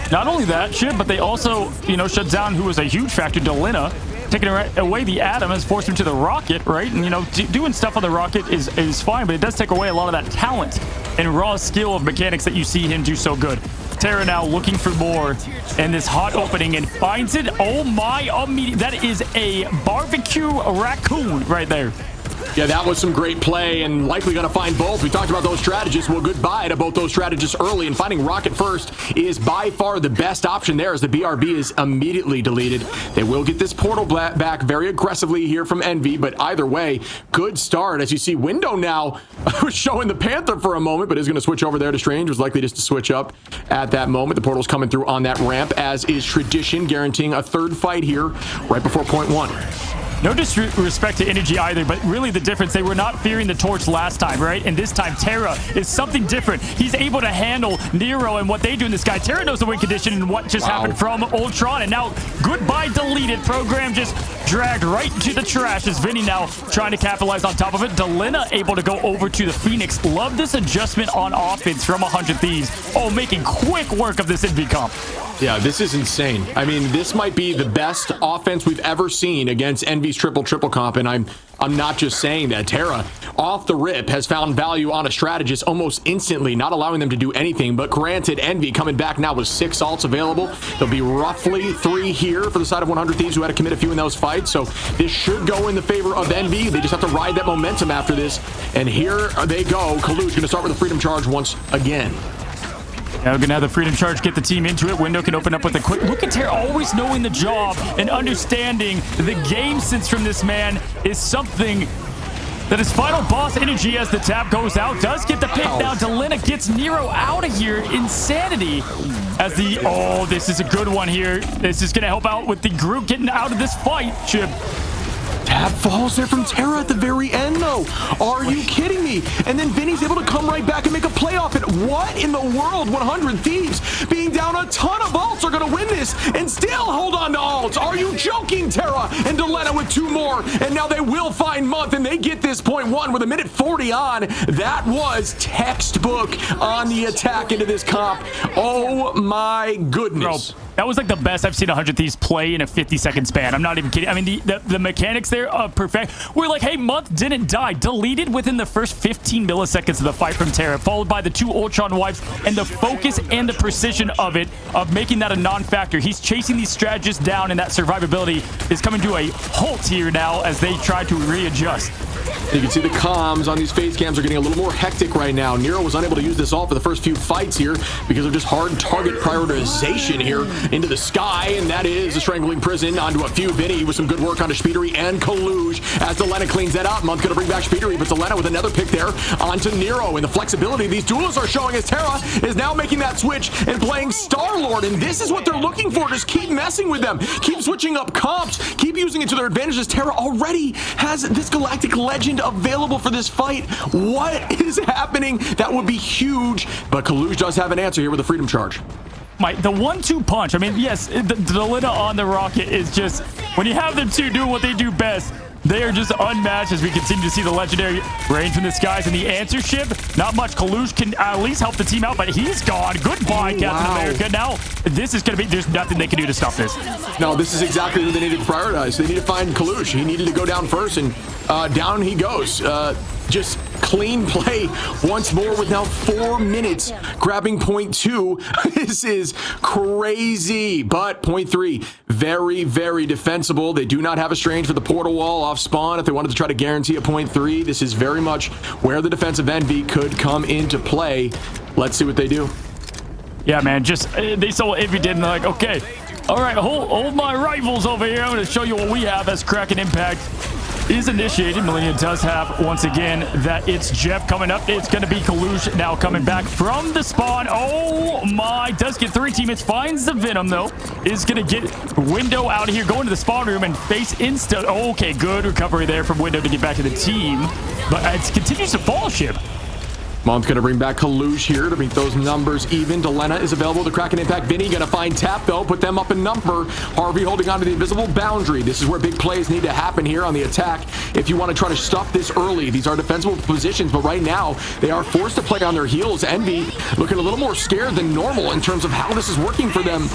E: Not only that, Chip, but they also, shut down who was a huge factor, Delina. Taking away the Atom has forced him to the Rocket, right? And, doing stuff on the Rocket is fine, but it does take away a lot of that talent and raw skill of mechanics that you see him do so good. Terra now looking for more in this hot opening and finds it. Oh my, that is a barbecue raccoon right there.
F: Yeah, that was some great play and likely going to find both. We talked about those strategists. Well, goodbye to both those strategists early, and finding Rocket first is by far the best option there as the BRB is immediately deleted. They will get this portal back very aggressively here from Envy, but either way, good start. As you see, Window now was showing the Panther for a moment, but is going to switch over there to Strange. Was likely just to switch up at that moment. The portal's coming through on that ramp, as is tradition, guaranteeing a 3rd fight here right before point 1.
E: No disrespect to Energy either, but really the difference, they were not fearing the torch last time, right? And this time, Terra is something different. He's able to handle Nero and what they do in this guy. Terra knows the win condition and what just happened from Ultron, and now goodbye deleted. Program just dragged right to the trash as Vinny now trying to capitalize on top of it. Delina able to go over to the Phoenix. Love this adjustment on offense from 100 Thieves. Oh, making quick work of this Envy comp.
F: Yeah, this is insane. I mean, this might be the best offense we've ever seen against Envy's triple comp, and I'm not just saying that. Terra, off the rip, has found value on a strategist almost instantly, not allowing them to do anything. But granted, Envy coming back now with 6 alts available. There'll be roughly 3 here for the side of 100 Thieves, who had to commit a few in those fights. So this should go in the favor of Envy. They just have to ride that momentum after this. And here they go. Kalu's going to start with a Freedom Charge once again.
E: Now we're going to have the Freedom Charge get the team into it. Window can open up with a quick look at Terra, always knowing the job and understanding the game sense from this man is something that his final boss Energy, as the tap goes out, does get the pick. Now Delina gets Nero out of here. Insanity as this is a good one here. This is going to help out with the group getting out of this fight. Chip.
F: Tap falls there from Terra at the very end, though. Are you kidding me? And then Vinny's able to come right back and make a play off it. What in the world? 100 Thieves being down a ton of alts are going to win this and still hold on to alts. Are you joking, Terra? And Delena with 2 more. And now they will find Month, and they get this point 1 with a minute 40 on. That was textbook on the attack into this comp. Oh, my goodness.
E: Bro, that was like the best I've seen 100 Thieves play in a 50-second span. I'm not even kidding. I mean, the mechanics there are perfect. We're like, hey, Month didn't die. Deleted within the first 15 milliseconds of the fight from Terra, followed by the 2 Ultron wipes, and the focus and the precision of it, of making that a non-factor. He's chasing these strategists down, and that survivability is coming to a halt here now as they try to readjust.
F: You can see the comms on these phase cams are getting a little more hectic right now. Nero was unable to use this all for the first few fights here because of just hard target prioritization here into the sky, and that is a strangling prison onto a few. Vinny with some good work onto Speedery and Kaluj as Delena cleans that out. Month gonna bring back Speedery, but Delena with another pick there onto Nero, and the flexibility these duelists are showing as Terra is now making that switch and playing Star-Lord, and this is what they're looking for. Just keep messing with them, keep switching up comps, keep using it to their advantage as Terra already has this Galactic Legend available for this fight. What is happening? That would be huge, but Kaluj does have an answer here with a Freedom Charge.
E: The 1-2 punch. I mean, yes, the Delina on the Rocket is just, when you have them two doing what they do best, they are just unmatched as we continue to see the legendary range from the skies. And the answer ship, not much. Kaluj can at least help the team out, but he's gone. Goodbye, Captain America. Now, this is going to be, there's nothing they can do to stop this.
F: No, this is exactly who they needed to prioritize. They need to find Kaluj. He needed to go down first, and down he goes. Just clean play once more with now 4 minutes, grabbing point 2. This is crazy, but point 3, very, very defensible. They do not have a Strange for the portal wall off spawn if they wanted to try to guarantee a point 3. This is very much where the defensive Envy could come into play. Let's see what they do.
E: Yeah, man, just they saw what Envy did, and they're like, okay, all right, hold my rivals over here. I'm going to show you what we have as Kraken Impact. is initiated. Millennium does have, once again, that it's Jeff coming up. It's going to be Kalush now coming back from the spawn. Oh my, does get 3 teammates, finds the Venom though. Is going to get Window out of here, going to the spawn room and face Insta. Okay, good recovery there from Window to get back to the team. But it continues to fall, Ship.
F: Month going to bring back Kalush here to make those numbers even. Delena is available to crack an impact. Vinny going to find Tap, though. Put them up in number. Harvey holding on to the invisible boundary. This is where big plays need to happen here on the attack. If you want to try to stuff this early, these are defensible positions, but right now they are forced to play on their heels. Envy looking a little more scared than normal in terms of how this is working for them.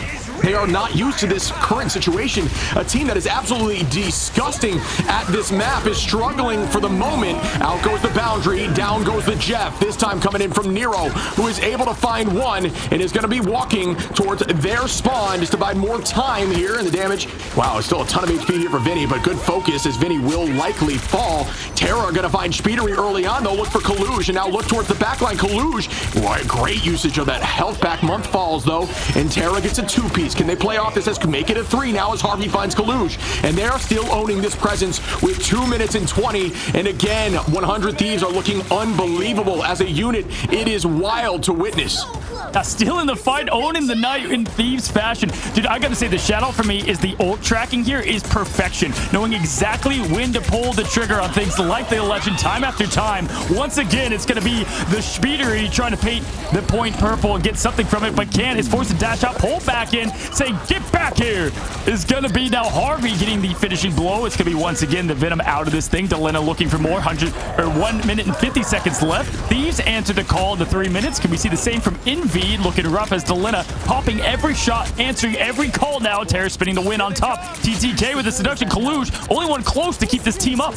F: They are not used to this current situation. A team that is absolutely disgusting at this map is struggling for the moment. Out goes the boundary, down goes the Jeff. This time coming in from Nero, who is able to find one and is going to be walking towards their spawn just to buy more time here. And the damage, wow, still a ton of HP here for Vinny, but good focus as Vinny will likely fall. Terra going to find Speedery early on, though. Look for Kalush and now look towards the backline. Kalush, what great usage of that health back. Month falls, though, and Terra gets a 2-piece. Can they play off this as make it a 3 now as Harvey finds Kalush? And they're still owning this presence with 2 minutes and 20. And again, 100 Thieves are looking unbelievable as a unit. It is wild to witness.
E: Still in the fight, owning the night in Thieves fashion. Dude, I gotta say, the shadow for me is the ult tracking here is perfection. Knowing exactly when to pull the trigger on things like the legend time after time. Once again, it's gonna be the Speedery trying to paint the point purple and get something from it, but can't. Is forced to dash out, pull back in, saying, get back here. Is gonna be now Harvey getting the finishing blow. It's gonna be once again the Venom out of this thing. Delena looking for more. 1 minute and 50 seconds left. Thieves answer the call in the 3 minutes. Can we see the same from Envy? Looking rough as Delena popping every shot, answering every call now. Terra spinning the win on top. TTK with the seduction. Kalush, only one close to keep this team up.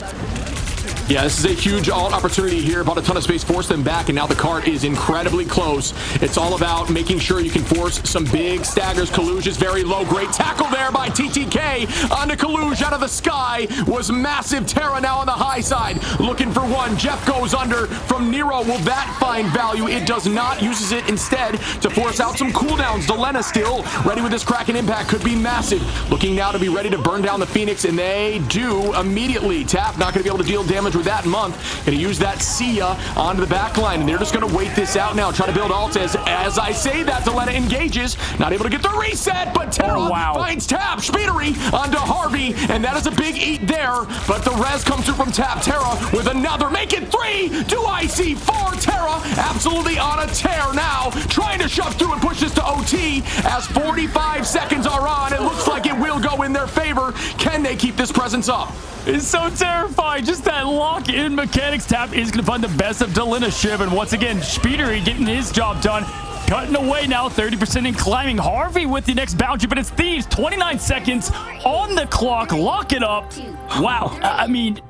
F: Yeah, this is a huge alt opportunity here. Bought a ton of space, force them back, and now the cart is incredibly close. It's all about making sure you can force some big staggers. Kalush is very low. Great tackle there by TTK onto Kalush out of the sky. Was massive. Terra now on the high side, looking for one. Jeff goes under from Nero. Will that find value? It does not. Uses it instead to force out some cooldowns. Delena still ready with this Kraken impact. Could be massive. Looking now to be ready to burn down the Phoenix, and they do immediately. Tap not going to be able to deal damage with that. Month going to use that Sia onto the back line, and they're just going to wait this out now, try to build ults. As I say that, Delena engages, not able to get the reset, but Terra finds Tap. Speedery onto Harvey, and that is a big eat there, but the res comes through from Tap. Terra with another, make it 3. Do I see 4? Terra absolutely on a tear now, trying to shove through and push this to OT as 45 seconds are on. It looks like it will go in their favor. Can they keep this presence up?
E: It's so terrifying. Just that lock-in mechanics. Tap is going to find the best of Delena Shiv. And once again, Speedery getting his job done. Cutting away now, 30% in climbing. Harvey with the next boundary, but it's Thieves. 29 seconds on the clock. Lock it up. Wow. I mean,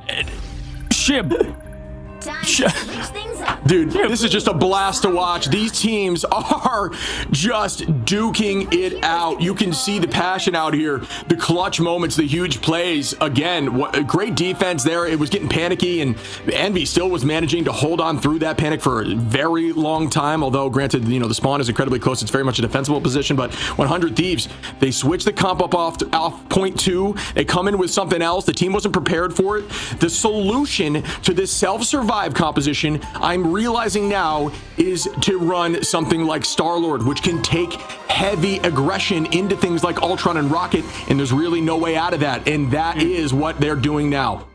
E: Shib.
F: Dude, this is just a blast to watch. These teams are just duking it out. You can see the passion out here, the clutch moments, the huge plays. Again, what a great defense there. It was getting panicky, and Envy still was managing to hold on through that panic for a very long time. Although, granted, you know, the spawn is incredibly close. It's very much a defensible position, but 100 Thieves, they switch the comp up off point 2. They come in with something else. The team wasn't prepared for it. The solution to this self-survive composition, I'm realizing now, is to run something like Star-Lord, which can take heavy aggression into things like Ultron and Rocket, and there's really no way out of that, and that is what they're doing now.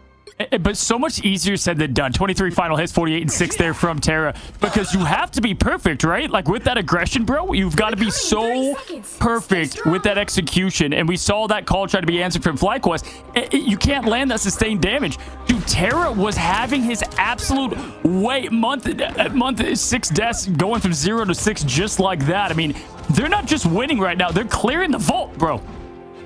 E: But so much easier said than done. 23 final hits, 48 and 6 there from Terra, because you have to be perfect, right? Like with that aggression, bro, you've got to be so perfect with that execution. And we saw that call try to be answered from FlyQuest. You can't land that sustained damage. Dude, Terra was having his absolute way. Month 6 deaths going from 0 to 6 just like that. I mean, they're not just winning right now. They're clearing the vault, bro.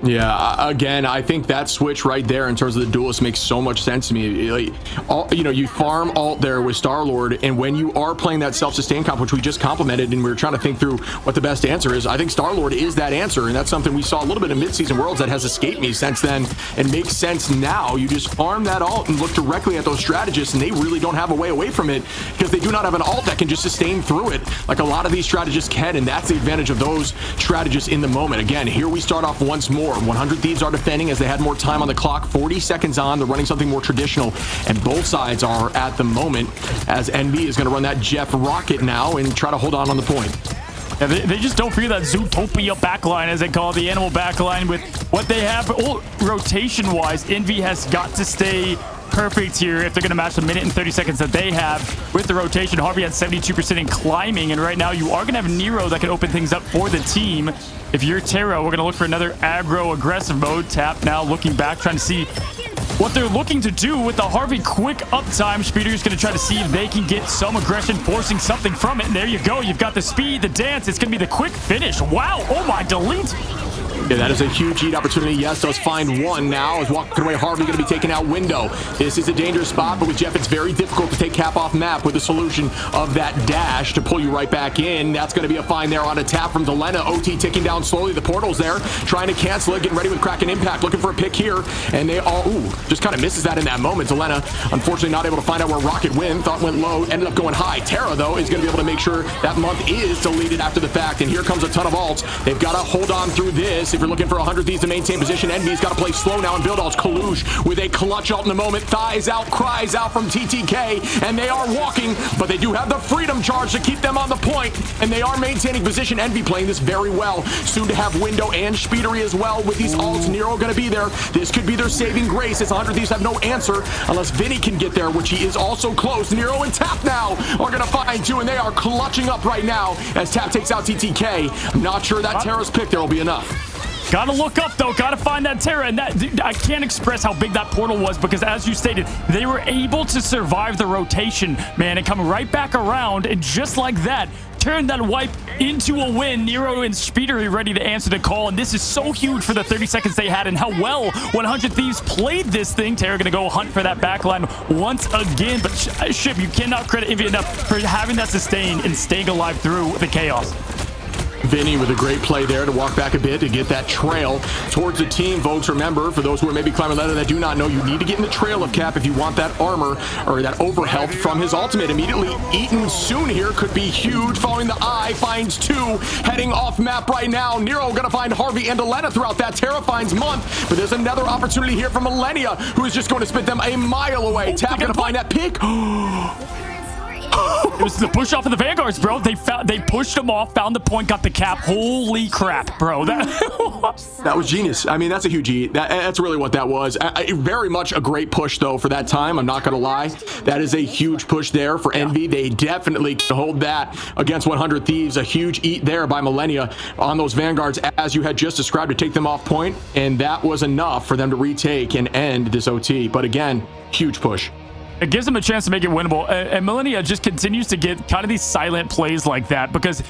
F: Yeah, again, I think that switch right there in terms of the duelist makes so much sense to me. Like, you know, you farm alt there with Star-Lord, and when you are playing that self-sustain comp, which we just complimented, and we were trying to think through what the best answer is, I think Star-Lord is that answer, and that's something we saw a little bit in mid-season Worlds that has escaped me since then, and makes sense now. You just farm that alt and look directly at those strategists, and they really don't have a way away from it, because they do not have an alt that can just sustain through it, like a lot of these strategists can, and that's the advantage of those strategists in the moment. Again, here we start off once more. UTC-4. 100 Thieves are defending as they had more time on the clock. 40 seconds on. They're running something more traditional, and both sides are at the moment as NV is going to run that Jeff Rocket now and try to hold on the point.
E: Yeah, they just don't fear that Zootopia backline, as they call it, the animal backline, with what they have. Rotation-wise, Envy has got to stay perfect here if they're going to match the minute and 30 seconds that they have with the rotation. Harvey had 72% in climbing, and right now you are going to have Nero that can open things up for the team. If you're Terra, we're going to look for another aggro-aggressive mode. Tap now looking back, trying to see what they're looking to do with the Harvey quick uptime. Speeder's going to try to see if they can get some aggression, forcing something from it. And there you go. You've got the speed, the dance. It's going to be the quick finish. Wow. Oh, my. Delete.
F: Yeah, that is a huge eat opportunity. Yes, does find one now as walking away. Harvey going to be taking out Window. This is a dangerous spot, but with Jeff, it's very difficult to take Cap off map with the solution of that dash to pull you right back in. That's going to be a find there on a tap from Delena. OT ticking down slowly. The portal's there, trying to cancel it, getting ready with Kraken Impact, looking for a pick here, and they all, just kind of misses that in that moment. Delena, unfortunately, not able to find out where Rocket went. Thought went low, ended up going high. Terra, though, is going to be able to make sure that month is deleted after the fact, and here comes a ton of alts. They've got to hold on through this. If you're looking for 100 Thieves to maintain position, Envy's got to play slow now, and build-ups. Kalush with a clutch ult in the moment. Thighs out, cries out from TTK, and they are walking, but they do have the freedom charge to keep them on the point, and they are maintaining position. Envy playing this very well. Soon to have Window and Speedery as well with these ults. Nero going to be there. This could be their saving grace as 100 Thieves have no answer unless Vinny can get there, which he is also close. Nero and Tap now are going to find two, and they are clutching up right now as Tap takes out TTK. I'm not sure that Terra's pick there will be enough.
E: Gotta look up, though. Gotta find that Terra. And that, I can't express how big that portal was, because as you stated, they were able to survive the rotation, man, and come right back around. And just like that, turn that wipe into a win. Nero and Speedery ready to answer the call. And this is so huge for the 30 seconds they had and how well 100 Thieves played this thing. Terra gonna go hunt for that backline once again. But Ship, you cannot credit Envy enough for having that sustain and staying alive through the chaos.
F: Vinny with a great play there to walk back a bit to get that trail towards the team, folks. Remember, for those who are maybe climbing ladder that do not know, you need to get in the trail of Cap if you want that armor or that overhealth from his ultimate. Immediately eaten soon here could be huge. Following the eye, finds two, heading off map right now. Nero gonna find Harvey and Delena throughout that. Terra finds Month, but there's another opportunity here for Millennia, who is just going to spit them a mile away. Tap gonna find that pick.
E: It was the push off of the Vanguards, bro. They pushed them off, found the point, got the cap. Holy crap, bro.
F: That was genius. I mean, that's a huge eat. That's really what that was. Very much a great push, though, for that time. I'm not going to lie. That is a huge push there for Envy. They definitely hold that against 100 Thieves. A huge eat there by Millennia on those Vanguards, as you had just described, to take them off point. And that was enough for them to retake and end this OT. But again, huge push.
E: It gives them a chance to make it winnable. And Millennia just continues to get kind of these silent plays like that, because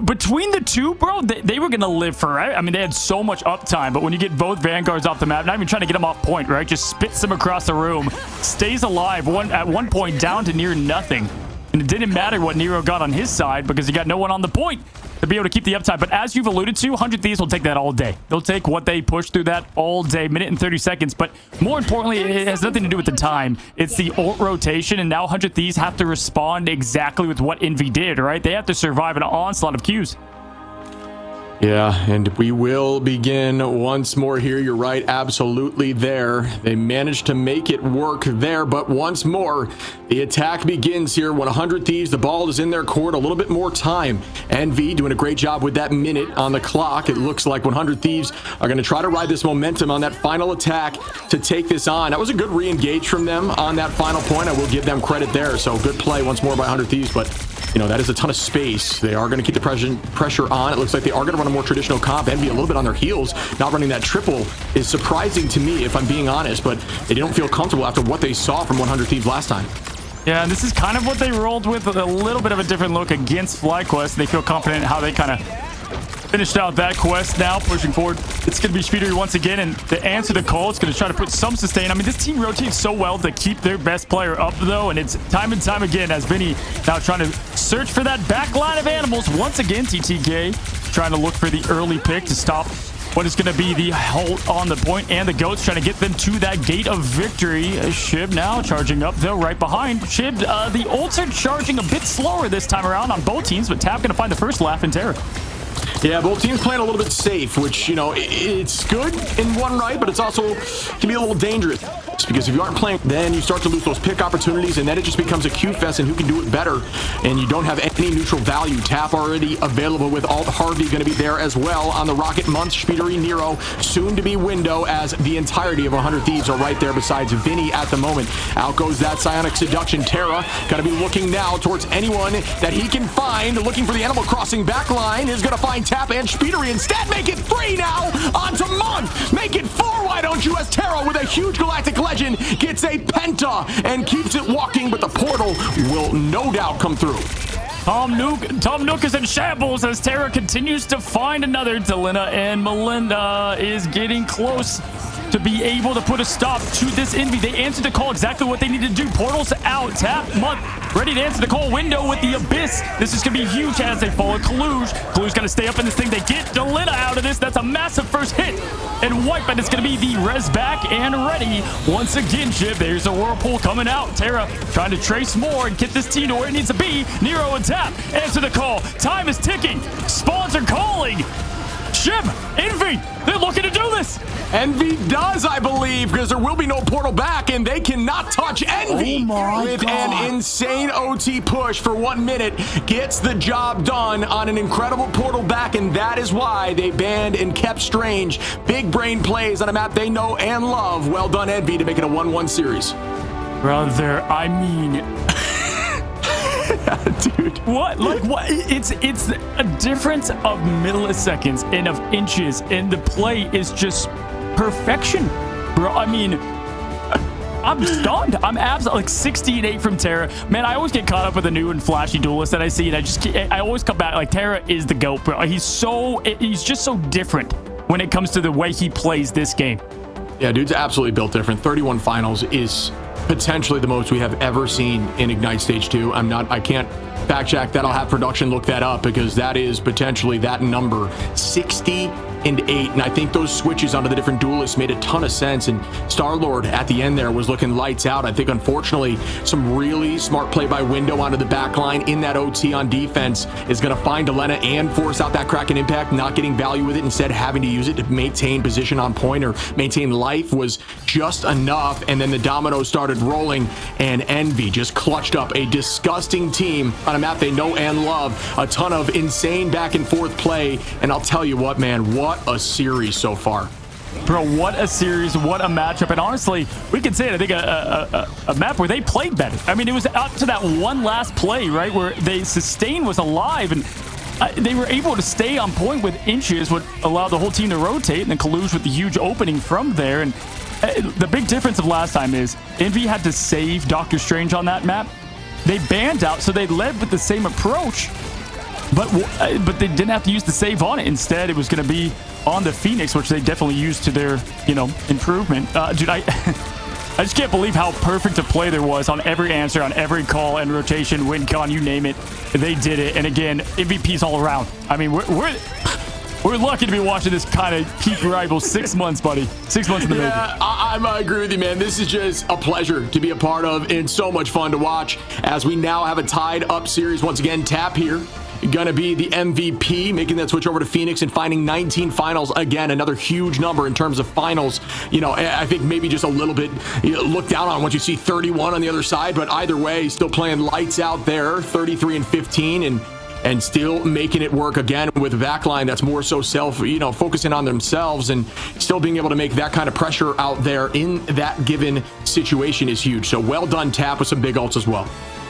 E: between the two, bro, they were going to live forever. I mean, they had so much uptime, but when you get both Vanguards off the map, not even trying to get them off point, right? Just spits them across the room, stays alive, at one point down to near nothing. And it didn't matter what Nero got on his side, because he got no one on the point to be able to keep the uptime. But as you've alluded to, 100 Thieves will take that all day. They'll take what they push through that all day, minute and 30 seconds. But more importantly, it has nothing to do with the time. It's the ult rotation, and now 100 Thieves have to respond exactly with what Envy did, right? They have to survive an onslaught of Qs.
F: Yeah, and we will begin once more here. You're right, absolutely there. They managed to make it work there, but once more, the attack begins here. 100 Thieves, the ball is in their court, a little bit more time. Envy doing a great job with that minute on the clock. It looks like 100 Thieves are going to try to ride this momentum on that final attack to take this on. That was a good re-engage from them on that final point. I will give them credit there. So good play once more by 100 Thieves, but you know, that is a ton of space. They are going to keep the pressure on. It looks like they are going to run a more traditional comp. Envy a little bit on their heels. Not running that triple is surprising to me, if I'm being honest, but they don't feel comfortable after what they saw from 100 Thieves last time.
E: Yeah, and this is kind of what they rolled with a little bit of a different look against FlyQuest. They feel confident in how they kind of finished out that quest. Now pushing forward, it's going to be Speedery once again, and to answer the call, it's going to try to put some sustain. I mean, this team rotates so well to keep their best player up, though, and it's time and time again as Vinny now trying to search for that back line of animals. Once again, TTK trying to look for the early pick to stop what is going to be the halt on the point, and the goats trying to get them to that gate of victory. Shib now charging up, though, right behind. Shib, the ults are charging a bit slower this time around on both teams, but Tap going to find the first laugh in Terra.
F: Yeah, both teams playing a little bit safe, which, you know, it's good in one right, but it's also can be a little dangerous. Just because if you aren't playing, then you start to lose those pick opportunities, and then it just becomes a Q fest and who can do it better. And you don't have any neutral value. Tap already available with Alt Harvey going to be there as well on the Rocket Month, Speedery, Nero, soon to be Window, as the entirety of 100 Thieves are right there besides Vinny at the moment. Out goes that Psionic Seduction. Terra going to be looking now towards anyone that he can find, looking for the Animal Crossing backline, is going to find Tap and Speedery. Instead, make it 3 now onto Month. Make it 4, why don't you, as Terra with a huge Galactic Legend gets a Penta and keeps it walking, but the portal will no doubt come through.
E: Tom Nook is in shambles as Terra continues to find another. Delina and Melinda is getting close to be able to put a stop to this Envy. They answered the call exactly what they need to do. Portals out. Tap, Month, ready to answer the call. Window with the Abyss. This is going to be huge as they follow Kaluge. Kaluge's going to stay up in this thing. They get Delina out of this. That's a massive first hit. And wipe, and it's going to be the res back and ready. Once again, Jib, there's a Whirlpool coming out. Terra trying to trace more and get this team to where it needs to be. Nero and Tap answer the call. Time is ticking. Spawns are calling. Jib, Envy, they're looking to do this.
F: Envy does, I believe, because there will be no portal back, and they cannot touch Envy with an insane OT push for 1 minute. Gets the job done on an incredible portal back, and that is why they banned and kept Strange. Big brain plays on a map they know and love. Well done, Envy, to make it a 1-1 series.
E: Brother, I mean...
F: Dude,
E: what? Like what? It's a difference of milliseconds and of inches, and the play is just perfection, bro. I mean, I'm stunned. I'm absolutely like 16-8 from Terra. Man, I always get caught up with the new and flashy duelist that I see, and I always come back like Terra is the GOAT, bro. He's just so different when it comes to the way he plays this game.
F: Yeah, dude's absolutely built different. 31 finals is potentially the most we have ever seen in Ignite Stage 2. I can't fact check that. I'll have production look that up, because that is potentially that number. 60 and 8, and I think those switches onto the different duelists made a ton of sense, and Star-Lord at the end there was looking lights out. I think unfortunately some really smart play by Window onto the back line in that OT on defense is going to find Delena and force out that Kraken impact, not getting value with it, instead having to use it to maintain position on point or maintain life was just enough. And then the dominoes started rolling, and Envy just clutched up a disgusting team on a map they know and love. A ton of insane back and forth play, and I'll tell you what, man, what a series so far.
E: Bro, what a series, what a matchup. And honestly, we can say it, I think a map where they played better. I mean, it was up to that one last play, right, where they Sustain was alive, and they were able to stay on point with inches, what allowed the whole team to rotate, and then Kaluge with the huge opening from there. And the big difference of last time is Envy had to save Doctor Strange on that map. They banned out, so they led with the same approach, but they didn't have to use the save on it. Instead, it was going to be on the Phoenix, which they definitely used to their, improvement. Dude, I just can't believe how perfect a play there was on every answer, on every call and rotation, win con, you name it. They did it. And again, MVPs all around. I mean, we're lucky to be watching this kind of peak rival. 6 months, buddy. 6 months in the making.
F: Yeah, I agree with you, man. This is just a pleasure to be a part of, and so much fun to watch as we now have a tied up series. Once again, Tap here gonna be the MVP, making that switch over to Phoenix and finding 19 finals. Again, another huge number in terms of finals. I think maybe just a little bit looked down on once you see 31 on the other side, but either way, still playing lights out there. 33 and 15, and still making it work again with a backline that's more so focusing on themselves, and still being able to make that kind of pressure out there in that given situation is huge. So well done, Tap, with some big ults as well.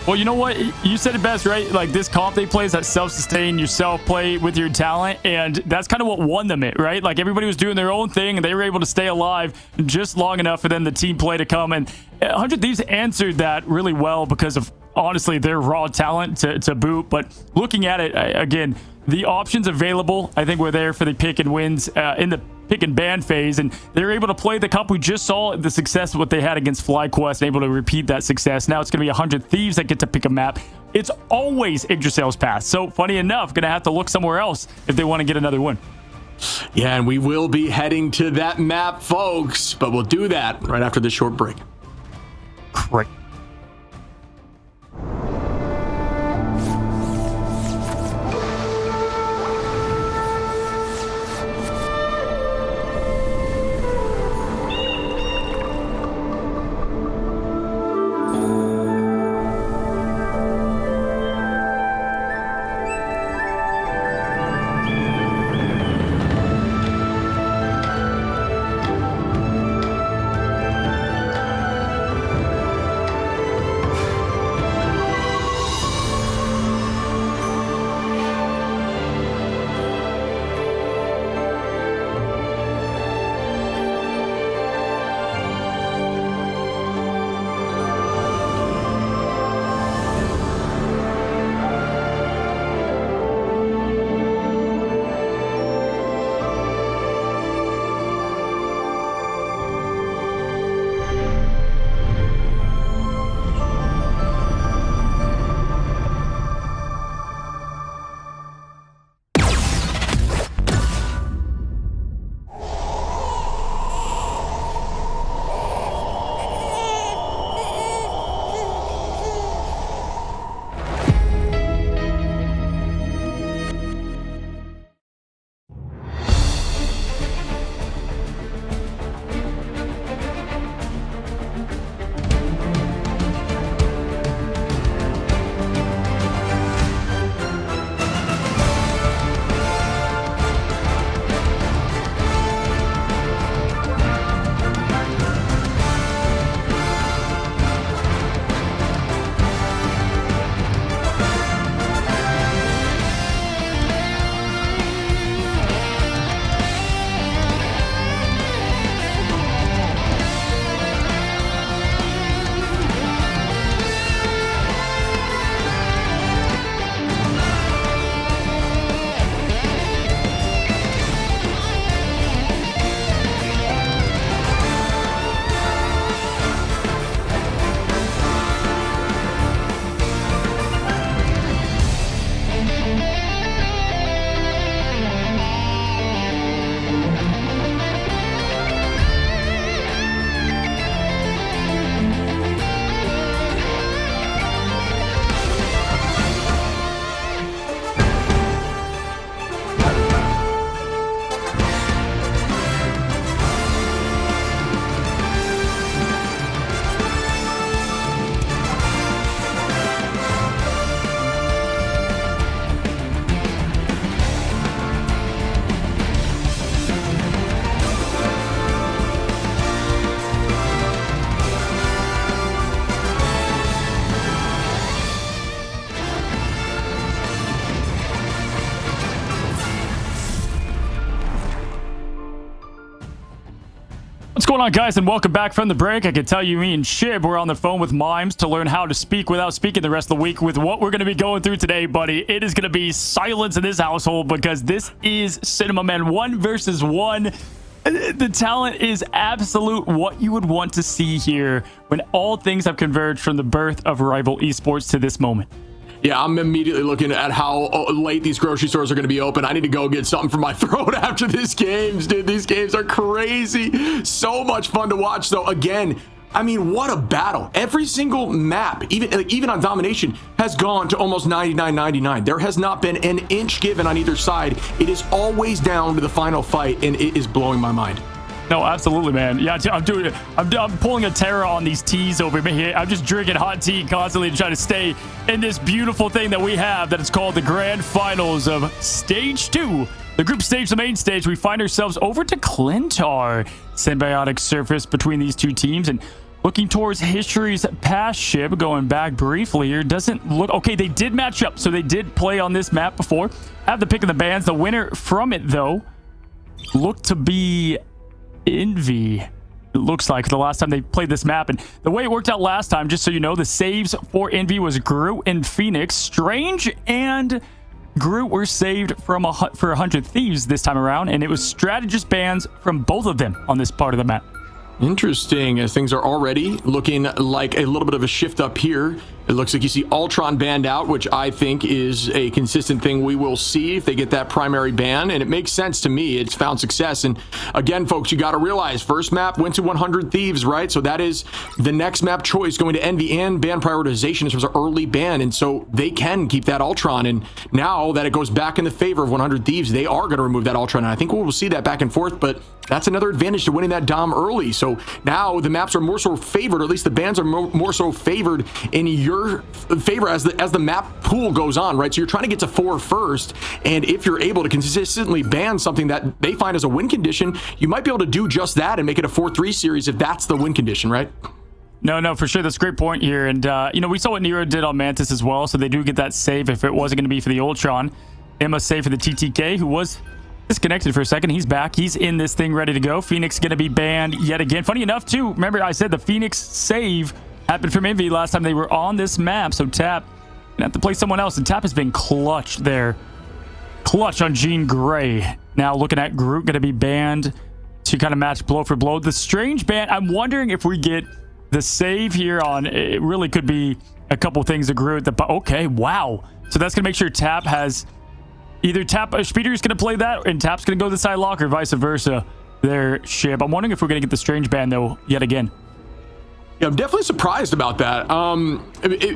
E: Well, you know what? You said it best, right? Like, this comp they play is that self-sustain, yourself play with your talent, and that's kind of what won them it, right? Like, everybody was doing their own thing, and they were able to stay alive just long enough for then the team play to come. And 100 Thieves answered that really well because of, honestly, their raw talent to boot. But looking at it, again, the options available, I think, were there for the pick and wins in the pick and ban phase, and they were able to play the comp. We just saw the success of what they had against FlyQuest, and able to repeat that success. Now it's going to be 100 Thieves that get to pick a map. It's always Yggdrasil's path. So funny enough, going to have to look somewhere else if they want to get another win.
F: Yeah, and we will be heading to that map, folks, but we'll do that right after this short break.
E: Great. What's going on, guys, and welcome back from the break. I can tell you, me and Shib were on the phone with Mimes to learn how to speak without speaking the rest of the week with what we're going to be going through today, buddy. It is going to be silence in this household because this is Cinema Man 1 versus 1. The talent is absolute what you would want to see here when all things have converged from the birth of Rival Esports to this moment.
F: Yeah, I'm immediately looking at how late these grocery stores are going to be open. I need to go get something for my throat after these games, dude. These games are crazy. So much fun to watch, though. Again, I mean, what a battle. Every single map, even on domination, has gone to almost 99-99. There has not been an inch given on either side. It is always down to the final fight, and it is blowing my mind.
E: No, absolutely, man. Yeah, I'm pulling a Terra on these teas over here. I'm just drinking hot tea constantly to try to stay in this beautiful thing that we have that is called the Grand Finals of Stage 2. The group stage, the main stage, we find ourselves over to clincher. Symbiotic surface between these two teams, and looking towards history's past, Shib, going back briefly here, doesn't look... Okay, they did match up, so they did play on this map before. Have the pick of the bands. The winner from it, though, looked to be Envy. It looks like the last time they played this map, and the way it worked out last time, just so you know, the saves for Envy was Groot and Phoenix. Strange and Groot were saved for 100 Thieves this time around, and it was strategist bans from both of them on this part of the map.
F: Interesting, as things are already looking like a little bit of a shift up here. It looks like you see Ultron banned out, which I think is a consistent thing we will see if they get that primary ban, and it makes sense to me. It's found success, and again, folks, you got to realize first map went to 100 Thieves, right? So that is the next map choice going to Envy and ban prioritization in terms of early ban, and so they can keep that Ultron, and now that it goes back in the favor of 100 Thieves, they are going to remove that Ultron, and I think we'll see that back and forth, but that's another advantage to winning that Dom early. So now the maps are more so favored, or at least the bans are more so favored in your favor as the map pool goes on, right? So you're trying to get to 4 first, and if you're able to consistently ban something that they find as a win condition, you might be able to do just that and make it a 4-3 series if that's the win condition, right?
E: No, for sure. That's a great point here. And, you know, we saw what Nero did on Mantis as well, so they do get that save if it wasn't going to be for the Ultron. Emma save for the TTK, who was disconnected for a second. He's back. He's in this thing ready to go. Phoenix going to be banned yet again. Funny enough, too, remember I said the Phoenix save happened from Envy last time they were on this map, so Tap gonna have to play someone else, and Tap has been clutch there. Clutch on Jean Grey. Now looking at Groot going to be banned to kind of match blow for blow. The strange ban, I'm wondering if we get the save here on, it really could be a couple things to Groot. Okay, wow. So that's going to make sure Tap has either Speeder's going to play that, and Tap's going to go to the side lock, or vice versa. There, Shib. I'm wondering if we're going to get the strange ban, though, yet again.
F: Yeah, I'm definitely surprised about that.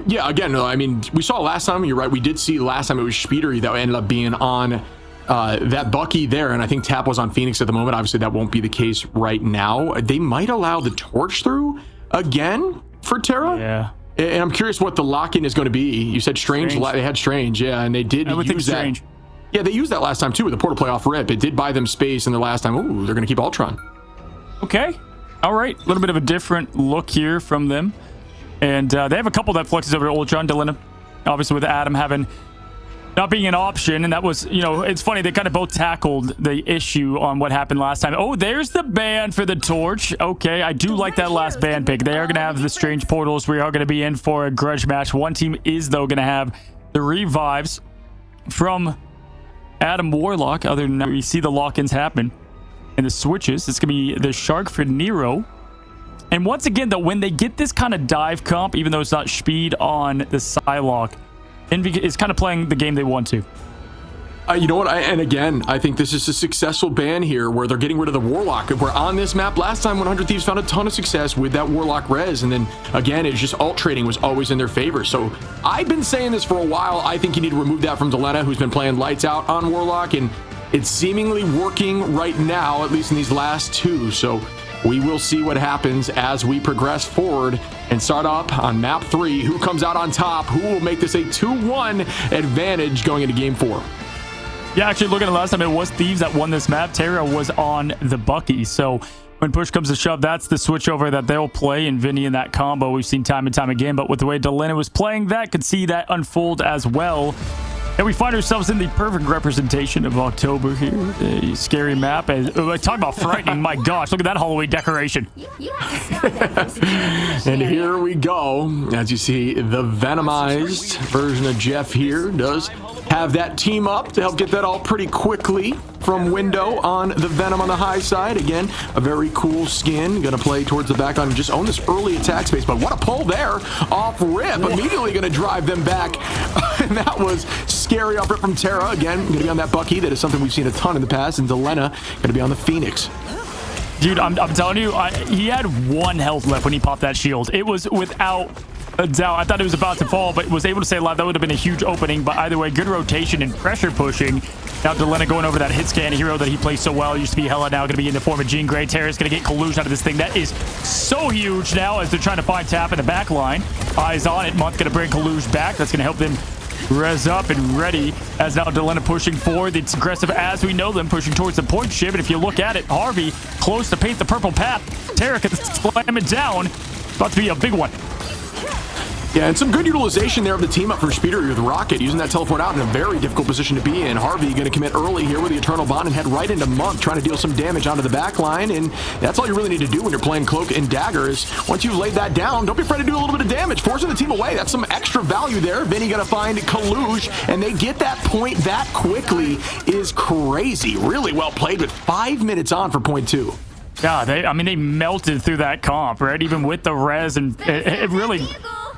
F: Yeah, again, I mean, we saw last time, you're right, we did see last time it was Speedery that ended up being on that Bucky there, and I think Tap was on Phoenix at the moment. Obviously, that won't be the case right now. They might allow the torch through again for Terra.
E: Yeah.
F: And I'm curious what the lock-in is going to be. You said Strange. They had Strange, yeah, and they did use that. Strange. Yeah, they used that last time, too, with the portal playoff rip. It did buy them space in the last time. Ooh, they're going to keep Ultron.
E: Okay. All right, a little bit of a different look here from them, and they have a couple that flexes over to Ultron. Delina, obviously with Adam having not being an option, and that was, you know, it's funny, they kind of both tackled the issue on what happened last time. Oh, there's the ban for the torch. Okay, I do like that last ban pick. They are going to have the strange portals. We are going to be in for a grudge match. One team is, though, going to have the revives from Adam Warlock. Other than that, we see the lock-ins happen. And the switches, it's gonna be the Shark for Nero. And once again, though, when they get this kind of dive comp, even though it's not speed on the Psylocke, Envy is kind of playing the game they want to.
F: You know what? And again, I think this is a successful ban here where they're getting rid of the Warlock. We're on this map last time, 100 Thieves found a ton of success with that Warlock res. And then again, it's just alt trading was always in their favor. So I've been saying this for a while. I think you need to remove that from Delena, who's been playing lights out on Warlock. And it's seemingly working right now, at least in these last two. So we will see what happens as we progress forward and start up on map 3. Who comes out on top? Who will make this a 2-1 advantage going into game 4?
E: Yeah, actually, looking at last time, it was Thieves that won this map. Terra was on the Bucky. So when push comes to shove, that's the switchover that they'll play. And Vinny in that combo, we've seen time and time again. But with the way Delena was playing that, could see that unfold as well. And we find ourselves in the perfect representation of October here. A scary map. Talk about frightening. My gosh, look at that Halloween decoration.
F: And here we go. As you see, the Venomized version of Jeff here does have that team up to help get that all pretty quickly from window on the Venom on the high side. Again, a very cool skin. Going to play towards the back line and just own this early attack space. But what a pull there off rip. Immediately going to drive them back. And that was scary off rip from Terra. Again, going to be on that Bucky. That is something we've seen a ton in the past. And Delena going to be on the Phoenix.
E: Dude, I'm telling you, he had 1 health left when he popped that shield. It was without a doubt. I thought it was about to fall, but was able to stay alive. That would have been a huge opening. But either way, good rotation and pressure pushing. Now Delena going over that hit scan hero that he plays so well. Used to be Hella, now going to be in the form of Jean Grey. Terra's going to get collusion out of this thing. That is so huge now as they're trying to find Tap in the back line. Eyes on it. Month going to bring collusion back. That's going to help them res up and ready as now Delena pushing forward. It's aggressive as we know them, pushing towards the point ship. And if you look at it, Harvey close to paint the purple path. Terra can slam it down. About to be a big one.
F: Yeah, and some good utilization there of the team up for Speeder with Rocket, using that teleport out in a very difficult position to be in. Harvey going to commit early here with the Eternal Bond and head right into Monk, trying to deal some damage onto the back line. And that's all you really need to do when you're playing Cloak and Dagger is once you've laid that down, don't be afraid to do a little bit of damage, forcing the team away. That's some extra value there. Vinny going to find Kaluge, and they get that point that quickly is crazy. Really well played with 5 minutes on for point 2.
E: Yeah, they melted through that comp, right? Even with the res, and it really...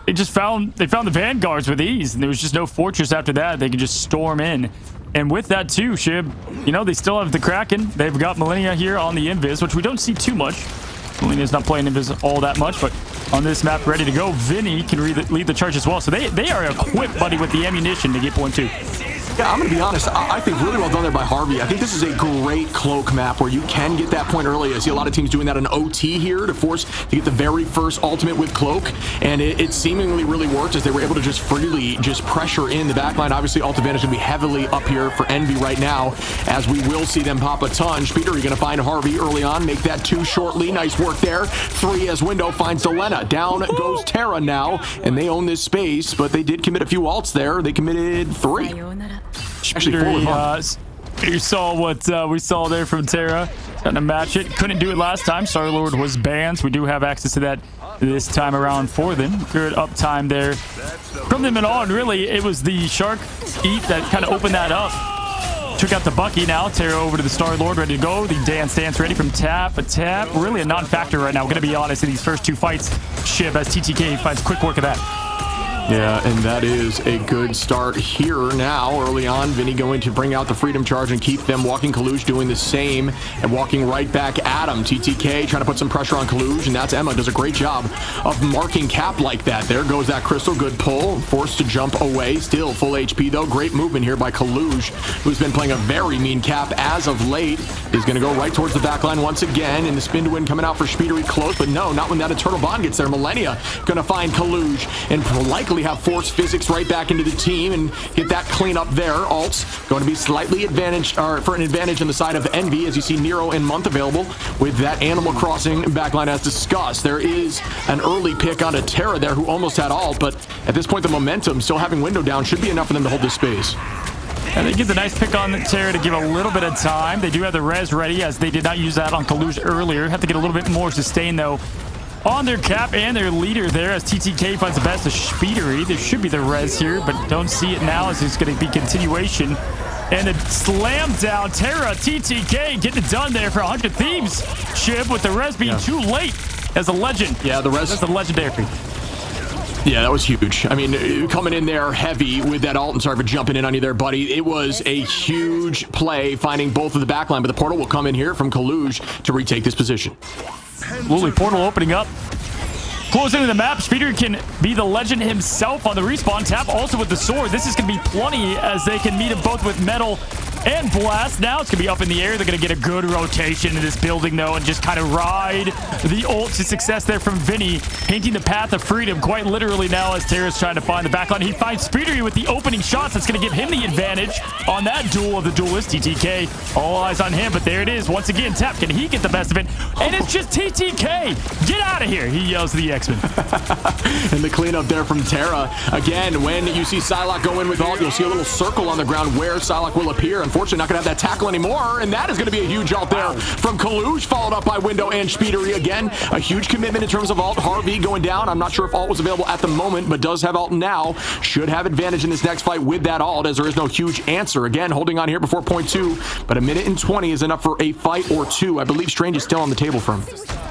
E: They found the vanguards with ease, and there was just no fortress after that. They could just storm in. And with that too, Shib, you know, they still have the Kraken. They've got Millennia here on the Invis, which we don't see too much. Millennia's not playing Invis all that much, but on this map, ready to go. Vinny can lead the charge as well. So they are equipped, buddy, with the ammunition to get point 2.
F: Yeah, I'm going to be honest. I think really well done there by Harvey. I think this is a great Cloak map where you can get that point early. I see a lot of teams doing that in OT here to force to get the very first ultimate with Cloak, and it seemingly really worked as they were able to just freely just pressure in the backline. Obviously, ult advantage going to be heavily up here for Envy right now, as we will see them pop a ton. Speeder, you're going to find Harvey early on, make that 2 shortly. Nice work there. 3 as Window finds Delena. Down goes Terra now, and they own this space, but they did commit a few ults there. They committed 3. Actually, 4 with Monk.
E: You saw what we saw there from Terra. Trying to match it. Couldn't do it last time. Star-Lord was banned, so we do have access to that this time around for them. Good uptime there. From them and on, really, it was the Shark Eat that kind of opened that up. Took out the Bucky now. Terra over to the Star-Lord, ready to go. The Dance Dance ready from Tap. A Tap, really a non-factor right now. We're going to be honest in these first 2 fights. Shib as TTK finds quick work of that.
F: Yeah, and that is a good start here now. Early on, Vinny going to bring out the Freedom Charge and keep them. Walking Kaluge doing the same and walking right back at him. TTK trying to put some pressure on Kaluge, and that's Emma. Does a great job of marking Cap like that. There goes that Crystal. Good pull. Forced to jump away. Still full HP, though. Great movement here by Kaluge, who's been playing a very mean Cap as of late. Is going to go right towards the back line once again, and the spin to win coming out for Speedery close, but no, not when that Eternal Bond gets there. Millennia going to find Kaluge and likely have force physics right back into the team and get that clean up there. Ults going to be slightly advantage, or for an advantage on the side of Envy, as you see Nero and Month available with that Animal Crossing backline as discussed. There is an early pick on a Terra there who almost had ult, but at this point the momentum, still having Window down, should be enough for them to hold this space.
E: And they get the nice pick on the Terra to give a little bit of time. They do have the res ready, as they did not use that on Kaluge earlier. Have to get a little bit more sustain, though, on their Cap and their leader there, as TTK finds the best of Speedery. There should be the res here, but don't see it now, as it's going to be continuation. And a slam down. Terra, TTK getting it done there for 100 Thieves. Shib with the res being too late as a legend.
F: Yeah, the res.
E: That's the legendary.
F: Yeah, that was huge. I mean, coming in there heavy with that ult, and sorry for jumping in on you there, buddy. It was a huge play, finding both of the backline, but the portal will come in here from Kaluge to retake this position.
E: Absolutely, portal opening up. Close into the map. Speeder can be the legend himself on the respawn. Tap also with the sword. This is going to be plenty, as they can meet them both with metal and blast. Now it's going to be up in the air. They're going to get a good rotation in this building, though, and just kind of ride the ult to success there from Vinny, painting the path of freedom quite literally now as Terra's trying to find the backline. He finds Speedery with the opening shots. That's going to give him the advantage on that duel of the duelist. TTK, all eyes on him, but there it is. Once again, Tap, can he get the best of it? And it's just TTK. Get out of here, he yells to the X-Men.
F: And the cleanup there from Terra. Again, when you see Psylocke go in with ult, you'll see a little circle on the ground where Psylocke will appear. Unfortunately, not going to have that tackle anymore, and that is going to be a huge ult there from Kaluj, followed up by Window and Speedery. Again, a huge commitment in terms of ult. Harvey going down. I'm not sure if ult was available at the moment, but does have ult now. Should have advantage in this next fight with that ult, as there is no huge answer. Again, holding on here before point 2, but a minute and 20 is enough for a fight or 2. I believe Strange is still on the table for him.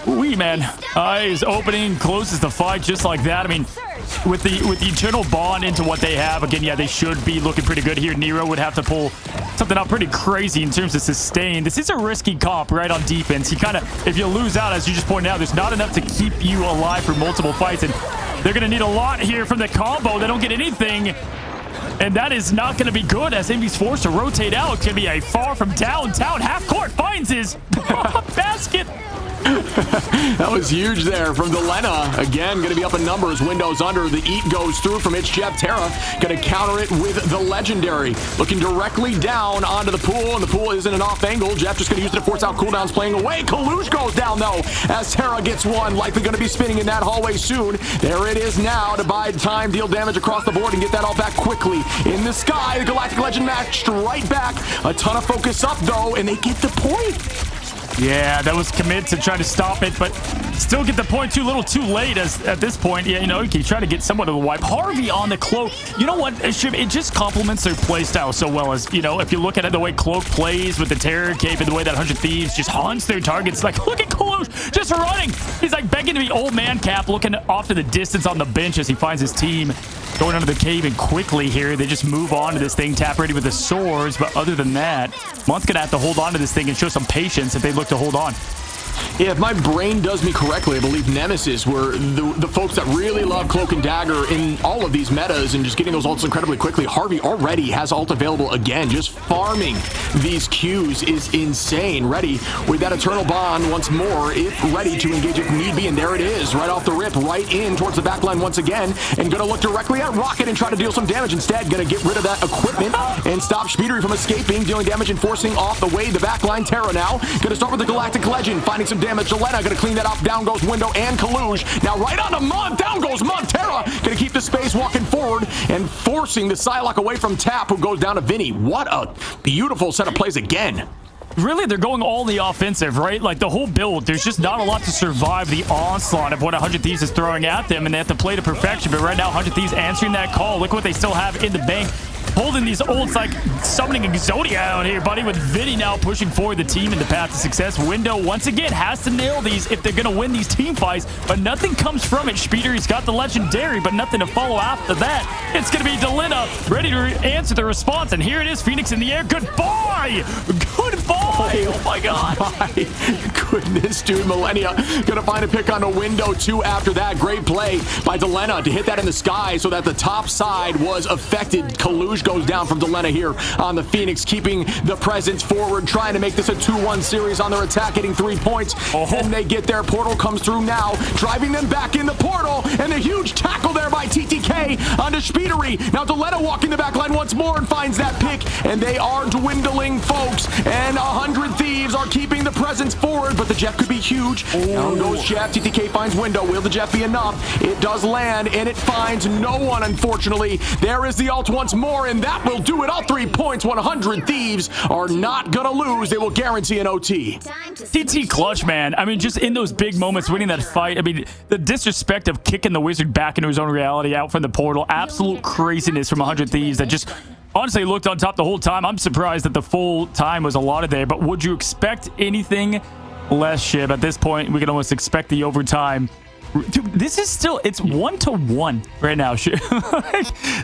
E: Ooh, man. Eyes opening, closes the fight just like that. I mean, with the eternal bond into what they have, again, yeah, they should be looking pretty good here. Nero would have to pull something out pretty crazy in terms of sustain. This is a risky comp, right, on defense. You kind of, if you lose out, as you just pointed out, there's not enough to keep you alive for multiple fights, and they're going to need a lot here from the combo. They don't get anything, and that is not going to be good as Envy's forced to rotate out. It's going to be a far from downtown. Half court finds his basket.
F: That was huge there from Delena. Again, going to be up in numbers. Windows under. The eat goes through from It's Jeff. Terra going to counter it with the legendary. Looking directly down onto the pool, and the pool isn't an off angle. Jeff just going to use it to force out cooldowns playing away. Kaluj goes down, though, as Terra gets one. Likely going to be spinning in that hallway soon. There it is now to bide time, deal damage across the board, and get that all back quickly. In the sky, the Galactic Legend matched right back. A ton of focus up, though, and they get the point.
E: Yeah, that was commit to try to stop it, but still get the point too little too late as at this point. Yeah, you know, you try to get somewhat of a wipe. Harvey on the Cloak. You know what? It just complements their playstyle so well, as, you know, if you look at it the way Cloak plays with the Terror Cape and the way that 100 Thieves just haunts their targets. Like, look at Kalush just running. He's like begging to be old man cap, looking off to the distance on the bench as he finds his team going under the cave, and quickly here they just move on to this thing. Tap ready with the swords, but other than that, Month's gonna have to hold on to this thing and show some patience if they look to hold on.
F: Yeah, if my brain does me correctly, I believe Nemesis were the folks that really love Cloak and Dagger in all of these metas and just getting those ults incredibly quickly. Harvey already has ult available again. Just farming these Qs is insane. Ready with that Eternal Bond once more, if ready to engage if need be. And there it is, right off the rip, right in towards the backline once again. And going to look directly at Rocket and try to deal some damage. Instead, going to get rid of that equipment and stop Speedery from escaping, dealing damage and forcing off the way the backline. Terra now going to start with the Galactic Legend, finding some damage. Delena going to clean that up. Down goes Window and Kaluj. Now right on to Month. Down goes Month. Terra going to keep the space, walking forward and forcing the Psylocke away from Tap, who goes down to Vinny. What a beautiful set of plays again.
E: Really, they're going all the offensive, right? Like the whole build, there's just not a lot to survive the onslaught of what 100 Thieves is throwing at them, and they have to play to perfection. But right now, 100 Thieves answering that call. Look what they still have in the bank. Holding these ults, like summoning Exodia out here, buddy, with Vinny now pushing forward the team in the path to success. Window, once again, has to nail these if they're going to win these team fights, but nothing comes from it. Speedery's got the legendary, but nothing to follow after that. It's going to be Delena ready to answer the response, and here it is, Phoenix in the air. Goodbye! Goodbye! Oh my god.
F: My goodness, dude. Millennia going to find a pick on a Window, 2 after that. Great play by Delena to hit that in the sky so that the top side was affected. Kaluj goes down from Delena here on the Phoenix, keeping the presence forward, trying to make this a 2-1 series on their attack, getting 3 points. And they get their portal comes through now, driving them back in the portal, and a huge tackle there by TTK onto Speedery. Now Delena walking the back line once more and finds that pick, and they are dwindling, folks, and 100 Thieves are keeping the presence forward, but the Jeff could be huge. Down goes Jeff. TTK finds Window. Will the Jeff be enough? It does land, and it finds no one, unfortunately. There is the ult once more, and that will do it. All 3 points. 100 Thieves are not gonna lose. They will guarantee an OT.
E: TT clutch, man. I mean, just in those big moments, winning that fight. I mean, the disrespect of kicking the Wizard back into his own reality out from the portal. Absolute craziness from 100 Thieves that just honestly looked on top the whole time. I'm surprised that the full time was allotted there, but would you expect anything less, Shib? At this point, we can almost expect the overtime. Dude, this is still, it's 1-1 right now.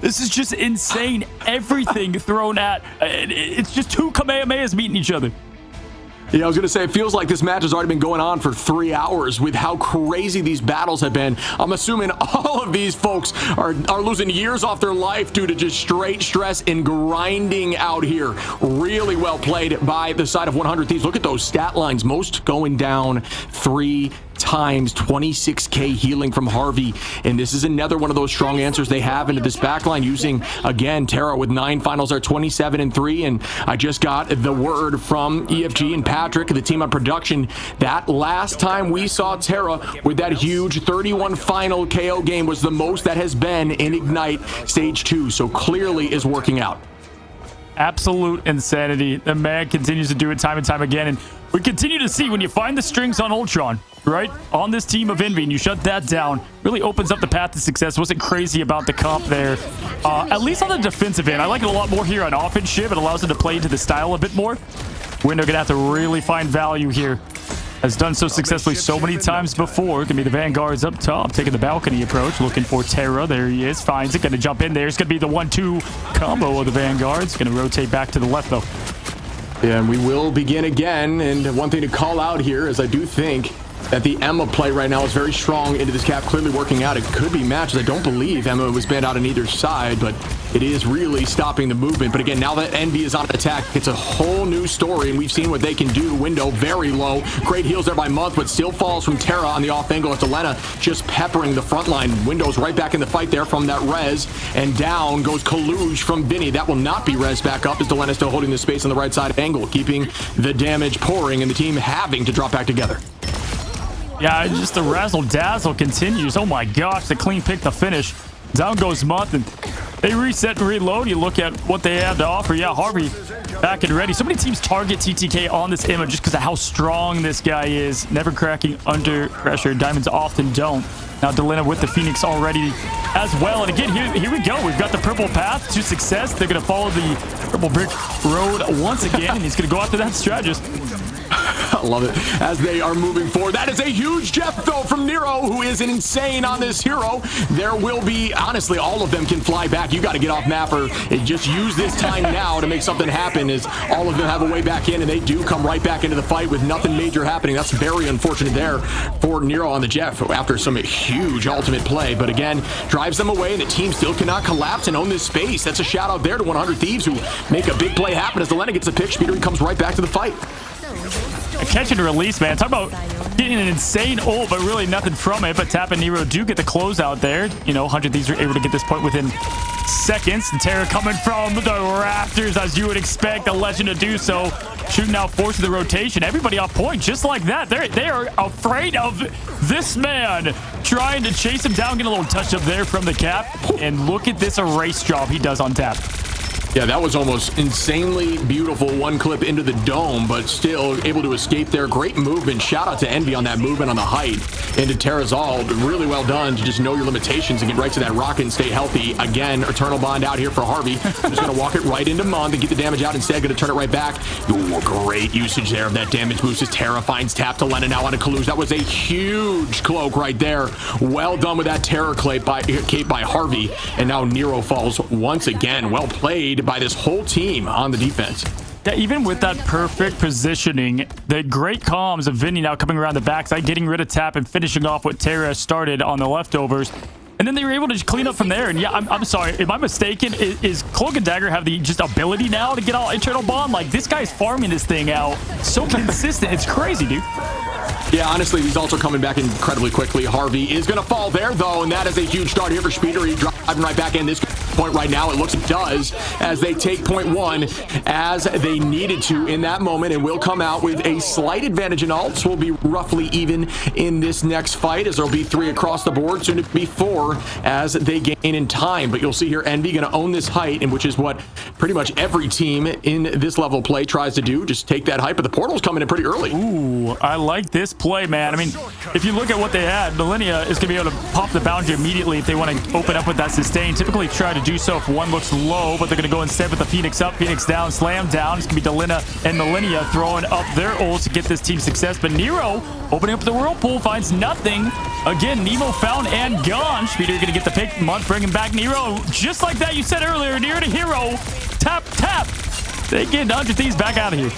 E: This is just insane. Everything thrown at, it's just 2 Kamehamehas meeting each other.
F: Yeah, I was going to say, it feels like this match has already been going on for 3 hours with how crazy these battles have been. I'm assuming all of these folks are losing years off their life due to just straight stress and grinding out here. Really well played by the side of 100 Thieves. Look at those stat lines. Most going down 3 times, 26k healing from Harvey, and this is another one of those strong answers they have into this backline, using again Tara with 9 finals are 27-3. And I just got the word from EFG and Patrick, the team on production, that last time we saw Tara with that huge 31 final KO game was the most that has been in Ignite Stage 2, so clearly is working out.
E: Absolute insanity. The man continues to do it time and time again, and we continue to see when you find the strings on Ultron, right, on this team of Envy, and you shut that down, really opens up the path to success. Wasn't crazy about the comp there, at least on the defensive end. I like it a lot more here on offense ship. It allows it to play into the style a bit more. Window gonna have to really find value here. Has done so successfully so many times before. Gonna be the Vanguards up top, taking the balcony approach, looking for Terra. There he is, finds it, gonna jump in there. It's gonna be the 1-2 combo of the Vanguards. Gonna rotate back to the left though.
F: Yeah, and we will begin again. And one thing to call out here is I do think that the Emma play right now is very strong into this cap, clearly working out. It could be matches. I don't believe Emma was banned out on either side, but it is really stopping the movement. But again, now that Envy is on attack, it's a whole new story, and we've seen what they can do. Window very low. Great heals there by Month, but still falls from Tara on the off angle. It's Elena just peppering the front line. Window's right back in the fight there from that res, and down goes Kaluj from Vinny. That will not be res back up as Delena still holding the space on the right side angle, keeping the damage pouring and the team having to drop back together.
E: Yeah, just the razzle-dazzle continues. Oh my gosh, the clean pick, the finish. Down goes Month, and they reset and reload. You look at what they have to offer. Yeah, Harvey back and ready. So many teams target TTK on this Emma just because of how strong this guy is. Never cracking under pressure. Diamonds often don't. Now Delena with the Phoenix already as well. And again, here we go. We've got the purple path to success. They're going to follow the purple brick road once again, and he's going to go after that strategist.
F: I love it as they are moving forward. That is a huge Jeff, though, from Nero, who is insane on this hero. There will be, honestly, all of them can fly back. You got to get off map or just use this time now to make something happen, as all of them have a way back in, and they do come right back into the fight with nothing major happening. That's very unfortunate there for Nero on the Jeff after some huge ultimate play. But again, drives them away, and the team still cannot collapse and own this space. That's a shout out there to 100 Thieves, who make a big play happen as Delena gets the pick. Speeder comes right back to the fight.
E: A catch and release, man. Talk about getting an insane ult, but really nothing from it. But Tap and Nero do get the closeout there. You know, 100 Thieves are able to get this point within seconds. And Terra coming from the rafters, as you would expect the Legend to do so. Shooting out, forcing the rotation. Everybody off point, just like that. They are afraid of this man. Trying to chase him down, get a little touch up there from the cap. And look at this erase job he does on Tap.
F: Yeah, that was almost insanely beautiful. One clip into the dome, but still able to escape there. Great movement. Shout out to Envy on that movement on the height into Terra's ult. Really well done to just know your limitations and get right to that rocket and stay healthy. Again, Eternal Bond out here for Harvey. Just going to walk it right into Month and get the damage out instead. Going to turn it right back. Ooh, great usage there of that damage boost as Terra finds Tap to Lennon now on a Kaluj. That was a huge cloak right there. Well done with that Terror cape by Harvey. And now Nero falls once again. Well played by this whole team on the defense.
E: Yeah, even with that perfect positioning, the great comms of Vinny now coming around the backside, getting rid of Tap and finishing off what Terra started on the leftovers. And then they were able to just clean up from there. And yeah, I'm sorry, am I mistaken? Is Cloak and Dagger have the just ability now to get all Eternal Bond? Like, this guy's farming this thing out so consistent. It's crazy, dude.
F: Yeah, honestly, these ults are coming back incredibly quickly. Harvey is going to fall there, though, and that is a huge start here for Speeder. He's driving right back in this point right now. It looks it does as they take point one as they needed to in that moment, and will come out with a slight advantage in ults. Will be roughly even in this next fight, as there'll be 3 across the board, soon to be 4 as they gain in time. But you'll see here Envy going to own this height, and which is what pretty much every team in this level of play tries to do. Just take that height, but the portal's coming in pretty early.
E: Ooh, I like this play, man. I mean, if you look at what they had, Millennia is going to be able to pop the boundary immediately if they want to open up with that sustain. Typically try to do so if one looks low, but they're going to go instead with the Phoenix up, Phoenix down, Slam down. It's going to be Delena and Millennia throwing up their ults to get this team success. But Nero opening up the Whirlpool finds nothing. Again, Nemo found and gone. Speeder going to get the pick. Month bringing back Nero. Just like that you said earlier, near to hero. Tap, tap. They get 100 Thieves back out of here.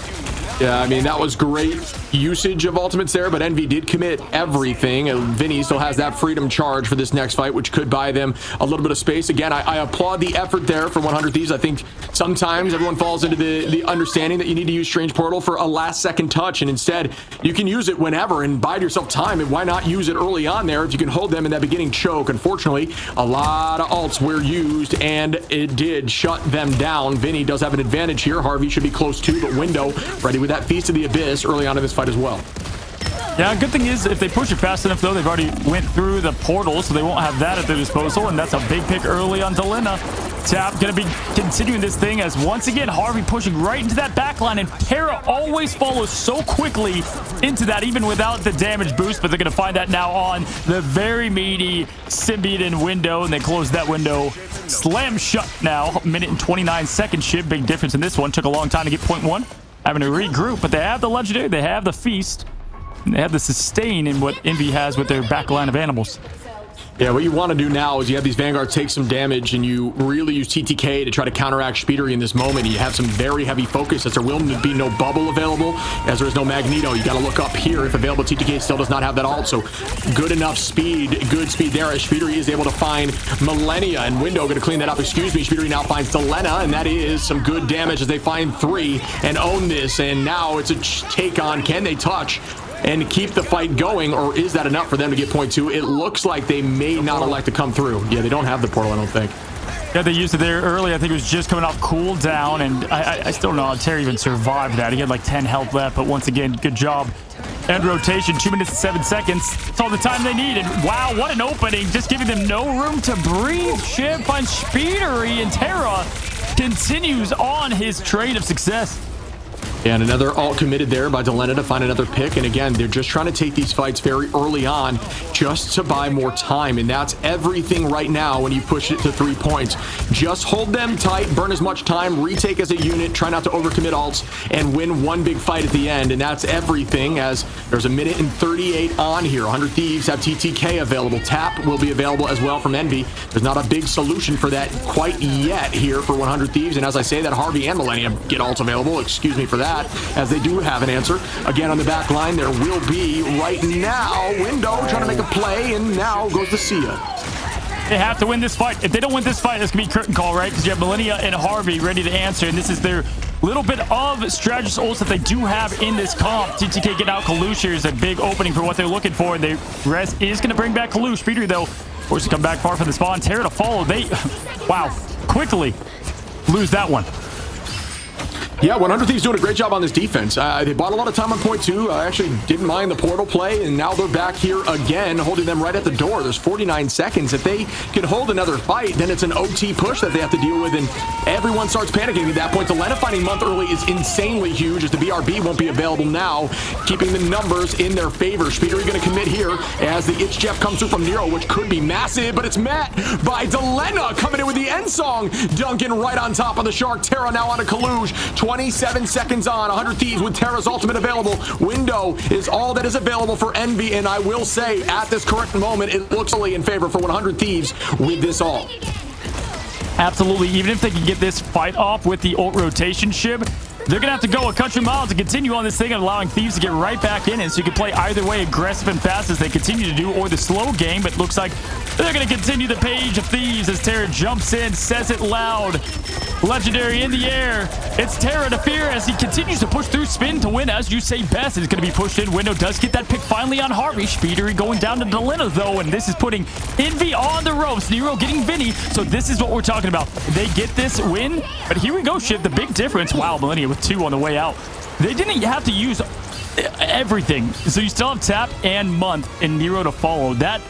F: Yeah, I mean, that was great usage of ultimates there, but Envy did commit everything. Vinny still has that freedom charge for this next fight, which could buy them a little bit of space. Again, I applaud the effort there for 100 Thieves. I think sometimes everyone falls into the understanding that you need to use Strange Portal for a last-second touch, and instead, you can use it whenever and bide yourself time, and why not use it early on there if you can hold them in that beginning choke? Unfortunately, a lot of ults were used, and it did shut them down. Vinny does have an advantage here. Harvey should be close too, but Window ready with that Feast of the Abyss early on in this fight as well.
E: Yeah, good thing is if they push it fast enough, though, they've already went through the portal, so they won't have that at their disposal, and that's a big pick early on Delena. Tap going to be continuing this thing as once again Harvey pushing right into that backline, and Terra always follows so quickly into that even without the damage boost, but they're going to find that now on the very meaty Symbiote in Window, and they close that window slam shut now. Minute and 29 seconds ship. Big difference in this one. Took a long time to get point one. Having to regroup, but they have the legendary, they have the feast, and they have the sustain in what Envy has with their back line of animals.
F: Yeah, what you want to do now is you have these Vanguards take some damage, and you really use TTK to try to counteract Speedery in this moment. You have some very heavy focus, as there will be no bubble available, as there is no Magneto. You got to look up here if available. TTK still does not have that ult, so good enough speed, good speed there, as Speedery is able to find Millennia, and Window going to clean that up. Excuse me, Speedery now finds Delena, and that is some good damage as they find 3 and own this, and now it's a take on, can they touch and keep the fight going, or is that enough for them to get point 2? It looks like they may not elect to come through. Yeah, they don't have the portal, I don't think.
E: Yeah, they used it there early. I think it was just coming off cooldown, and I still don't know how Terry even survived that. He had like 10 health left, but once again, good job. End rotation, 2 minutes and 7 seconds. That's all the time they needed. Wow, what an opening. Just giving them no room to breathe. Ship finds Speedery, and Terra continues on his train of success.
F: And another ult committed there by Delena to find another pick. And again, they're just trying to take these fights very early on just to buy more time. And that's everything right now when you push it to 3 points. Just hold them tight, burn as much time, retake as a unit, try not to overcommit ults, and win one big fight at the end. And that's everything, as there's a minute and 38 on here. 100 Thieves have TTK available. Tap will be available as well from Envy. There's not a big solution for that quite yet here for 100 Thieves. And as I say that, Harvey and Millennium get ults available. Excuse me for that. As they do have an answer. Again, on the back line, there will be right now Window trying to make a play, and now goes to Sia.
E: They have to win this fight. If they don't win this fight, it's going to be curtain call, right? Because you have Millennia and Harvey ready to answer, and this is their little bit of strategist ults that they do have in this comp. TTK getting out Kalusha is a big opening for what they're looking for. The rest is going to bring back Kalush. Speedery, though, forced to come back far from the spawn. Terra to follow. They, wow, quickly lose that one.
F: Yeah, 100 Thieves doing a great job on this defense. They bought a lot of time on point 2. I actually didn't mind the portal play, and now they're back here again, holding them right at the door. There's 49 seconds. If they can hold another fight, then it's an OT push that they have to deal with, and everyone starts panicking at that point. Delena finding month early is insanely huge, as the BRB won't be available now, keeping the numbers in their favor. Speedery going to commit here as the Itch Jeff comes through from Nero, which could be massive, but it's met by Delena coming in with the end song. Duncan right on top of the Shark. Terra now on a Kaluge. 27 seconds on. 100 Thieves with Terra's ultimate available. Window is all that is available for Envy, and I will say at this current moment it looks only in favor for 100 Thieves with this ult.
E: Absolutely. Even if they can get this fight off with the ult rotation ship, they're going to have to go a country mile to continue on this thing and allowing Thieves to get right back in it, so you can play either way, aggressive and fast as they continue to do, or the slow game. But it looks like they're going to continue the page of Thieves as Terra jumps in, says it loud. Legendary in the air. It's Terra to fear as he continues to push through spin to win. As you say best, it's going to be pushed in. Window does get that pick finally on Harvey. Speedery going down to Delena, though, and this is putting Envy on the ropes. Nero getting Vinny, so this is what we're talking about. They get this win, but here we go, Shiv. The big difference. Wow, Millennia with 2 on the way out. They didn't have to use everything, so you still have Tap and Month and Nero to follow. That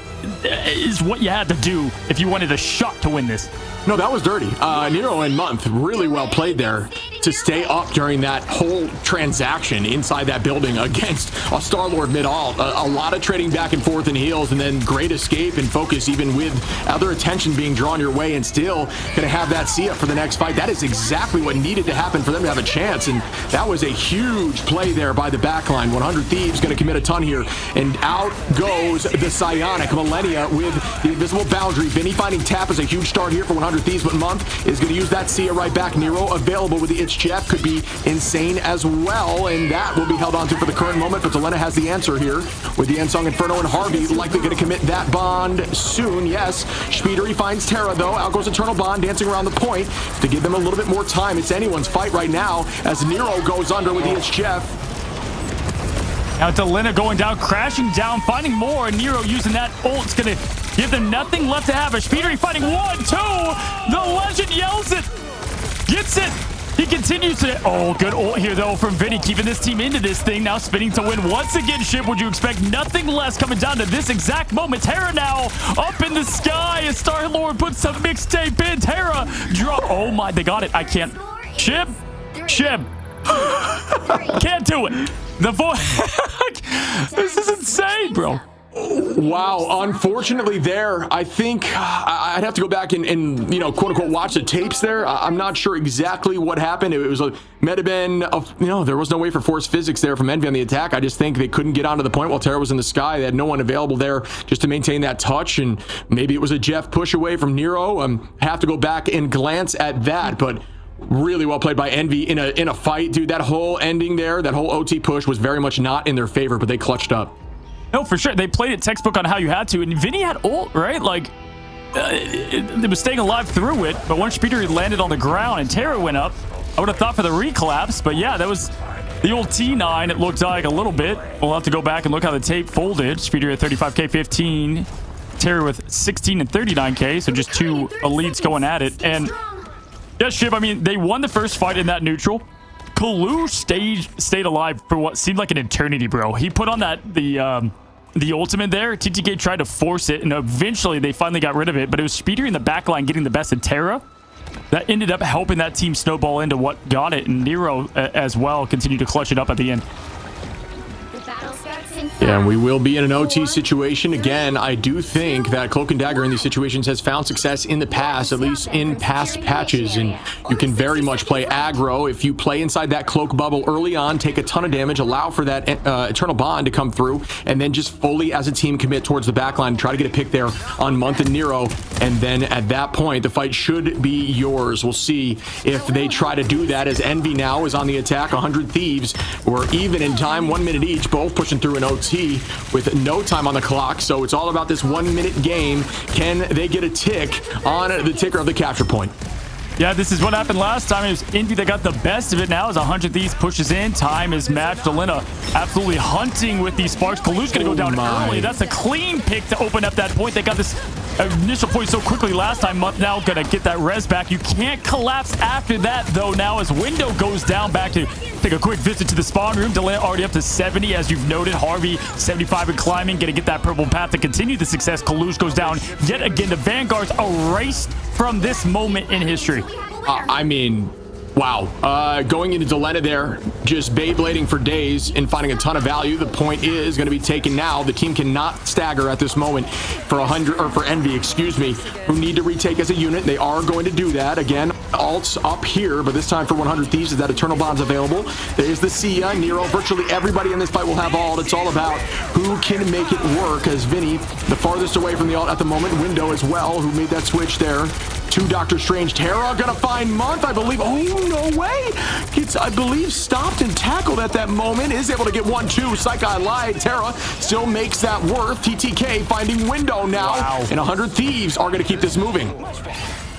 E: is what you had to do if you wanted a shot to win this.
F: No, that was dirty. Nero and Month really well played there to stay up during that whole transaction inside that building against a Star-Lord mid-alt. A lot of trading back and forth in heals, and then great escape and focus, even with other attention being drawn your way, and still going to have that see up for the next fight. That is exactly what needed to happen for them to have a chance, and that was a huge play there by the backline. 100 Thieves going to commit a ton here, and out goes the Psionic. Millennia with the invisible boundary. Vinny finding Tap is a huge start here for 100 100 Thieves, but Month is going to use that Sia right back. Nero available with the It's Jeff could be insane as well, and that will be held on to for the current moment, but Delena has the answer here with the Ensong Inferno, and Harvey likely going to commit that bond soon. Yes, Speedery finds Terra though. Out goes Eternal Bond dancing around the point to give them a little bit more time. It's anyone's fight right now as Nero goes under with the It's Jeff.
E: Now Delena going down, crashing down, finding more, and Nero using that ult. It's going to give them nothing left to have. A Speedery fighting 1, 2. The legend yells it. Gets it. He continues to... Oh, good ult here, though, from Vinny, keeping this team into this thing. Now spinning to win once again. Ship, would you expect nothing less coming down to this exact moment? Terra now up in the sky as Star-Lord puts some mixtape in. Terra drop... Oh, my... They got it. I can't... Ship. Can't do it. The voice... This is insane, bro.
F: Wow, unfortunately there, I think I'd have to go back and you know, quote unquote, watch the tapes there. I'm not sure exactly what happened. It was a might have been, you know, there was no way for force physics there from Envy on the attack. I just think they couldn't get onto the point while Terra was in the sky. They had no one available there just to maintain that touch, and maybe it was a Jeff push away from Nero. Have to go back and glance at that, but really well played by Envy in a fight, dude. That whole ending there, that whole OT push was very much not in their favor, but they clutched up.
E: No, for sure. They played it textbook on how you had to. And Vinny had ult, right? Like, it was staying alive through it. But once Speedery landed on the ground and Terra went up, I would have thought for the recollapse. But yeah, that was the old T9. It looked like a little bit. We'll have to go back and look how the tape folded. Speedery at 35k, 15. Terra with 16 and 39k. So just 2 elites going at it. And yeah, Shib, I mean, they won the first fight in that neutral. Kalu stayed alive for what seemed like an eternity, bro. He put on the ultimate there. TTK tried to force it, and eventually they finally got rid of it, but it was Speedery in the backline getting the best of Terra. That ended up helping that team snowball into what got it, and Nero as well continued to clutch it up at the end.
F: Yeah, and we will be in an OT situation. Again, I do think that Cloak and Dagger in these situations has found success in the past, at least in past patches, and you can very much play aggro. If you play inside that cloak bubble early on, take a ton of damage, allow for that Eternal Bond to come through, and then just fully as a team commit towards the backline, try to get a pick there on Month and Nero, and then at that point, the fight should be yours. We'll see if they try to do that, as Envy now is on the attack. 100 Thieves were even in time, 1 minute each, both pushing through an OT with no time on the clock, so it's all about this 1 minute game. Can they get a tick on the ticker of the capture point?
E: Yeah, this is what happened last time. It was Envy that got the best of it. Now as 100 Thieves pushes in, time is matched. Delena absolutely hunting with these sparks. Kalu's gonna go down early. That's a clean pick to open up that point. They got this initial point so quickly last time. Month now gonna get that res back. You can't collapse after that though. Now as Window goes down, back to take a quick visit to the spawn room. Delena already up to 70, as you've noted. Harvey 75 and climbing, gonna get that purple path to continue the success. Kalush goes down yet again. The Vanguard's erased from this moment in history.
F: I mean, wow. Going into Delena there, just Beyblading for days and finding a ton of value. The point is going to be taken now. The team cannot stagger at this moment for 100, or for Envy, excuse me, who need to retake as a unit. They are going to do that. Again, alts up here, but this time for 100 Thieves is that Eternal Bond's available. There's the Sia, Nero. Virtually everybody in this fight will have ult. It's all about who can make it work, as Vinny, the farthest away from the ult at the moment. Window as well, who made that switch there to Doctor Strange. Terra gonna find Month, I believe. Oh, no way. Gets, I believe, stopped and tackled at that moment. Is able to get 1-2. Psyche lied. Terra still makes that worth. TTK finding Window now. Wow. And 100 Thieves are gonna keep this moving.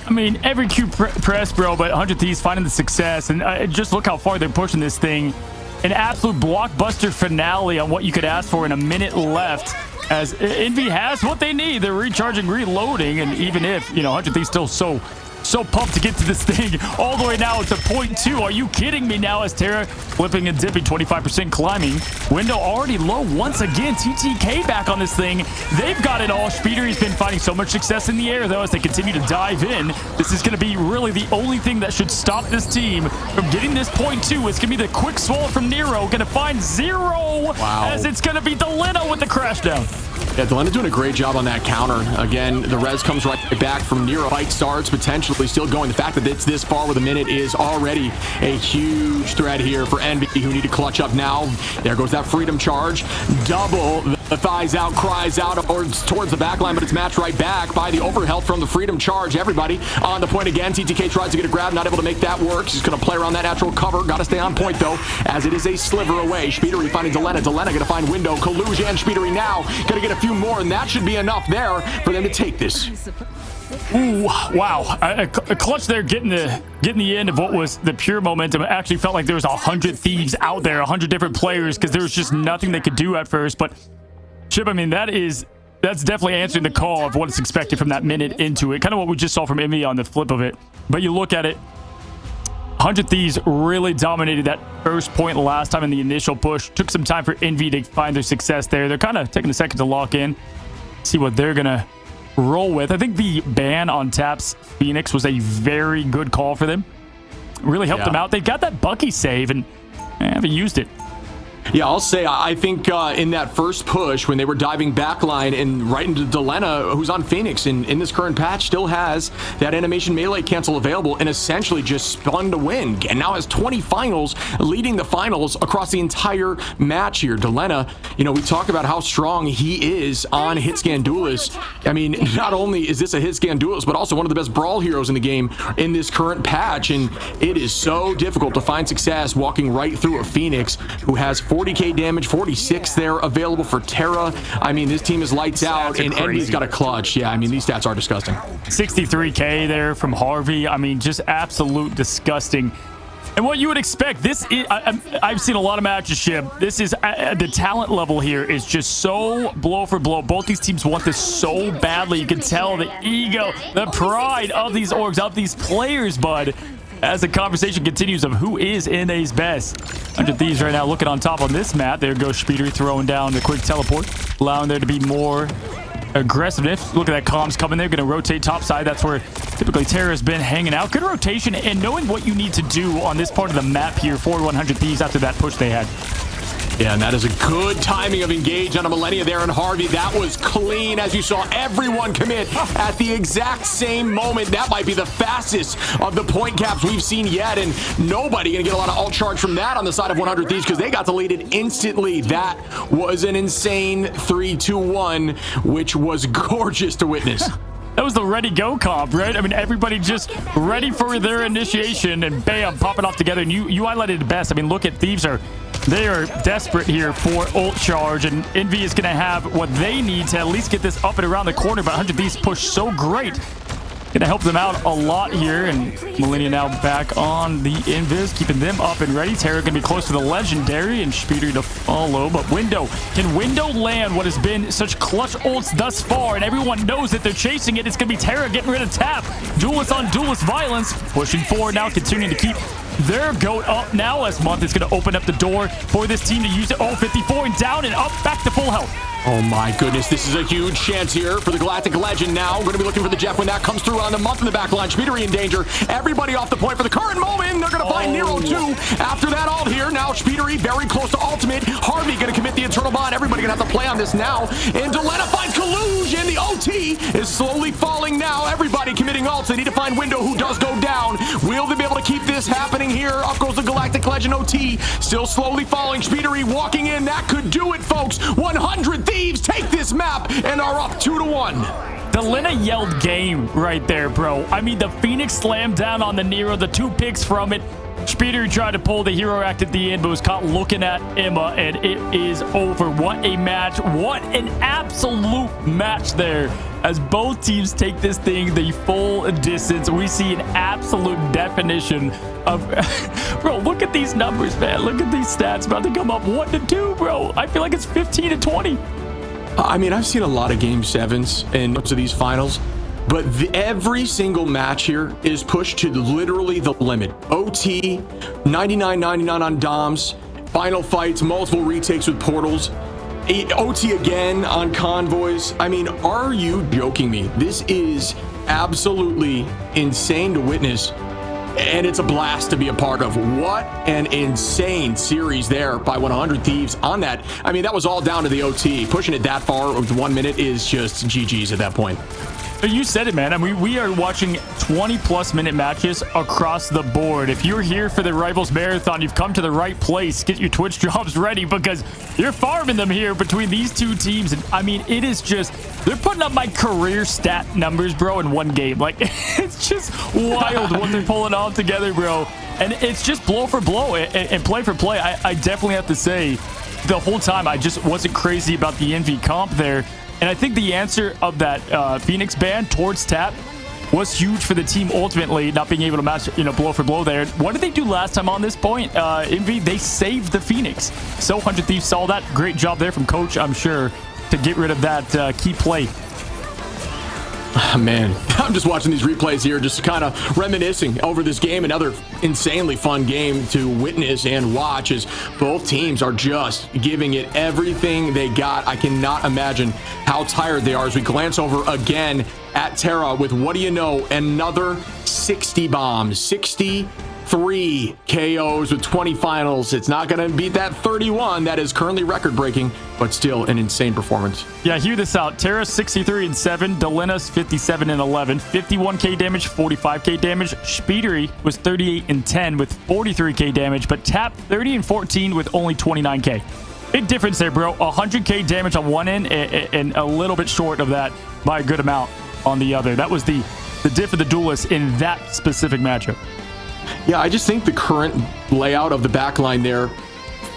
E: I mean, every Q press, bro, but 100 Thieves finding the success. And just look how far they're pushing this thing. An absolute blockbuster finale on what you could ask for in a minute left, as Envy has what they need. They're recharging, reloading, and even if, you know, 100 Thieves still so pumped to get to this thing all the way now to point 2. Are you kidding me now, as Terra flipping and dipping, 25% climbing. Window already low once again. TTK back on this thing. They've got it all. Speedery's been finding so much success in the air, though, as they continue to dive in. This is going to be really the only thing that should stop this team from getting this point 2. It's going to be the quick swallow from Nero. Going to find 0. Wow. As it's going to be Delena with the crash down.
F: Yeah, Delena doing a great job on that counter. Again, the res comes right back from Nero. Fight starts potentially aggressively still going. The fact that it's this far with a minute is already a huge threat here for Envy, who need to clutch up now. There goes that freedom charge. Double the thighs out, cries out towards the back line, but it's matched right back by the overhealth from the freedom charge. Everybody on the point again. TTK tries to get a grab, not able to make that work. He's going to play around that natural cover. Got to stay on point, though, as it is a sliver away. Spidery finding Delena. Delena going to find window. Kaluj and Spidery now going to get a few more, and that should be enough there for them to take this.
E: Ooh, wow. A clutch there getting the end of what was the pure momentum. It actually felt like there was 100 Thieves out there, 100 different players, because there was just nothing they could do at first. But Chip, I mean, that's definitely answering the call of what is expected from that minute into it. Kind of what we just saw from Envy on the flip of it. But you look at it, 100 Thieves really dominated that first point last time in the initial push. Took some time for Envy to find their success there. They're kind of taking a second to lock in, see what they're going to roll with. I think the ban on Tap's Phoenix was a very good call for them. Really helped them out. They got that Bucky save and haven't used it.
F: Yeah, I'll say, I think in that first push, when they were diving backline and right into Delena, who's on Phoenix, and in this current patch still has that animation melee cancel available and essentially just spun to win. And now has 20 finals, leading the finals across the entire match here. Delena, you know, we talk about how strong he is on hit scan duelists. I mean, not only is this a hit scan duelist, but also one of the best brawl heroes in the game in this current patch. And it is so difficult to find success walking right through a Phoenix who has 40k damage, 46 there available for Terra. I mean, this team is lights out, and Envy's got a clutch. Yeah, I mean, these stats are disgusting. 63k there from Harvey. I mean, just absolute disgusting. And what you would expect, this is, I've seen a lot of matches, Shib. This is, the talent level here is just so blow for blow. Both these teams want this so badly. You can tell the ego, the pride of these orgs, of these players, bud, as the conversation continues of who is NA's best. 100 Thieves right now looking on top on this map. There goes Spidery throwing down the quick teleport, allowing there to be more aggressiveness. Look at that comms coming there, going to rotate top side. That's where typically Terra's been hanging out. Good rotation and knowing what you need to do on this part of the map here for 100 Thieves after that push they had. Yeah, and that is a good timing of engage on a Millennia there, and Harvey, that was clean, as you saw everyone commit at the exact same moment. That might be the fastest of the point caps we've seen yet, and nobody gonna get a lot of ult charge from that on the side of 100 Thieves, because they got deleted instantly. That was an insane 3-2-1, which was gorgeous to witness.
E: That was the ready go comp, right? I mean, everybody just ready for their initiation, and bam, popping off together. And you highlighted it best. I mean, look at Thieves they are desperate here for ult charge, and Envy is going to have what they need to at least get this up and around the corner. But 100 Thieves push so great. Going to help them out a lot here, and Millennia now back on the invis, keeping them up and ready. Terra going to be close to the legendary, and Spidery to follow. But Window, can Window land what has been such clutch ults thus far? And everyone knows that they're chasing it. It's going to be Terra getting rid of Tap. Duelist on duelist violence, pushing forward now, continuing to keep their goat up now, as Month is going to open up the door for this team to use it. Oh, 54 and down and up, back to full health.
F: Oh my goodness, this is a huge chance here for the Galactic Legend now. We're going to be looking for the Jeff when that comes through on the Month in the back line. Spidery in danger. Everybody off the point for the current moment. They're going to find Nero too. After that ult here, now Spidery very close to ultimate. Harvey going to commit the Eternal Bond. Everybody going to have to play on this now. And Delena finds Kaluj, and the OT is slowly falling now. Everybody committing ults. They need to find Window, who does go down. Will they be able to keep this happening here? Up goes the Galactic Legend OT. Still slowly falling. Spidery walking in. That could do it, folks. 100 Thieves take this map and are up 2-1.
E: Delena yelled game right there, bro. I mean, the Phoenix slammed down on the Nero, the 2 picks from it. Spidery tried to pull the hero act at the end, but was caught looking at Emma, and it is over. What a match. What an absolute match there. As both teams take this thing the full distance, we see an absolute definition of... Bro, look at these numbers, man. Look at these stats about to come up 1-2, bro. I feel like it's 15-20.
F: I mean, I've seen a lot of Game 7s in most of these finals, but every single match here is pushed to literally the limit. OT, 99-99 on Doms, final fights, multiple retakes with portals, OT again on convoys. I mean, are you joking me? This is absolutely insane to witness, and it's a blast to be a part of. What an insane series there by 100 Thieves on that. I mean, that was all down to the OT. Pushing it that far with 1 minute is just GG's at that point.
E: You said it, man. I mean, we are watching 20+ minute matches across the board. If you're here for the Rivals Marathon, you've come to the right place. Get your Twitch jobs ready because you're farming them here between these two teams. And I mean, it is just, they're putting up my career stat numbers, bro, in one game. Like, it's just wild what they're pulling off together, bro. And it's just blow for blow and play for play. I definitely have to say, the whole time, I just wasn't crazy about the NV comp there. And I think the answer of that Phoenix ban towards Tap was huge for the team ultimately, not being able to match, blow for blow there. What did they do last time on this point? Envy, they saved the Phoenix. So 100 Thieves saw that. Great job there from Coach, I'm sure, to get rid of that key play.
F: Man, I'm just watching these replays here, just kind of reminiscing over this game. Another insanely fun game to witness and watch as both teams are just giving it everything they got. I cannot imagine how tired they are as we glance over again at Terra with, what do you know, another 60 bombs, 63 KOs with 20 finals. It's not going to beat that 31 that is currently record breaking, but still an insane performance.
E: Yeah, hear this out. Terra 63-7, Delina's 57-11, 51k damage, 45k damage. Speedery was 38-10 with 43k damage, but Tap 30-14 with only 29k. Big difference there, bro. 100k damage on one end and a little bit short of that by a good amount on the other. That was the diff of the duelists in that specific matchup.
F: Yeah, I just think the current layout of the backline there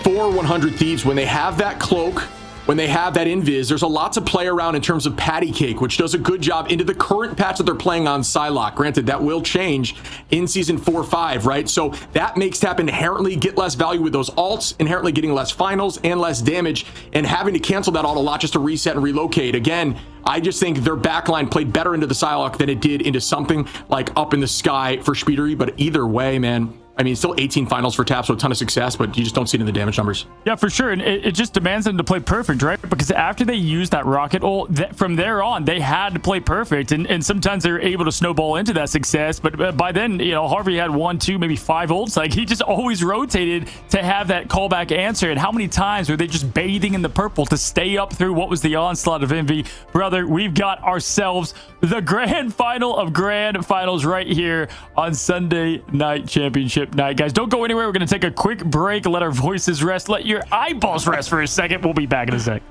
F: for 100 Thieves, when they have that cloak, when they have that invis, there's a lot to play around in terms of patty cake, which does a good job into the current patch that they're playing on Psylocke. Granted, that will change in season 4-5, right? So that makes Tap inherently get less value with those alts, inherently getting less finals and less damage, and having to cancel that alt a lot just to reset and relocate. Again, I just think their backline played better into the Psylocke than it did into something like Up in the Sky for Speedery. But either way, man, I mean, still 18 finals for Tap, so a ton of success, but you just don't see it in the damage numbers.
E: Yeah, for sure. And it just demands them to play perfect, right? Because after they use that rocket ult, from there on, they had to play perfect. And sometimes they're able to snowball into that success. But by then, Harvey had 1, 2, maybe 5 ults. Like, he just always rotated to have that callback answer. And how many times were they just bathing in the purple to stay up through what was the onslaught of Envy? Brother, we've got ourselves the grand final of grand finals right here on Sunday Night Championship night. Guys, don't go anywhere. We're going to take a quick break, let our voices rest, let your eyeballs rest for a second. We'll be back in a sec.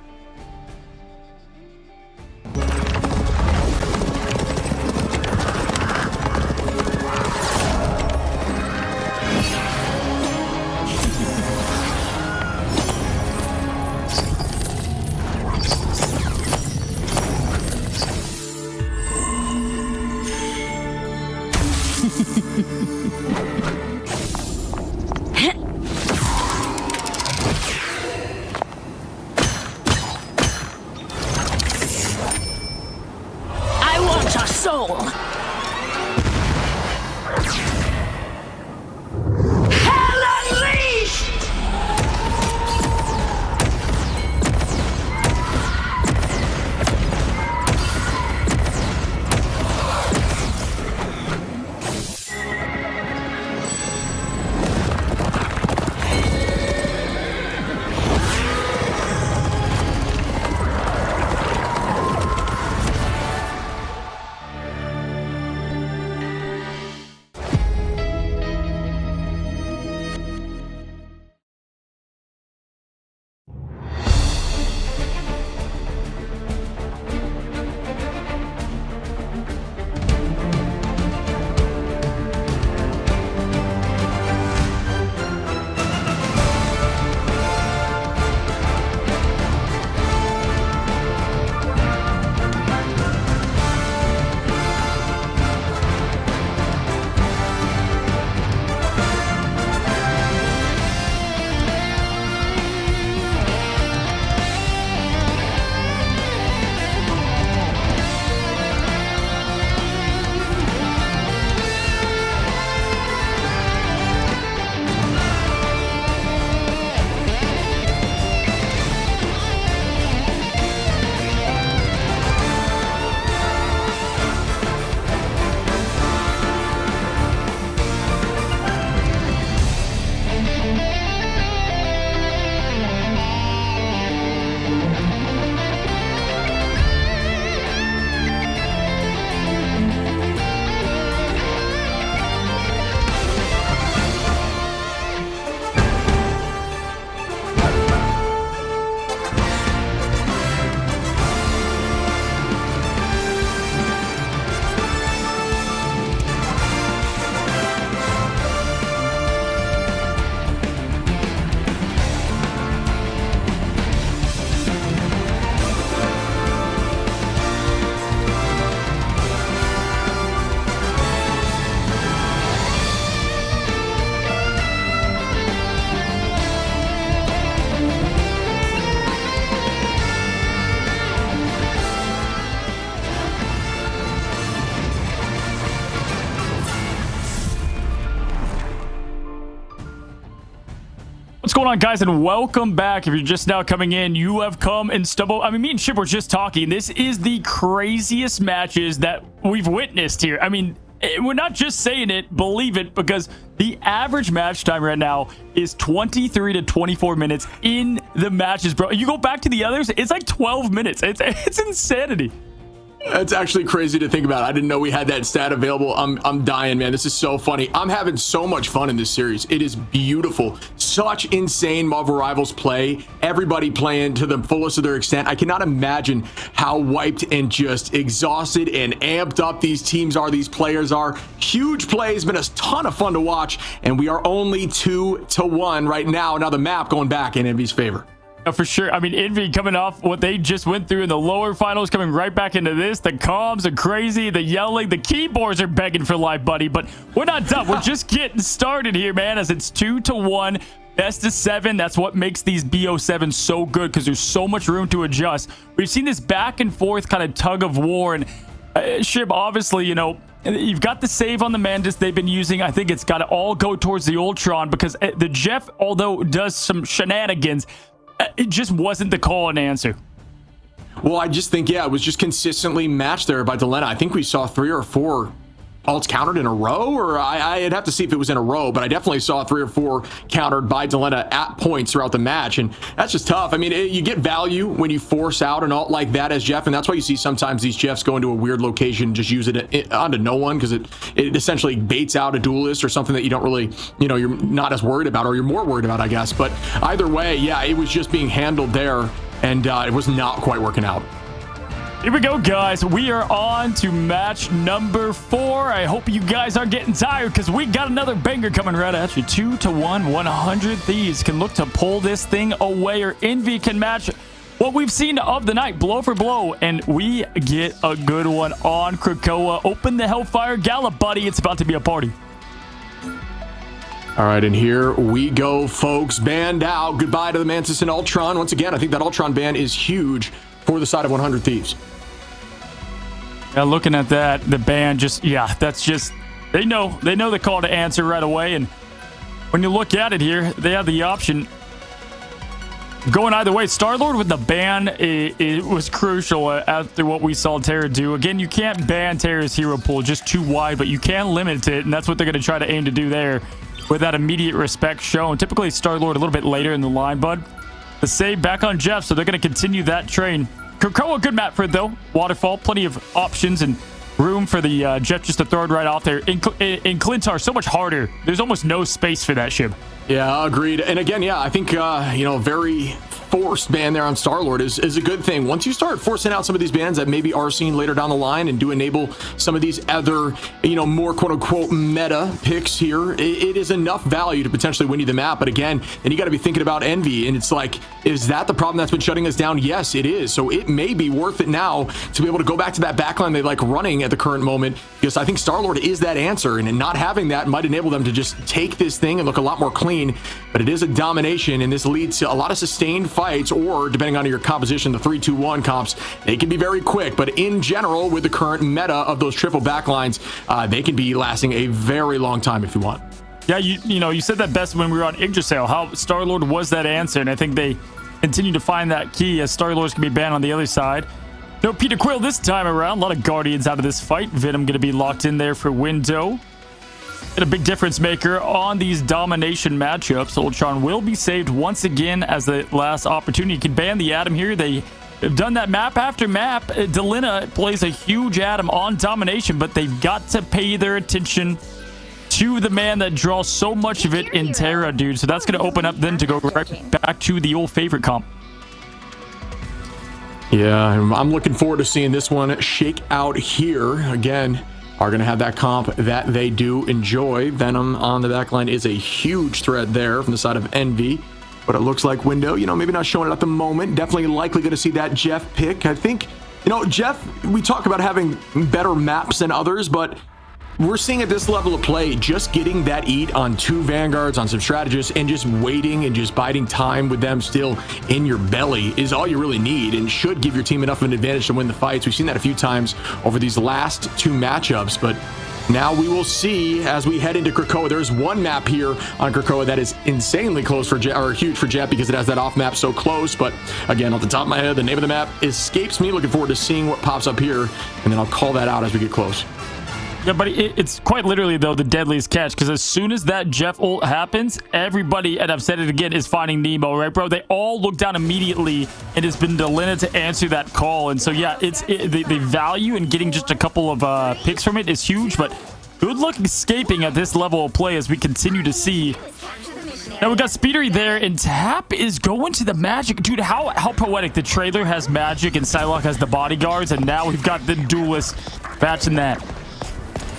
E: going on, guys, and welcome back. If you're just now coming in, you have come and stumbled. I mean, me and Chip were just talking. This is the craziest matches that we've witnessed here. I mean, we're not just saying it, believe it, because the average match time right now is 23 to 24 minutes in the matches, bro. You go back to the others, it's like 12 minutes. It's insanity.
F: It's actually crazy to think about. I didn't know we had that stat available. I'm dying, man. This is so funny. I'm having so much fun in this series. It is beautiful. Such insane Marvel Rivals play. Everybody playing to the fullest of their extent. I cannot imagine how wiped and just exhausted and amped up these teams are, these players are. Huge plays, been a ton of fun to watch, and we are only 2-1 right now. Now the map going back in Envy's favor.
E: For sure. I mean, Envy coming off what they just went through in the lower finals, coming right back into this. The comms are crazy, the yelling, the keyboards are begging for life, buddy. But we're not done. We're just getting started here, man, as it's 2-1. Best of 7. That's what makes these BO7 so good, because there's so much room to adjust. We've seen this back and forth kind of tug of war. And Shib, obviously, you know, you've got the save on the Mantis they've been using. I think it's got to all go towards the Ultron, because the Jeff, although does some shenanigans, it just wasn't the call and answer.
F: Well, I just think, yeah, it was just consistently matched there by Delena. I think we saw 3 or 4 ults countered in a row, or I'd have to see if it was in a row, but I definitely saw 3 or 4 countered by Delena at points throughout the match, and that's just tough. I mean, you get value when you force out an ult like that as Jeff, and that's why you see sometimes these Jeffs go into a weird location and just use it onto no one, because it essentially baits out a duelist or something that you don't really, you know, you're not as worried about, or you're more worried about, I guess. But either way, yeah, it was just being handled there, and it was not quite working out.
E: Here we go, guys. We are on to match number 4. I hope you guys aren't getting tired, because we got another banger coming right at you. 2-1, 100 Thieves can look to pull this thing away, or Envy can match what we've seen of the night, blow for blow, and we get a good one on Krakoa. Open the Hellfire Gallop, buddy. It's about to be a party.
F: All right, and here we go, folks. Banned out. Goodbye to the Mantis and Ultron. Once again, I think that Ultron ban is huge for the side of 100 Thieves.
E: Yeah, looking at that, the ban just, yeah, that's just, they know the call to answer right away. And when you look at it here, they have the option going either way. Star-Lord with the ban, it was crucial after what we saw Terra do. Again, you can't ban Terra's hero pool just too wide, but you can limit it, and that's what they're going to try to aim to do there with that immediate respect shown. Typically, Star-Lord a little bit later in the line, bud. The save back on Jeff, so they're going to continue that train. Krakoa, good map for it, though. Waterfall, plenty of options and room for the Jeff just to throw it right off there. In clincher, so much harder. There's almost no space for that ship.
F: Yeah, agreed. And again, yeah, I think, you know, very forced ban there on Star-Lord is a good thing. Once you start forcing out some of these bans that maybe are seen later down the line and do enable some of these other, you know, more quote-unquote meta picks here, it is enough value to potentially win you the map. But again, then you got to be thinking about Envy, and it's like, is that the problem that's been shutting us down? Yes, it is. So it may be worth it now to be able to go back to that backline they like running at the current moment, because I think Star-Lord is that answer, and not having that might enable them to just take this thing and look a lot more clean. But it is a domination, and this leads to a lot of sustained fights, or depending on your composition, the 3-2-1 comps, they can be very quick. But in general, with the current meta of those triple backlines, they can be lasting a very long time if you want.
E: Yeah, you know, you said that best when we were on Yggdrasil, how Star-Lord was that answer, and I think they continue to find that key as Star-Lord's can be banned on the other side. No Peter Quill this time around. A lot of Guardians out of this fight. Venom going to be locked in there for Window. And a big difference maker on these domination matchups. Ultron will be saved once again as the last opportunity. You can ban the Atom here. They have done that map after map. Delena plays a huge Atom on domination, but they've got to pay their attention to the man that draws so much of it in Terra, dude. So that's going to open up then to go right back to the old favorite comp.
F: Yeah, I'm looking forward to seeing this one shake out here. Again, are going to have that comp that they do enjoy. Venom on the backline is a huge threat there from the side of Envy. But it looks like Window, you know, maybe not showing it at the moment. Definitely likely going to see that Jeff pick. I think, you know, Jeff, we talk about having better maps than others, but we're seeing at this level of play, just getting that eat on 2 Vanguards, on some strategists, and just waiting and just biding time with them still in your belly is all you really need, and should give your team enough of an advantage to win the fights. We've seen that a few times over these last 2 matchups, but Now we will see as we head into Krakoa. There's one map here on Krakoa that is insanely close for Jet, or huge for Jet, because it has that off map so close. But again, off the top of my head, the name of the map escapes me. Looking forward to seeing what pops up here, and then I'll call that out as we get close.
E: Yeah, but it's quite literally, though, the deadliest catch, because as soon as that Jeff ult happens, everybody, and I've said it again, is finding Nemo, right, bro? They all look down immediately, and it's been Delena to answer that call. And so, yeah, the value in getting just a couple of picks from it is huge, but good luck escaping at this level of play as we continue to see. Now, we got Speedery there, and Tap is going to the Magic. Dude, how poetic. The trailer has Magic, and Psylocke has the bodyguards, and now we've got the duelists matching that.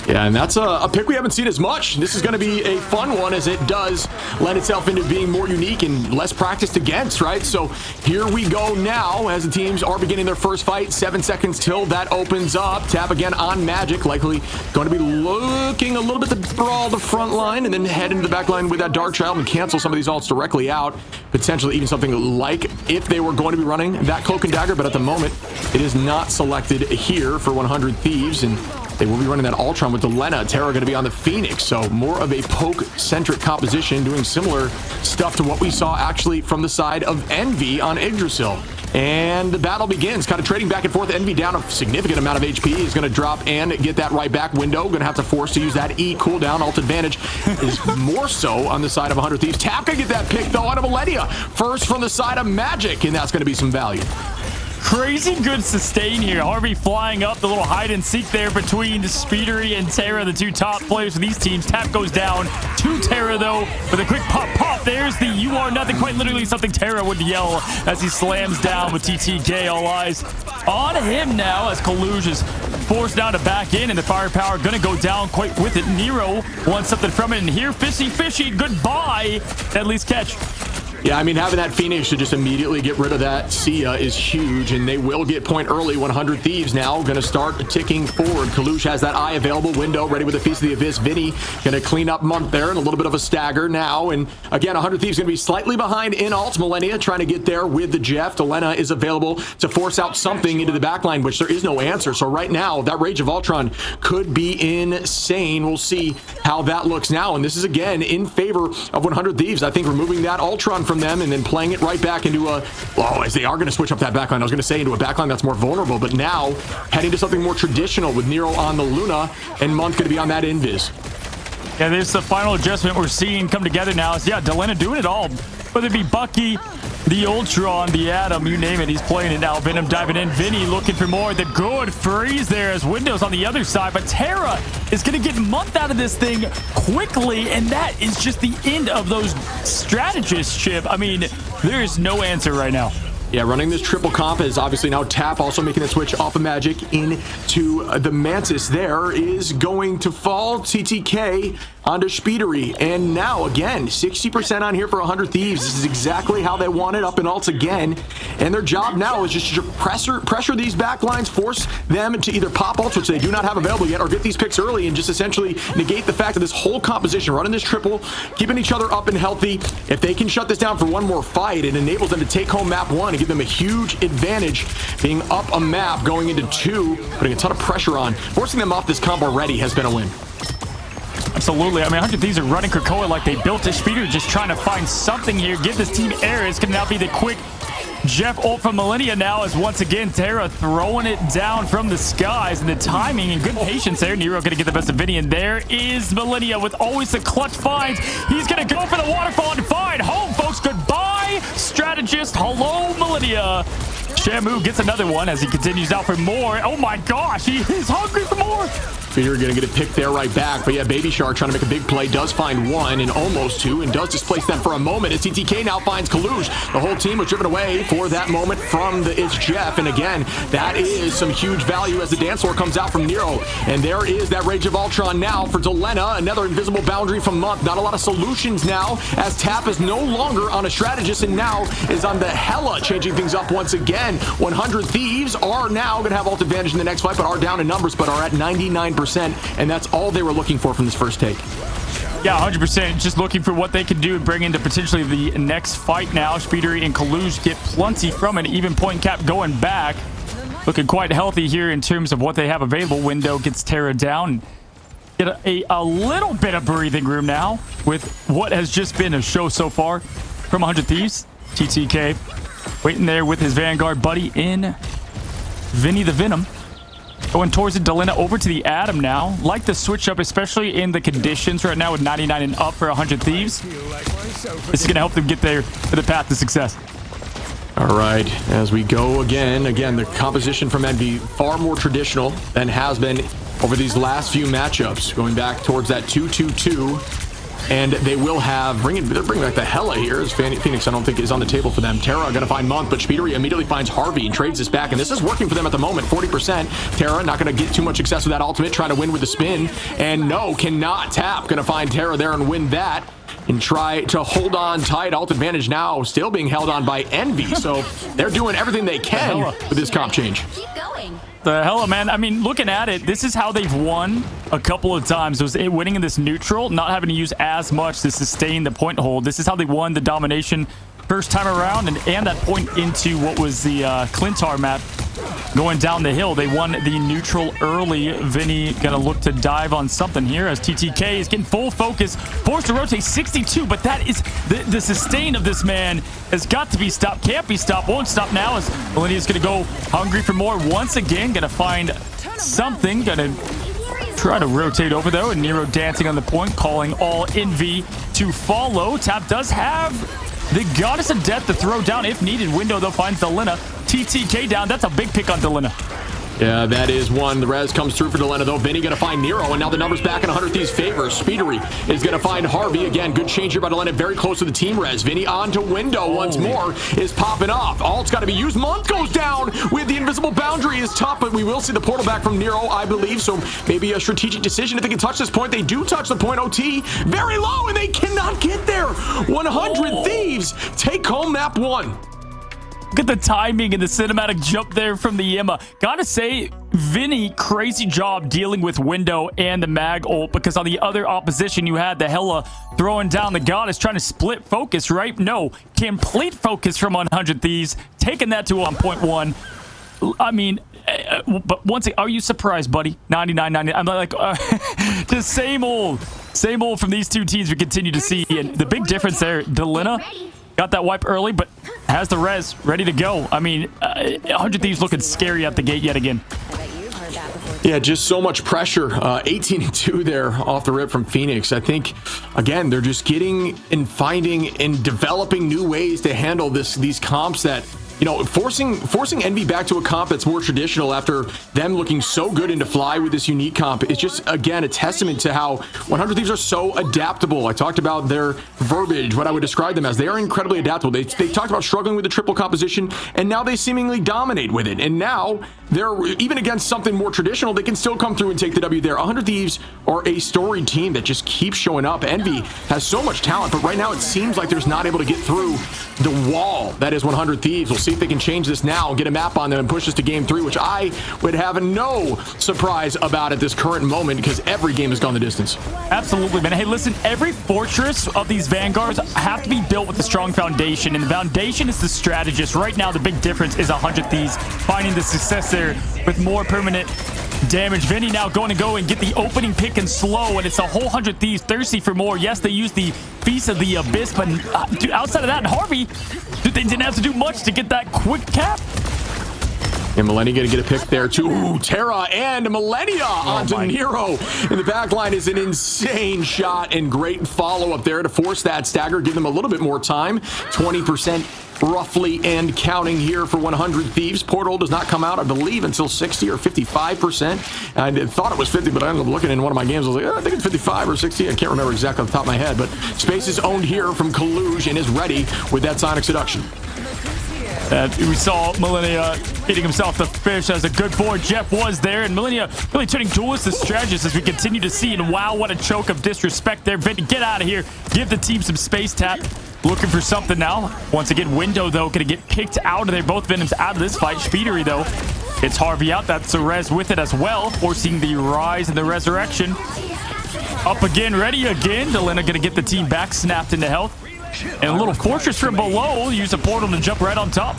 F: Yeah, and that's a pick we haven't seen as much. This is going to be a fun one, as it does lend itself into being more unique and less practiced against, right? So here we go now as the teams are beginning their first fight. 7 seconds till that opens up. Tap again on Magic, likely going to be looking a little bit to brawl the front line and then head into the back line with that Dark Child and cancel some of these ults directly out. Potentially even something like if they were going to be running that Cloak and Dagger, but at the moment it is not selected here for 100 Thieves, and they will be running that Ultron with Delena. Terra going to be on the Phoenix, so more of a poke-centric composition, doing similar stuff to what we saw actually from the side of Envy on Yggdrasil. And the battle begins, kind of trading back and forth. Envy down a significant amount of HP. Is going to drop and get that right back window. Going to have to force to use that E cooldown. Ult advantage is more so on the side of 100 Thieves. Tap going to get that pick, though, out of Millennia. First from the side of Magic, and that's going to be some value.
E: Crazy good sustain here. Harvey flying up, the little hide and seek there between Speedery and Terra, the two top players for these teams. Tap goes down to Terra, though, with a quick pop. There's the "you are nothing," quite literally something Terra would yell as he slams down with TTK. All eyes on him now as Kaluge is forced down to back in, and the firepower gonna go down quite with it. Nero wants something from it, and here fishy goodbye. At least catch.
F: Yeah, I mean, having that Phoenix to just immediately get rid of that Sia is huge, and they will get point early. 100 Thieves now going to start ticking forward. Kalush has that eye available window, ready with the Feast of the Abyss. Vinny going to clean up Month there, and a little bit of a stagger now. And again, 100 Thieves going to be slightly behind in ult. Millennia trying to get there with the Jeff. Delena is available to force out something into the backline, which there is no answer. So right now, that Rage of Ultron could be insane. We'll see how that looks now. And this is, again, in favor of 100 Thieves. I think removing that Ultron from them and then playing it right back into a, as they are going to switch up that backline. I was going to say into a backline that's more vulnerable, but now heading to something more traditional with Nero on the Luna and Month going to be on that Invis.
E: Yeah, this is the final adjustment we're seeing come together now. Is, yeah, Delena doing it all. Whether it be Bucky, the Ultron, the Atom, you name it, he's playing it now. Venom diving in. Vinny looking for more. The good freeze there as Windows on the other side. But Terra is going to get Month out of this thing quickly, and that is just the end of those strategists, Chip. I mean, there is no answer right now.
F: Yeah, running this triple comp is obviously now Tap also making the switch off of Magic into the Mantis. There is going to fall TTK onto Speedery, and now again 60% on here for 100 Thieves. This is exactly how they want it up in ults again, and their job now is just to pressure these backlines, force them to either pop ults, which they do not have available yet, or get these picks early and just essentially negate the fact of this whole composition, running this triple, keeping each other up and healthy. If they can shut this down for one more fight, it enables them to take home map 1 and give them a huge advantage being up a map going into 2, putting a ton of pressure on. Forcing them off this comp already has been a win.
E: Absolutely. I mean, 100 Thieves are running Krakoa like they built a Speeder, just trying to find something here. Give this team air. It's going to now be the quick Jeff ult from Millennia now, as once again Terra throwing it down from the skies, and the timing and good patience there. Nero going to get the best of Vinny, and there is Millennia with always the clutch finds. He's going to go for the waterfall and find home, folks. Goodbye, strategist. Hello, Millennia. Shamu gets another one as he continues out for more. Oh my gosh, he is hungry for more.
F: You're going to get a pick there right back. But yeah, Baby Shark trying to make a big play. Does find one and almost two, and does displace them for a moment as TTK now finds Kaluge. The whole team was driven away for that moment from the It's Jeff. And again, that is some huge value as the dance floor comes out from Nero. And there is that Rage of Ultron now for Delena. Another invisible boundary from Month. Not a lot of solutions now as Tap is no longer on a strategist and now is on the Hela, changing things up once again. 100 Thieves are now going to have ult advantage in the next fight, but are down in numbers, but are at 99%. And that's all they were looking for from this first take.
E: Yeah, 100%. Just looking for what they can do and bring into potentially the next fight now. Speedery and Kaluge get plenty from it. Even point cap going back. Looking quite healthy here in terms of what they have available. Window gets Terra down. get a little bit of breathing room now with what has just been a show so far from 100 Thieves. TTK waiting there with his Vanguard buddy in Vinny the Venom. Going towards it, Delina over to the Atom now. Like the switch up, especially in the conditions right now with 99 and up for 100 Thieves. This is going to help them get there to the path to success.
F: All right, as we go again, the composition from Envy far more traditional than has been over these last few matchups, going back towards that 2-2-2. And they will have they're bringing back the Hella here as Phoenix I don't think is on the table for them. Terra gonna find Month, but Speedery immediately finds Harvey and trades this back, and this is working for them at the moment. 40%. Terra not gonna get too much success with that ultimate, trying to win with the spin, and no, cannot tap. Gonna find Terra there and win that and try to hold on tight. Alt advantage now still being held on by Envy, so they're doing everything they can with this comp change.
E: The hell, man. I mean, looking at it, this is how they've won a couple of times. It was winning in this neutral, not having to use as much to sustain the point hold. This is how they won the domination first time around, and that point into what was the Clintar map going down the hill. They won the neutral early. Vinny gonna look to dive on something here as TTK is getting full focus, forced to rotate 62, but that is the sustain of this man has got to be stopped. Can't be stopped, won't stop now as Millennia's gonna go hungry for more once again. Gonna find something, gonna try to rotate over though, and Nero dancing on the point, calling all Envy to follow. Tap does have the Goddess of Death to throw down if needed. Window though finds Delina. TTK down. That's a big pick on Delina.
F: Yeah, that is one. The res comes through for Delina, though. Vinny gonna find Nero, and now the numbers back in 100 Thieves' favor. Speedery is gonna find Harvey. Again, good change here by Delina, very close to the team res. Vinny on to Window once more, is popping off. Alt's gotta be used. Month goes down with the invisible boundary is tough, but we will see the portal back from Nero, I believe, so maybe a strategic decision if they can touch this point. They do touch the point. OT very low, and they cannot get there. 100 Thieves take home map 1.
E: Look at the timing and the cinematic jump there from the Yima. Gotta say, Vinny, crazy job dealing with Window and the Mag ult, because on the other opposition, you had the Hella throwing down the Goddess, trying to split focus, right? No, complete focus from 100 Thieves, taking that to 1.1. I mean, but once again, are you surprised, buddy? 99. I'm like, the same old from these two teams we continue to see. And the big difference there, Delina got that wipe early, but has the res ready to go. I mean, 100 Thieves looking scary at the gate yet again.
F: Yeah, just so much pressure. 18-2 there off the rip from Phoenix. I think, again, they're just getting and finding and developing new ways to handle these comps that, you know, forcing Envy back to a comp that's more traditional after them looking so good into Fly with this unique comp. It's just, again, a testament to how 100 Thieves are so adaptable. I talked about their verbiage, what I would describe them as. They are incredibly adaptable. They talked about struggling with the triple composition, and now they seemingly dominate with it. And now they're, even against something more traditional, they can still come through and take the W there. 100 Thieves are a storied team that just keeps showing up. Envy has so much talent, but right now it seems like there's not able to get through the wall that is 100 Thieves. We'll see if they can change this now and get a map on them and push this to game 3, which I would have no surprise about at this current moment, because every game has gone the distance.
E: Absolutely, man. Hey, listen, every fortress of these Vanguards have to be built with a strong foundation, and the foundation is the strategist. Right now, the big difference is 100 Thieves finding the success there with more permanent damage. Vinny now going to go and get the opening pick and slow, and it's a whole 100 Thieves thirsty for more. Yes, they used the Feast of the Abyss, but dude, outside of that, Harvey, dude, they didn't have to do much to get that quick cap.
F: And Millennia gonna get a pick there too. Ooh, Terra and Millennia onto Nero. In the back line is an insane shot and great follow-up there to force that stagger, give them a little bit more time. 20% roughly and counting here for 100 Thieves. Portal does not come out, I believe, until 60 or 55%. I thought it was 50, but I ended up looking in one of my games. I was like, I think it's 55 or 60. I can't remember exactly off the top of my head, but Space is owned here from Kaluge and is ready with that Sonic Seduction.
E: We saw Millennia hitting himself the fish as a good boy Jeff was there, and Millennia really turning duelist to strategist as we continue to see. And wow, what a choke of disrespect there. Vinny, get out of here. Give the team some space. Tap looking for something now. Once again, Window though gonna get picked out of there. Both Venoms out of this fight. Speedery though, it's Harvey out. That's a res with it as well, forcing the rise and the resurrection. Up again, ready again. Delina gonna get the team back, snapped into health. And a little fortress from below. Use a portal to jump right on top.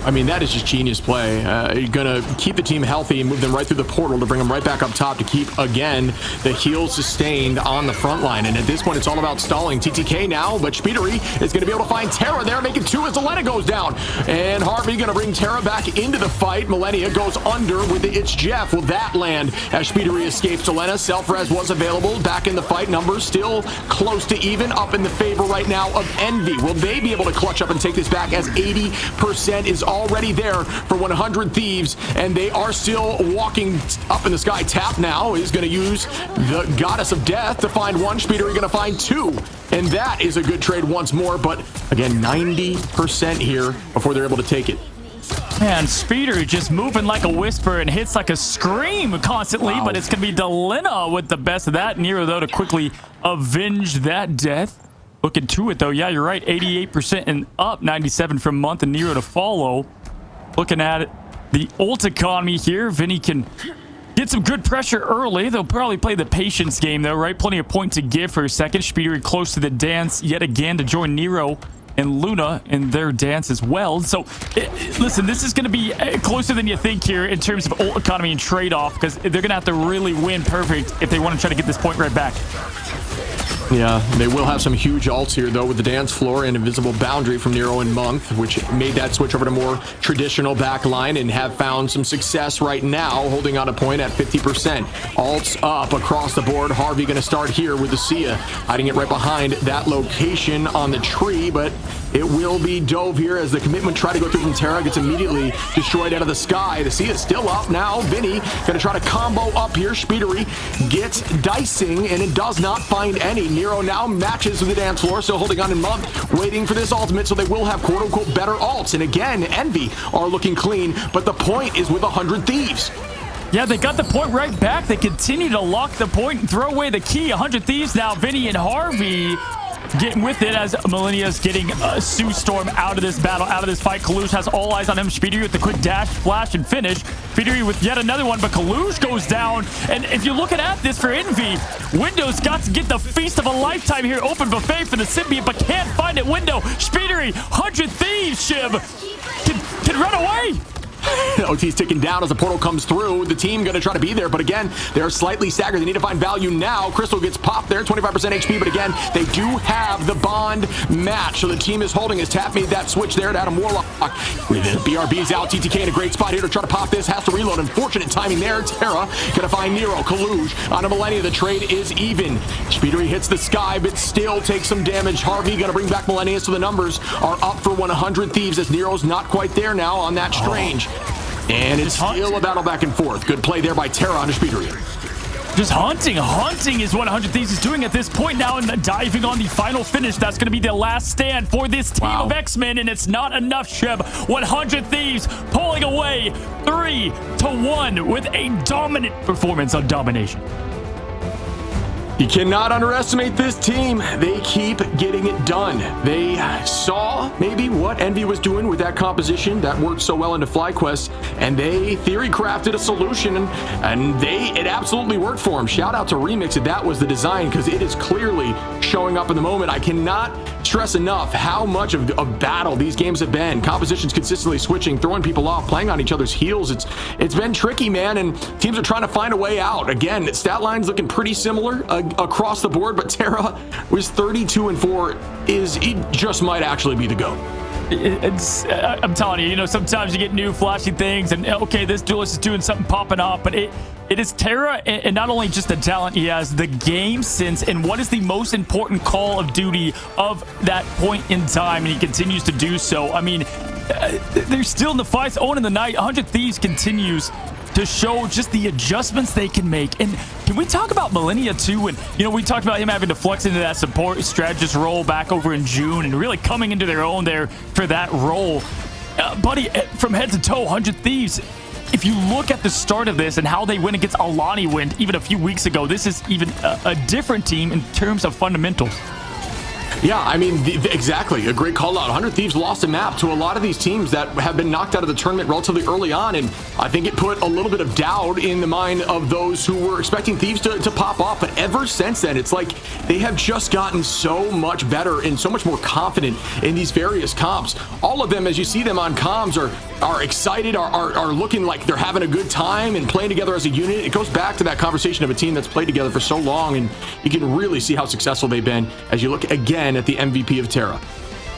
F: I mean, that is just genius play. You're going to keep the team healthy and move them right through the portal to bring them right back up top to keep, again, the heals sustained on the front line. And at this point, it's all about stalling. TTK now, but Speedery is going to be able to find Terra there, making 2 as Elena goes down. And Harvey going to bring Terra back into the fight. Millennia goes under with the It's Jeff. Will that land as Speedery escapes Elena? Self-res was available. Back in the fight. Numbers still close to even. Up in the favor right now of Envy. Will they be able to clutch up and take this back as 80% is already there for 100 Thieves, and they are still walking up in the sky. Tap now is going to use the Goddess of Death to find 1. Speedery going to find 2, and that is a good trade once more, but again, 90% here before they're able to take it.
E: Man, Speeder just moving like a whisper and hits like a scream constantly, but it's going to be Delina with the best of that. Nero, though, to quickly avenge that death. Looking to it, though. Yeah, you're right. 88% and up. 97 from Month and Nero to follow. Looking at it, the ult economy here. Vinny can get some good pressure early. They'll probably play the patience game, though, right? Plenty of point to give for a second. Speeder close to the dance yet again to join Nero and Luna in their dance as well. So, listen, this is going to be closer than you think here in terms of ult economy and trade-off, because they're going to have to really win perfect if they want to try to get this point right back.
F: Yeah, they will have some huge ults here, though, with the dance floor and invisible boundary from Nero and Month, which made that switch over to more traditional backline and have found some success right now, holding on a point at 50%. Ults up across the board. Harvey going to start here with the Sia, hiding it right behind that location on the tree, but it will be Dove here as the commitment try to go through from Terra gets immediately destroyed out of the sky. The Sia is still up now. Vinny going to try to combo up here. Speedery gets dicing, and it does not find any. Nero now matches with the dance floor, still holding on in Month, waiting for this ultimate, so they will have quote-unquote better ults. And again, Envy are looking clean, but the point is with 100 Thieves.
E: Yeah, they got the point right back. They continue to lock the point and throw away the key. 100 Thieves now. Vinny and Harvey getting with it as Millennia's getting Sue Storm out of this battle, out of this fight. Kalush has all eyes on him. Speedery with the quick dash, flash, and finish. Speedery with yet another one, but Kalush goes down. And if you're looking at this for Envy, Window's got to get the feast of a lifetime here. Open buffet for the symbiote, but can't find it. Window, Speedery, 100 Thieves, Shib, can run away.
F: OT's ticking down as the portal comes through. The team going to try to be there, but again, they're slightly staggered. They need to find value now. Crystal gets popped there, 25% HP, but again, they do have the bond match, so the team is holding as Tap made that switch there to Adam Warlock. With it, BRB's out. TTK in a great spot here to try to pop this. Has to reload. Unfortunate timing there. Terra going to find Nero. Kalush on a Millennia. The trade is even. Speedery hits the sky, but still takes some damage. Harvey going to bring back Millennia, so the numbers are up for 100 Thieves as Nero's not quite there now on that Strange. And it's still a battle back and forth. Good play there by Terra on Speedery.
E: Just hunting is what 100 Thieves is doing at this point now, and diving on the final finish. That's going to be the last stand for this team of X-Men, and it's not enough, Sheb. 100 Thieves pulling away 3-1 with a dominant performance on domination.
F: You cannot underestimate this team. They keep getting it done. They saw maybe what Envy was doing with that composition that worked so well into FlyQuest, and they theory crafted a solution, and it absolutely worked for them. Shout out to Remix, that was the design, because it is clearly showing up in the moment. I cannot stress enough how much of a battle these games have been. Compositions consistently switching, throwing people off, playing on each other's heels. It's been tricky, man, and teams are trying to find a way out. Again, stat lines looking pretty similar across the board, but Terra was 32-4. It just might actually be the GOAT.
E: I'm telling you, sometimes you get new flashy things, and okay, this duelist is doing something popping off, but it is Terra, and not only just the talent he has, the game sense, and what is the most important call of duty of that point in time, and he continues to do so. I mean, they're still in the fights, owning the night. 100 Thieves continues to show just the adjustments they can make. And can we talk about Millennia too? And we talked about him having to flex into that support strategist role back over in June and really coming into their own there for that role. Buddy, from head to toe, 100 Thieves, if you look at the start of this and how they went against Alani Wind even a few weeks ago, this is even a different team in terms of fundamentals.
F: Yeah, I mean, exactly. A great call out. 100 Thieves lost a map to a lot of these teams that have been knocked out of the tournament relatively early on, and I think it put a little bit of doubt in the mind of those who were expecting Thieves to pop off. But ever since then, it's like they have just gotten so much better and so much more confident in these various comps. All of them, as you see them on comms, are excited, are looking like they're having a good time and playing together as a unit. It goes back to that conversation of a team that's played together for so long, and you can really see how successful they've been as you look again at the MVP of Terra.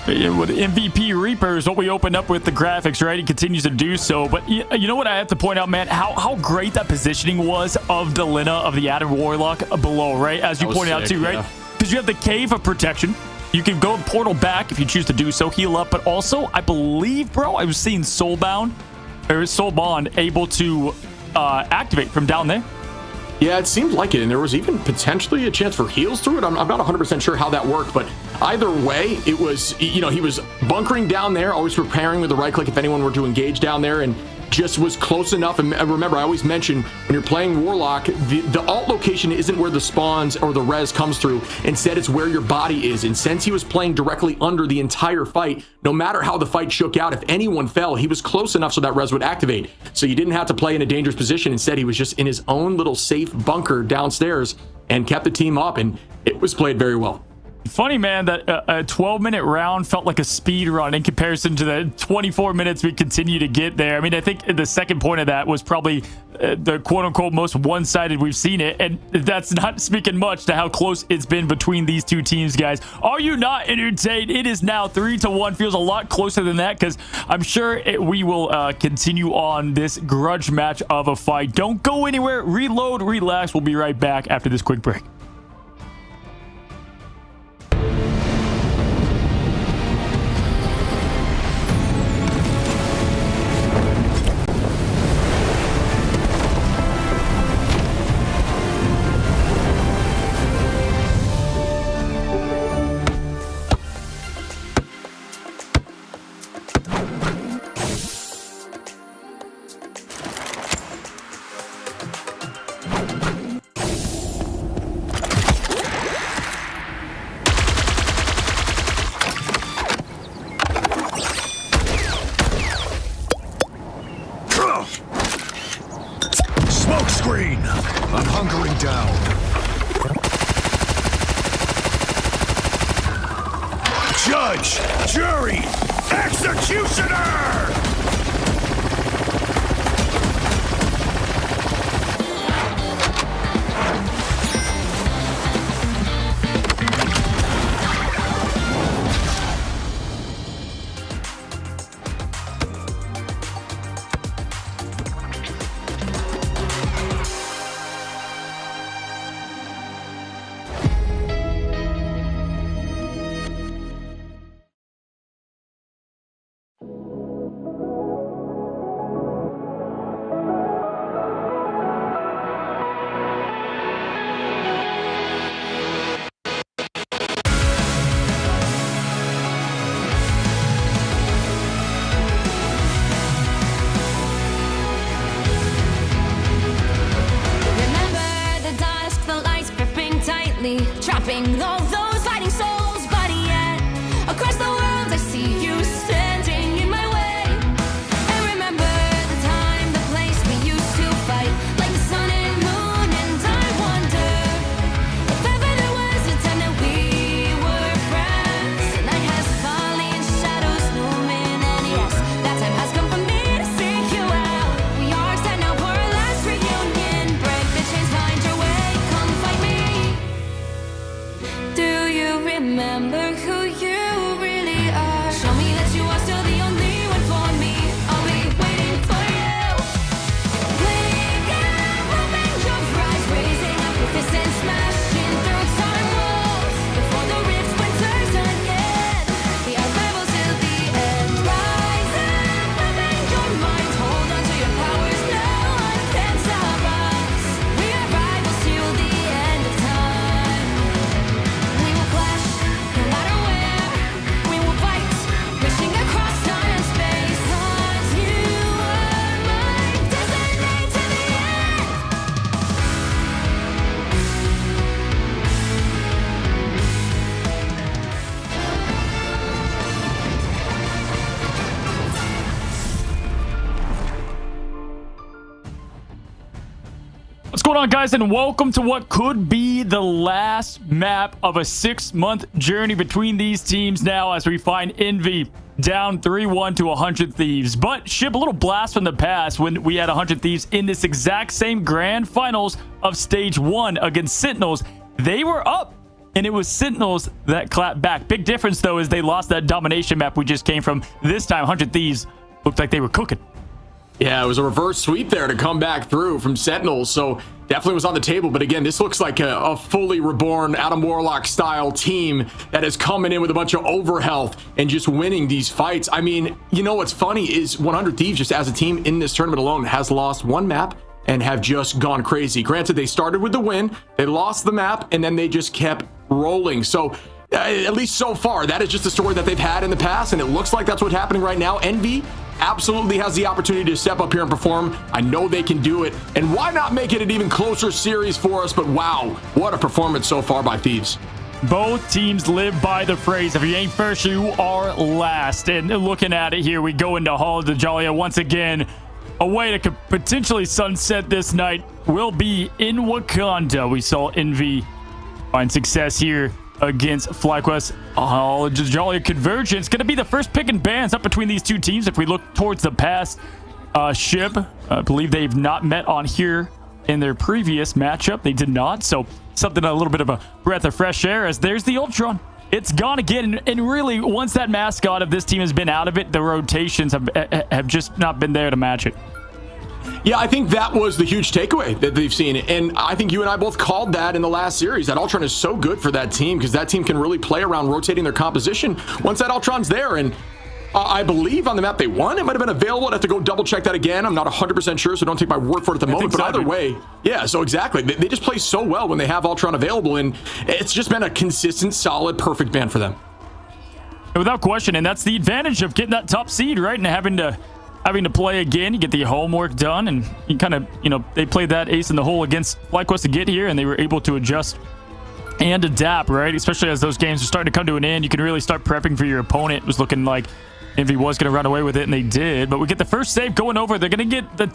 E: With MVP Reaper is what we opened up with the graphics, right? He continues to do so. But you know what I have to point out, man? How great that positioning was of Delina, of the added Warlock below, right? As you pointed out too, right? Because you have the Cave of Protection. You can go portal back if you choose to do so, heal up. But also, I believe, bro, I was seeing Soulbound able to activate from down there.
F: Yeah, it seemed like it, and there was even potentially a chance for heals through it. I'm not 100% sure how that worked, but either way, it was, he was bunkering down there, always preparing with the right click if anyone were to engage down there, and just was close enough. And remember, I always mention when you're playing Warlock, the alt location isn't where the spawns or the res comes through. Instead, it's where your body is. And since he was playing directly under the entire fight, no matter how the fight shook out, if anyone fell, he was close enough so that res would activate. So you didn't have to play in a dangerous position. Instead, he was just in his own little safe bunker downstairs and kept the team up, and it was played very well.
E: Funny, man, that a 12-minute round felt like a speed run in comparison to the 24 minutes we continue to get there. I mean, I think the second point of that was probably the quote-unquote most one-sided we've seen it, and that's not speaking much to how close it's been between these two teams, guys. Are you not entertained? It is now 3-1. Feels a lot closer than that, because I'm sure we will continue on this grudge match of a fight. Don't go anywhere. Reload, relax. We'll be right back after this quick break.
C: I'm hunkering down. Judge, jury, executioner!
A: Trapping all those fighting souls, but yet across the world I see you standing in my way. And remember the time, the place we used to fight, like the sun and moon. And I wonder if ever there was a time that we were friends. The night has fallen, shadows looming, and yes, that time has come for me to seek you out. We are set now for our last reunion. Break the chains, find your way, come fight me.
E: What's going on, guys, and welcome to what could be the last map of a 6-month journey between these teams now as we find Envy down 3-1 to 100 Thieves. But Shib, a little blast from the past when we had 100 Thieves in this exact same grand finals of stage 1 against Sentinels. They were up, and it was Sentinels that clapped back. Big difference, though, is they lost that domination map we just came from. This time, 100 Thieves looked like they were cooking.
F: Yeah, it was a reverse sweep there to come back through from Sentinels, so definitely was on the table. But again, this looks like a fully reborn Adam Warlock style team that is coming in with a bunch of overhealth and just winning these fights. I mean, you know what's funny is 100 Thieves just as a team in this tournament alone has lost one map and have just gone crazy. Granted, they started with the win, they lost the map, and then they just kept rolling. So at least so far, that is just the story that they've had in the past, and it looks like that's what's happening right now. Envy absolutely has the opportunity to step up here and perform. I know they can do it, and why not make it an even closer series for us? But wow, what a performance so far by Thieves.
E: Both teams live by the phrase, if you ain't first, you are last. And looking at it here, we go into Hall of the Jalia once again. A way to potentially sunset this night will be in Wakanda. We saw Envy find success here against FlyQuest. Jalia Convergence going to be the first pick and bans up between these two teams. If we look towards the past, Shib, I believe they've not met on here in their previous matchup. They did not, so something a little bit of a breath of fresh air, as there's the Ultron. It's gone again, and really, once that mascot of this team has been out of it, the rotations have just not been there to match it.
F: Yeah, I think that was the huge takeaway that they've seen. And I think you and I both called that in the last series. That Ultron is so good for that team because that team can really play around rotating their composition once that Ultron's there. And I believe on the map they won. It might have been available. I'd have to go double check that again. I'm not 100% sure, so don't take my word for it at the moment. But either way, yeah, so exactly. They just play so well when they have Ultron available. And it's just been a consistent, solid, perfect ban for them.
E: Without question. And that's the advantage of getting that top seed, right? And having to play again. You get the homework done, and you kind of, they played that ace in the hole against FlyQuest to get here, and they were able to adjust and adapt, right? Especially as those games are starting to come to an end, you can really start prepping for your opponent. It was looking like Envy was going to run away with it, and they did. But we get the first save going over. They're going to get the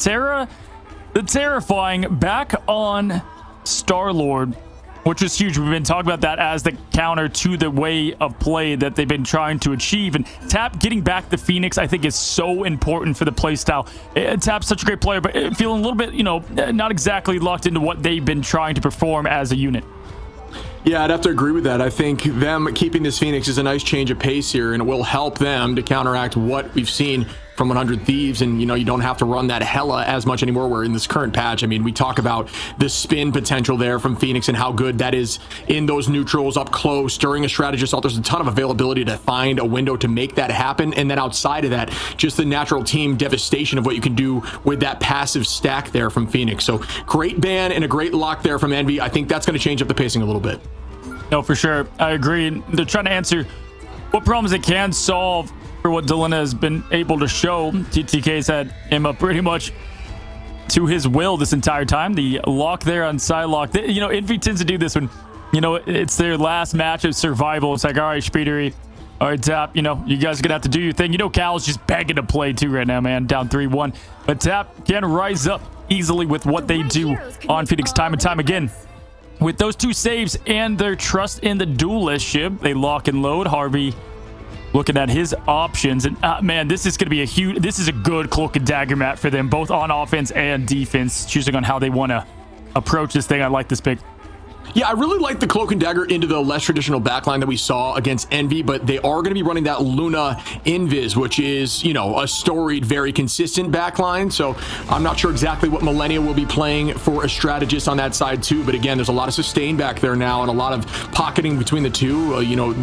E: Terrifying back on Star-Lord, which is huge. We've been talking about that as the counter to the way of play that they've been trying to achieve. And Tap getting back the Phoenix, I think, is so important for the playstyle. Tap's such a great player, but feeling a little bit, not exactly locked into what they've been trying to perform as a unit.
F: Yeah, I'd have to agree with that. I think them keeping this Phoenix is a nice change of pace here, and it will help them to counteract what we've seen from 100 Thieves. And you don't have to run that hella as much anymore. We're in this current patch. I mean, we talk about the spin potential there from Phoenix and how good that is in those neutrals up close during a strategy assault. There's a ton of availability to find a window to make that happen. And then outside of that, just the natural team devastation of what you can do with that passive stack there from Phoenix. So great ban and a great lock there from Envy. I think that's going to change up the pacing a little bit.
E: No, for sure. I agree. They're trying to answer what problems it can solve for what Dylan has been able to show. TTK's had him up pretty much to his will this entire time. The lock there on Psylocke. Envy tends to do this when, it's their last match of survival. It's like, all right, Speedery, all right, Tap, you guys are going to have to do your thing. Cal's just begging to play too right now, man. Down 3-1. But Tap can rise up easily with what they do on Phoenix time and time again. With those two saves and their trust in the duelist ship, they lock and load. Harvey looking at his options, and man, this is going to be this is a good cloak and dagger map for them, both on offense and defense, choosing on how they want to approach this thing. I like this pick.
F: Yeah, I really like the cloak and dagger into the less traditional backline that we saw against Envy, but they are going to be running that Luna Invis, which is, a storied, very consistent backline. So I'm not sure exactly what Millennia will be playing for a strategist on that side too. But again, there's a lot of sustain back there now and a lot of pocketing between the two.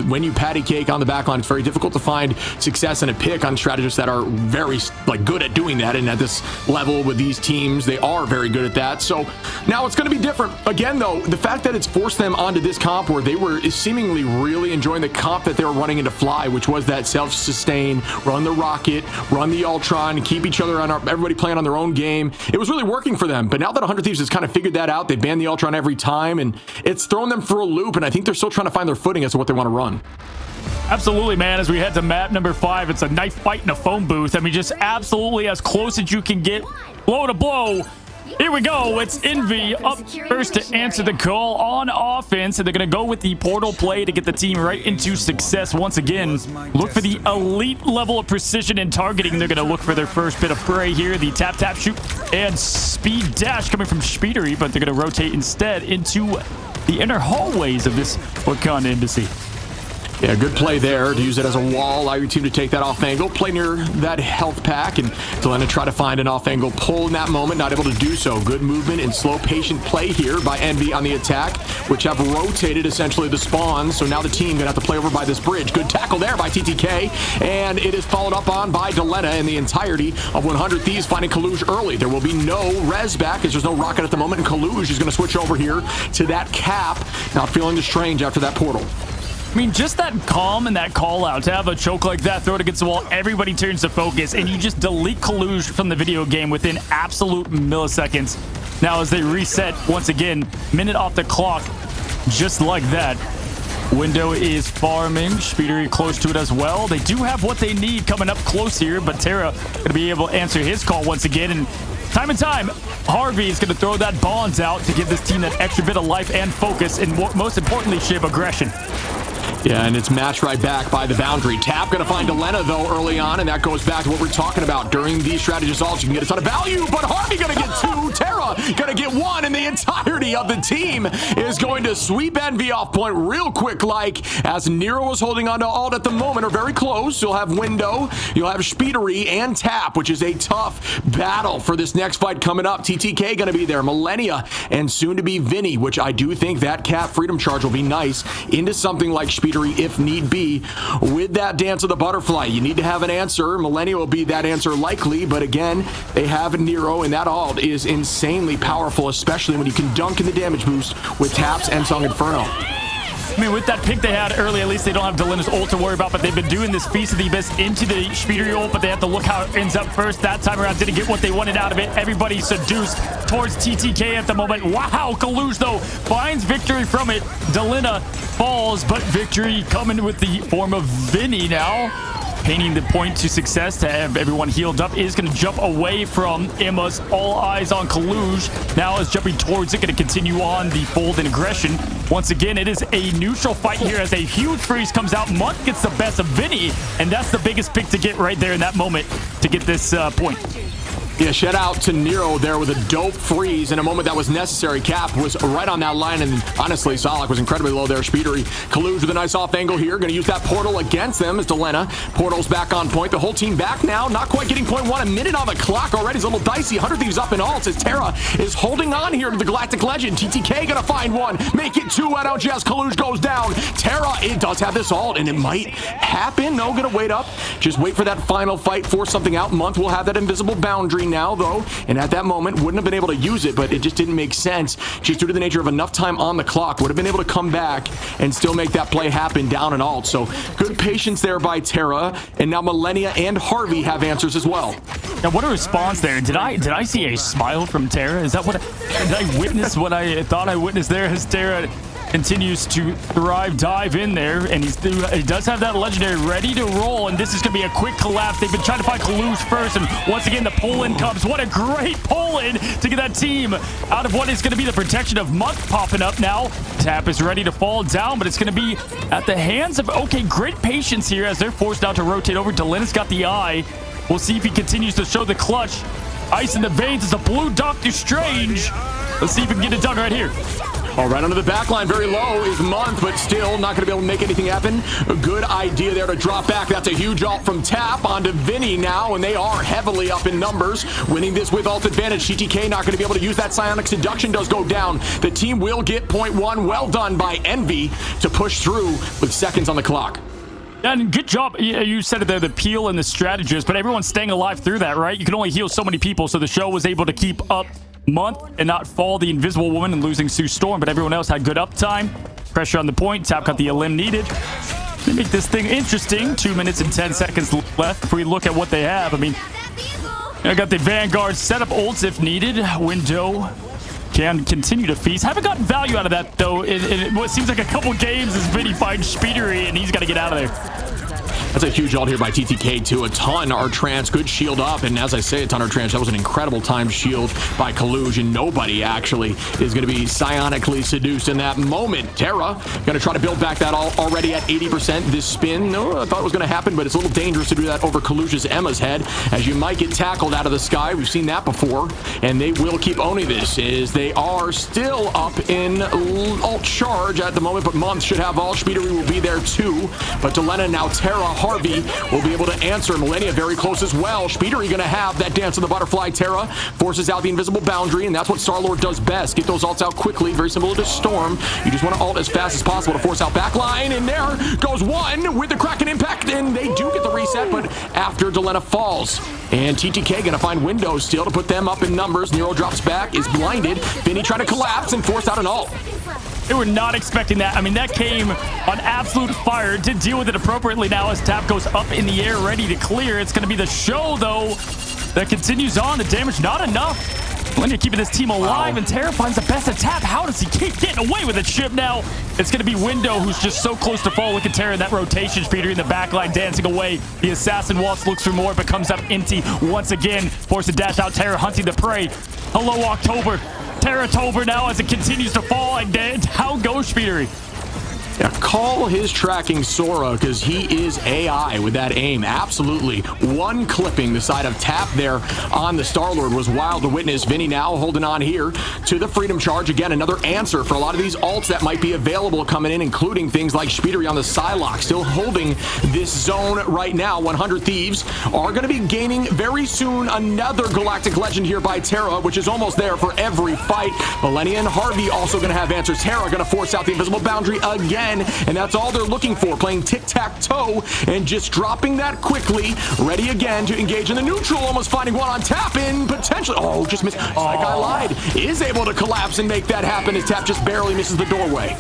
F: When you patty cake on the backline, it's very difficult to find success and a pick on strategists that are very good at doing that. And at this level with these teams, they are very good at that. So now it's going to be different. Again, though, the fact that it's forced them onto this comp where they were seemingly really enjoying the comp that they were running into Fly, which was that self-sustain, run the rocket, run the Ultron, keep each other everybody playing on their own game. It was really working for them. But now that 100 Thieves has kind of figured that out, they banned the Ultron every time, and it's thrown them for a loop, and I think they're still trying to find their footing as to what they want to run.
E: Absolutely, man. As we head to map number 5, it's a knife fight in a phone booth. I mean, just absolutely as close as you can get, blow to blow. Here we go. It's Envy up first to answer the call on offense, and they're going to go with the portal play to get the team right into success once again. Look for the elite level of precision and targeting. They're going to look for their first bit of prey here. The tap, tap, shoot, and speed dash coming from Speedery, but they're going to rotate instead into the inner hallways of this Wakanda embassy.
F: Yeah, good play there to use it as a wall. Allow your team to take that off angle, play near that health pack, and Delena try to find an off angle pull in that moment. Not able to do so. Good movement and slow, patient play here by Envy on the attack, which have rotated essentially the spawns. So now the team gonna have to play over by this bridge. Good tackle there by TTK, and it is followed up on by Delena in the entirety of 100 Thieves, finding Kaluge early. There will be no res back as there's no rocket at the moment, and Kaluge is gonna switch over here to that cap. Not feeling the strange after that portal.
E: I mean, just that calm and that call out, to have a choke like that, throw it against the wall, everybody turns to focus, and you just delete Kaluge from the video game within absolute milliseconds. Now, as they reset, once again, minute off the clock, just like that. Window is farming. Speedery close to it as well. They do have what they need coming up close here, but Terra going to be able to answer his call once again, and time, Harvey is going to throw that bonds out to give this team that extra bit of life and focus, and most importantly, shape aggression.
F: Yeah, and it's matched right back by the boundary. Tap going to find Delena, though, early on, and that goes back to what we're talking about. During these strategy assaults, you can get a ton of value, but Harvey going to get 2, Terra going to get 1, and the entirety of the team is going to sweep Envy off point real quick, like, as Nero is holding on to alt at the moment, or very close. You'll have Window, you'll have Speedery, and Tap, which is a tough battle for this next fight coming up. TTK going to be there, Millennia, and soon to be Vinny, which I do think that cap freedom charge will be nice into something like Speedery if need be. With that dance of the butterfly, you need to have an answer. Millennia will be that answer likely, but again, they have Nero, and that ult is insanely powerful, especially when you can dunk in the damage boost with Taps and Song Inferno.
E: I mean, with that pick they had early, at least they don't have Delena's ult to worry about, but they've been doing this Feast of the Abyss into the Speedery ult, but they have to look how it ends up first. That time around, didn't get what they wanted out of it. Everybody seduced towards TTK at the moment. Wow, Kaluge, though, finds victory from it. Delena falls, but victory coming with the form of Vinny now. Painting the point to success to have everyone healed up, is going to jump away from Emma's. All eyes on Kaluge. Now is jumping towards it, going to continue on the fold and aggression. Once again, it is a neutral fight here as a huge freeze comes out. Monk gets the best of Vinny, and that's the biggest pick to get right there in that moment to get this point.
F: Yeah, shout out to Nero there with a dope freeze in a moment that was necessary. Cap was right on that line, and honestly, Solak was incredibly low there. Speedery, Kaluge with a nice off angle here. Going to use that portal against them as Delena. Portal's back on point. The whole team back now. Not quite getting point 1. A minute on the clock already. It's a little dicey. 100 Thieves up in alts as Terra is holding on here to the Galactic Legend. TTK going to find 1. Make it 2 out as Kaluge goes down. Terra, it does have this ult, and it might happen. No, going to wait up. Just wait for that final fight. Force something out. Month will have that invisible boundary now, though, and at that moment wouldn't have been able to use it, but it just didn't make sense just due to the nature of enough time on the clock. Would have been able to come back and still make that play happen down and alt. So good patience there by Terra, and now Millennia and Harvey have answers as well.
E: Now, what a response there. Did I see a smile from Terra? Is that what did I witness what I thought I witnessed there as Terra continues to dive in there, and he does have that legendary ready to roll, and this is going to be a quick collapse. They've been trying to find Kaluge first, and once again the pull-in comes. What a great pull-in to get that team out of what is going to be the protection of Monk popping up now. Tap is ready to fall down, but it's going to be at the hands of, okay, great patience here as they're forced now to rotate over. Delena's got the eye. We'll see if he continues to show the clutch. Ice in the veins is a blue Doctor Strange. Let's see if we can get it done right here.
F: All right, under the back line, very low is Month, but still not going to be able to make anything happen. A good idea there to drop back. That's a huge ult from Tap onto Vinny now, and they are heavily up in numbers. Winning this with ult advantage. TTK not going to be able to use that psionic seduction. Does go down. The team will get point 1. Well done by Envy to push through with seconds on the clock.
E: And good job. You said it there, the peel and the strategist, but everyone's staying alive through that, right? You can only heal so many people, so the show was able to keep up Month and not fall the Invisible Woman and losing Sue Storm, but everyone else had good uptime. Pressure on the point. Tap got the elim needed. They make this thing interesting. 2 minutes and 10 seconds left. If we look at what they have, I mean, I got the Vanguard setup ults if needed. Window can continue to feast. Haven't gotten value out of that, though. It seems like a couple games as Vinny finds Speedery, and he's got to get out of there.
F: That's a huge ult here by TTK too. A ton are trans, good shield up, and as I say, a ton are trans. That was an incredible timed shield by Kaluj, and nobody actually is going to be psionically seduced in that moment. Terra going to try to build back that already at 80%. This spin, no, I thought it was going to happen, but it's a little dangerous to do that over Kaluj's Emma's head, as you might get tackled out of the sky. We've seen that before, and they will keep owning this, as they are still up in ult charge at the moment, but Month should have all. Speedery will be there too, but Delena, now Terra, Harvey will be able to answer. Millennia very close as well. Speedery going to have that dance of the butterfly. Terra forces out the invisible boundary, and that's what Star-Lord does best. Get those ults out quickly, very similar to Storm. You just want to ult as fast as possible to force out backline, and there goes one with the Kraken impact, and they do get the reset, but after Delena falls. And TTK going to find windows still to put them up in numbers. Nero drops back, is blinded. Vinny trying to collapse and force out an ult.
E: They were not expecting that. I mean, that came on absolute fire. Did deal with it appropriately now as Tap goes up in the air, ready to clear. It's going to be the show, though, that continues on. The damage not enough. Millennia keeping this team alive, and Terra finds the best of Tap. How does he keep getting away with it? Chip now. It's going to be Window, who's just so close to fall. Look at Terra in that rotation. Speeder in the backline dancing away. The assassin waltz looks for more, but comes up empty once again. Forced to dash out. Terra hunting the prey. Hello, October. Terra-tober now as it continues to fall, and how goes Speedery?
F: Yeah, call his tracking Sora, because he is AI with that aim. Absolutely. One clipping the side of Tap there on the Star-Lord was wild to witness. Vinny now holding on here to the Freedom Charge. Again, another answer for a lot of these ults that might be available coming in, including things like Speedery on the Psylocke. Still holding this zone right now. 100 Thieves are going to be gaining very soon another Galactic Legend here by Terra, which is almost there for every fight. Millennia and Harvey also going to have answers. Terra going to force out the invisible boundary again. And that's all they're looking for, playing tic-tac-toe and just dropping that quickly. Ready again to engage in the neutral, almost finding one on Tap in potentially. Oh, just missed. Like I lied. Is able to collapse and make that happen as Tap just barely misses the doorway.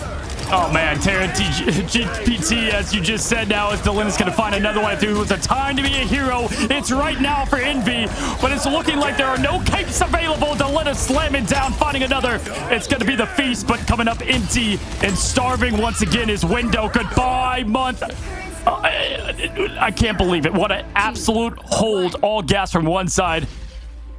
E: Oh man, Terra GPT, as you just said now, as Delena's going to find another one. If it was a time to be a hero, it's right now for Envy, but it's looking like there are no capes available. Delena slamming down, finding another. It's going to be the feast, but coming up empty and starving once again is Window. Goodbye, Month. I can't believe it. What an absolute hold. All gas from one side,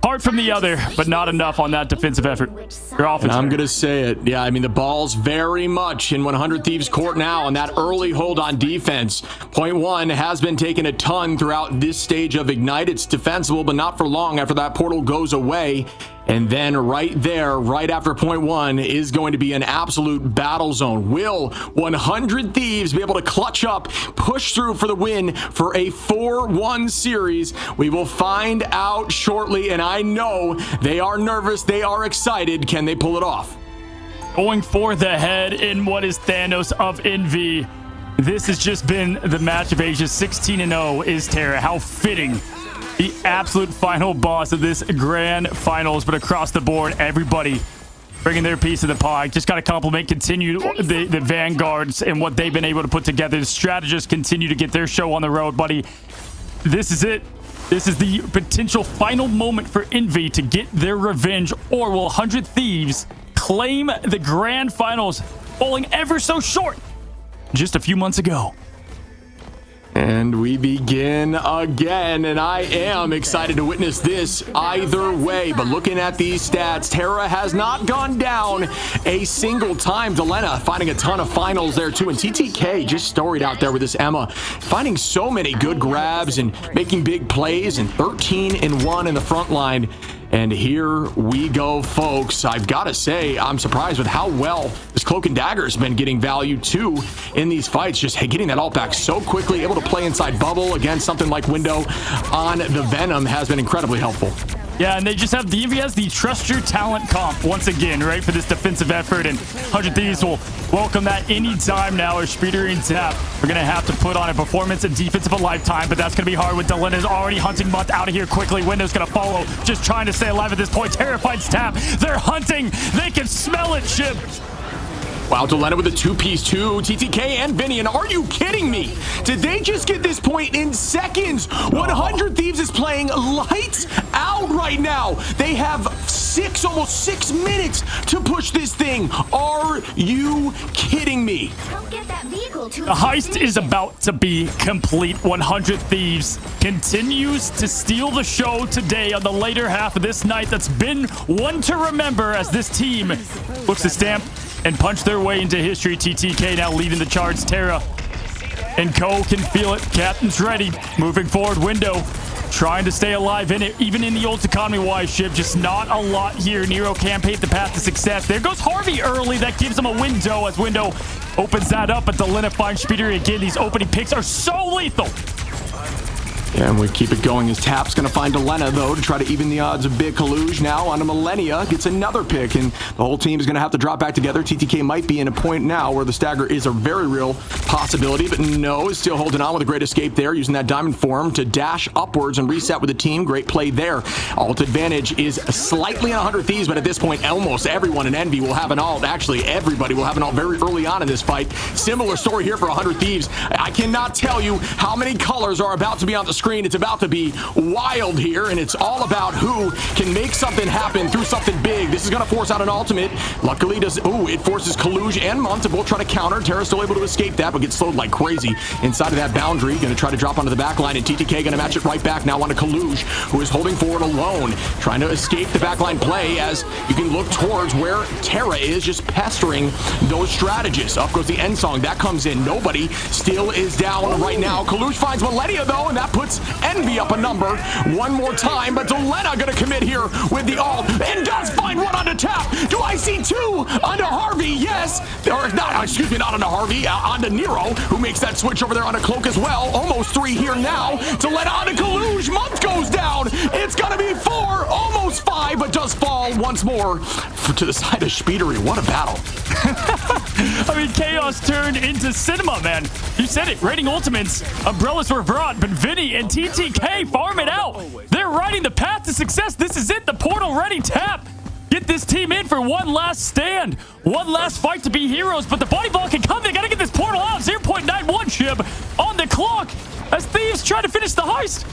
E: hard from the other, but not enough on that defensive effort. Your offense.
F: I'm going to say it. Yeah, I mean, the ball's very much in 100 Thieves court now on that early hold on defense. Point one has been taking a ton throughout this stage of Ignite. It's defensible, but not for long after that portal goes away. And then right there, right after point one, is going to be an absolute battle zone. Will 100 Thieves be able to clutch up, push through for the win for a 4-1 series? We will find out shortly, and I know they are nervous, they are excited. Can they pull it off?
E: Going for the head in what is Thanos of Envy. This has just been the match of ages. 16-0 is Terra. How fitting. The absolute final boss of this grand finals, but across the board, everybody bringing their piece of the pie. Just got to compliment, continue the Vanguards and what they've been able to put together. The strategists continue to get their show on the road, buddy. This is it. This is the potential final moment for Envy to get their revenge, or will 100 Thieves claim the grand finals, falling ever so short just a few months ago.
F: And we begin again, and I am excited to witness this either way. But looking at these stats, Terra has not gone down a single time. Delena finding a ton of finals there too, and TTK just storied out there with this Emma, finding so many good grabs and making big plays, and 13-1 in the front line. And here we go, folks. I've got to say, I'm surprised with how well this Cloak and Dagger has been getting value too in these fights. Just getting that ult back so quickly, able to play inside bubble against something like Window on the Venom has been incredibly helpful.
E: Yeah, and they just have the Envy has the trust your talent comp once again, right, for this defensive effort. And 100 Thieves will welcome that anytime now as Speeder and Tap are going to have to put on a performance and defense of a lifetime, but that's going to be hard with Delena's already hunting Month out of here quickly. Window's going to follow, just trying to stay alive at this point. Terrified Tap. They're hunting. They can smell it, Chip.
F: Wow, Delena with a two-piece too. TTK and Vinny, and are you kidding me? Did they just get this point in seconds? 100 Thieves is playing lights out right now. They have 6 almost 6 minutes to push this thing. Are you kidding me?
A: Help get that vehicle to
E: The heist is about to be complete. 100 Thieves continues to steal the show today on the later half of this night. That's been one to remember as this team looks to stamp and punch their way into history. TTK now leading the charge. Terra and Co can feel it. Captain's ready. Moving forward. Window trying to stay alive in it, even in the old economy-wise ship. Just not a lot here. Nero can pave the path to success. There goes Harvey early. That gives him a window as Window opens that up, but Delena finds Speeder again. These opening picks are so lethal.
F: Yeah, and we keep it going as Tap's going to find Delena, though, to try to even the odds of Big Kaluge. Now onto Millennia, gets another pick, and the whole team is going to have to drop back together. TTK might be in a point now where the stagger is a very real possibility, but no, is still holding on with a great escape there, using that diamond form to dash upwards and reset with the team. Great play there. Alt advantage is slightly on 100 Thieves, but at this point, almost everyone in Envy will have an alt. Actually, everybody will have an alt very early on in this fight. Similar story here for 100 Thieves. I cannot tell you how many colors are about to be on the screen. It's about to be wild here, and it's all about who can make something happen through something big. This is going to force out an ultimate. Luckily, it forces Kaluge and Munt to both try to counter. Terra's still able to escape that, but gets slowed like crazy inside of that boundary. Going to try to drop onto the back line, and TTK going to match it right back now onto Kaluge, who is holding forward alone, trying to escape the backline play as you can look towards where Terra is, just pestering those strategists. Up goes the end song. That comes in. Nobody still is down right now. Kaluge finds Millennia, though, and that puts Envy up a number one more time, but Delena gonna commit here with the ult and does find one onto Tap. Do I see two onto Harvey? Yes, or not, excuse me, not onto Harvey, onto Nero, who makes that switch over there onto Cloak as well. Almost 3 here now. Delena onto Kaluge. Month goes down. It's gonna be 4, almost 5, but does fall once more to the side of Speedery. What a battle.
E: I mean, chaos turned into cinema, man. You said it. Raiding ultimates, umbrellas were brought, but Vinny and TTK farm it out. They're riding the path to success. This is it. The portal ready. Tap. Get this team in for one last stand. One last fight to be heroes, but the body ball can come. They got to get this portal out. 0.91 chip on the clock as Thieves try to finish the heist.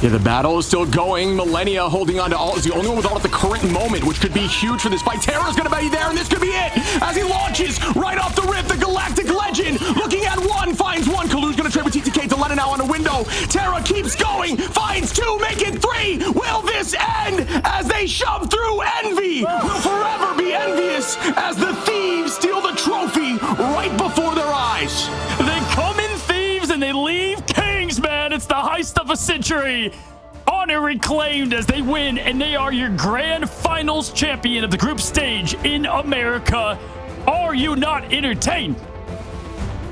F: Yeah, the battle is still going. Millennia holding on to all is the only one with all at the current moment, which could be huge for this fight. Terra's going to be there, and this could be it as he launches right off the rip. The Galactic Legend looking at one, finds one. Kalu's going to trade with TTK. Delena now on the window. Terra keeps going, finds 2, make it 3. Will this end as they shove through Envy? Will forever be envious as the Thieves steal the trophy right before their eyes.
E: They come in Thieves and they leave Kings, man. It's the heist of a century. Honor reclaimed as they win, and they are your grand finals champion of the group stage in America. Are you not entertained?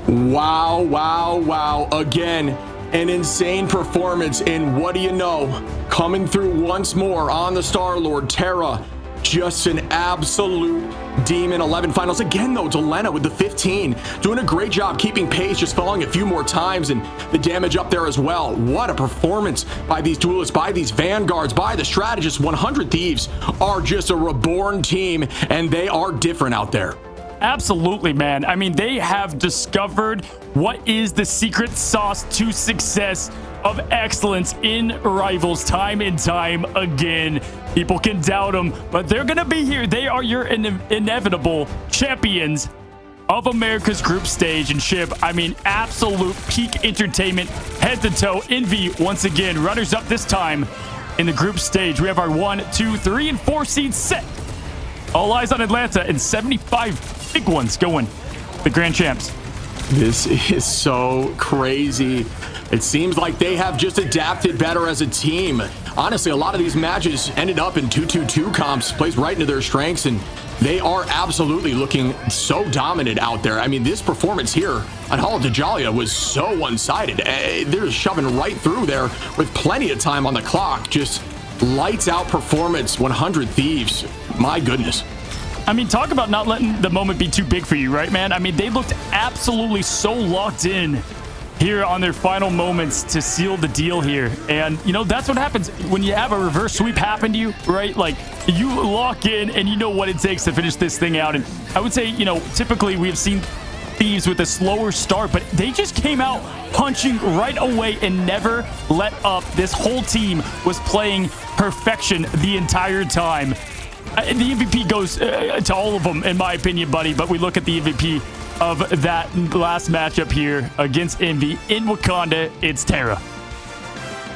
F: Wow, wow, wow. Again, an insane performance, and what do you know? Coming through once more on the Star-Lord, Terra. Just an absolute demon. 11 finals. Again, though, Delena with the 15. Doing a great job keeping pace, just falling a few more times, and the damage up there as well. What a performance by these duelists, by these vanguards, by the strategists. 100 Thieves are just a reborn team, and they are different out there.
E: Absolutely, man. I mean, they have discovered what is the secret sauce to success of excellence in Rivals time and time again. People can doubt them, but they're going to be here. They are your inevitable champions of America's group stage and ship. I mean, absolute peak entertainment, head to toe. Envy, once again, runners up this time in the group stage. We have our 1, 2, 3, and 4 seeds set. All eyes on Atlanta, and 75 big ones going. The Grand Champs.
F: This is so crazy. It seems like they have just adapted better as a team. Honestly, a lot of these matches ended up in 2-2-2 comps, plays right into their strengths, and they are absolutely looking so dominant out there. I mean, this performance here on Hall of Dajalia was so one-sided. They're shoving right through there with plenty of time on the clock. Just lights out performance. 100 Thieves. My goodness.
E: I mean, talk about not letting the moment be too big for you, right, man? I mean, they looked absolutely so locked in here on their final moments to seal the deal here. And, you know, that's what happens when you have a reverse sweep happen to you, right? Like, you lock in and you know what it takes to finish this thing out. And I would say, you know, typically we have seen Thieves with a slower start, but they just came out punching right away and never let up. This whole team was playing perfection the entire time. The MVP goes to all of them, in my opinion, buddy. But we look at the MVP of that last matchup here against Envy in Wakanda. It's Terra.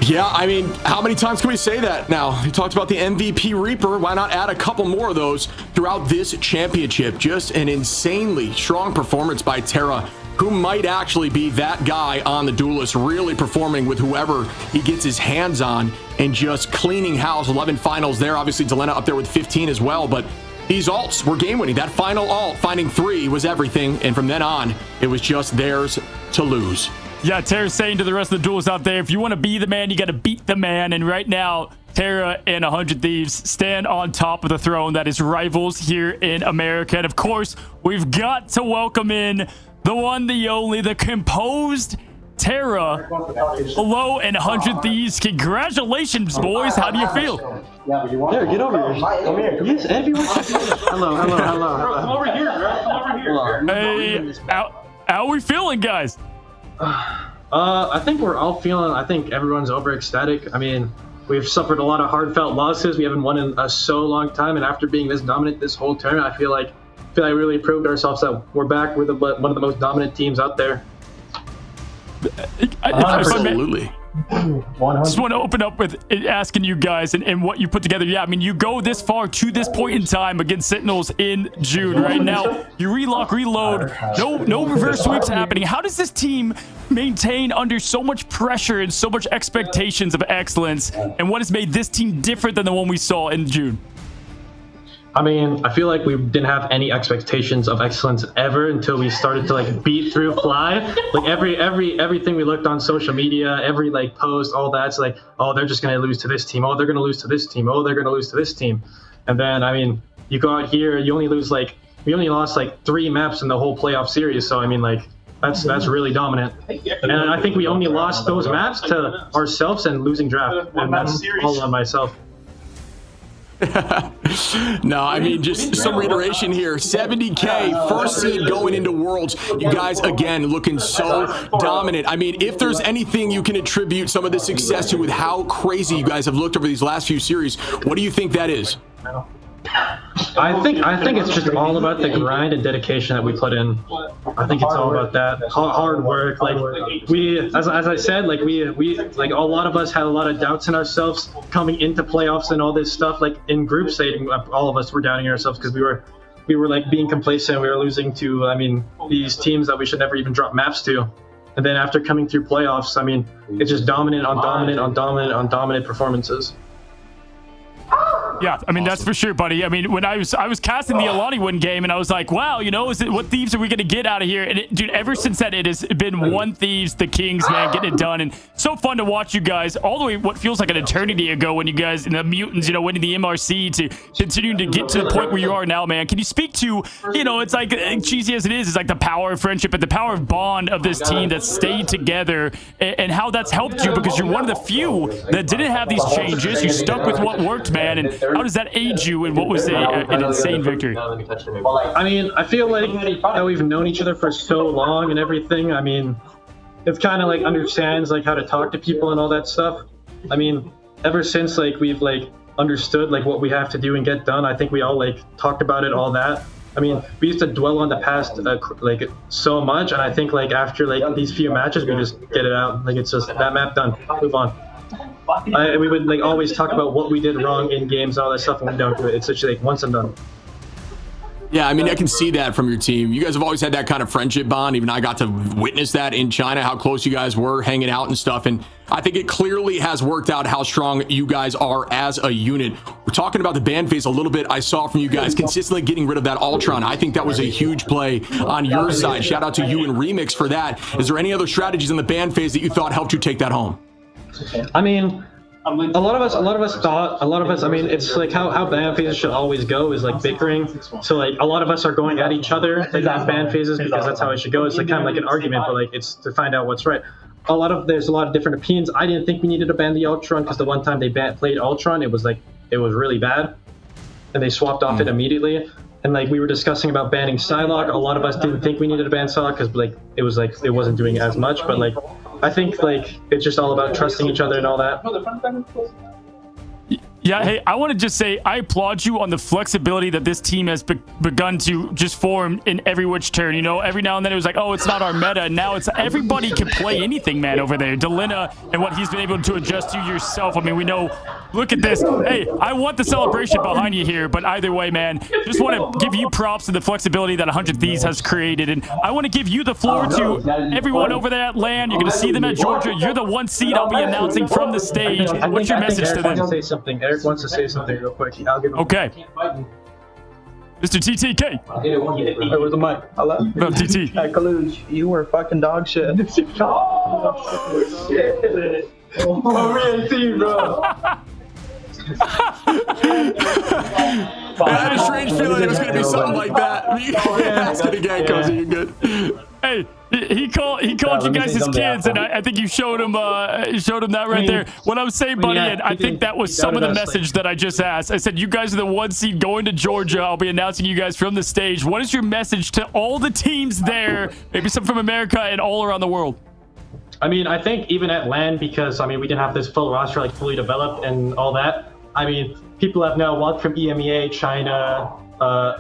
F: Yeah, I mean, how many times can we say that now? We talked about the MVP Reaper. Why not add a couple more of those throughout this championship? Just an insanely strong performance by Terra, who might actually be that guy on the Duelist, really performing with whoever he gets his hands on and just cleaning house. 11 finals there. Obviously, Delena up there with 15 as well, but these alts were game-winning. That final alt, finding 3, was everything, and from then on, it was just theirs to lose.
E: Yeah, Terra's saying to the rest of the duelists out there, if you want to be the man, you got to beat the man. And right now, Terra and 100 Thieves stand on top of the throne. That is Rivals here in America. And of course, we've got to welcome in the one, the only, the composed Terra. Hello, and 100 Thieves. Congratulations, boys. How do you feel?
J: Yeah, get over here. Come here. Yes, everyone. Hello. Come over here, bro. Come over here.
E: Hey, how are we feeling, guys?
J: I think we're all feeling, I think everyone's over ecstatic. I mean, we've suffered a lot of heartfelt losses. We haven't won in a so long time, and after being this dominant this whole tournament, I feel like we really proved ourselves that we're back. We're one of the most dominant teams out there.
F: Absolutely.
E: Just want to open up with asking you guys and what you put together. Yeah, I mean, you go this far to this point in time against Sentinels in June. Right now, you relock, reload, no reverse sweeps happening. How does this team maintain under so much pressure and so much expectations of excellence? And what has made this team different than the one we saw in June?
J: I mean, I feel like we didn't have any expectations of excellence ever until we started to like beat through fly. Like everything we looked on social media, every like post, all that's like, oh, they're just gonna lose to this team. Oh, they're gonna lose to this team. Oh, they're gonna lose to this team. And then I mean, you go out here, we only lost like 3 maps in the whole playoff series. So I mean, like that's really dominant. And I think we only lost those maps to ourselves and losing draft, and that's all on myself.
F: No, I mean, just some reiteration here. 70K, first seed going into Worlds. You guys, again, looking so dominant. I mean, if there's anything you can attribute some of this success to with how crazy you guys have looked over these last few series, what do you think that is?
J: I think it's just all about the grind and dedication that we put in. I think it's all about that hard work. Like we, as I said, like we like a lot of us had a lot of doubts in ourselves coming into playoffs and all this stuff. Like in group setting, all of us were doubting ourselves because we were like being complacent. We were losing to, I mean, these teams that we should never even drop maps to. And then after coming through playoffs, I mean, it's just dominant on dominant on dominant on dominant performances.
E: Yeah, I mean, that's for sure, buddy. I mean, when I was casting the Alani win game, and I was like, wow, you know, what Thieves are we going to get out of here? And dude, ever since then, it has been one Thieves, the Kings, man, getting it done. And so fun to watch you guys all the way, what feels like an eternity ago when you guys, and the Mutants, you know, winning the MRC to continuing to get to the point where you are now, man. Can you speak to, you know, it's like, cheesy as it is, it's like the power of friendship and the power of bond of this team that stayed together and how that's helped you, because you're one of the few that didn't have these changes. You stuck with what worked, man. And how does that aid you in what was an insane victory?
J: I mean, I feel like that we've known each other for so long and everything. I mean, it's kind of like understands like how to talk to people and all that stuff. I mean, ever since like we've like understood like what we have to do and get done, I think we all like talked about it, all that. I mean, we used to dwell on the past like so much, and I think like after like these few matches, we just get it out. Like it's just that map done, move on. We would like always talk about what we did wrong in games and all that stuff, and we don't do it. It's such like once and done.
F: Yeah, I mean, I can see that from your team. You guys have always had that kind of friendship bond. Even I got to witness that in China, how close you guys were hanging out and stuff. And I think it clearly has worked out how strong you guys are as a unit. We're talking about the ban phase a little bit. I saw from you guys consistently getting rid of that Ultron. I think that was a huge play on your side. Shout out to you and Remix for that. Is there any other strategies in the ban phase that you thought helped you take that home?
J: I mean, a lot of us, I mean, it's like how ban phases should always go is like bickering. So like a lot of us are going at each other in ban phases because that's how it should go. It's like kind of like an argument, but like it's to find out what's right. There's a lot of different opinions. I didn't think we needed to ban the Ultron because the one time they played Ultron, it was really bad, and they swapped off it immediately. And like we were discussing about banning Psylocke, a lot of us didn't think we needed to ban Psylocke because like it wasn't doing as much, but like I think like it's just all about trusting each other and all that.
E: Yeah, hey, I want to just say I applaud you on the flexibility that this team has begun to just form in every which turn. You know, every now and then it was like, oh, it's not our meta. And now it's everybody can play anything, man, over there. Delina and what he's been able to adjust to yourself. I mean, we know, look at this. Hey, I want the celebration behind you here, but either way, man, just want to give you props to the flexibility that 100 Thieves has created. And I want to give you the floor to everyone over there at LAN. You're going to see them at Georgia. You're the 1 seed I'll be announcing from the stage. What's your message to them?
J: Say something. Eric wants to say something real quick. I'll give him
E: Okay. Mr. TTK.
J: Hey, where's the mic? Hello?
E: No, TT.
J: Hey, Kaluj, you were fucking dog shit. Oh, shit. Oh, me and T, bro.
F: I had a strange feeling it was going to be something like that. Ask it again, Cozy. You're good.
E: Hey, he called you guys his kids, and I think you showed him that right there. What I was saying, buddy, and I think that was some of the message that I just asked. I said, you guys are the 1 seed going to Georgia. I'll be announcing you guys from the stage. What is your message to all the teams there, maybe some from America and all around the world?
J: I mean, I think even at LAN, because, I mean, we didn't have this full roster, like, fully developed and all that. I mean, people have now walked from EMEA, China,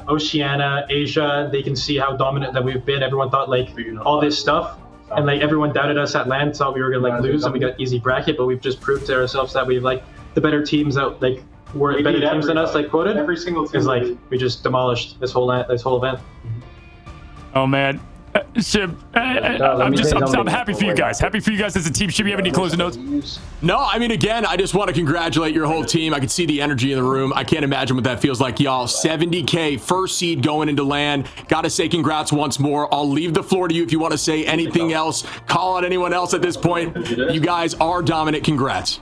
J: Oceania, Asia. They can see how dominant that we've been. Everyone thought, like, all this stuff. And, like, everyone doubted us at LAN, thought we were going to, like, lose, and we got easy bracket. But we've just proved to ourselves that we've, like, the better teams out, like, were better teams than us, like, quoted.
B: Every single team.
J: Because, like, we just demolished this whole event.
E: Oh, man. Shib, I'm happy for you guys. Happy for you guys as a team. Shib, you have any closing notes?
F: No, I mean, again, I just want to congratulate your whole team. I can see the energy in the room. I can't imagine what that feels like, y'all. 70K, first seed going into LAN. Got to say congrats once more. I'll leave the floor to you if you want to say anything else. Call out anyone else at this point. You guys are dominant. Congrats.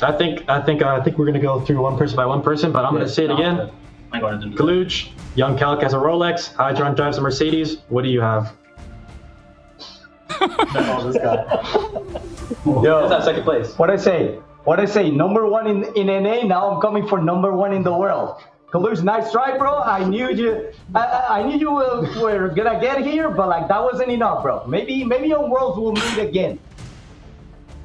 J: I think we're gonna go through one person by one person, but I'm gonna say it again. Kaluj, Young Calc has a Rolex. Hydron drives a Mercedes. What do you have?
B: This guy.
J: Yo, that's second place.
K: What I say? Number 1 in NA. Now I'm coming for number 1 in the world. Kaluj, nice try, bro. I knew you were gonna get here, but like that wasn't enough, bro. Maybe on Worlds we'll meet again.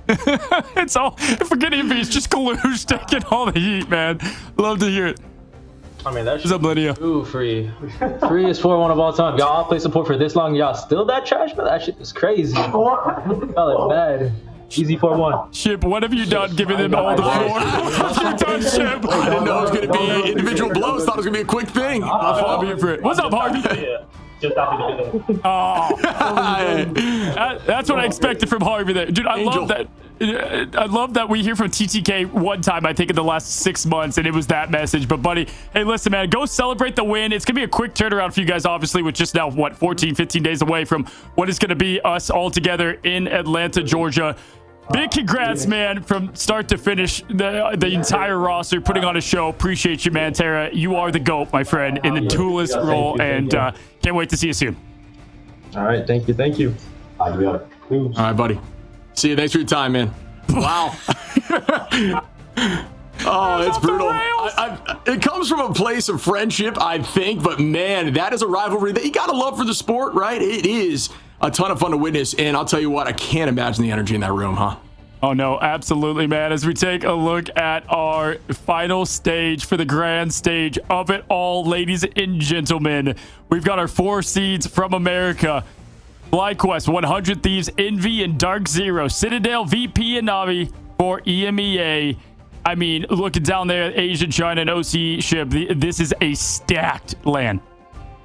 E: It's all, forget it, it's just Kaluj taking all the heat, man. Love to hear it.
J: I mean, that's
E: What's up, Lydia?
J: Ooh, free. Free is 4-1 of all time. Y'all all play support for this long. Y'all still that trash, but that shit is crazy. Y'all bad. Easy 4-1.
E: Ship, what have you done giving them all the floor? What have you done, Ship?
F: I didn't know it was going to be individual blows. Thought it was going to be a quick thing.
E: I'm here for it. What's up, Harvey?
J: Just happy to be there.
E: Oh, that's what I expected from Harvey there. Dude, I love that. I love that we hear from TTK one time, I think, in the last 6 months, and it was that message. But, buddy, hey, listen, man, go celebrate the win. It's going to be a quick turnaround for you guys, obviously, with just now, 14, 15 days away from what is going to be us all together in Atlanta, Georgia. Big congrats, man, from start to finish, the entire roster putting on a show. Appreciate you, man, Tara. You are the GOAT, my friend, in the duelist role, and can't wait to see you soon.
J: All right, thank you.
F: All right, buddy. See you. Thanks for your time, man. Wow. Oh, it's brutal. It comes from a place of friendship, I think, but man, that is a rivalry that you gotta love for the sport, right? It is a ton of fun to witness, and I'll tell you what, I can't imagine the energy in that room, huh?
E: Oh, no, absolutely, man. As we take a look at our final stage for the grand stage of it all, ladies and gentlemen, we've got our 4 seeds from America. FlyQuest, 100 Thieves, Envy, and Dark Zero. Citadel, VP, and Navi for EMEA. I mean, looking down there, Asia, China, and OC ship, this is a stacked LAN.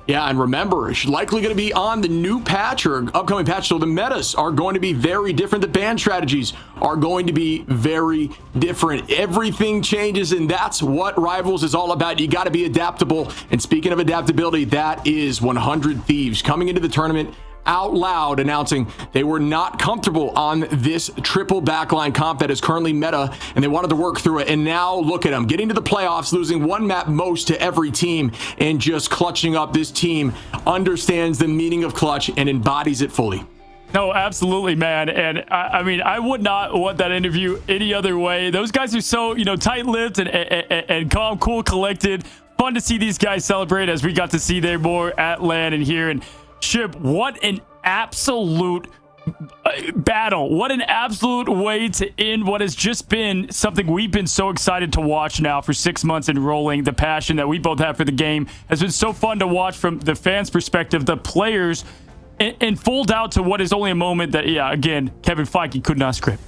F: Yeah, and remember, it's likely going to be on the new patch or upcoming patch, so the metas are going to be very different. The ban strategies are going to be very different. Everything changes, and that's what Rivals is all about. You got to be adaptable. And speaking of adaptability, that is 100 Thieves coming into the tournament out loud announcing they were not comfortable on this triple backline comp that is currently meta, and they wanted to work through it. And now look at them getting to the playoffs, losing 1 map most to every team, and just clutching up. This team understands the meaning of clutch and embodies it fully.
E: No, absolutely, man. And I mean, I would not want that interview any other way. Those guys are so, tight-lipped and calm, cool, collected. Fun to see these guys celebrate, as we got to see them more at LAN and here. And Ship, what an absolute battle. What an absolute way to end what has just been something we've been so excited to watch now for 6 months and rolling. The passion that we both have for the game has been so fun to watch from the fans' perspective, the players, and full doubt to what is only a moment that, yeah, again, Kevin Feige could not script.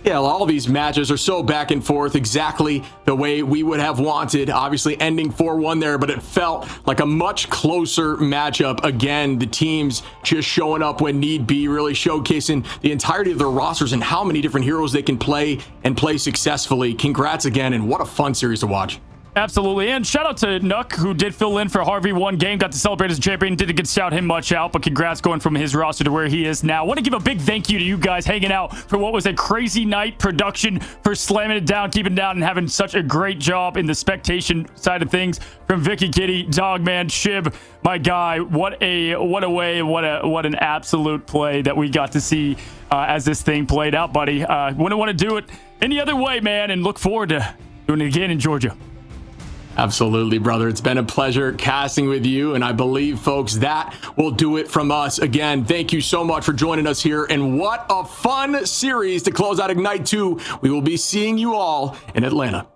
F: Yeah, all these matches are so back and forth, exactly the way we would have wanted. Obviously ending 4-1 there, but it felt like a much closer matchup. Again, the teams just showing up when need be, really showcasing the entirety of their rosters and how many different heroes they can play and play successfully. Congrats again, and what a fun series to watch.
E: Absolutely. And shout out to Nuck, who did fill in for Harvey one game, got to celebrate as a champion. Didn't get to shout him much out, but congrats going from his roster to where he is now. Want to give a big thank you to you guys hanging out for what was a crazy night production, for slamming it down, keeping it down, and having such a great job in the spectation side of things from Vicky, Kitty, Dogman, Shib, my guy. What an absolute play that we got to see as this thing played out, buddy. Wouldn't want to do it any other way, man, and look forward to doing it again in Georgia.
F: Absolutely, brother. It's been a pleasure casting with you, and I believe, folks, that will do it from us. Again, thank you so much for joining us here, and what a fun series to close out Ignite 2. We will be seeing you all in Atlanta.